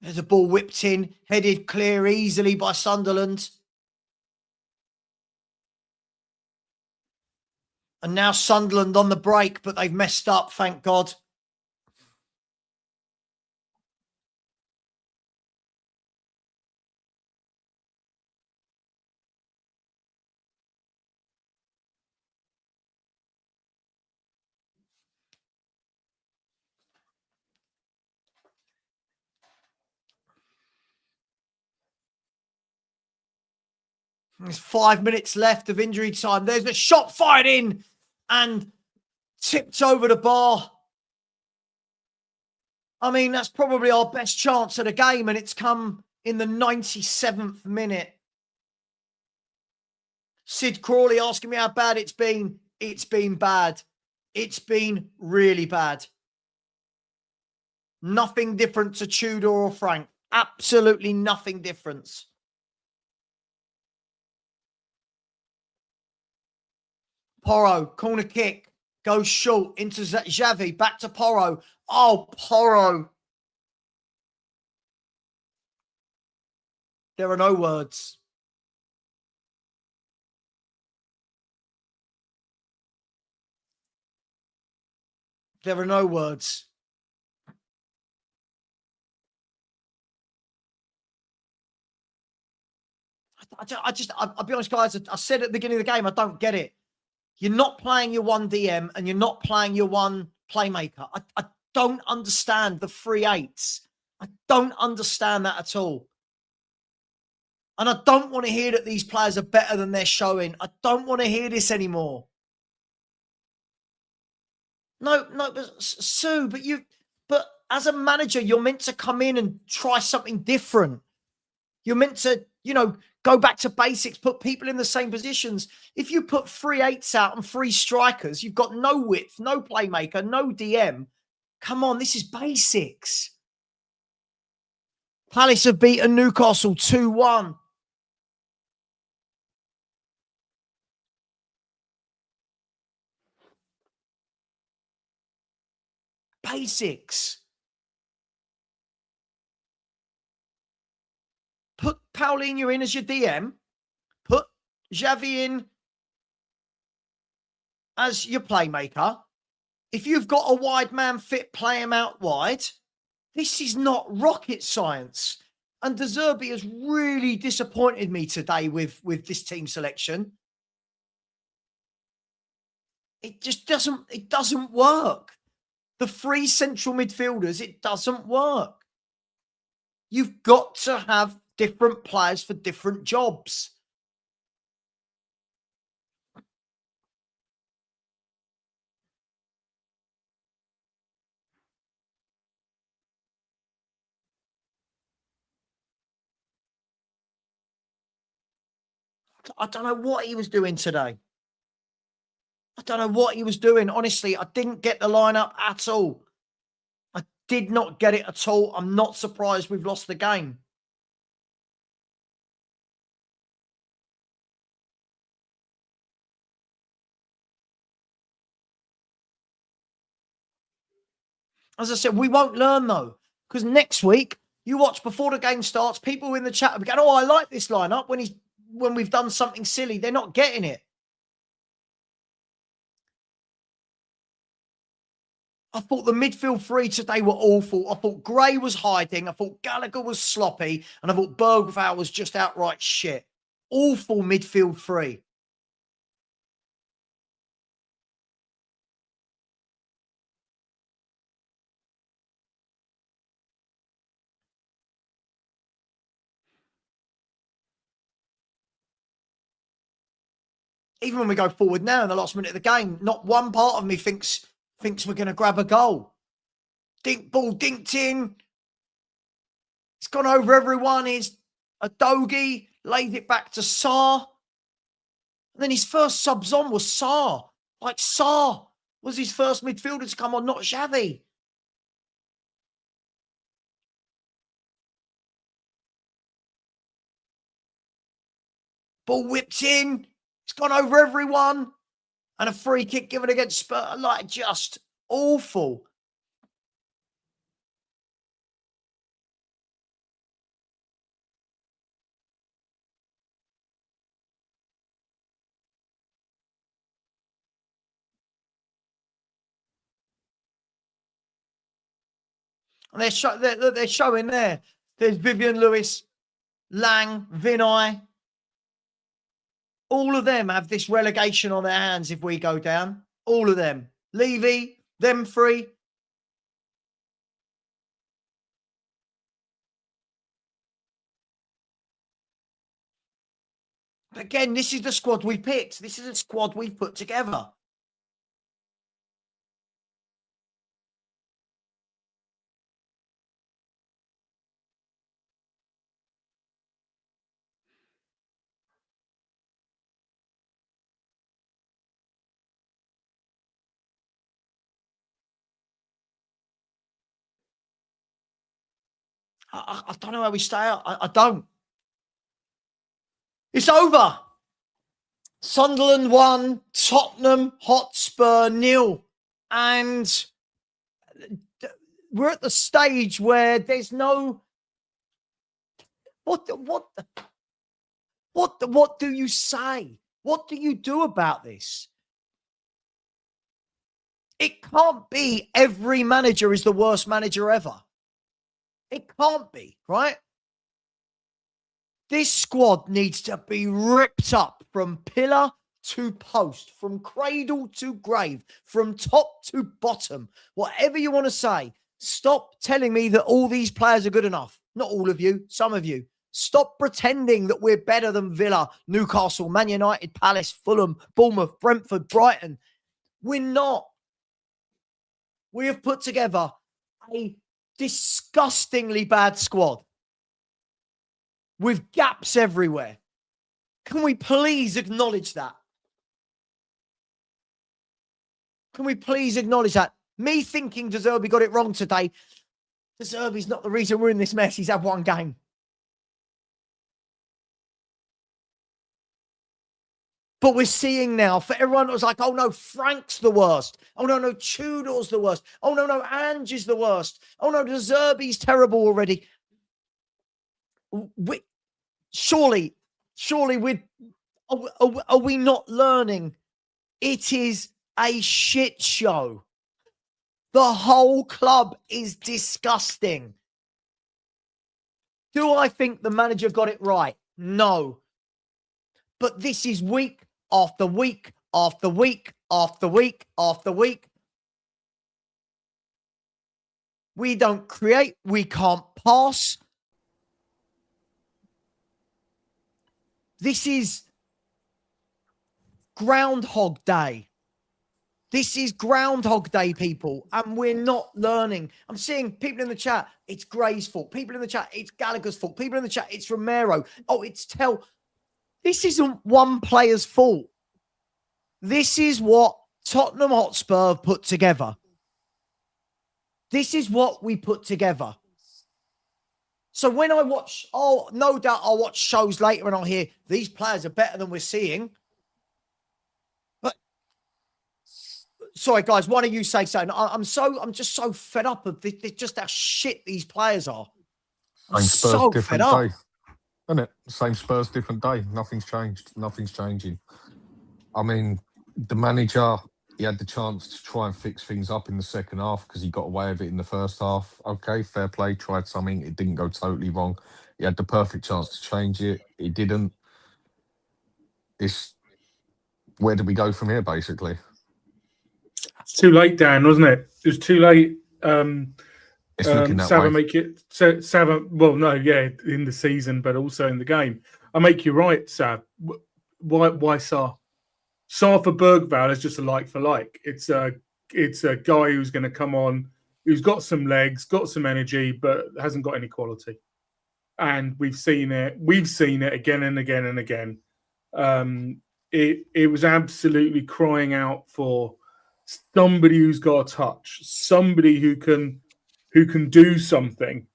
There's a ball whipped in, headed clear easily by Sunderland. And now Sunderland on the break, but they've messed up, thank God. There's 5 minutes left of injury time. There's a shot fired in and tipped over the bar. I mean, that's probably our best chance at a game, and it's come in the 97th minute. Sid Crawley asking me how bad it's been. It's been bad. It's been really bad. Nothing different to Tudor or Frank. Absolutely nothing different. Porro, corner kick, goes short into Javi, back to Porro. Oh, Porro. There are no words. There are no words. I'll be honest, guys. I said at the beginning of the game, I don't get it. You're not playing your one DM and you're not playing your one playmaker. I don't understand the 3/8s. I don't understand that at all. And I don't want to hear that these players are better than they're showing. I don't want to hear this anymore. No, but Sue, but as a manager, you're meant to come in and try something different. You're meant to, go back to basics, put people in the same positions. If you put 3/8s out and 3 strikers, you've got no width, no playmaker, no DM. Come on, this is basics. Palace have beaten Newcastle 2-1. basics. Put Paulinho in as your DM. Put Javi in as your playmaker. If you've got a wide man fit, play him out wide. This is not rocket science. And De Zerbi has really disappointed me today with this team selection. It just doesn't work. The three central midfielders, it doesn't work. You've got to have different players for different jobs. I don't know what he was doing today. I don't know what he was doing. Honestly, I didn't get the lineup at all. I did not get it at all. I'm not surprised we've lost the game. As I said, we won't learn though, because next week, you watch before the game starts, people in the chat will be going, oh, I like this lineup when we've done something silly. They're not getting it. I thought the midfield three today were awful. I thought Gray was hiding. I thought Gallagher was sloppy. And I thought Bergval was just outright shit. Awful midfield three. Even when we go forward now in the last minute of the game, not one part of me thinks we're going to grab a goal. Ball dinked in. It's gone over everyone. Is Adogi laid it back to Sarr. And then his first subs on was Sarr. Like Sarr was his first midfielder to come on, not Javi. Ball whipped in. It's gone over everyone. And a free kick given against Spurs. Like, just awful. And they're showing there. There's Vivian Lewis, Lang, Vinay. All of them have this relegation on their hands if we go down. All of them. Levy, them three. But again, this is the squad we picked. This is the squad we've put together. I don't know how we stay out. I don't. It's over. Sunderland 1, Tottenham Hotspur 0. And we're at the stage where there's no... What do you say? What do you do about this? It can't be every manager is the worst manager ever. It can't be, right? This squad needs to be ripped up from pillar to post, from cradle to grave, from top to bottom, whatever you want to say. Stop telling me that all these players are good enough. Not all of you, some of you. Stop pretending that we're better than Villa, Newcastle, Man United, Palace, Fulham, Bournemouth, Brentford, Brighton. We're not. We have put together a disgustingly bad squad with gaps everywhere. Can we please acknowledge that? Can we please acknowledge that? Me thinking De Zerbi got it wrong today. De Zerbi's not the reason we're in this mess. He's had one game. But we're seeing now, for everyone that was like, oh no, Frank's the worst. Oh no, Tudor's the worst. Oh no, Ange is the worst. Oh no, De Zerbi's terrible already. Surely are we not learning? It is a shit show. The whole club is disgusting. Do I think the manager got it right? No. But this is week after week after week after week after week. We don't create. We can't pass. This is Groundhog Day. This is Groundhog Day, people, and we're not learning. I'm seeing people in the chat, it's Gray's fault. People in the chat, it's Gallagher's fault. People in the chat, it's Romero. Oh, it's Stell. This isn't one player's fault. This is what Tottenham Hotspur have put together. This is what we put together. So when I watch, oh, no doubt I'll watch shows later and I'll hear these players are better than we're seeing. But sorry, guys, why don't you say something? I'm just so fed up of this, just how shit these players are. I'm so fed up. Day, isn't it? Same Spurs, different day. Nothing's changed. Nothing's changing. I mean, the manager, he had the chance to try and fix things up in the second half because he got away with it in the first half. Okay, fair play, tried something. It didn't go totally wrong. He had the perfect chance to change it. He didn't. Where do we go from here, basically? It's too late, Dan, wasn't it? It was too late. It's looking that Savva way. make it. Savva, well, no, yeah, in the season, but also in the game. I make you right, Sav. Why Sar? Sar for Bergval is just a like for like. It's a guy who's going to come on, who's got some legs, got some energy, but hasn't got any quality. And we've seen it. We've seen it again and again and again. It was absolutely crying out for somebody who's got a touch, somebody who can do something,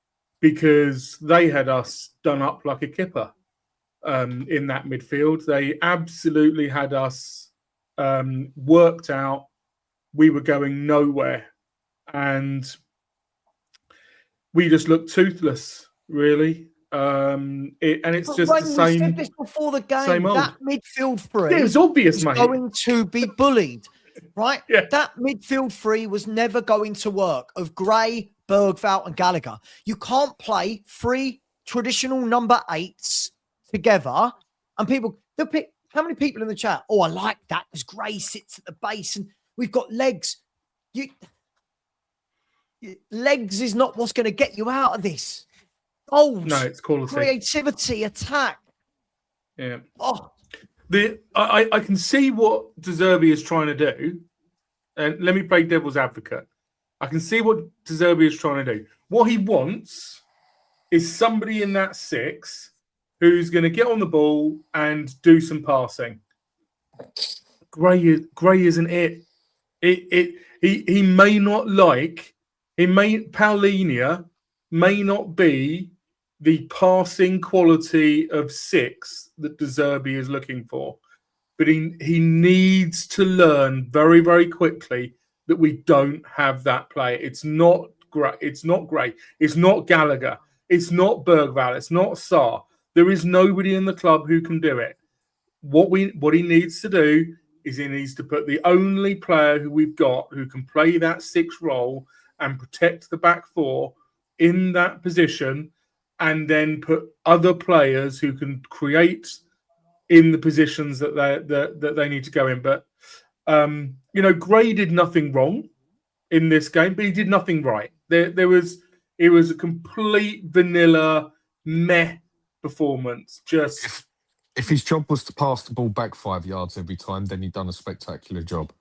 because they had us done up like a kipper in that midfield. They absolutely had us worked out. We were going nowhere, and we just looked toothless, really. It's just the same. We said this before the game. Same old. That midfield three It was obvious, mate. going to be bullied, right? Yeah. That midfield three was never going to work. Of Gray, Bergval, and Gallagher, you can't play three traditional number 8s together. And people, they'll pick. How many people in the chat? Oh, I like that because Gray sits at the base and we've got legs. Legs is not what's going to get you out of this. Goals, No, it's quality, creativity, attack. Yeah. Oh, I can see what De Zerbi is trying to do, and let me play devil's advocate. I can see what De Zerbi is trying to do. What he wants is somebody in that 6 who's going to get on the ball and do some passing. Gray isn't it. He may not like. Paulinho may not be the passing quality of 6 that De Zerbi is looking for, but he needs to learn very, very quickly that we don't have that player. It's not Gray. It's not Gray. It's not Gallagher. It's not Bergval. It's not Sarr. There is nobody in the club who can do it. What he needs to do is he needs to put the only player who we've got who can play that 6 role and protect the back 4 in that position, and then put other players who can create in the positions that they need to go in. But Gray did nothing wrong in this game, but he did nothing right. It was a complete vanilla meh performance. Just if his job was to pass the ball back 5 yards every time, then he'd done a spectacular job.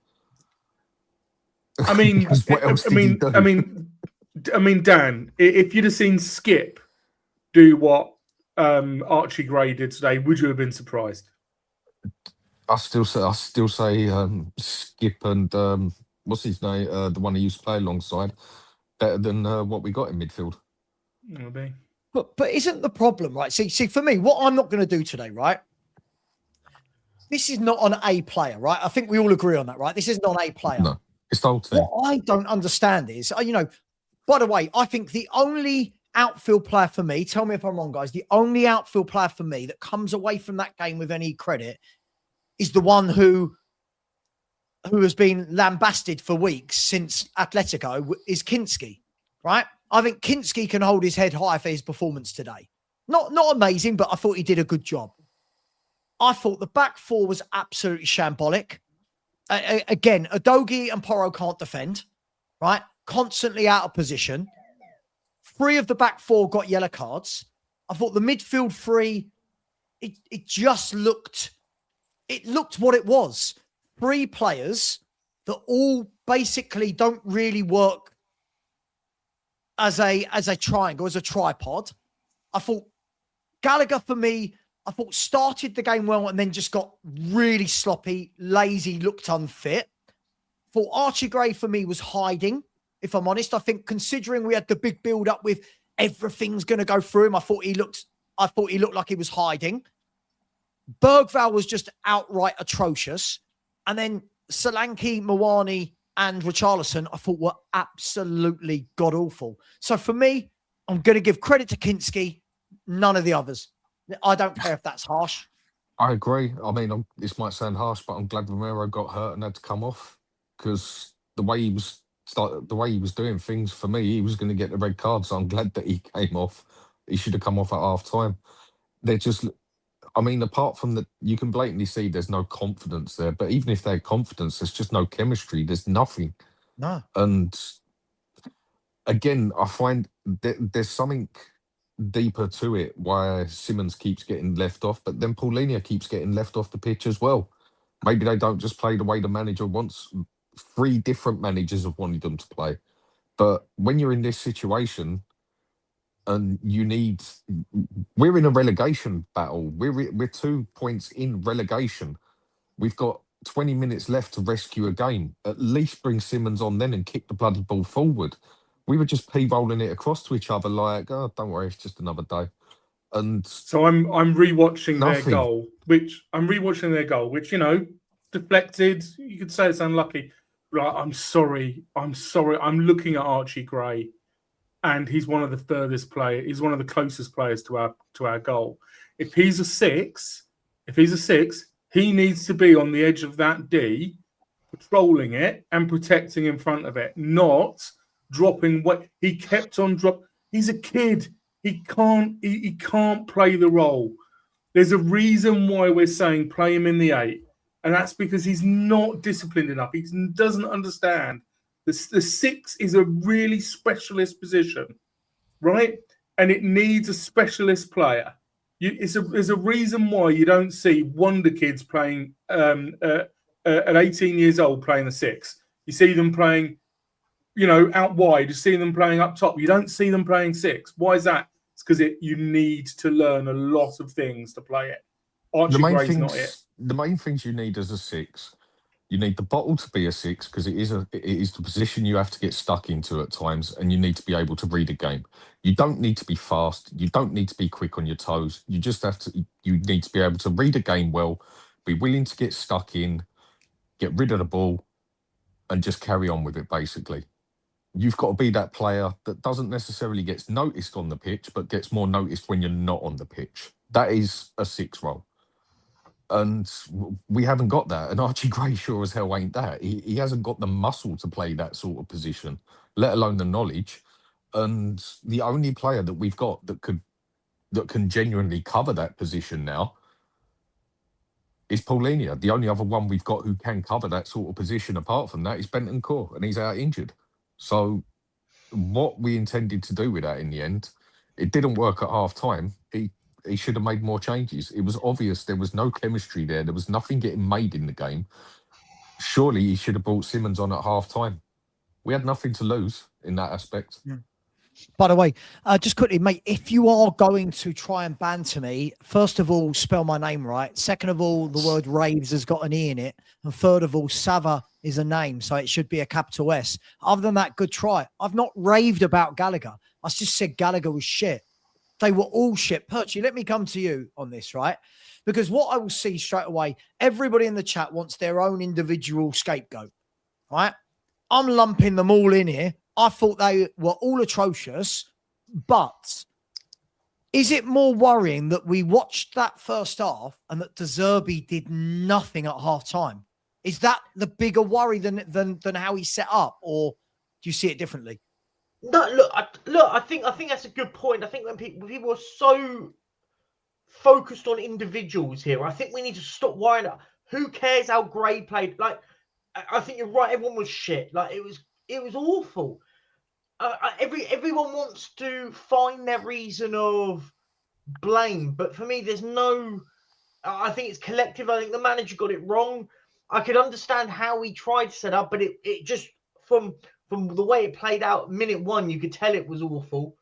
I mean, what else did he do? I mean, Dan, if you'd have seen Skip do what Archie Gray did today, would you have been surprised? I still say Skip and what's his name, the one he used to play alongside, better than what we got in midfield. Maybe. But isn't the problem, right? See, for me, what I'm not going to do today, right? this is not on a player, right? I think we all agree on that, right? This is not a player. No, it's the whole team. What I don't understand is, by the way, I think the only outfield player for me, tell me if I'm wrong, guys, the only outfield player for me that comes away from that game with any credit is the one who has been lambasted for weeks since Atletico, is Kinski, right? I think Kinski can hold his head high for his performance today. Not amazing, but I thought he did a good job. I thought the back four was absolutely shambolic. Again, Udogie and Porro can't defend, right? Constantly out of position. 3 of the back 4 got yellow cards. I thought the midfield 3, it just looked, what it was. 3 players that all basically don't really work as a triangle, as a tripod. I thought Gallagher, for me, I thought started the game well and then just got really sloppy, lazy, looked unfit. I thought Archie Gray, for me, was hiding, if I'm honest. I think considering we had the big build-up with everything's going to go through him, I thought he looked like he was hiding. Bergval was just outright atrocious. And then Solanke, Mawani, and Richarlison, I thought were absolutely god-awful. So for me, I'm going to give credit to Kinski, none of the others. I don't care if that's harsh. I agree. I mean, this might sound harsh, but I'm glad Romero got hurt and had to come off, because the way he was doing things, for me, he was going to get the red card. So I'm glad that he came off. He should have come off at half time. They're just, I mean, apart from that, you can blatantly see there's no confidence there. But even if they had confidence, there's just no chemistry. There's nothing. No. And again, I find there's something deeper to it why Simmons keeps getting left off, but then Paulinho keeps getting left off the pitch as well. Maybe they don't just play the way the manager wants. 3 different managers have wanted them to play. But when you're in this situation and we're in a relegation battle. We're 2 points in relegation. We've got 20 minutes left to rescue a game. At least bring Simmons on then and kick the bloody ball forward. We were just p-rolling it across to each other like, oh, don't worry, it's just another day. And so I'm rewatching nothing. their goal, which deflected. You could say it's unlucky. Right, I'm sorry. I'm looking at Archie Gray, and he's one of the furthest players. He's one of the closest players to our goal. If he's a 6, he needs to be on the edge of that D, patrolling it and protecting in front of it, not dropping what he kept on drop. He's a kid. He can't play the role. There's a reason why we're saying play him in the 8, and that's because he's not disciplined enough. He doesn't understand. The 6 is a really specialist position, right? And it needs a specialist player. There's a reason why you don't see wonder kids playing at 18 years old playing the 6. You see them playing, out wide. You see them playing up top. You don't see them playing 6. Why is that? It's because you need to learn a lot of things to play it. Archie Gray's not it. The main things you need as a 6, you need the bottle to be a 6, because it is the position you have to get stuck into at times, and you need to be able to read a game. You don't need to be fast. You don't need to be quick on your toes. You just you need to be able to read a game well, be willing to get stuck in, get rid of the ball, and just carry on with it, basically. You've got to be that player that doesn't necessarily gets noticed on the pitch, but gets more noticed when you're not on the pitch. That is a 6 role. And we haven't got that. And Archie Gray sure as hell ain't that. He hasn't got the muscle to play that sort of position, let alone the knowledge. And the only player that we've got that can genuinely cover that position now is Paulinho. The only other one we've got who can cover that sort of position apart from that is Bentancur, and he's out injured. So what we intended to do with that in the end, it didn't work at half time. He should have made more changes. It was obvious there was no chemistry there. There was nothing getting made in the game. Surely he should have brought Simmons on at half time. We had nothing to lose in that aspect. Yeah. By the way, just quickly, mate, if you are going to try and banter me, first of all, spell my name right. Second of all, the word raves has got an E in it. And third of all, Savva is a name, so it should be a capital S. Other than that, good try. I've not raved about Gallagher. I just said Gallagher was shit. They were all shit. Perchy, let me come to you on this, right? Because what I will see straight away, everybody in the chat wants their own individual scapegoat, right? I'm lumping them all in here. I thought they were all atrocious, but is it more worrying that we watched that first half and that De Zerbi did nothing at half time? Is that the bigger worry than how he set up, or do you see it differently? No, look. I think that's a good point. I think when people are so focused on individuals here, I think we need to stop worrying. Who cares how Gray played? Like, I think you're right. Everyone was shit. Like, it was awful. Everyone wants to find their reason of blame, but for me, there's no. I think it's collective. I think the manager got it wrong. I could understand how he tried to set up, but it just from the way it played out, minute one, you could tell it was awful.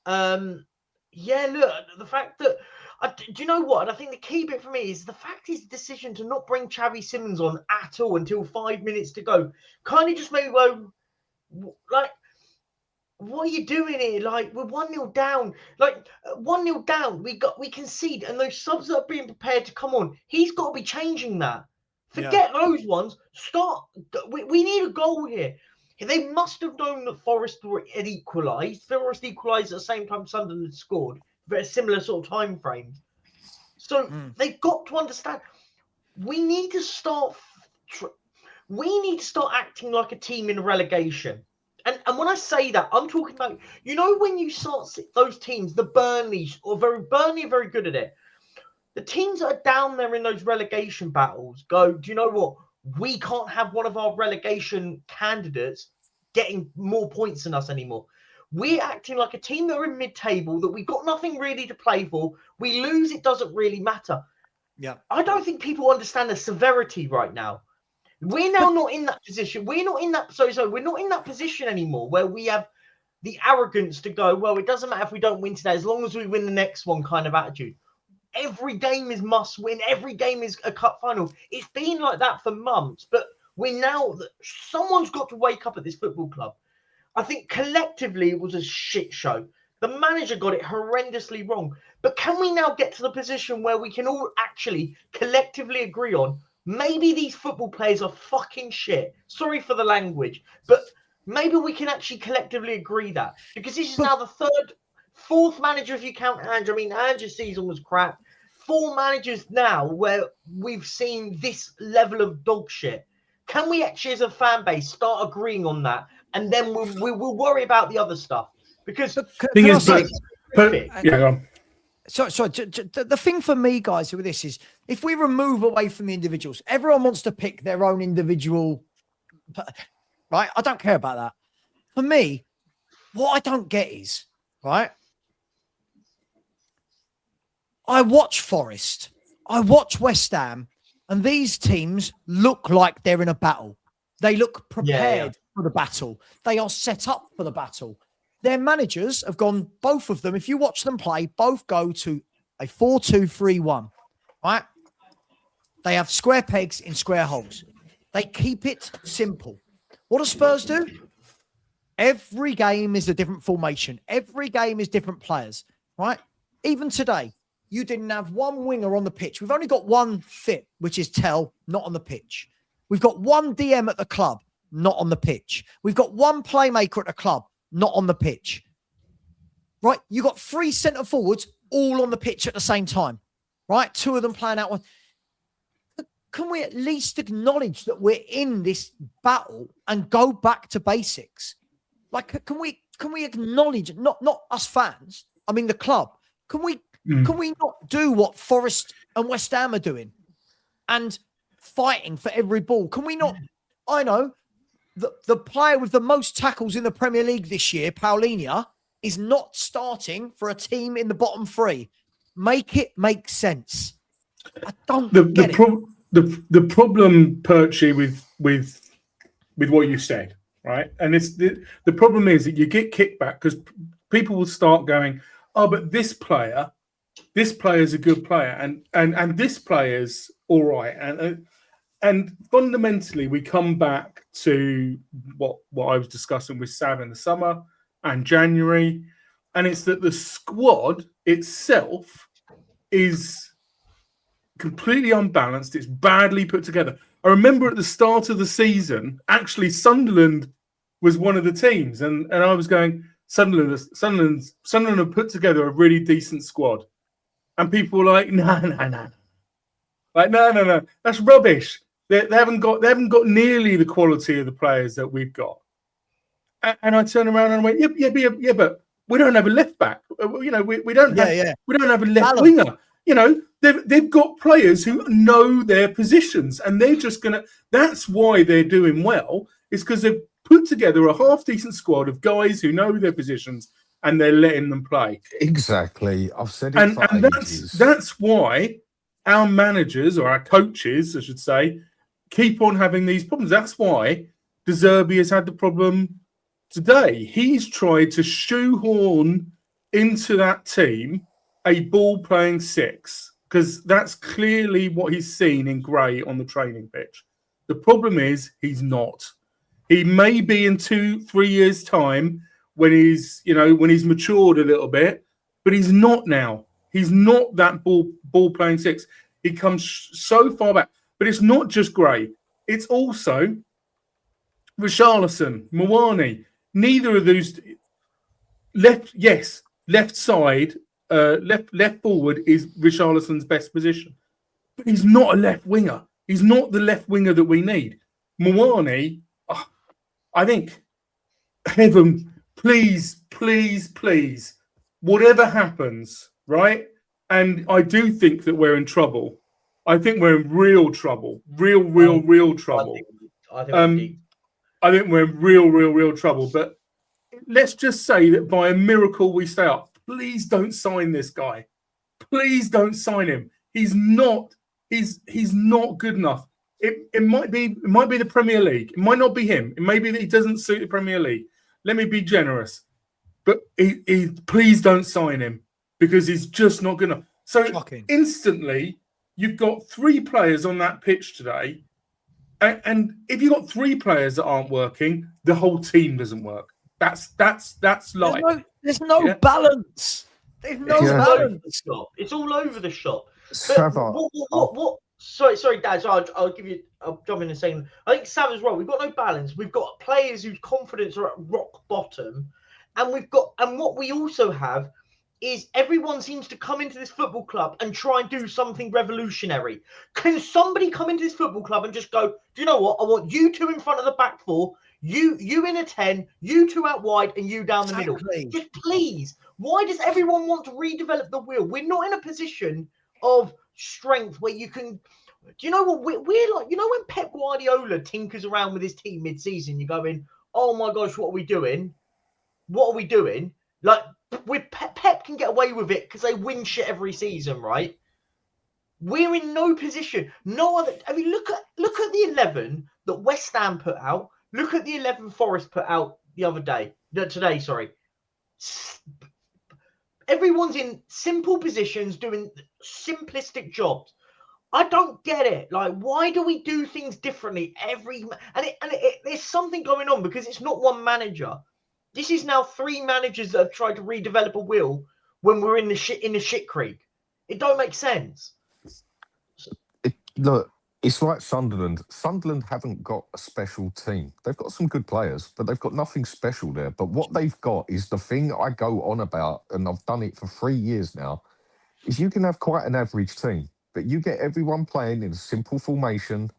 Yeah, look, the fact that do you know what? And I think the key bit for me is the fact his decision to not bring Xavi Simons on at all until 5 minutes to go kind of just made me go, like, what are you doing here? Like, we're 1-0 down. Like, 1-0 down. We concede, and those subs that are being prepared to come on, he's got to be changing that. Forget those ones. Start. We need a goal here. They must have known that Forest had equalised. Forest equalised at the same time Sunderland had scored, but a similar sort of time frame. So they've got to understand. We need to start. We need to start acting like a team in relegation. And when I say that, I'm talking about, you know, when you start those teams, the Burnleys Burnley are very good at it. The teams that are down there in those relegation battles go, do you know what? We can't have one of our relegation candidates getting more points than us anymore. We're acting like a team that are in mid-table, that we've got nothing really to play for. We lose, it doesn't really matter. Yeah. I don't think people understand the severity right now. We're now not in that position. We're not in that. So we're not in that position anymore where we have the arrogance to go, well, it doesn't matter if we don't win today, as long as we win the next one kind of attitude. Every game is must win. Every game is a cup final. It's been like that for months, but we're now, someone's got to wake up at this football club. I think collectively it was a shit show. The manager got it horrendously wrong. But can we now get to the position where we can all actually collectively agree on, maybe these football players are fucking shit. Sorry for the language, but maybe we can actually collectively agree that, because this is now the fourth manager if you count Ange. I mean, Ange's season was crap. 4 managers now where we've seen this level of dog shit. Can we actually, as a fan base, start agreeing on that, and then we'll worry about the other stuff? Because So the thing for me, guys, with this is, if we remove away from the individuals, everyone wants to pick their own individual, right? I don't care about that. For me, what I don't get is, right, I watch Forest, I watch West Ham, and these teams look like they're in a battle. They look prepared for the battle. They are set up for the battle. Their managers have gone, both of them, if you watch them play, both go to a 4-2-3-1, right? They have square pegs in square holes. They keep it simple. What do Spurs do? Every game is a different formation. Every game is different players, right? Even today, you didn't have one winger on the pitch. We've only got one fit, which is Stell, not on the pitch. We've got one DM at the club, not on the pitch. We've got one playmaker at the club, not on the pitch. Right? You got 3 centre forwards all on the pitch at the same time. Right? 2 of them playing out one. Can we at least acknowledge that we're in this battle and go back to basics? Like, can we acknowledge, not us fans, I mean the club, can we not do what Forest and West Ham are doing and fighting for every ball? Can we not, I know, the player with the most tackles in the Premier League this year, Paulinho, is not starting for a team in the bottom 3. Make it make sense. I don't get it. The problem, Perchy, with what you said, right? And it's the problem is that you get kickback because people will start going, oh, but this player's a good player, and this player's all right, and fundamentally we come back to what I was discussing with Sav in the summer and January, and it's that the squad itself is completely unbalanced. It's badly put together. I remember at the start of the season, actually Sunderland was one of the teams, and I was going, Sunderland have put together a really decent squad, and people were like, no, like no, that's rubbish. They haven't got nearly the quality of the players that we've got. And I turned around and went, yeah, but we don't have a left back. You know, we don't have a left winger. You know, they've got players who know their positions, and they're just gonna. That's why they're doing well. Is because they've put together a half decent squad of guys who know their positions, and they're letting them play. Exactly, I've said it for ages. That's why our managers, or our coaches, I should say, keep on having these problems. That's why De Zerbi has had the problem today. He's tried to shoehorn into that team a ball-playing six, because that's clearly what he's seen in Gray on the training pitch. The problem is he's not. He may be in 2-3 years' time when he's matured a little bit, but he's not now. He's not that ball-playing six. He comes so far back. But it's not just Gray. It's also Richarlison, Mawani. Neither of those left side, left forward is Richarlison's best position. But he's not a left winger. He's not the left winger that we need. Mawani, I think, heaven, please, whatever happens, right? And I do think that we're in trouble. I think we're in real trouble. Real trouble. I think we're in real trouble. But let's just say that by a miracle we stay up. Please don't sign this guy. Please don't sign him. He's not good enough. It might be the Premier League. It might not be him. It may be that he doesn't suit the Premier League. Let me be generous. But please don't sign him, because he's just not good enough. So instantly, you've got 3 players on that pitch today. And if you've got 3 players that aren't working, the whole team doesn't work. That's life. There's no balance. There's no balance. It's all over the shop. Savva, what? Sorry, Dad. So I'll jump in a second. I think Savva's right. We've got no balance. We've got players whose confidence are at rock bottom, and what we also have is everyone seems to come into this football club and try and do something revolutionary. Can somebody come into this football club and just go, do you know what? I want you 2 in front of the back 4, you in a 10, you 2 out wide, and you down the middle. Just please. Why does everyone want to redevelop the wheel? We're not in a position of strength where you can. Do you know what we're like? You know when Pep Guardiola tinkers around with his team mid-season, you're going, oh my gosh, what are we doing? What are we doing? Like, with Pep can get away with it because they win shit every season, right? We're in no position. No other. I mean, look at the 11 that West Ham put out. Look at the 11 Forest put out today. Sorry. Everyone's in simple positions doing simplistic jobs. I don't get it. Like, why do we do things differently there's something going on, because it's not one manager. This is now 3 managers that have tried to redevelop a wheel when we're in the shit creek. It don't make sense. Look, it's like Sunderland. Sunderland haven't got a special team. They've got some good players, but they've got nothing special there. But what they've got is the thing I go on about, and I've done it for 3 years now, is you can have quite an average team, but you get everyone playing in a simple formation,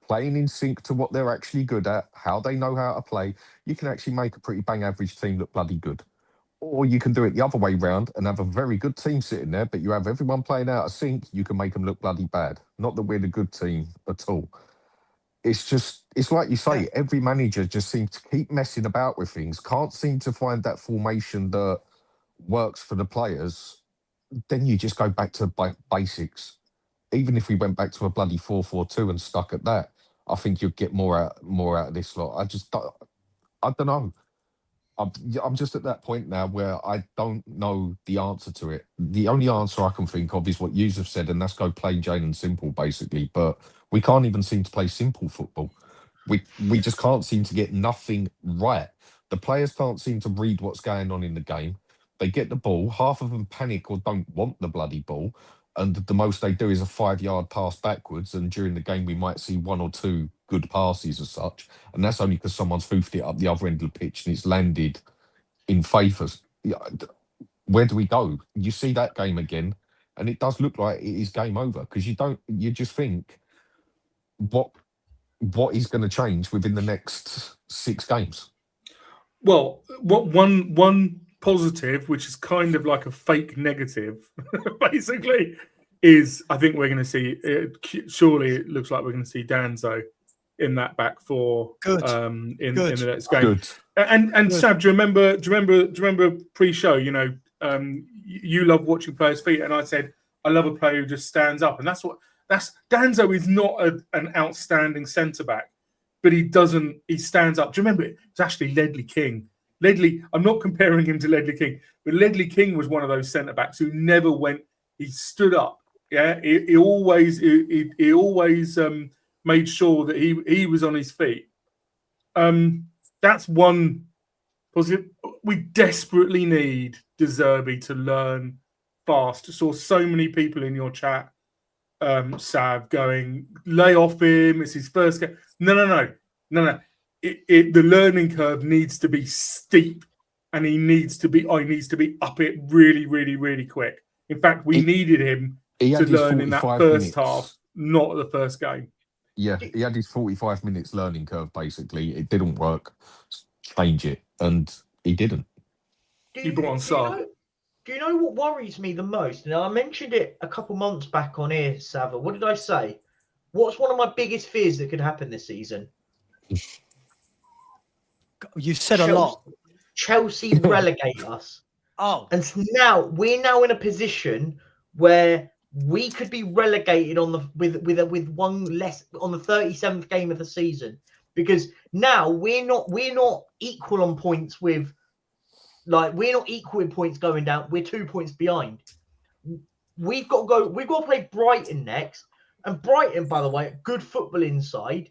playing in sync to what they're actually good at, how they know how to play. You can actually make a pretty bang average team look bloody good. Or you can do it the other way round and have a very good team sitting there, but you have everyone playing out of sync, you can make them look bloody bad. Not that we're the good team at all. It's like you say, every manager just seems to keep messing about with things, can't seem to find that formation that works for the players. Then you just go back to basics. Even if we went back to a bloody 4-4-2 and stuck at that, I think you'd get more out of this lot. I don't know. I'm just at that point now where I don't know the answer to it. The only answer I can think of is what you have said, and that's go plain Jane and simple, basically. But we can't even seem to play simple football. We just can't seem to get nothing right. The players can't seem to read what's going on in the game. They get the ball, half of them panic or don't want the bloody ball, and the most they do is a 5-yard pass backwards, and during the game we might see 1 or 2 good passes as such, and that's only because someone's foofed it up the other end of the pitch and it's landed in favour. Where do we go? You see that game again, and it does look like it is game over, because you just think, what is going to change within the next 6 games? Well, what one positive, which is kind of like a fake negative, basically, is I think we're going to see. Surely it looks like we're going to see Danzo in that back four. Good. In the next game. Good. And Good. Sav, do you remember pre-show? You know, you love watching players' feet, and I said I love a player who just stands up, and that's Danzo is not an outstanding centre back, but he stands up. Do you remember it? It's actually Ledley King. I'm not comparing him to Ledley King, but Ledley King was one of those centre backs who never went. He stood up. Yeah, he always made sure that he was on his feet. That's one positive. We desperately need De Zerbi to learn fast. I saw so many people in your chat, Sav, going, lay off him. It's his first game. No. The learning curve needs to be steep, and he needs to be up it really, really, really quick. In fact, we needed him to learn in that first half, not the first game. Yeah, he had his 45 minutes learning curve, basically. It didn't work. Change it. And he didn't. He brought on Sav. Do you know what worries me the most? Now, I mentioned it a couple months back on here, Savva. What did I say? What's one of my biggest fears that could happen this season? You've said a lot. Chelsea relegate us. Oh. And we're now in a position where we could be relegated with one less on the 37th game of the season, because now we're not equal on points with, like, we're not equal in points going down. We're 2 points behind. We've got to play Brighton next. And Brighton, by the way, good football inside.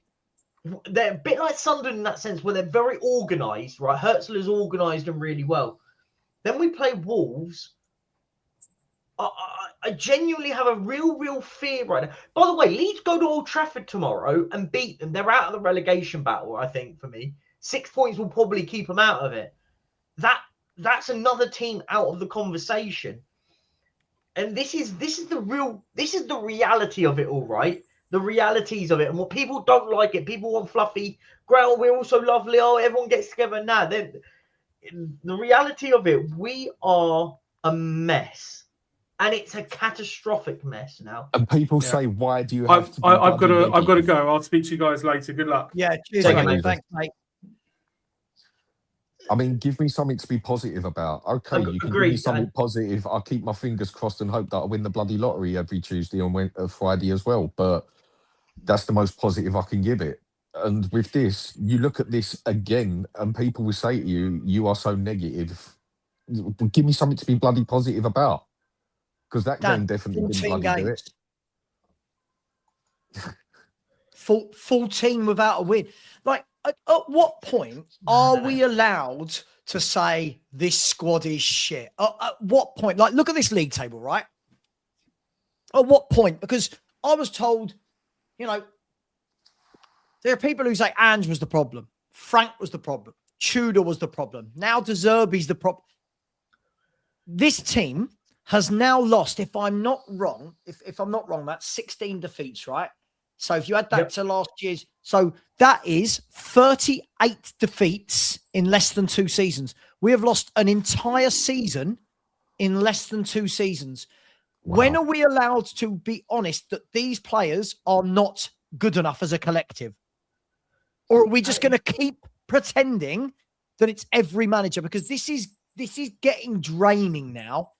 They're a bit like Sunderland in that sense, where they're very organised, right? Herzl has organised them really well. Then we play Wolves. I genuinely have a real fear right now. By the way, Leeds go to Old Trafford tomorrow and beat them. They're out of the relegation battle, I think, for me. 6 points will probably keep them out of it. That's another team out of the conversation. And this is the reality of it all, right? The realities of it. And what people don't like it. People want fluffy. Growl, we're all so lovely. Oh, everyone gets together now. The reality of it, we are a mess. And it's a catastrophic mess now. And people say, why do you have to be I've got to negative? go. I'll speak to you guys later. Good luck. Yeah, cheers, Take it, mate. mate. Thanks, mate. I mean, give me something to be positive about. Okay, you can give me something positive. I'll keep my fingers crossed and hope that I win the bloody lottery every Tuesday and Friday as well. But that's the most positive I can give it. And with this, you look at this again, and people will say to you, you are so negative. Give me something to be bloody positive about. Because that game definitely didn't bloody do it. 14 without a win. Like, at what point are we allowed to say this squad is shit? At what point? Like, look at this league table, right? At what point? Because I was told, you know, there are people who say Ange was the problem. Frank was the problem. Tudor was the problem. Now De Zerbi's the problem. This team has now lost, if I'm not wrong, if I'm not wrong, that's 16 defeats, right? So if you add that to last year's, so that is 38 defeats in less than 2 seasons. We have lost an entire season in less than 2 seasons. Wow. When are we allowed to be honest that these players are not good enough as a collective? Or are we just going to keep pretending that it's every manager? Because this is getting draining now.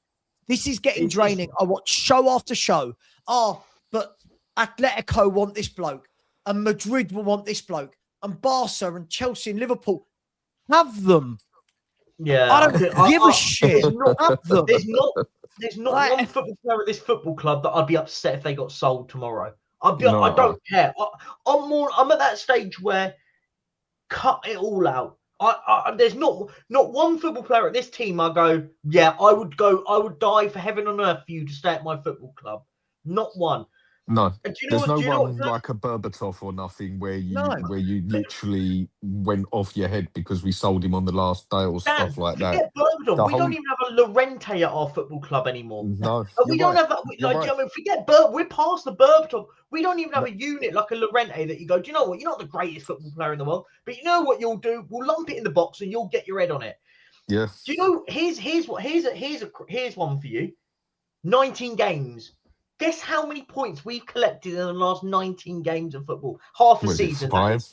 This is getting draining. I watch show after show. Oh, but Atletico want this bloke, and Madrid will want this bloke, and Barca and Chelsea and Liverpool. Have them. Yeah, I don't give a shit. Have them. There's not one football player at this football club that I'd be upset if they got sold tomorrow. I don't care. I'm at that stage where cut it all out. There's not one football player at this team I go, yeah, I would die for heaven on earth for you to stay at my football club. Not one. No, And do you know there's what? no Do you know one what? like a Berbatov or nothing where No. you literally went off your head because we sold him on the last day or Dan, stuff like that. forget Bergval. The We whole- don't even have a Llorente at our football club anymore. No, We you're don't right. have You're like, right. I mean, forget Berg. We're past the Bergval. We don't even have No. a unit like a Llorente that you go, do you know what? You're not the greatest football player in the world, but you know what you'll do? We'll lump it in the box and you'll get your head on it. Yeah. Do you know? Here's one for you. 19 games. Guess how many points we've collected in the last 19 games of football? Half a Was season. it 5?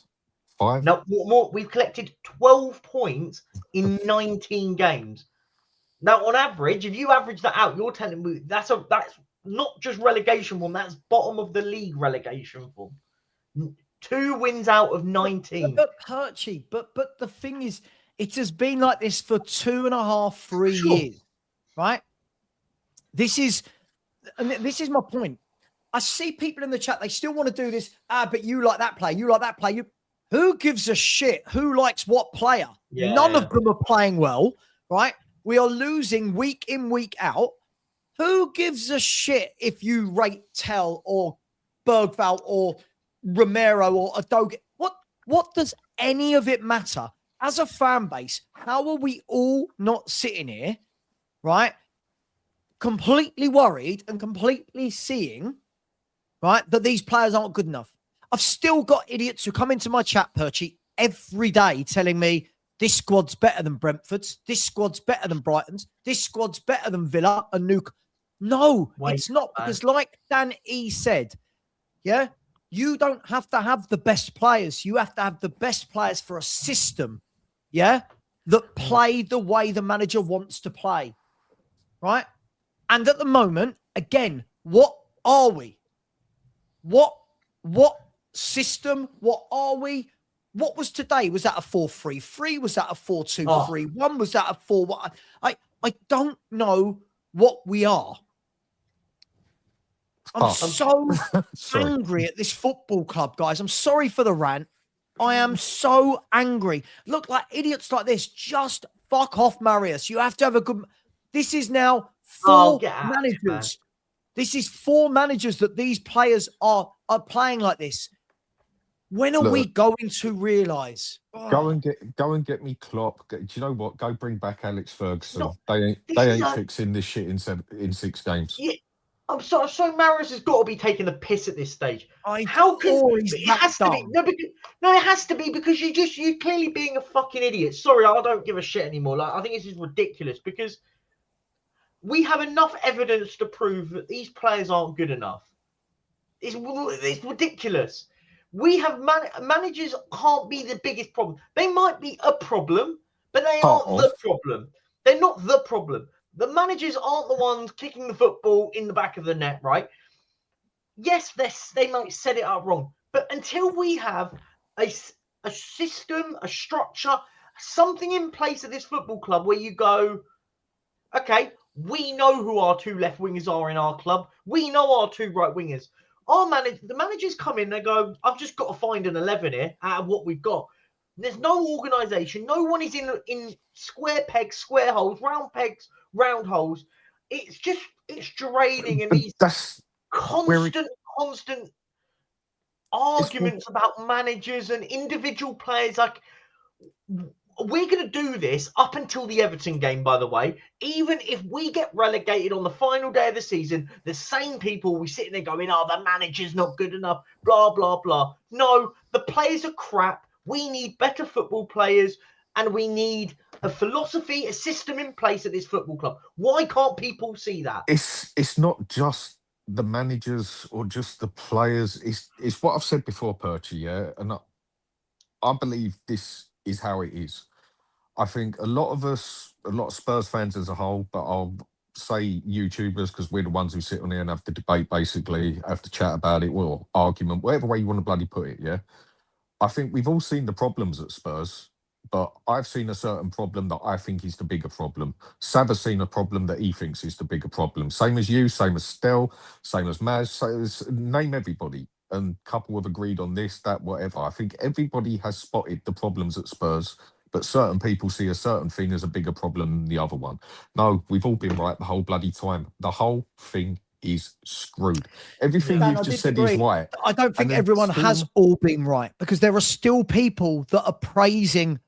5? No, more. We've collected 12 points in 19 games. Now, on average, if you average that out, you're telling me that's not just relegation form. That's bottom of the league relegation form. 2 wins out of 19. But Perchy, but the thing is, it has been like this for 2.5, 3 Sure. years, right? This is my point. I see people in the chat, they still want to do this. But you like that player, you like that player. Who gives a shit who likes what player? Yeah. None of them are playing well, right? We are losing week in, week out. Who gives a shit if you rate Tell or Bergval or Romero or Adoga? What does any of it matter? As a fan base, how are we all not sitting here, right? Completely worried and completely seeing, right, that these players aren't good enough. I've still got idiots who come into my chat, Perchy, every day telling me this squad's better than Brentford's, this squad's better than Brighton's, this squad's better than Villa and Nuke. No, it's not, because like Dan E said, yeah, you don't have to have the best players. You have to have the best players for a system, yeah, that play the way the manager wants to play, right? And at the moment, again, what are we? What system? What are we? What was today? Was that a 4-3-3? Was that a 4-2-3-1? Was that a 4-1? I don't know what we are. I'm so angry at this football club, guys. I'm sorry for the rant. I am so angry. Look, like idiots like this, just fuck off, Marius. You have to have a good... This is now 4 managers. This is 4 managers that these players are playing like this. When are we going to realise? Go and get me Klopp. Do you know what? Go bring back Alex Ferguson. No, they ain't fixing this shit in 6 games. Yeah, I'm sorry. So Marius has got to be taking the piss at this stage. It has to be because you're clearly being a fucking idiot. Sorry, I don't give a shit anymore. Like, I think this is ridiculous because we have enough evidence to prove that these players aren't good enough. It's ridiculous. We have managers can't be the biggest problem. They might be a problem, but they aren't the problem. They're not the problem. The managers aren't the ones kicking the football in the back of the net, right? Yes, they might set it up wrong, but until we have a system, a structure, something in place at this football club where you go, okay, we know who our 2 left wingers are in our club. We know our 2 right wingers. The managers come in, they go, I've just got to find an 11 here out of what we've got. There's no organisation. No one is in square pegs, square holes, round pegs, round holes. It's draining, and these constant arguments about managers and individual players. Like, we're going to do this up until the Everton game, by the way. Even if we get relegated on the final day of the season, the same people will be sitting there going, oh, the manager's not good enough, blah, blah, blah. No, the players are crap. We need better football players, and we need a philosophy, a system in place at this football club. Why can't people see that? It's not just the managers or just the players. It's what I've said before, Perchy, yeah? And I believe this is how it is. I think a lot of Spurs fans as a whole, but I'll say YouTubers because we're the ones who sit on here and have the debate, basically, have to chat about it, or argument, whatever way you want to bloody put it, yeah? I think we've all seen the problems at Spurs, but I've seen a certain problem that I think is the bigger problem. Savva's seen a problem that he thinks is the bigger problem. Same as you, same as Stell, same as Maz, name everybody. And a couple have agreed on this, that, whatever. I think everybody has spotted the problems at Spurs, but certain people see a certain thing as a bigger problem than the other one. No, we've all been right the whole bloody time. The whole thing is screwed. Everything Dan, you've I just did said is agree. right. I don't think then everyone has still- all been right, because there are still people that are praising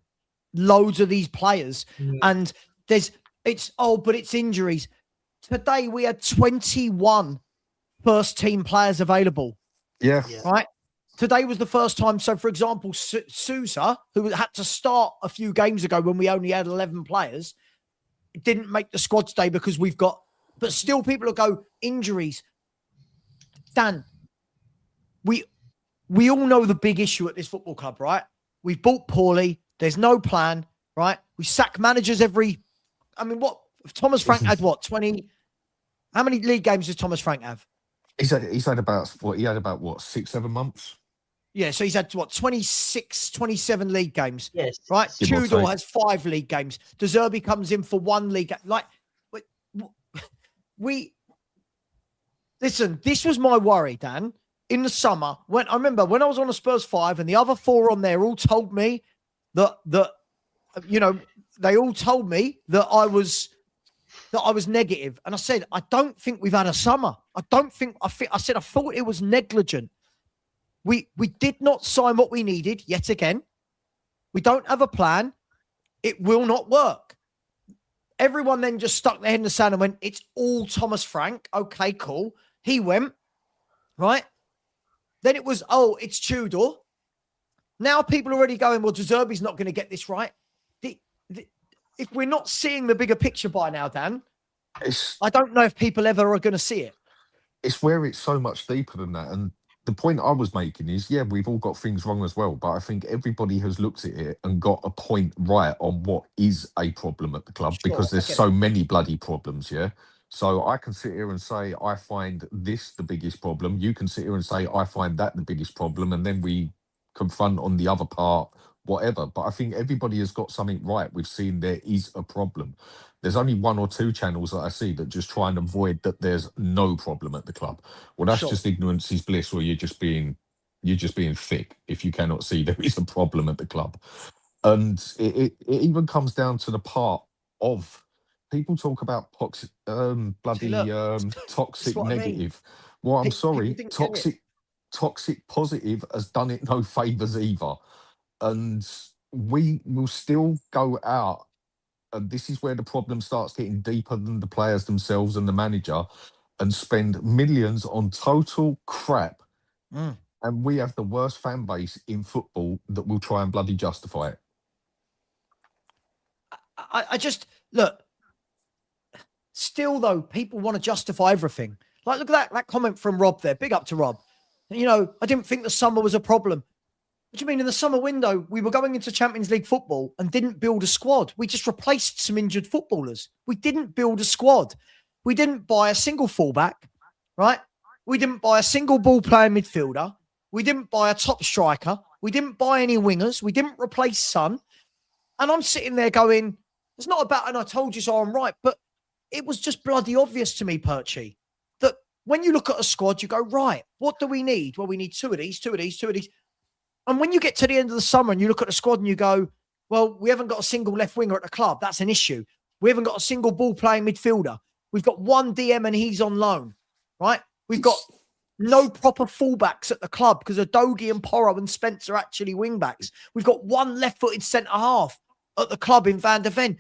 loads of these players, and but it's injuries. Today we had 21 first team players available. Yeah. Right. Today was the first time. So, for example, Sousa, who had to start a few games ago when we only had 11 players, didn't make the squad today because we've got, but still people will go injuries. Dan, we all know the big issue at this football club, right? We've bought poorly. There's no plan, right? We sack managers what? Thomas Frank had what? 20? How many league games does Thomas Frank have? He's had about 6, 7 months. Yeah, so he's had what, 26, 27 league games. Yes. Right? Give or Tudor take. has 5 league games. De Zerbi comes in for 1 league. Listen, this was my worry, Dan, in the summer. When I remember when I was on a Spurs 5 and the other 4 on there all told me that they all told me that I was negative. And I said, I don't think we've had a summer. I thought it was negligent. We did not sign what we needed yet again. We don't have a plan. It will not work. Everyone then just stuck their head in the sand and went, it's all Thomas Frank. Okay, cool. He went, right? Then it was, it's Tudor. Now people are already going, well, De Zerbi's not going to get this right. If we're not seeing the bigger picture by now, Dan, I don't know if people ever are going to see it. It's where it's so much deeper than that. And the point I was making is, yeah, we've all got things wrong as well, but I think everybody has looked at it and got a point right on what is a problem at the club, because there's so many bloody problems, yeah? So I can sit here and say, I find this the biggest problem. You can sit here and say, I find that the biggest problem. And then we confront on the other part, whatever. But I think everybody has got something right. We've seen there is a problem. There's only 1 or 2 channels that I see that just try and avoid that there's no problem at the club. Well, that's just ignorance is bliss, or you're just being thick if you cannot see there is a problem at the club. And it even comes down to the part of people talk about toxic negative. Well, I'm sorry, toxic positive has done it no favours either. And we will still go out, and this is where the problem starts getting deeper than the players themselves and the manager, and spend millions on total crap. And we have the worst fan base in football that will try and bloody justify it. I just, look, still though, people want to justify everything. Like, look at that comment from Rob there. Big up to Rob. I didn't think the summer was a problem. What do you mean? In the summer window, we were going into Champions League football and didn't build a squad. We just replaced some injured footballers. We didn't build a squad. We didn't buy a single fullback, right? We didn't buy a single ball-playing midfielder. We didn't buy a top striker. We didn't buy any wingers. We didn't replace Son. And I'm sitting there going, it's not about, and I told you so, I'm right. But it was just bloody obvious to me, Perchy, that when you look at a squad, you go, right, what do we need? Well, we need 2 of these, 2 of these, 2 of these. And when you get to the end of the summer and you look at the squad and you go, well, we haven't got a single left winger at the club. That's an issue. We haven't got a single ball-playing midfielder. We've got 1 DM and he's on loan, right? We've got no proper fullbacks at the club because Adogi and Porro and Spence are actually wing-backs. We've got 1 left-footed centre-half at the club in Van der Ven.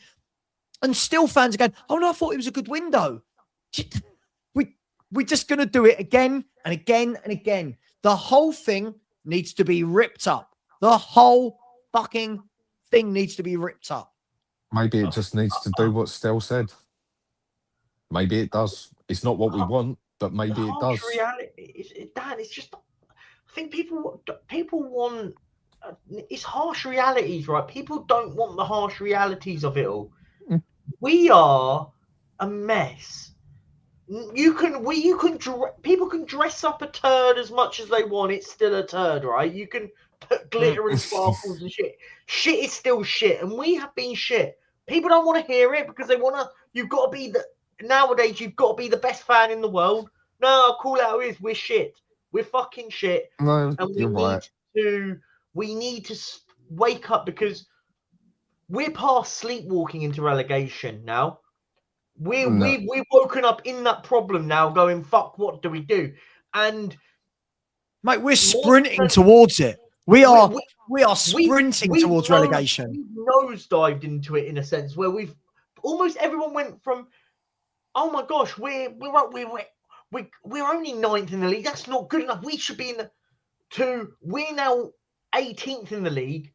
And still fans are going, oh, no, I thought it was a good window. We're just going to do it again and again and again. The whole thing needs to be ripped up. The whole fucking thing needs to be ripped up. Maybe it just needs to do what Stell said. Maybe it does. It's not what we want, but maybe it does. Dan, it's just, I think people want, it's harsh realities, right? People don't want the harsh realities of it all. We are a mess. People can dress up a turd as much as they want. It's still a turd, right? You can put glitter and sparkles and shit. Shit is still shit, and we have been shit. People don't want to hear it because they want to. Nowadays, you've got to be the best fan in the world. No, I'll call it how it is. We're shit. We're fucking shit. No, and you're right. We need to wake up because we're past sleepwalking into relegation now. We've woken up in that problem now, going, fuck, what do we do? And mate, we're sprinting towards it. We are sprinting towards relegation. We've nosedived into it in a sense where we've almost everyone went from, oh my gosh, we're only 9th in the league. That's not good enough. We should be in the we're now 18th in the league,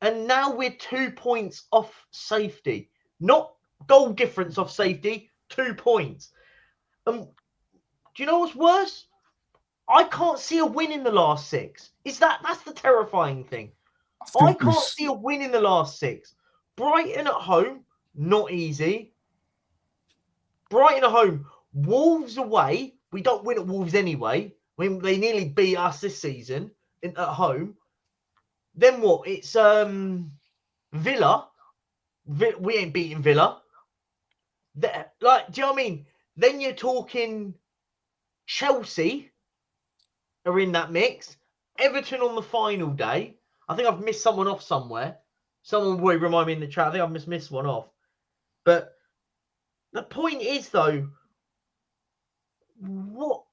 and now we're 2 points off safety. Not goal difference off safety, 2 points. Do you know what's worse? I can't see a win in the last 6. That's the terrifying thing. I can't see a win in the last 6. Brighton at home, not easy. Brighton at home, Wolves away. We don't win at Wolves anyway. I mean, they nearly beat us this season at home. Then what? It's Villa. We ain't beating Villa. Do you know what I mean? Then you're talking Chelsea are in that mix. Everton on the final day. I think I've missed someone off somewhere. Someone will remind me in the chat. I think I've missed one off. But the point is, though, what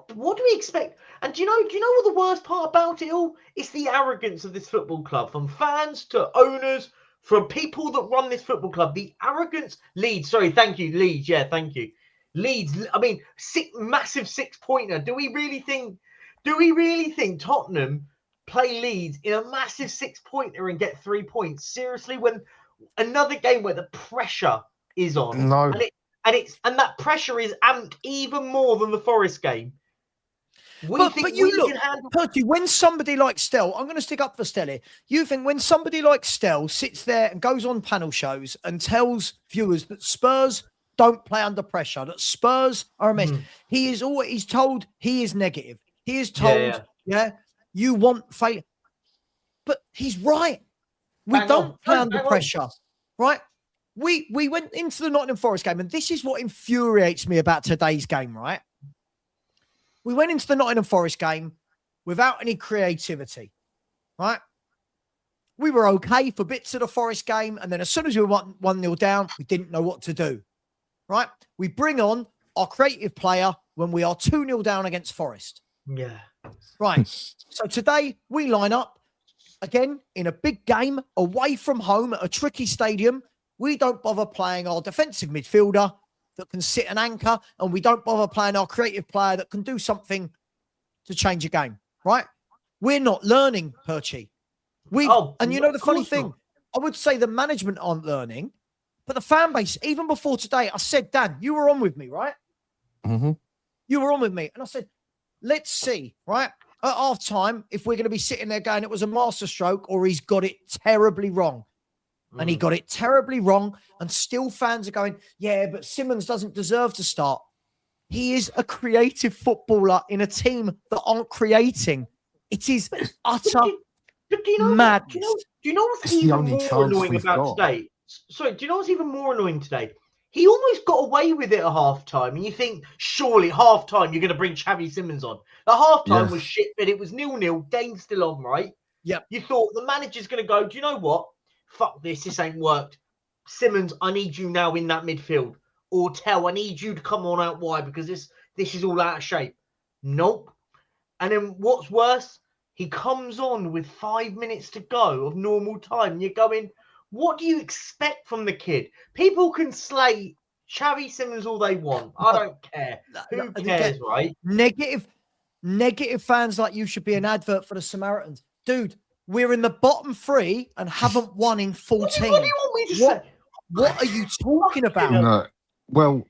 do we expect? And do you know what the worst part about it all? It's the arrogance of this football club, from fans to owners, from people that run this football club. The arrogance. Leeds, sorry, thank you, Leeds. Yeah, thank you. Leeds. I mean, massive 6-pointer. Do we really think Tottenham play Leeds in a massive 6-pointer and get 3 points? Seriously, when another game where the pressure is on, No. and that pressure is amped even more than the Forest game. But you look, Perky, when somebody like Stell, I'm going to stick up for Stell here. You think when somebody like Stell sits there and goes on panel shows and tells viewers that Spurs don't play under pressure, that Spurs are a mess, he's told he is negative. He is told, you want failure. But he's right. We don't play under pressure, right? We went into the Nottingham Forest game, and this is what infuriates me about today's game, right? We went into the Nottingham Forest game without any creativity, right? We were okay for bits of the Forest game, and then as soon as we were 1-0 down, we didn't know what to do, right? We bring on our creative player when we are 2-0 down against Forest. Yeah. Right. So today we line up again in a big game away from home at a tricky stadium. We don't bother playing our defensive midfielder that can sit an anchor, and we don't bother playing our creative player that can do something to change a game, right? We're not learning, Perchy. And you know the funny thing, I would say the management aren't learning, but the fan base, even before today, I said, Dan, you were on with me, right? Mm-hmm. You were on with me. And I said, let's see, right? At half time, if we're going to be sitting there going, it was a masterstroke, or he's got it terribly wrong. And he got it terribly wrong. And still fans are going, yeah, but Simmons doesn't deserve to start. He is a creative footballer in a team that aren't creating. It is utter madness. Do you know what's even more annoying about today? Sorry, do you know what's even more annoying today? He almost got away with it at half-time. And you think, surely half-time you're going to bring Javi Simmons on. The half-time was shit, but it was 0-0. Game's still on, right? Yep. You thought the manager's going to go, do you know what? Fuck this ain't worked. Simmons, I need you now in that midfield. Or Tell, I need you to come on out wide because this is all out of shape. Nope. And then what's worse, he comes on with 5 minutes to go of normal time. And you're going, what do you expect from the kid? People can slay Javi Simmons all they want. I don't care. Who cares, right? Negative fans like you should be an advert for the Samaritans. Dude, we're in the bottom 3 and haven't won in 14. What do you want me to say? What are you talking about? No. Well,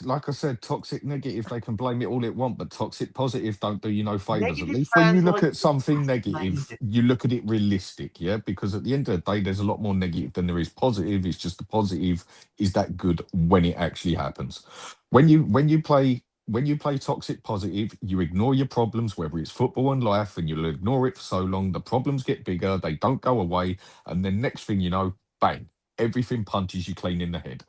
like I said, toxic negative, they can blame it all it want, but toxic positive don't do you no favours. At least when you look at something negative, you look at it realistic, yeah? Because at the end of the day, there's a lot more negative than there is positive. It's just the positive is that good when it actually happens. When you play toxic positive, you ignore your problems, whether it's football and life, and you'll ignore it for so long, the problems get bigger, they don't go away, and then next thing you know, bang, everything punches you clean in the head.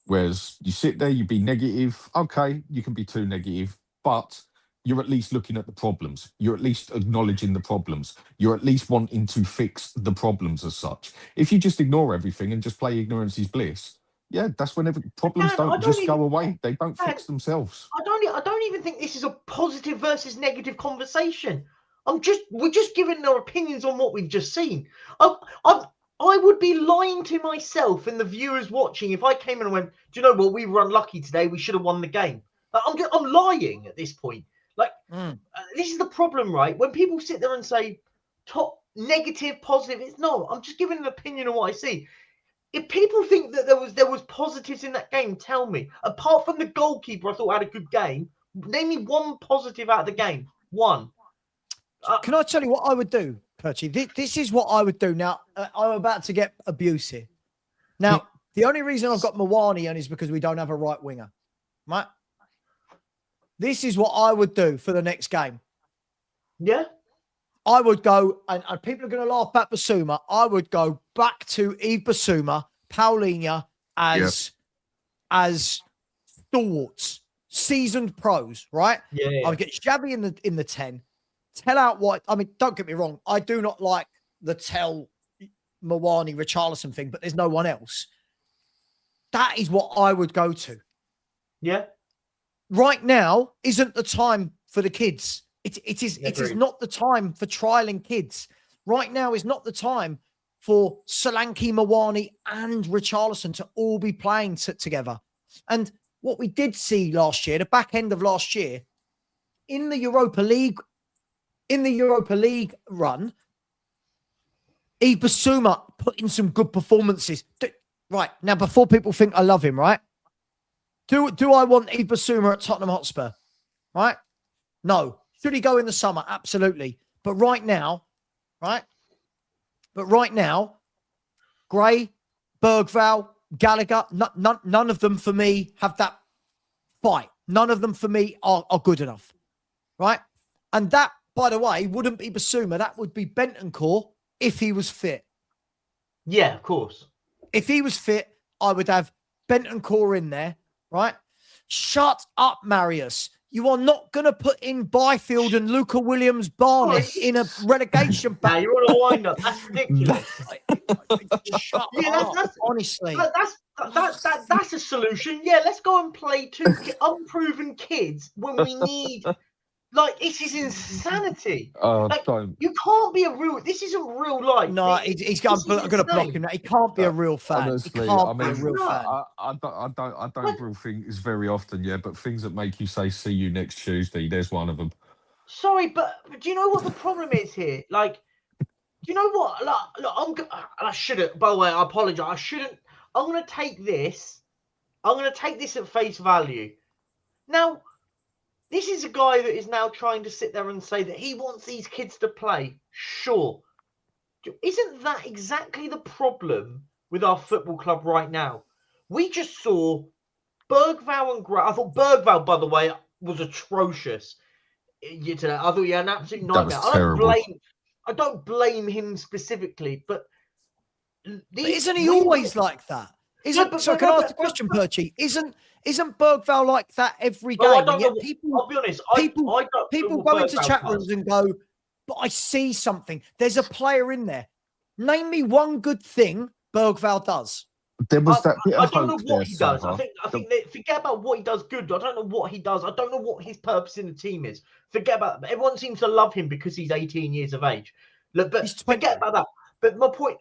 Whereas you sit there, you be negative, okay, you can be too negative, but you're at least looking at the problems. You're at least acknowledging the problems. You're at least wanting to fix the problems as such. If you just ignore everything and just play ignorance is bliss, yeah, that's whenever problems Dan, don't just go away. They don't fix themselves. I don't even think this is a positive versus negative conversation. We're just giving our opinions on what we've just seen. I would be lying to myself and the viewers watching if I came in and went, do you know what? We were unlucky today. We should have won the game. I'm lying at this point. This is the problem, right? When people sit there and say top negative, positive, it's no. I'm just giving an opinion on what I see. If people think that there was positives in that game, tell me. Apart from the goalkeeper, I thought had a good game. Name me one positive out of the game. One. Can I tell you what I would do, Perchy? This is what I would do. Now, I'm about to get abuse here. Now, the only reason I've got Mawani on is because we don't have a right winger, right? This is what I would do for the next game. Yeah. I would go, and people are going to laugh at Basuma. I would go back to Yves Basuma, Paulinho as stalwarts, seasoned pros, right? Yeah. I would get Javi in the 10. Tell out what, I mean, don't get me wrong. I do not like the Tell Mawani Richarlison thing, but there's no one else. That is what I would go to. Yeah. Right now isn't the time for the kids. It is not the time for trialing kids. Right now is not the time for Solanke, Mawani and Richarlison to all be playing together. And what we did see last year, the back end of last year, in the Europa League run, Yves Basuma put in some good performances. Right, now before people think I love him, right? Do I want Yves Basuma at Tottenham Hotspur? Right? No. Should he go in the summer? Absolutely. But right now, Gray, Bergval, Gallagher, none of them for me have that fight. None of them for me are good enough. Right? And that, by the way, wouldn't be Basuma. That would be Bentancur if he was fit. Yeah, of course. If he was fit, I would have Bentancur in there, right? Shut up, Marius. You are not going to put in Byfield and Luca Williams-Barnett in a relegation battle. Now you're on a wind-up. That's ridiculous. Shut up, honestly. That's a solution. Yeah, let's go and play two unproven kids when we need... Like, this is insanity. You can't be a real... This isn't real life. No, I'm going to block him. He can't be a real fan. Honestly, he can't be a real fan. I don't rule things very often, yeah, but things that make you say, see you next Tuesday, there's one of them. Sorry, but do you know what the problem is here? Like, do you know what? Look, I shouldn't... By the way, I apologize. I shouldn't... I'm going to take this at face value. Now... This is a guy that is now trying to sit there and say that he wants these kids to play. Sure. Isn't that exactly the problem with our football club right now? We just saw Bergval and Gray. I thought Bergval, by the way, was atrocious. I thought he had an absolute nightmare. I don't blame him specifically, but isn't he always like that? Can I ask the question, Perchy? Isn't Bergval like that every game? I'll be honest. People go into chat rooms and go, but I see something. There's a player in there. Name me one good thing Bergval does. There was that bit I of don't know hope what there, he does. Savva. I think forget about what he does good. I don't know what he does. I don't know what his purpose in the team is. Forget about that. Everyone seems to love him because he's 18 years of age. Look, but forget about that. But my point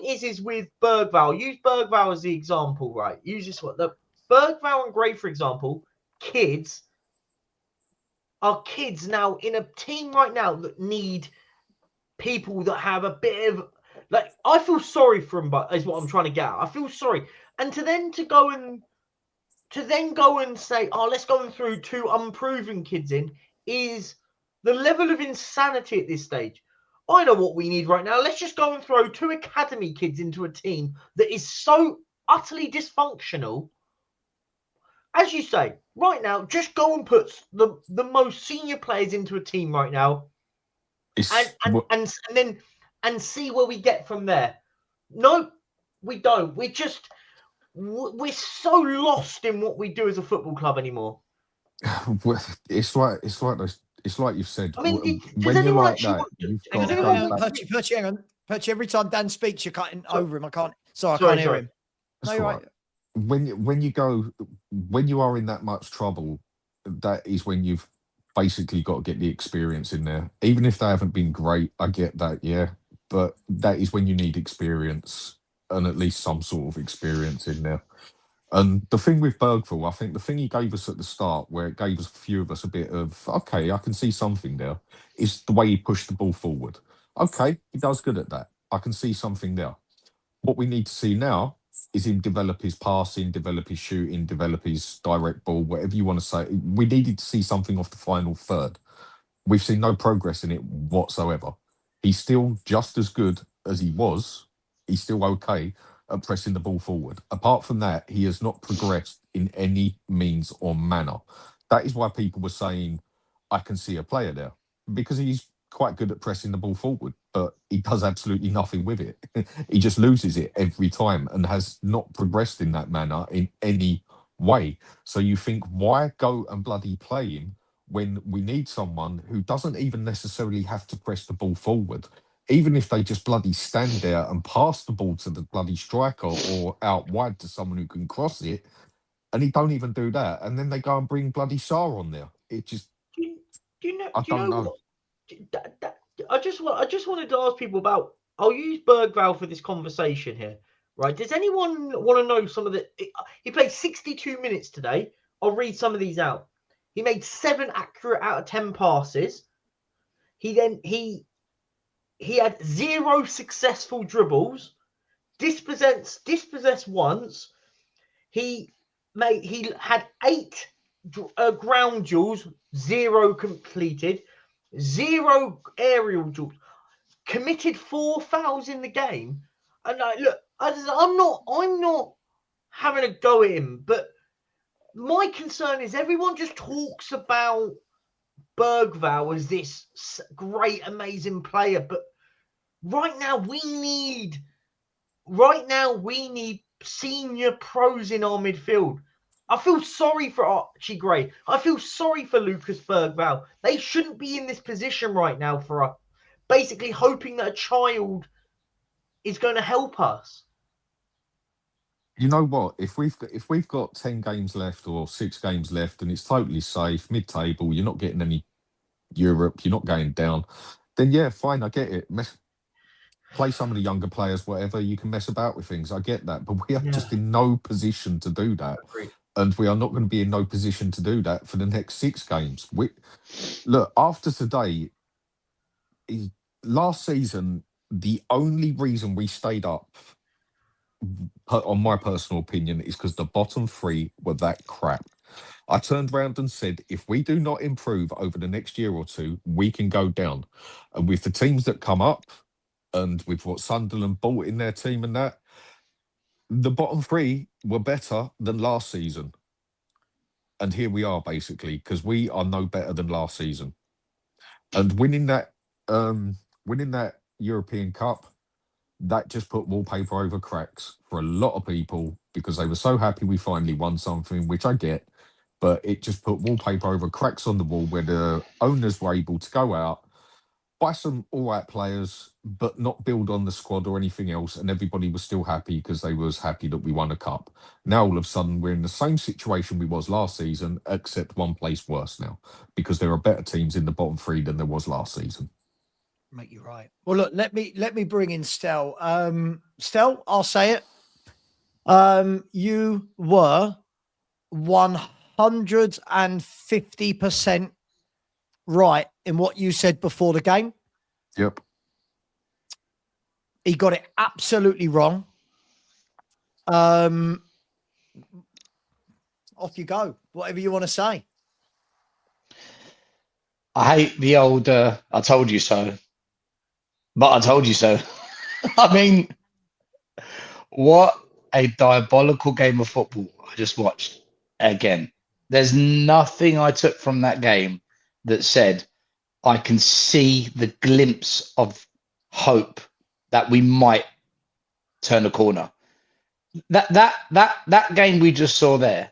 is with Bergval. Use Bergval as the example, right? Use this one. The Bergval and Gray, for example, are kids now in a team right now that need people that have a bit of I feel sorry for him, but is what I'm trying to get at. I feel sorry. And to then go and say, oh, let's go and throw two unproven kids in is the level of insanity at this stage. I know what we need right now. Let's just go and throw two academy kids into a team that is so utterly dysfunctional. As you say, right now, just go and put the most senior players into a team right now, and see where we get from there. No, we don't. We're so lost in what we do as a football club anymore. Well, it's like you've said. I mean, does When you're anyone like actually that, want? you've Does got to Hang on, go hang on, back. Perchy, hang on. Perchy, every time Dan speaks, you're cutting over him. I can't. Sorry, I Sorry, can't hear sorry. him. No, That's you're all right. right. When you are in that much trouble, that is when you've basically got to get the experience in there. Even if they haven't been great, I get that, yeah. But that is when you need experience and at least some sort of experience in there. And the thing with Bergval, I think the thing he gave us at the start, where it gave us a few of us a bit of, okay, I can see something there, is the way he pushed the ball forward. Okay, he does good at that. I can see something there. What we need to see now is him develop his passing, develop his shooting, develop his direct ball, whatever you want to say. We needed to see something off the final third. We've seen no progress in it whatsoever. He's still just as good as he was. He's still okay at pressing the ball forward. Apart from that, he has not progressed in any means or manner. That is why people were saying, I can see a player there, because he's quite good at pressing the ball forward, but he does absolutely nothing with it. He just loses it every time and has not progressed in that manner in any way. So you think, why go and bloody play him when we need someone who doesn't even necessarily have to press the ball forward? Even if they just bloody stand there and pass the ball to the bloody striker or out wide to someone who can cross it, and he don't even do that, and then they go and bring bloody Sarr on there. It just, Do you know? I Do you don't know know. what? I just wanted to ask people about. I'll use Bergval for this conversation here, right? Does anyone want to know some of the? He played 62 minutes today. I'll read some of these out. He made 7 accurate out of 10 passes. He had 0 successful dribbles. Dispossessed once. He had 8 ground duels, 0 completed. 0 aerial duels, committed 4 fouls in the game. And look, I'm not having a go at him, but my concern is everyone just talks about Bergval as this great, amazing player, but right now we need senior pros in our midfield. I feel sorry for Archie Gray. I feel sorry for Lucas Bergval. They shouldn't be in this position right now for us, basically hoping that a child is going to help us. You know what? If we've got 10 games left or 6 games left, and it's totally safe, mid-table, you're not getting any Europe, you're not going down, then yeah, fine, I get it. Play some of the younger players, whatever. You can mess about with things. I get that, but we are just in no position to do that. Agreed. And we are not going to be in no position to do that for the next 6 games. Look, after today, last season, the only reason we stayed up, on my personal opinion, is because the bottom 3 were that crap. I turned around and said, if we do not improve over the next year or 2, we can go down. And with the teams that come up, and with what Sunderland bought in their team and that, the bottom 3 were better than last season. And here we are, basically, because we are no better than last season. And winning that European Cup, that just put wallpaper over cracks for a lot of people, because they were so happy we finally won something, which I get, but it just put wallpaper over cracks on the wall where the owners were able to go out, buy some all right players, but not build on the squad or anything else, and everybody was still happy because they was happy that we won a cup. Now all of a sudden we're in the same situation we was last season, except one place worse now, because there are better teams in the bottom 3 than there was last season. Mate, you're right. Well, look, let me bring in Stell. Stell, I'll say it. You were 150% right in what you said before the game. Yep. He got it absolutely wrong. Off you go. Whatever you want to say. I hate the old I told you so, but I told you so. I mean, what a diabolical game of football I just watched again. There's nothing I took from that game that said I can see the glimpse of hope that we might turn a corner. That game we just saw there,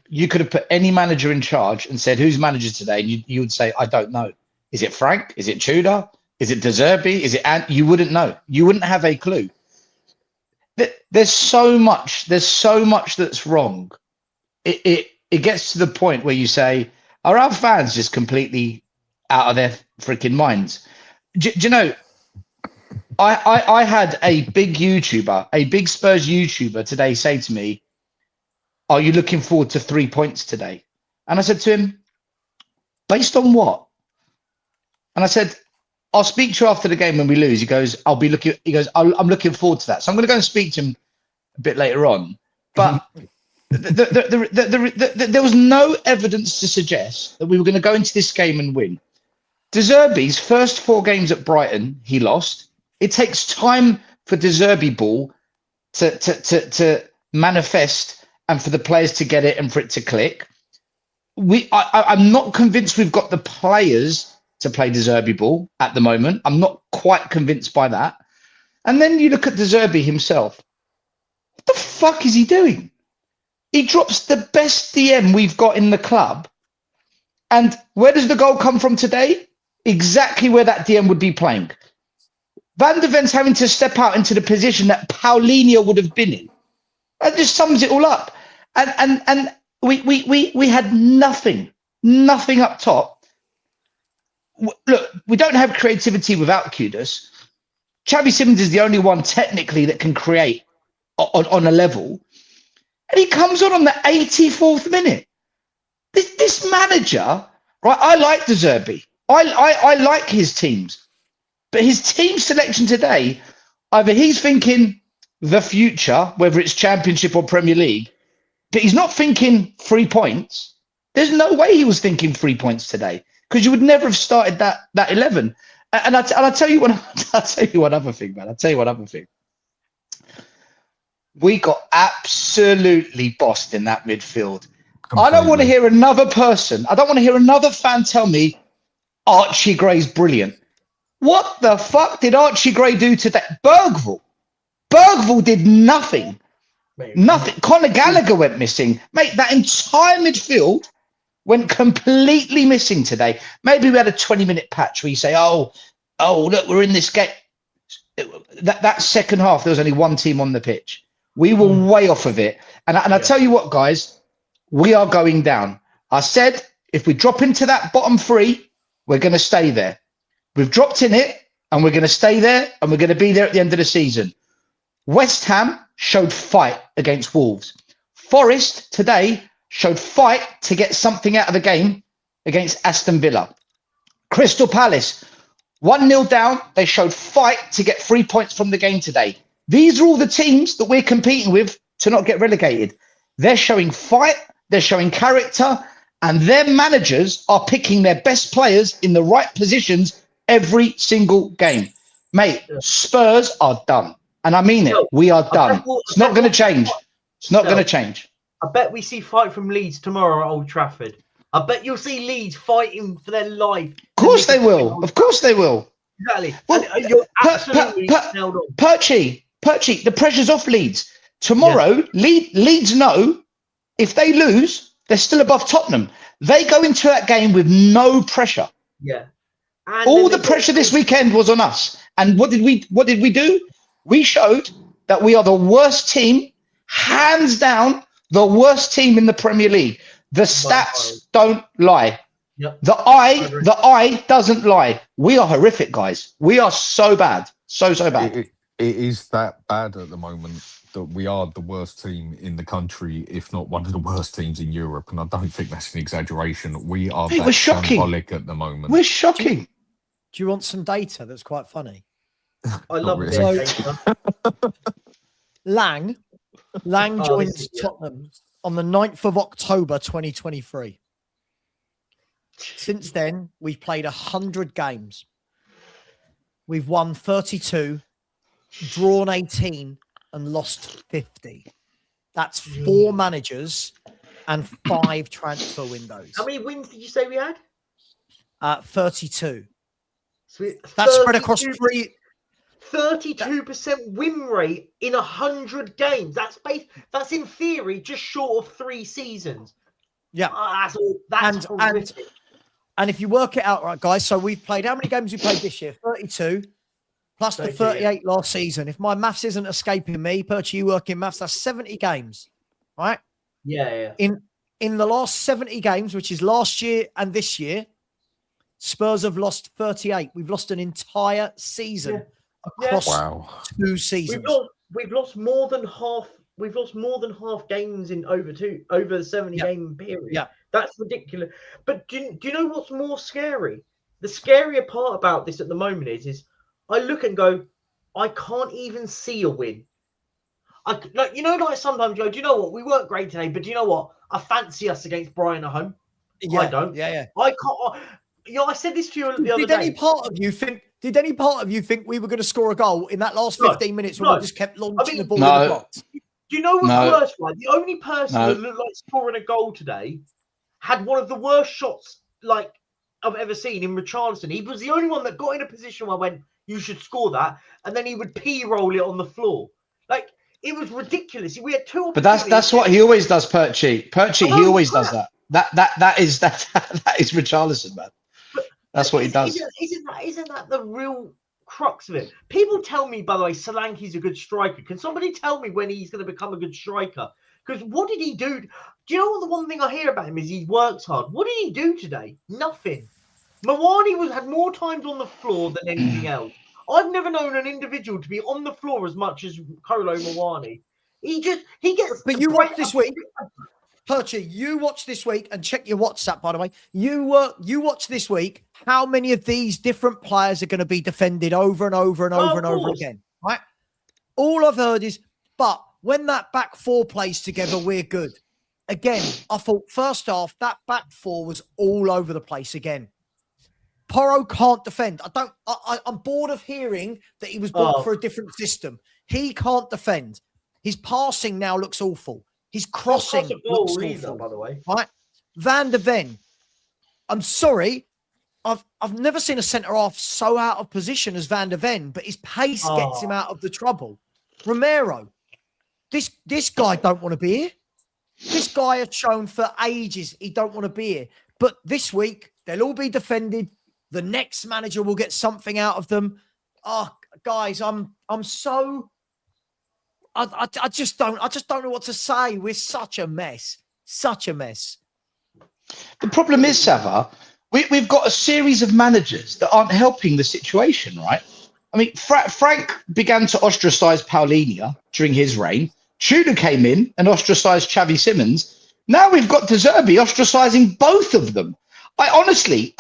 you could have put any manager in charge and said, who's manager today? And you would say, I don't know. Is it Frank? Is it Tudor? Is it De Zerbi? Is it you wouldn't know. You wouldn't have a clue. There's so much that's wrong. It gets to the point where you say, are our fans just completely out of their freaking minds? Do you know, I had a big YouTuber, a big Spurs YouTuber today say to me, are you looking forward to 3 points today? And I said to him, based on what? And I said, I'll speak to you after the game when we lose. He goes, I'm looking forward to that. So I'm going to go and speak to him a bit later on. But there was no evidence to suggest that we were going to go into this game and win. De Zerbi's first 4 games at Brighton, he lost. It takes time for De Zerbi ball to manifest and for the players to get it and for it to click. I'm not convinced we've got the players to play De Zerbi ball at the moment. I'm not quite convinced by that. And then you look at De Zerbi himself. What the fuck is he doing? He drops the best DM we've got in the club. And where does the goal come from today? Exactly where that DM would be playing. Van der Ven's having to step out into the position that Paulinho would have been in. That just sums it all up. And we had nothing up top. Look, we don't have creativity without Kudus. Xavi Simons is the only one technically that can create on a level. And he comes on the 84th minute. This manager, right? I like De Zerbi. I like his teams. But his team selection today, either he's thinking the future, whether it's Championship or Premier League, but he's not thinking 3 points. There's no way he was thinking 3 points today, because you would never have started that 11. And I'll tell you one other thing, man. I'll tell you one other thing. We got absolutely bossed in that midfield. Completely. I don't want to hear another person. I don't want to hear another fan tell me Archie Gray's brilliant. What the fuck did Archie Gray do today? Bergval did nothing. Nothing. Conor Gallagher went missing. Mate, that entire midfield went completely missing today. Maybe we had a 20-minute patch where you say, oh, look, we're in this game. That second half, there was only one team on the pitch. We were way off of it. And I tell you what, guys, we are going down. I said, if we drop into that bottom 3, we're going to stay there. We've dropped in it, and we're going to stay there, and we're going to be there at the end of the season. West Ham showed fight against Wolves. Forest today showed fight to get something out of the game against Aston Villa. Crystal Palace, 1-0 down. They showed fight to get 3 points from the game today. These are all the teams that we're competing with to not get relegated. They're showing fight, they're showing character, and their managers are picking their best players in the right positions every single game. Mate, Spurs are done. And I mean it. We are done. It's not going to change. It's not going to change. I bet we see fight from Leeds tomorrow at Old Trafford. I bet you'll see Leeds fighting for their life. Of course they will. Of course they will. Exactly. Well, you're absolutely nailed on. Perchy, the pressure's off Leeds. Tomorrow, Leeds know if they lose, they're still above Tottenham. They go into that game with no pressure. Yeah. And all the pressure this weekend was on us. And what did we do? We showed that we are the worst team, hands down, the worst team in the Premier League. The stats don't lie. Yep. The eye doesn't lie. We are horrific, guys. We are so bad. So bad. It is that bad at the moment that we are the worst team in the country, if not one of the worst teams in Europe. And I don't think that's an exaggeration. We are we're shocking. Shambolic at the moment. We're shocking. Do you want some data that's quite funny? I love really. it. Lang joins Tottenham on the 9th of October 2023. Since then, we've played 100 games. We've won 32, drawn 18, and lost 50. That's 4 managers and 5 transfer windows. How many wins did you say we had? 32. Sweet. That's spread across 3. 32% win rate in 100 games. That's in theory just short of 3 seasons. Yeah. That's horrific. And if you work it out, right, guys, so we've played, how many games we played this year? 32 plus the 38 last season. If my maths isn't escaping me, Perch, you work in maths, that's 70 games, right? Yeah. In the last 70 games, which is last year and this year, Spurs have lost 38. We've lost an entire season across 2 seasons. We've lost more than half. We've lost more than half games in over the 70 game period. Yeah. That's ridiculous. But do you know what's more scary? The scarier part about this at the moment is I look and go, I can't even see a win. Like sometimes you go, do you know what? We weren't great today, but do you know what? I fancy us against Brighton at home. Yeah, I don't. Yeah. I can't. I said this to you the other day. Did any part of you think we were going to score a goal in that last 15 minutes when we just kept launching the ball in the box? Do you know what's worse, right? The only person that looked like scoring a goal today had one of the worst shots like I've ever seen in Richarlison. He was the only one that got in a position where I went, you should score that, and then he would p-roll it on the floor. Like, it was ridiculous. We had 2 But that's what he always does, Perchy. He always does that. That is Richarlison, man. That's what he does. Isn't that the real crux of it? People tell me, by the way, Solanke's a good striker. Can somebody tell me when he's going to become a good striker? Because what did he do? Do you know what the one thing I hear about him is he works hard. What did he do today? Nothing. Mawani had more times on the floor than anything else. I've never known an individual to be on the floor as much as Kolo Mawani. He gets. But you watch this week. Perchy, you watch this week and check your WhatsApp, by the way. You watch this week how many of these different players are going to be defended over and over and over and over again, right? All I've heard is, but when that back four plays together, we're good. Again, I thought first half, that back four was all over the place again. Porro can't defend. I'm bored of hearing that he was bought for a different system. He can't defend. His passing now looks awful. His crossing looks awful, by the way. Right? Van de Ven. I'm sorry. I've never seen a centre half so out of position as Van de Ven, but his pace gets him out of the trouble. Romero. This guy don't want to be here. This guy has shown for ages he don't want to be here. But this week they'll all be defended. The next manager will get something out of them. Oh, guys, I'm so. I just don't know what to say. We're such a mess. Such a mess. The problem is, Savva, we've got a series of managers that aren't helping the situation, right? I mean, Frank began to ostracize Paulinho during his reign. Tudor came in and ostracized Xavi Simons. Now we've got De Zerbi ostracizing both of them. I honestly,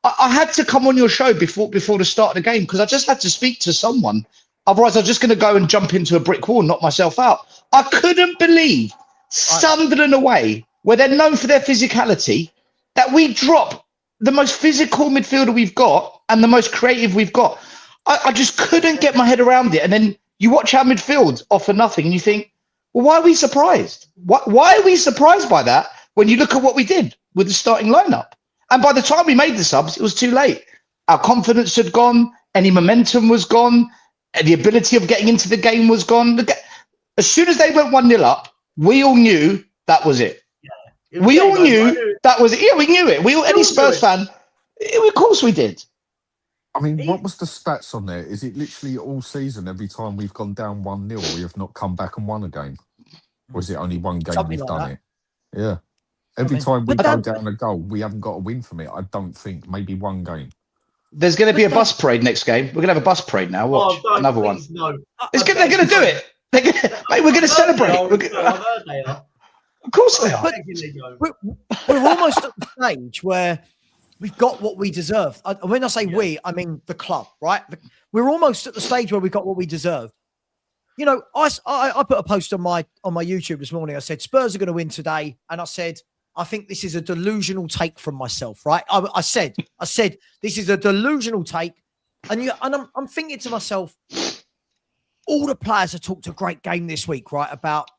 I had to come on your show before the start of the game because I just had to speak to someone. Otherwise, I was just going to go and jump into a brick wall and knock myself out. I couldn't believe Sunderland away, where they're known for their physicality, that we drop the most physical midfielder we've got and the most creative we've got. I just couldn't get my head around it. And then you watch our midfield offer nothing and you think, well, why are we surprised? Why are we surprised by that when you look at what we did with the starting lineup? And by the time we made the subs, it was too late. Our confidence had gone. Any momentum was gone. And the ability of getting into the game was gone. As soon as they went 1-0 up, we all knew that was it. We all knew that was it. Yeah, we knew it. Any Spurs fan, of course we did. I mean, what was the stats on there? Is it literally all season, every time we've gone down 1-0, we have not come back and won a game? Or is it only one game Something we've like done that. it? Yeah. Every time we go down a goal, we haven't got a win from it. I don't think. Maybe one game. There's going to be a bus parade next game. We're going to have a bus parade now. Watch another one. No. They're going to do it. Mate, we're going to celebrate. Of course they are. We're almost at the stage where we've got what we deserve. When I say we, I mean the club, right? We're almost at the stage where we've got what we deserve. You know, I put a post on my YouTube this morning. I said Spurs are going to win today, and I said I think this is a delusional take from myself, right? I said this is a delusional take, and I'm thinking to myself, all the players have talked a great game this week, right? About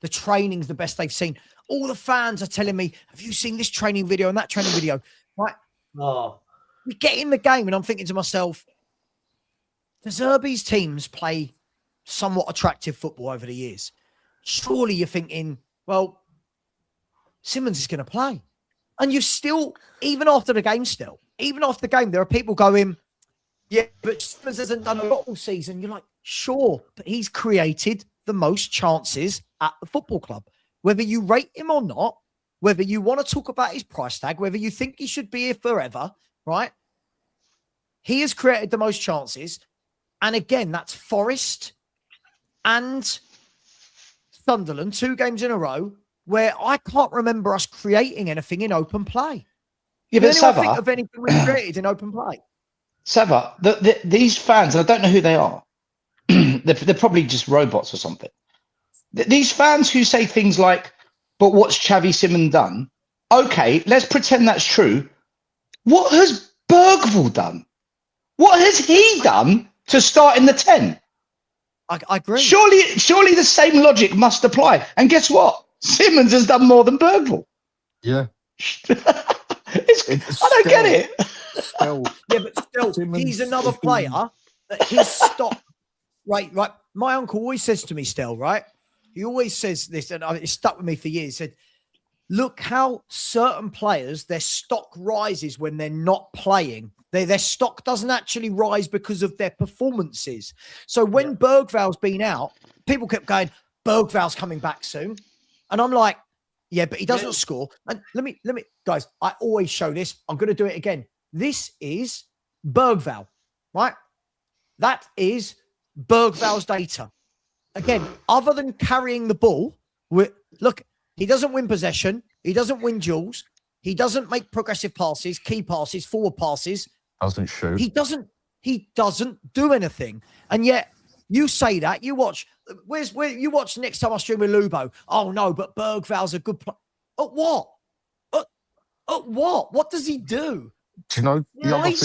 the training's the best they've seen. All the fans are telling me, have you seen this training video and that training video? Right? Oh. We get in the game, and I'm thinking to myself, De Zerbi's teams play somewhat attractive football over the years. Surely you're thinking, well, Simmons is going to play. And you still, even after the game, there are people going, yeah, but Spurs hasn't done a lot all season. You're like, sure, but he's created the most chances at the football club. Whether you rate him or not, whether you want to talk about his price tag, whether you think he should be here forever, right? He has created the most chances. And again, that's Forest and Sunderland, 2 games in a row, where I can't remember us creating anything in open play. Yeah, but anyone think Savva, of anything we created in open play? Savva, these fans, and I don't know who they are. they're probably just robots or something. These fans who say things like, but what's Xavi Simons done? Okay, let's pretend that's true. What has Bergval done? What has he done to start in the 10? I agree. Surely the same logic must apply. And guess what? Simmons has done more than Bergval. Yeah. I don't get it. Stell, yeah, but still, he's another player that his stock. Right. My uncle always says to me, Stell, right? He always says this, and it stuck with me for years. He said, look how certain players, their stock rises when they're not playing. Their stock doesn't actually rise because of their performances. So when Bergval's been out, people kept going, Bergval's coming back soon. And I'm like, yeah, but he doesn't score. And let me, guys, I always show this. I'm going to do it again. This is Bergval, right? That is Bergval's data. Again, other than carrying the ball, look, he doesn't win possession. He doesn't win duels. He doesn't make progressive passes, key passes, forward passes. Doesn't shoot. He doesn't do anything. And yet you say that, you watch, you watch next time I stream with Lubo. Oh no, but Bergval's a good player. At what? At what? What does he do? Do you know the other thing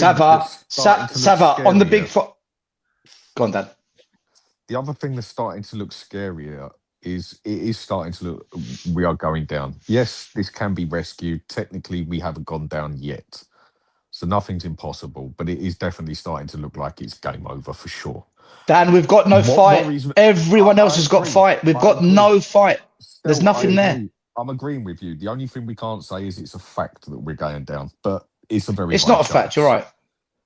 Savva on the big Go on, Dan. The other thing that's starting to look scarier is it is starting to look, we are going down. Yes, this can be rescued. Technically, we haven't gone down yet. So nothing's impossible, but it is definitely starting to look like it's game over for sure. Dan, we've got no fight. Everyone else has got fight. We've got no fight. There's nothing there. I'm agreeing with you. The only thing we can't say is it's a fact that we're going down, but it's a very. It's not a fact. You're right.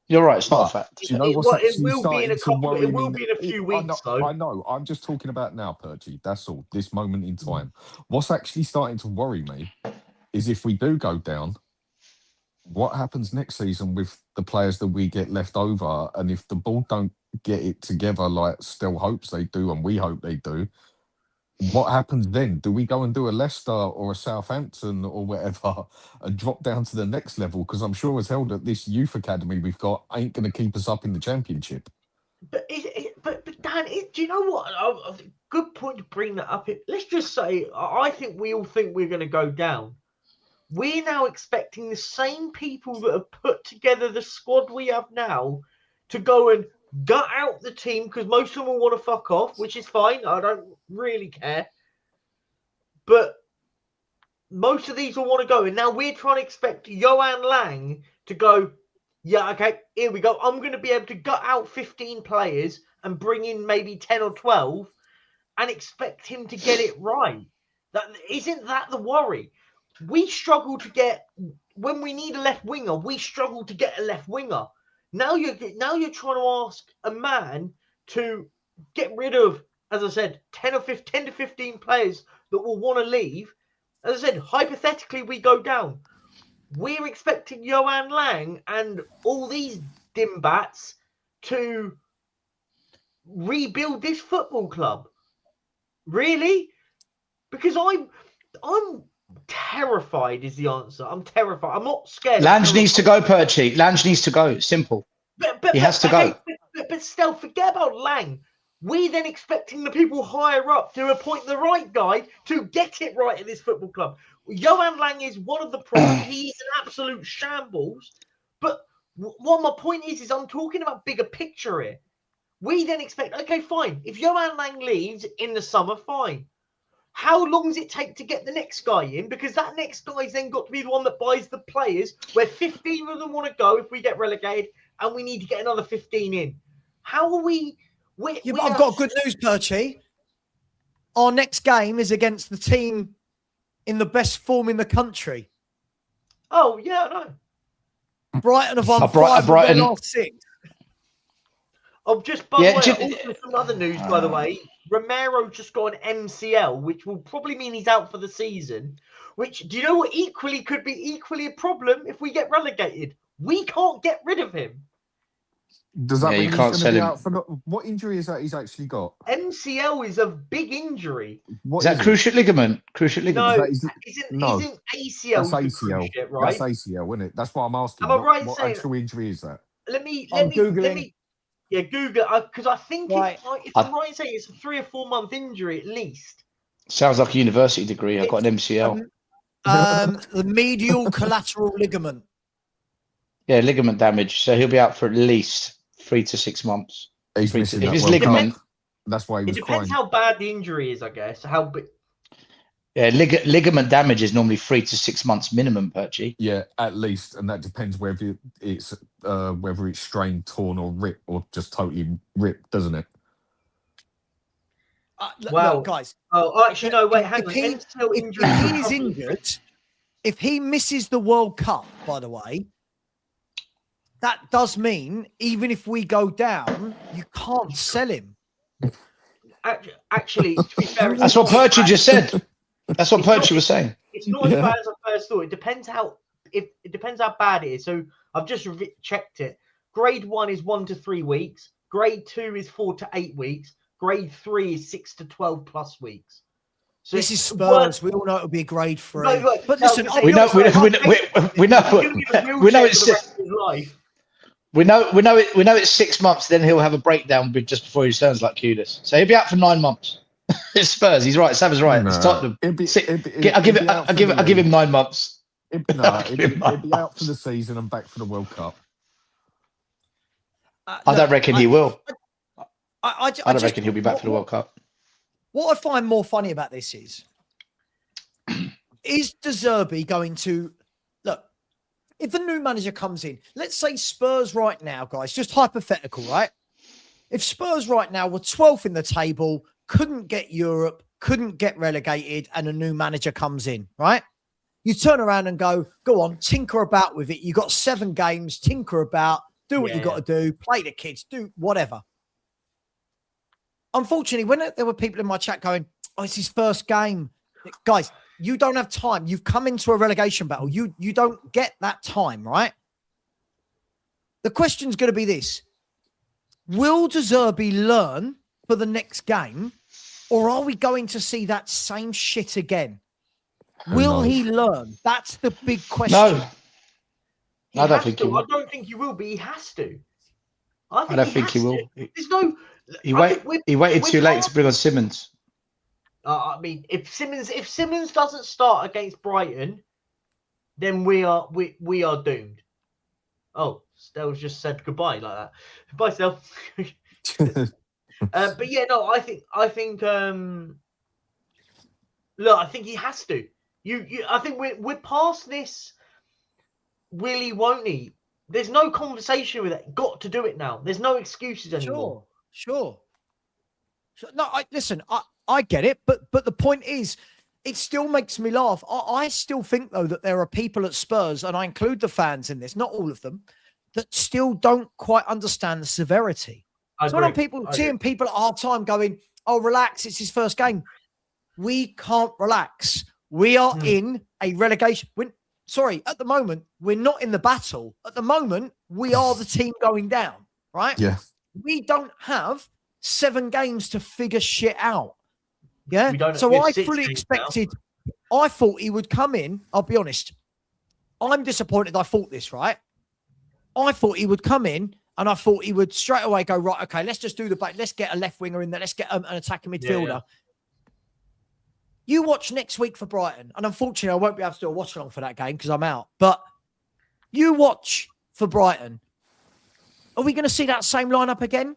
You're right. It's not a fact. Do you know what's it will be in a couple. It will be in a few weeks, though. I know. I'm just talking about now, Perchy. That's all. This moment in time. What's actually starting to worry me is if we do go down, what happens next season with the players that we get left over, and if the ball don't get it together like Stell hopes they do, and we hope they do. What happens then? Do we go and do a Leicester or a Southampton or whatever and drop down to the next level? Because I'm sure as hell that this youth academy we've got ain't going to keep us up in the championship. But Dan, do you know what? Good point to bring that up. Let's just say, I think we all think we're going to go down. We're now expecting the same people that have put together the squad we have now to go and gut out the team, because most of them will want to fuck off, which is fine. I don't really care. But most of these will want to go. And now we're trying to expect Johan Lang to go, yeah, okay, here we go. I'm going to be able to gut out 15 players and bring in maybe 10 or 12 and expect him to get it right. Isn't that the worry? We struggle to get, when we need a left winger, we struggle to get a left winger. Now you're trying to ask a man to get rid of, as I said, 10 to 15 players that will want to leave. As I said, hypothetically, we go down. We're expecting Johan Lang and all these dimbats to rebuild this football club. Really? Because I'm terrified is the answer. I'm terrified. I'm not scared. Lange needs to go, Perchy. Lange needs to go. Simple. He has to go. But still, forget about Lang. We then expecting the people higher up to appoint the right guy to get it right at this football club. Johan Lang is one of the problems. He's an absolute shambles. But what my point is I'm talking about bigger picture here. We then expect, okay, fine. If Johan Lang leaves in the summer, fine. How long does it take to get the next guy in? Because that next guy's then got to be the one that buys the players, where 15 of them want to go if we get relegated, and we need to get another 15 in. How are we? I've got good news, Perchy. Our next game is against the team in the best form in the country. Oh yeah, I know. Brighton have won Brighton- 5 of the last 6. Oh, just by Yeah, the way, just- also some other news, by the way. Romero just got an MCL, which will probably mean he's out for the season. Which, do you know what equally could be equally a problem if we get relegated? We can't get rid of him. Does that Yeah, mean you he's can't going to sell be him. out for what injury is that he's actually got? MCL is a big injury. What Is that it? cruciate ligament? Cruciate ligament. No, Is that- isn't ACL That's the ACL. cruciate, right? That's ACL, isn't it? That's what I'm asking. Am I right What saying- actual injury is that? Let me Googling. yeah, Google, because I think Right. if I'm right in saying it's a 3 or 4 month injury at least. Sounds like a university degree. I've got an MCL. The medial collateral ligament. Yeah, ligament damage. So he'll be out for at least 3 to 6 months. He's If missing it's that World ligament, Cup. That's why he It was depends crying. how bad the injury is, I guess. How big. yeah, ligament damage is normally 3 to 6 months minimum, Perchy. Yeah, at least, and that depends whether it's strained, torn, or ripped, or just totally ripped, doesn't it? Wow. Look, guys. Oh, actually, no, wait, hang If on. he- MCL If injury. he is injured, if he misses the World Cup, by the way, that does mean even if we go down, you can't sell him. Actually, to be fair, That's what Perchy just said. That's what Perchy was saying. It's not as bad as I first thought. It depends how bad it is. So I've just checked it. Grade 1 is 1 to 3 weeks. Grade 2 is 4 to 8 weeks. Grade 3 is 6 to 12 plus weeks. So This is it's Spurs. We all know it'll be a grade 3. No, look, but no, listen, we I'll We be know, honest, we mate, know, we know, we know, He's gonna be in a we know wheelchair it's for the rest of his life. we know it's 6 months. Then he'll have a breakdown just before he turns like Kudus. So he'll be out for 9 months. It's Spurs. He's right. Savva's right. It's Tottenham. I'll give him 9 months. It'd be out for the season and back for the World Cup. I don't reckon he will. I don't reckon he'll be back for the World Cup. What I find more funny about this is De Zerbi going to look? If a new manager comes in, let's say Spurs right now, guys, just hypothetical, right? If Spurs right now were 12th in the table, couldn't get Europe, couldn't get relegated, and a new manager comes in, right? You turn around and go on, tinker about with it. You got 7 games, tinker about, do what you got to do, play the kids, do whatever. Unfortunately, when there were people in my chat going, oh, it's his first game. Guys, you don't have time. You've come into a relegation battle. You don't get that time, right? The question's going to be this. Will De Zerbi learn for the next game, or are we going to see that same shit again? Will he learn? That's the big question. No. I don't think he will. I don't think he will, but he has to. I don't think he will. There's no. He waited too late to bring on Simmons. I mean, if Simmons doesn't start against Brighton, then we are doomed. Oh, Stell just said goodbye like that. Bye, Stell. But yeah, no, I think look, I think he has to. I think we're past this. Will he? Won't he? There's no conversation with it. Got to do it now. There's no excuses anymore. Sure. No, listen. I get it, but the point is, it still makes me laugh. I still think though that there are people at Spurs, and I include the fans in this, not all of them, that still don't quite understand the severity. So when I'm seeing people at half time going, "Oh, relax, it's his first game." We can't relax. We are in a relegation. At the moment, we're not in the battle. At the moment, we are the team going down, right? Yeah. We don't have 7 games to figure shit out. Yeah. So I fully expected, I thought he would come in. I'll be honest. I'm disappointed I thought this, right? I thought he would come in and I thought he would straight away go, right, okay, let's just do the back. Let's get a left winger in there. Let's get an attacking midfielder. Yeah. You watch next week for Brighton. And unfortunately, I won't be able to do a watch along for that game because I'm out. But you watch for Brighton. Are we going to see that same lineup again?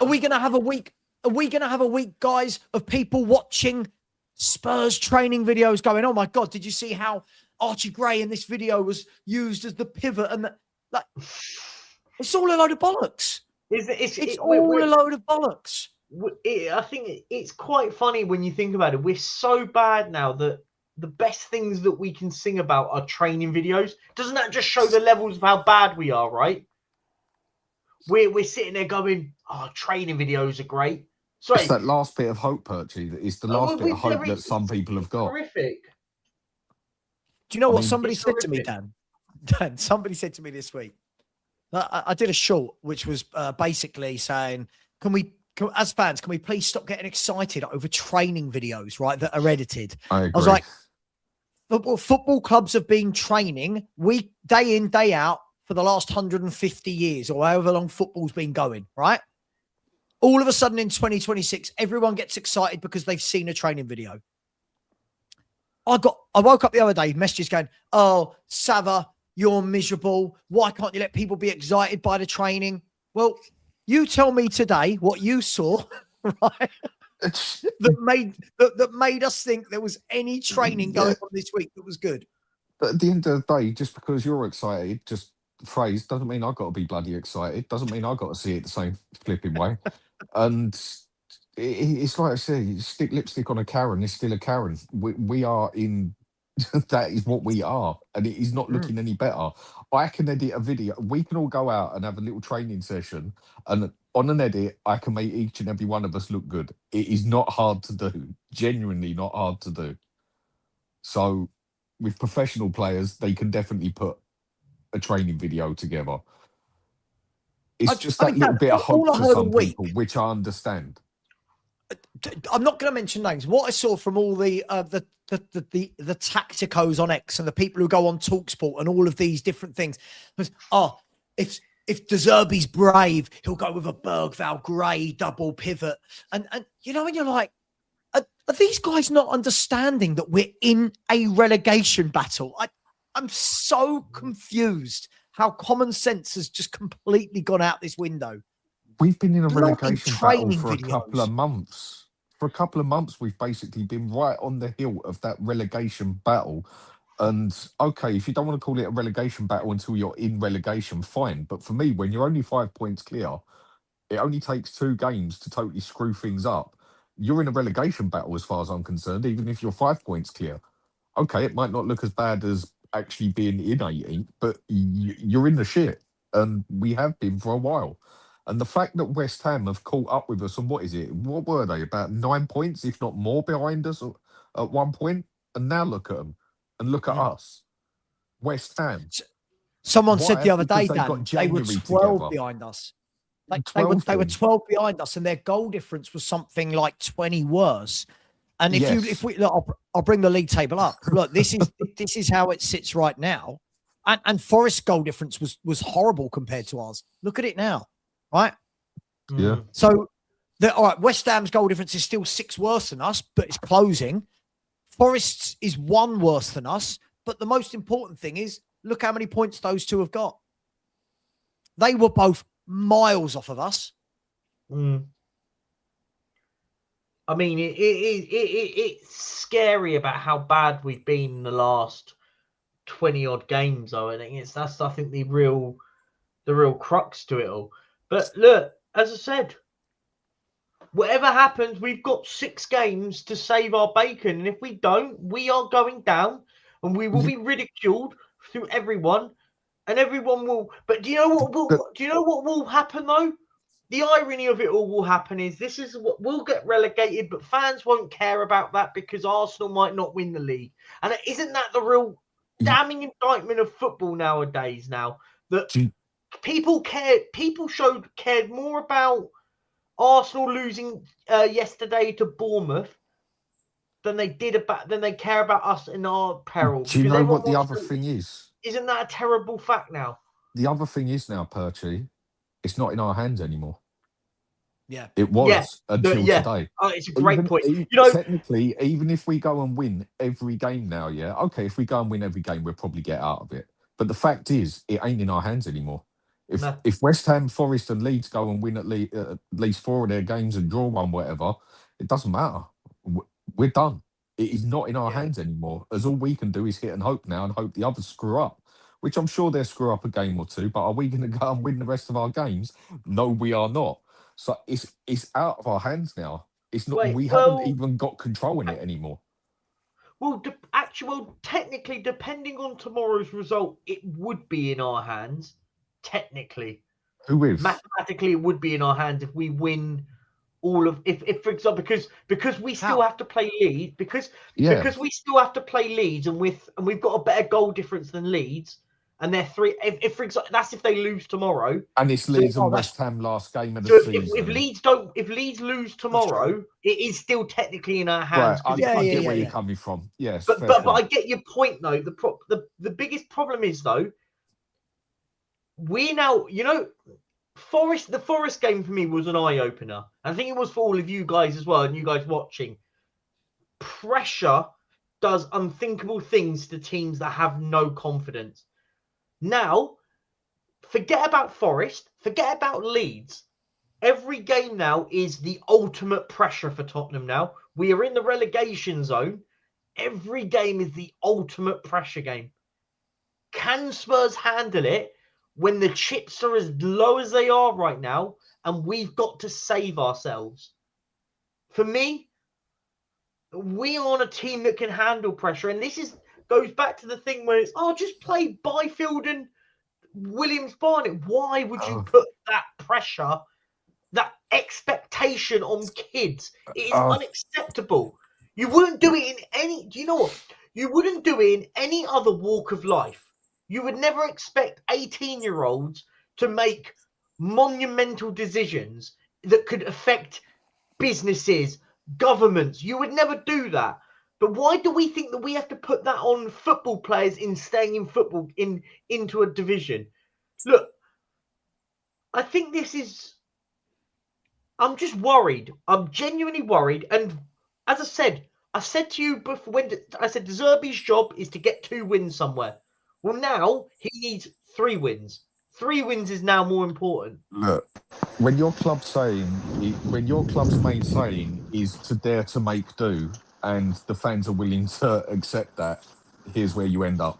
Are we going to have a week? Are we going to have a week, guys, of people watching Spurs training videos going, oh my God, did you see how Archie Gray in this video was used as the pivot? And it's all a load of bollocks. It's all a load of bollocks. I think it's quite funny when you think about it. We're so bad now that the best things that we can sing about are training videos. Doesn't that just show the levels of how bad we are, right? We're sitting there going, "Oh, training videos are great." Sorry, It's that last bit of hope, Perchy. It's the last bit of hope that some people have got. Horrific. Do you know I what mean, somebody it's said to me, horrific. Dan? Dan, somebody said to me this week. I did a short, which was basically saying, as fans, can we please stop getting excited over training videos, right, that are edited? I agree. I was like, football clubs have been training day in, day out for the last 150 years or however long football's been going, right? All of a sudden in 2026, everyone gets excited because they've seen a training video. I woke up the other day, messages going, "Oh, Savva, you're miserable. Why can't you let people be excited by the training?" Well, you tell me today what you saw, right? that made us think there was any training going on this week that was good. But at the end of the day, just because you're excited, just phrase doesn't mean I've got to be bloody excited. Doesn't mean I've got to see it the same flipping way. And it's like I say, stick lipstick on a Karen is still a Karen. We are in. That is what we are, and it is not looking any better. I can edit a video. We can all go out and have a little training session, and on an edit, I can make each and every one of us look good. It is not hard to do. Genuinely not hard to do. So, with professional players, they can definitely put a training video together. It's just that little bit of hope for some people, which I understand. I'm not going to mention names. What I saw from all the tacticos on X and the people who go on TalkSport and all of these different things was, if De Zerbi's brave, he'll go with a Bergval grey double pivot. And you know, when you're like, are these guys not understanding that we're in a relegation battle? I'm so confused how common sense has just completely gone out this window. We've been in a relegation battle for a videos. couple of months. For a couple of months, we've basically been right on the hill of that relegation battle. And okay, if you don't want to call it a relegation battle until you're in relegation, fine. But for me, when you're only 5 points clear, it only takes 2 games to totally screw things up. You're in a relegation battle as far as I'm concerned, even if you're 5 points clear. Okay, it might not look as bad as actually being in 18th, but you're in the shit. And we have been for a while. And the fact that West Ham have caught up with us, and what is it? What were they? About 9 points, if not more, behind us at one point? And now look at them. And look at us. West Ham. Someone said the other day, Dan, they were 12 behind us. Like they were 12 behind us, and their goal difference was something like 20 worse. And if we look, I'll bring the league table up. Look, this is how it sits right now. And Forest's goal difference was horrible compared to ours. Look at it now. Right? Yeah. So, all right, West Ham's goal difference is still 6 worse than us, but it's closing. Forest's is 1 worse than us, but the most important thing is, look how many points those two have got. They were both miles off of us. I mean, it's scary about how bad we've been in the last 20-odd games, though. I think that's the real crux to it all. But look, as I said, whatever happens, we've got 6 games to save our bacon. And if we don't, we are going down and we will be ridiculed through everyone. And everyone will. But do you know what will happen, though? The irony of it all will happen is this is what will get relegated, but fans won't care about that because Arsenal might not win the league. And isn't that the real damning indictment of football nowadays now? That people cared more about Arsenal losing yesterday to Bournemouth than they care about us in our peril. Do you know what the other thing is? Isn't that a terrible fact now? The other thing is now, Perchy, it's not in our hands anymore. Yeah. It was until today. Oh, it's a great point. Technically, even if we go and win every game now, okay, if we go and win every game, we'll probably get out of it. But the fact is, it ain't in our hands anymore. If West Ham, Forest and Leeds go and win at least 4 of their games and draw one, whatever, it doesn't matter. We're done. It is not in our hands anymore. As all we can do is hit and hope now and hope the others screw up, which I'm sure they'll screw up a game or two. But are we going to go and win the rest of our games? No, we are not. So it's out of our hands now. It's not. Wait, We well- haven't even got control in it anymore. Well, technically, depending on tomorrow's result, it would be in our hands. Technically, Who with? mathematically, it would be in our hands if we win all of. If for example, because we still have to play Leeds, because we still have to play Leeds, and we've got a better goal difference than Leeds, and they're 3. If for example, that's if they lose tomorrow. And it's Leeds and West Ham last game of the So season. if Leeds lose tomorrow, it is still technically in our hands. Right, I get where you're coming from. Yes, but I get your point though. The biggest problem is though, we now, the Forest game for me was an eye opener. I think it was for all of you guys as well, and you guys watching. Pressure does unthinkable things to teams that have no confidence. Now, forget about Forest, forget about Leeds. Every game now is the ultimate pressure for Tottenham now. We are in the relegation zone. Every game is the ultimate pressure game. Can Spurs handle it when the chips are as low as they are right now and we've got to save ourselves? For me, we aren't a team that can handle pressure. And this goes back to the thing where it's, just play Byfield and Williams-Barnett. Why would you put that pressure, that expectation on kids? It is unacceptable. You wouldn't do it in any... Do you know what? You wouldn't do it in any other walk of life. You would never expect 18-year-olds to make monumental decisions that could affect businesses, governments. You would never do that. But why do we think that we have to put that on football players in staying in football into a division? Look, I think this is... I'm just worried. I'm genuinely worried. And as I said to you before, I said De Zerbi's job is to get 2 wins somewhere. Well, now he needs 3 wins. 3 wins is now more important. Look, when your club's main saying is to dare to make do, and the fans are willing to accept that, here's where you end up.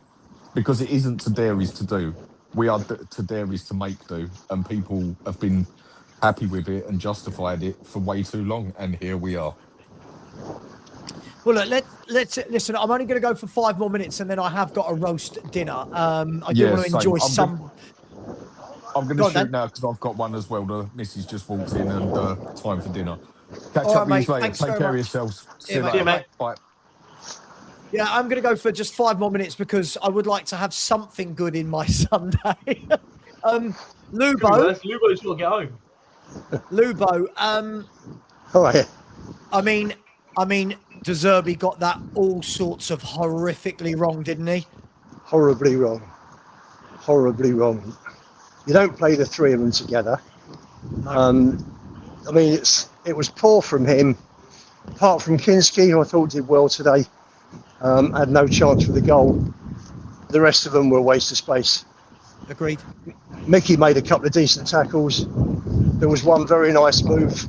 Because it isn't to dare is to do. We are to dare is to make do, and people have been happy with it and justified it for way too long, and here we are. Well, look, let's listen. I'm only going to go for 5 more minutes, and then I have got a roast dinner. I do want to enjoy some. I'm going to shoot now because I've got one as well. The missus just walked in and time for dinner. Catch up with you later. Take care of yourselves. See you later, mate. Bye. Yeah, I'm going to go for just 5 more minutes because I would like to have something good in my Sunday. Lubo's got to get home. Lubo, oh yeah. I mean, De Zerbi got that all sorts of horrifically wrong, didn't he? Horribly wrong. Horribly wrong. You don't play the 3 of them together. No. I mean, it was poor from him. Apart from Kinski, who I thought did well today, had no chance for the goal. The rest of them were a waste of space. Agreed. Mickey made a couple of decent tackles. There was one very nice move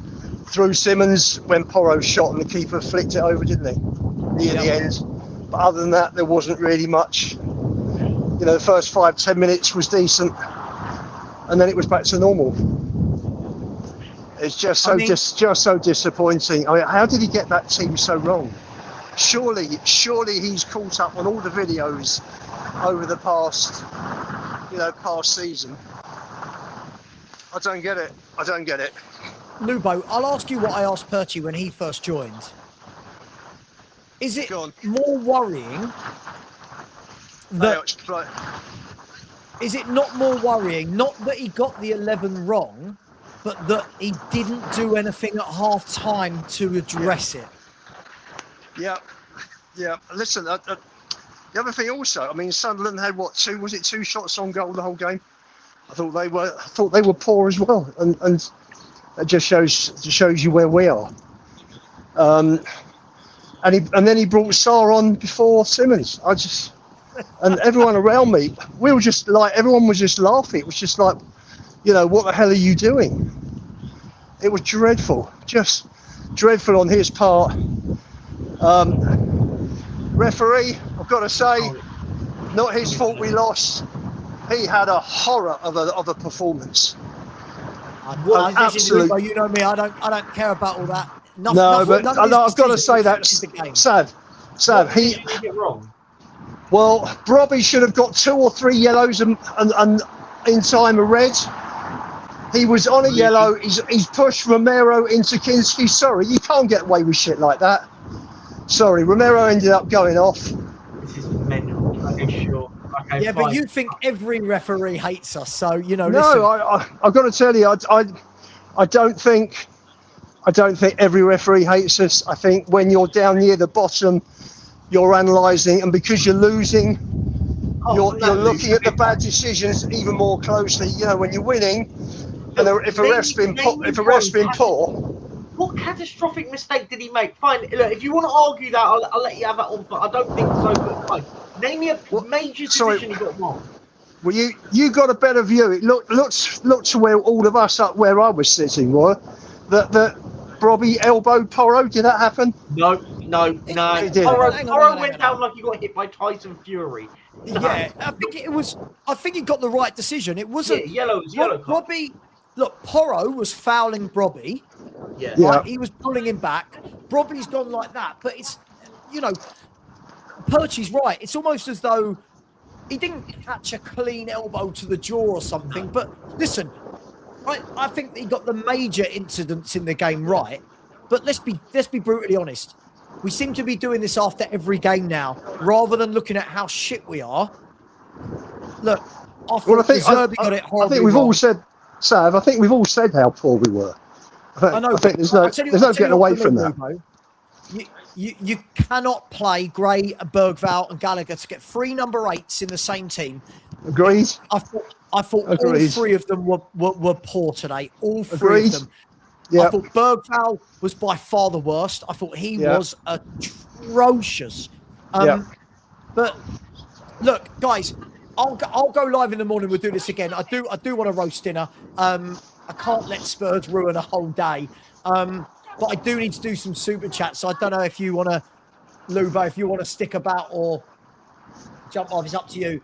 through Simmons when Porro shot and the keeper flicked it over, didn't he? Near the end. But other than that, there wasn't really much. The first 5-10 minutes was decent, and then it was back to normal. It's just so just so disappointing. I mean, how did he get that team so wrong? Surely he's caught up on all the videos over the past season. I don't get it. Lubo, I'll ask you what I asked Perchi when he first joined. Is it more worrying that... Is it not more worrying, not that he got the 11 wrong, but that he didn't do anything at half-time to address it? Yeah. Listen, the other thing also, I mean, Sunderland had 2 shots on goal the whole game? I thought they were poor as well, and that just shows you where we are. And then he brought Sarr on before Simmons. And everyone around me, everyone was just laughing. It was just like, what the hell are you doing? It was dreadful, just dreadful on his part. Referee, I've got to say, not his fault we lost. He had a horror of a performance. Absolute. You know me. I don't care about all that. I've got to say that, Sav. He did it wrong. Well, Brobby should have got 2 or 3 yellows and in time a red. He was on a yellow. He's pushed Romero into Kinski. Sorry, you can't get away with shit like that. Sorry, Romero ended up going off. This is mental. Okay, sure. Okay, yeah, fine. but you think every referee hates us, so you know. No, I've got to tell you, I don't think every referee hates us. I think when you're down near the bottom, you're analysing, and because you're losing, you're looking at the bad decisions even more closely. You know, when you're winning, and if a ref's been poor. What catastrophic mistake did he make? Fine, look, if you want to argue that, I'll let you have that on, but I don't think so. But fine. Name me a major decision he got wrong. Well, you got a better view. It looked to where all of us up where I was sitting were that Brobby elbowed Porro. Did that happen? No. It did. Porro went down like he got hit by Tyson Fury. Yeah, I think he got the right decision. It wasn't yellow card. Brobby. Look, Porro was fouling Brobby. Yeah. Right? He was pulling him back. Brobby's gone like that, but it's, you know, Perchie's right. It's almost as though he didn't catch a clean elbow to the jaw or something. But listen, I think that he got the major incidents in the game right. But let's be brutally honest. We seem to be doing this after every game now, rather than looking at how shit we are. Look, I think we've all said, Sav. I think we've all said how poor we were. I think there's no getting away from that. You cannot play Gray, Bergval, and Gallagher to get 3 number 8s in the same team. Agreed. I thought all 3 of them were poor today. All 3 Agreed. of them. Yep. I thought Bergval was by far the worst. I thought he was atrocious. But look, guys, I'll go live in the morning. We'll do this again. I do want to roast dinner. I can't let Spurs ruin a whole day. But I do need to do some super chats. So I don't know if you want to, Lubo, if you want to stick about or jump off. It's up to you.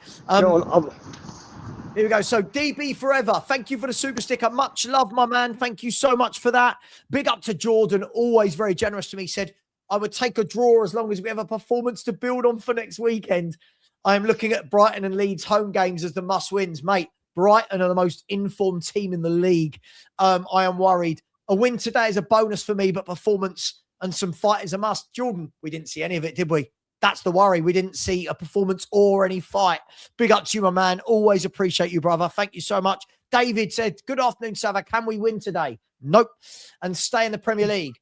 Here we go. So DB Forever. Thank you for the super sticker. Much love, my man. Thank you so much for that. Big up to Jordan. Always very generous to me. Said, I would take a draw as long as we have a performance to build on for next weekend. I am looking at Brighton and Leeds home games as the must-wins. Mate, Brighton are the most informed team in the league. I am worried. A win today is a bonus for me, but performance and some fight is a must. Jordan, we didn't see any of it, did we? That's the worry. We didn't see a performance or any fight. Big up to you, my man. Always appreciate you, brother. Thank you so much. David said, good afternoon, Savva. Can we win today? Nope. And stay in the Premier League?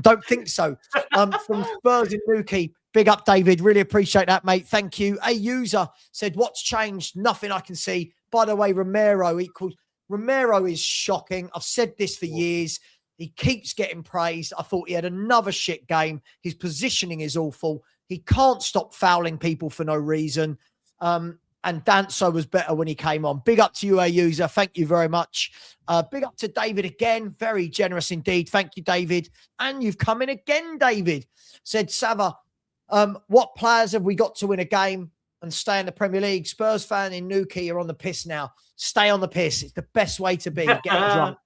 Don't think so. From Spurs in Newquay. Big up, David. Really appreciate that, mate. Thank you. A user said, what's changed? Nothing I can see. By the way, Romero is shocking. I've said this for years. He keeps getting praised. I thought he had another shit game. His positioning is awful. He can't stop fouling people for no reason. And Danso was better when he came on. Big up to you, a user. Thank you very much. Big up to David again. Very generous indeed. Thank you, David. And you've come in again, David. Said, Savva, what players have we got to win a game and stay in the Premier League? Spurs fan in Newquay are on the piss now. Stay on the piss. It's the best way to be. Get drunk.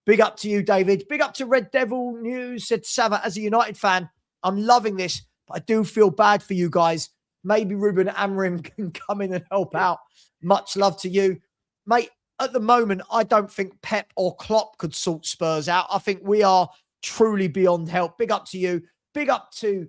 Big up to you, David. Big up to Red Devil News. Said, Savva, as a United fan, I'm loving this, but I do feel bad for you guys. Maybe Ruben Amorim can come in and help out. Much love to you. Mate, at the moment, I don't think Pep or Klopp could sort Spurs out. I think we are truly beyond help. Big up to you. Big up to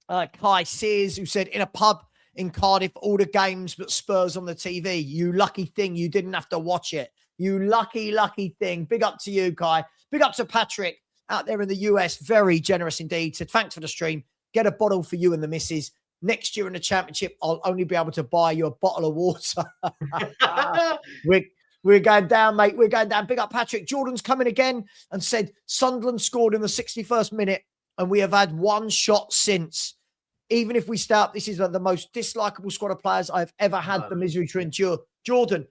Kai Sears, who said, in a pub in Cardiff, all the games but Spurs on the TV. You lucky thing, you didn't have to watch it. You lucky, lucky thing. Big up to you, Kai. Big up to Patrick out there in the US. Very generous indeed. Said, thanks for the stream. Get a bottle for you and the missus. Next year in the championship, I'll only be able to buy you a bottle of water. We're going down, mate. We're going down. Big up, Patrick. Jordan's coming again and said, Sunderland scored in the 61st minute and we have had one shot since. Even if we start, this is the most dislikable squad of players I've ever had the misery to endure. Jordan,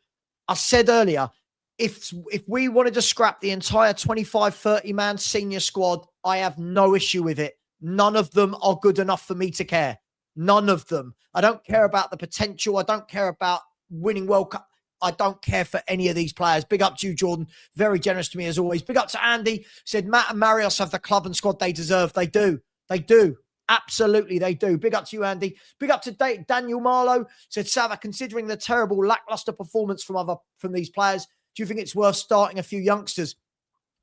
I said earlier, if we wanted to scrap the entire 25, 30-man senior squad, I have no issue with it. None of them are good enough for me to care. None of them. I don't care about the potential. I don't care about winning World Cup. I don't care for any of these players. Big up to you, Jordan. Very generous to me as always. Big up to Andy. Said Matt and Marios have the club and squad they deserve. They do. They do. Absolutely, they do. Big up to you, Andy. Big up to Daniel Marlowe. Said, Savva, considering the terrible lackluster performance from these players, do you think it's worth starting a few youngsters?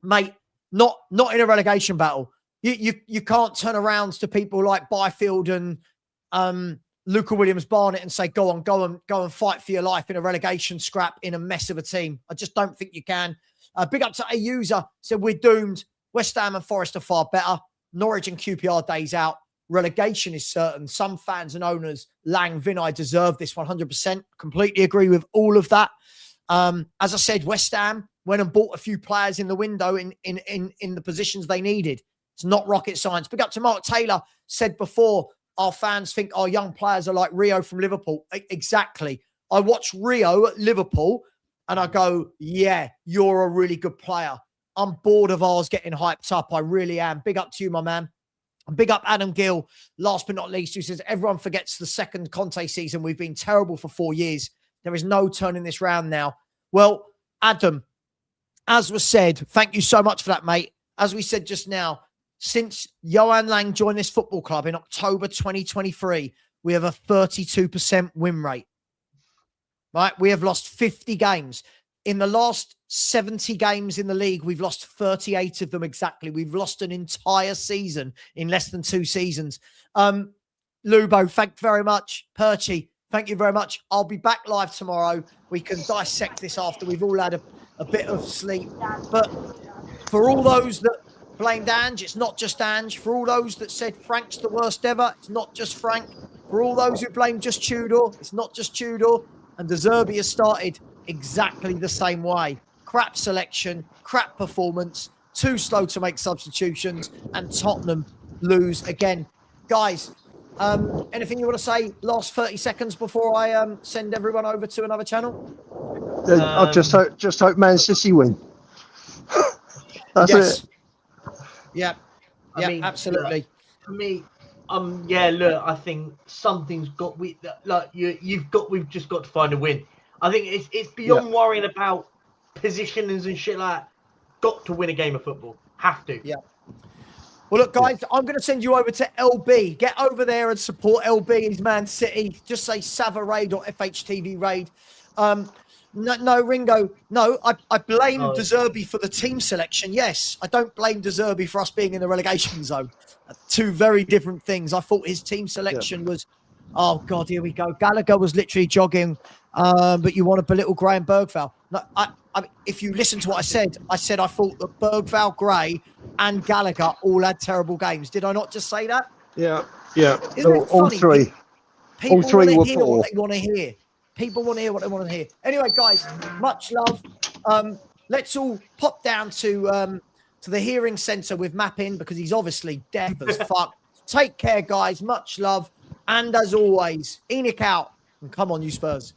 Mate, not in a relegation battle. You can't turn around to people like Byfield and Luca Williams-Barnett and say, go and fight for your life in a relegation scrap in a mess of a team. I just don't think you can. Big up to a user. Said, we're doomed. West Ham and Forest are far better. Norwich and QPR days out. Relegation is certain. Some fans and owners, Lang, Vinay, deserve this 100%. Completely agree with all of that. As I said, West Ham went and bought a few players in the window in the positions they needed. It's not rocket science. Big up to Mark Taylor. Said before, our fans think our young players are like Rio from Liverpool. Exactly. I watch Rio at Liverpool and I go, yeah, you're a really good player. I'm bored of ours getting hyped up. I really am. Big up to you, my man. And big up Adam Gill, last but not least, who says, everyone forgets the second Conte season. We've been terrible for 4 years. There is no turning this round now. Well, Adam, as was said, thank you so much for that, mate. As we said just now, since Johan Lang joined this football club in October 2023, we have a 32% win rate. Right? We have lost 50 games. In the last 70 games in the league, we've lost 38 of them exactly. We've lost an entire season in less than 2 seasons. Lubo, thank you very much. Perchy, thank you very much. I'll be back live tomorrow. We can dissect this after we've all had a bit of sleep. But for all those that blamed Ange, it's not just Ange. For all those that said Frank's the worst ever, it's not just Frank. For all those who blamed just Tudor, it's not just Tudor. And De Zerbi has started exactly the same way. Crap selection, crap performance, too slow to make substitutions, and Tottenham lose again. Guys, anything you want to say last 30 seconds before I send everyone over to another channel? I just hope Man City win. That's it. Yeah. I mean, absolutely. For me, look, I think something's got we've just got to find a win. I think it's beyond worrying about positionings and shit like that. Got to win a game of football. Have to. Yeah. Well, look, guys, I'm going to send you over to LB. Get over there and support LB. He's Man City. Just say Savva Raid or fhtv Raid. No, Ringo. No, I blame De Zerbi for the team selection. Yes, I don't blame De Zerbi for us being in the relegation zone. 2 very different things. I thought his team selection was, oh, God, here we go. Gallagher was literally jogging, but you want to belittle Gray and Bergval. No, I if you listen to what I said I thought that Bergval, Gray and Gallagher all had terrible games. Did I not just say that? Yeah. All three. People All three want to were hear poor. what they want to hear. People want to hear what they want to hear. Anyway, guys, much love. Let's all pop down to the hearing centre with Mappin because he's obviously deaf as fuck. Take care, guys. Much love. And as always, Enoch out. And come on, you Spurs.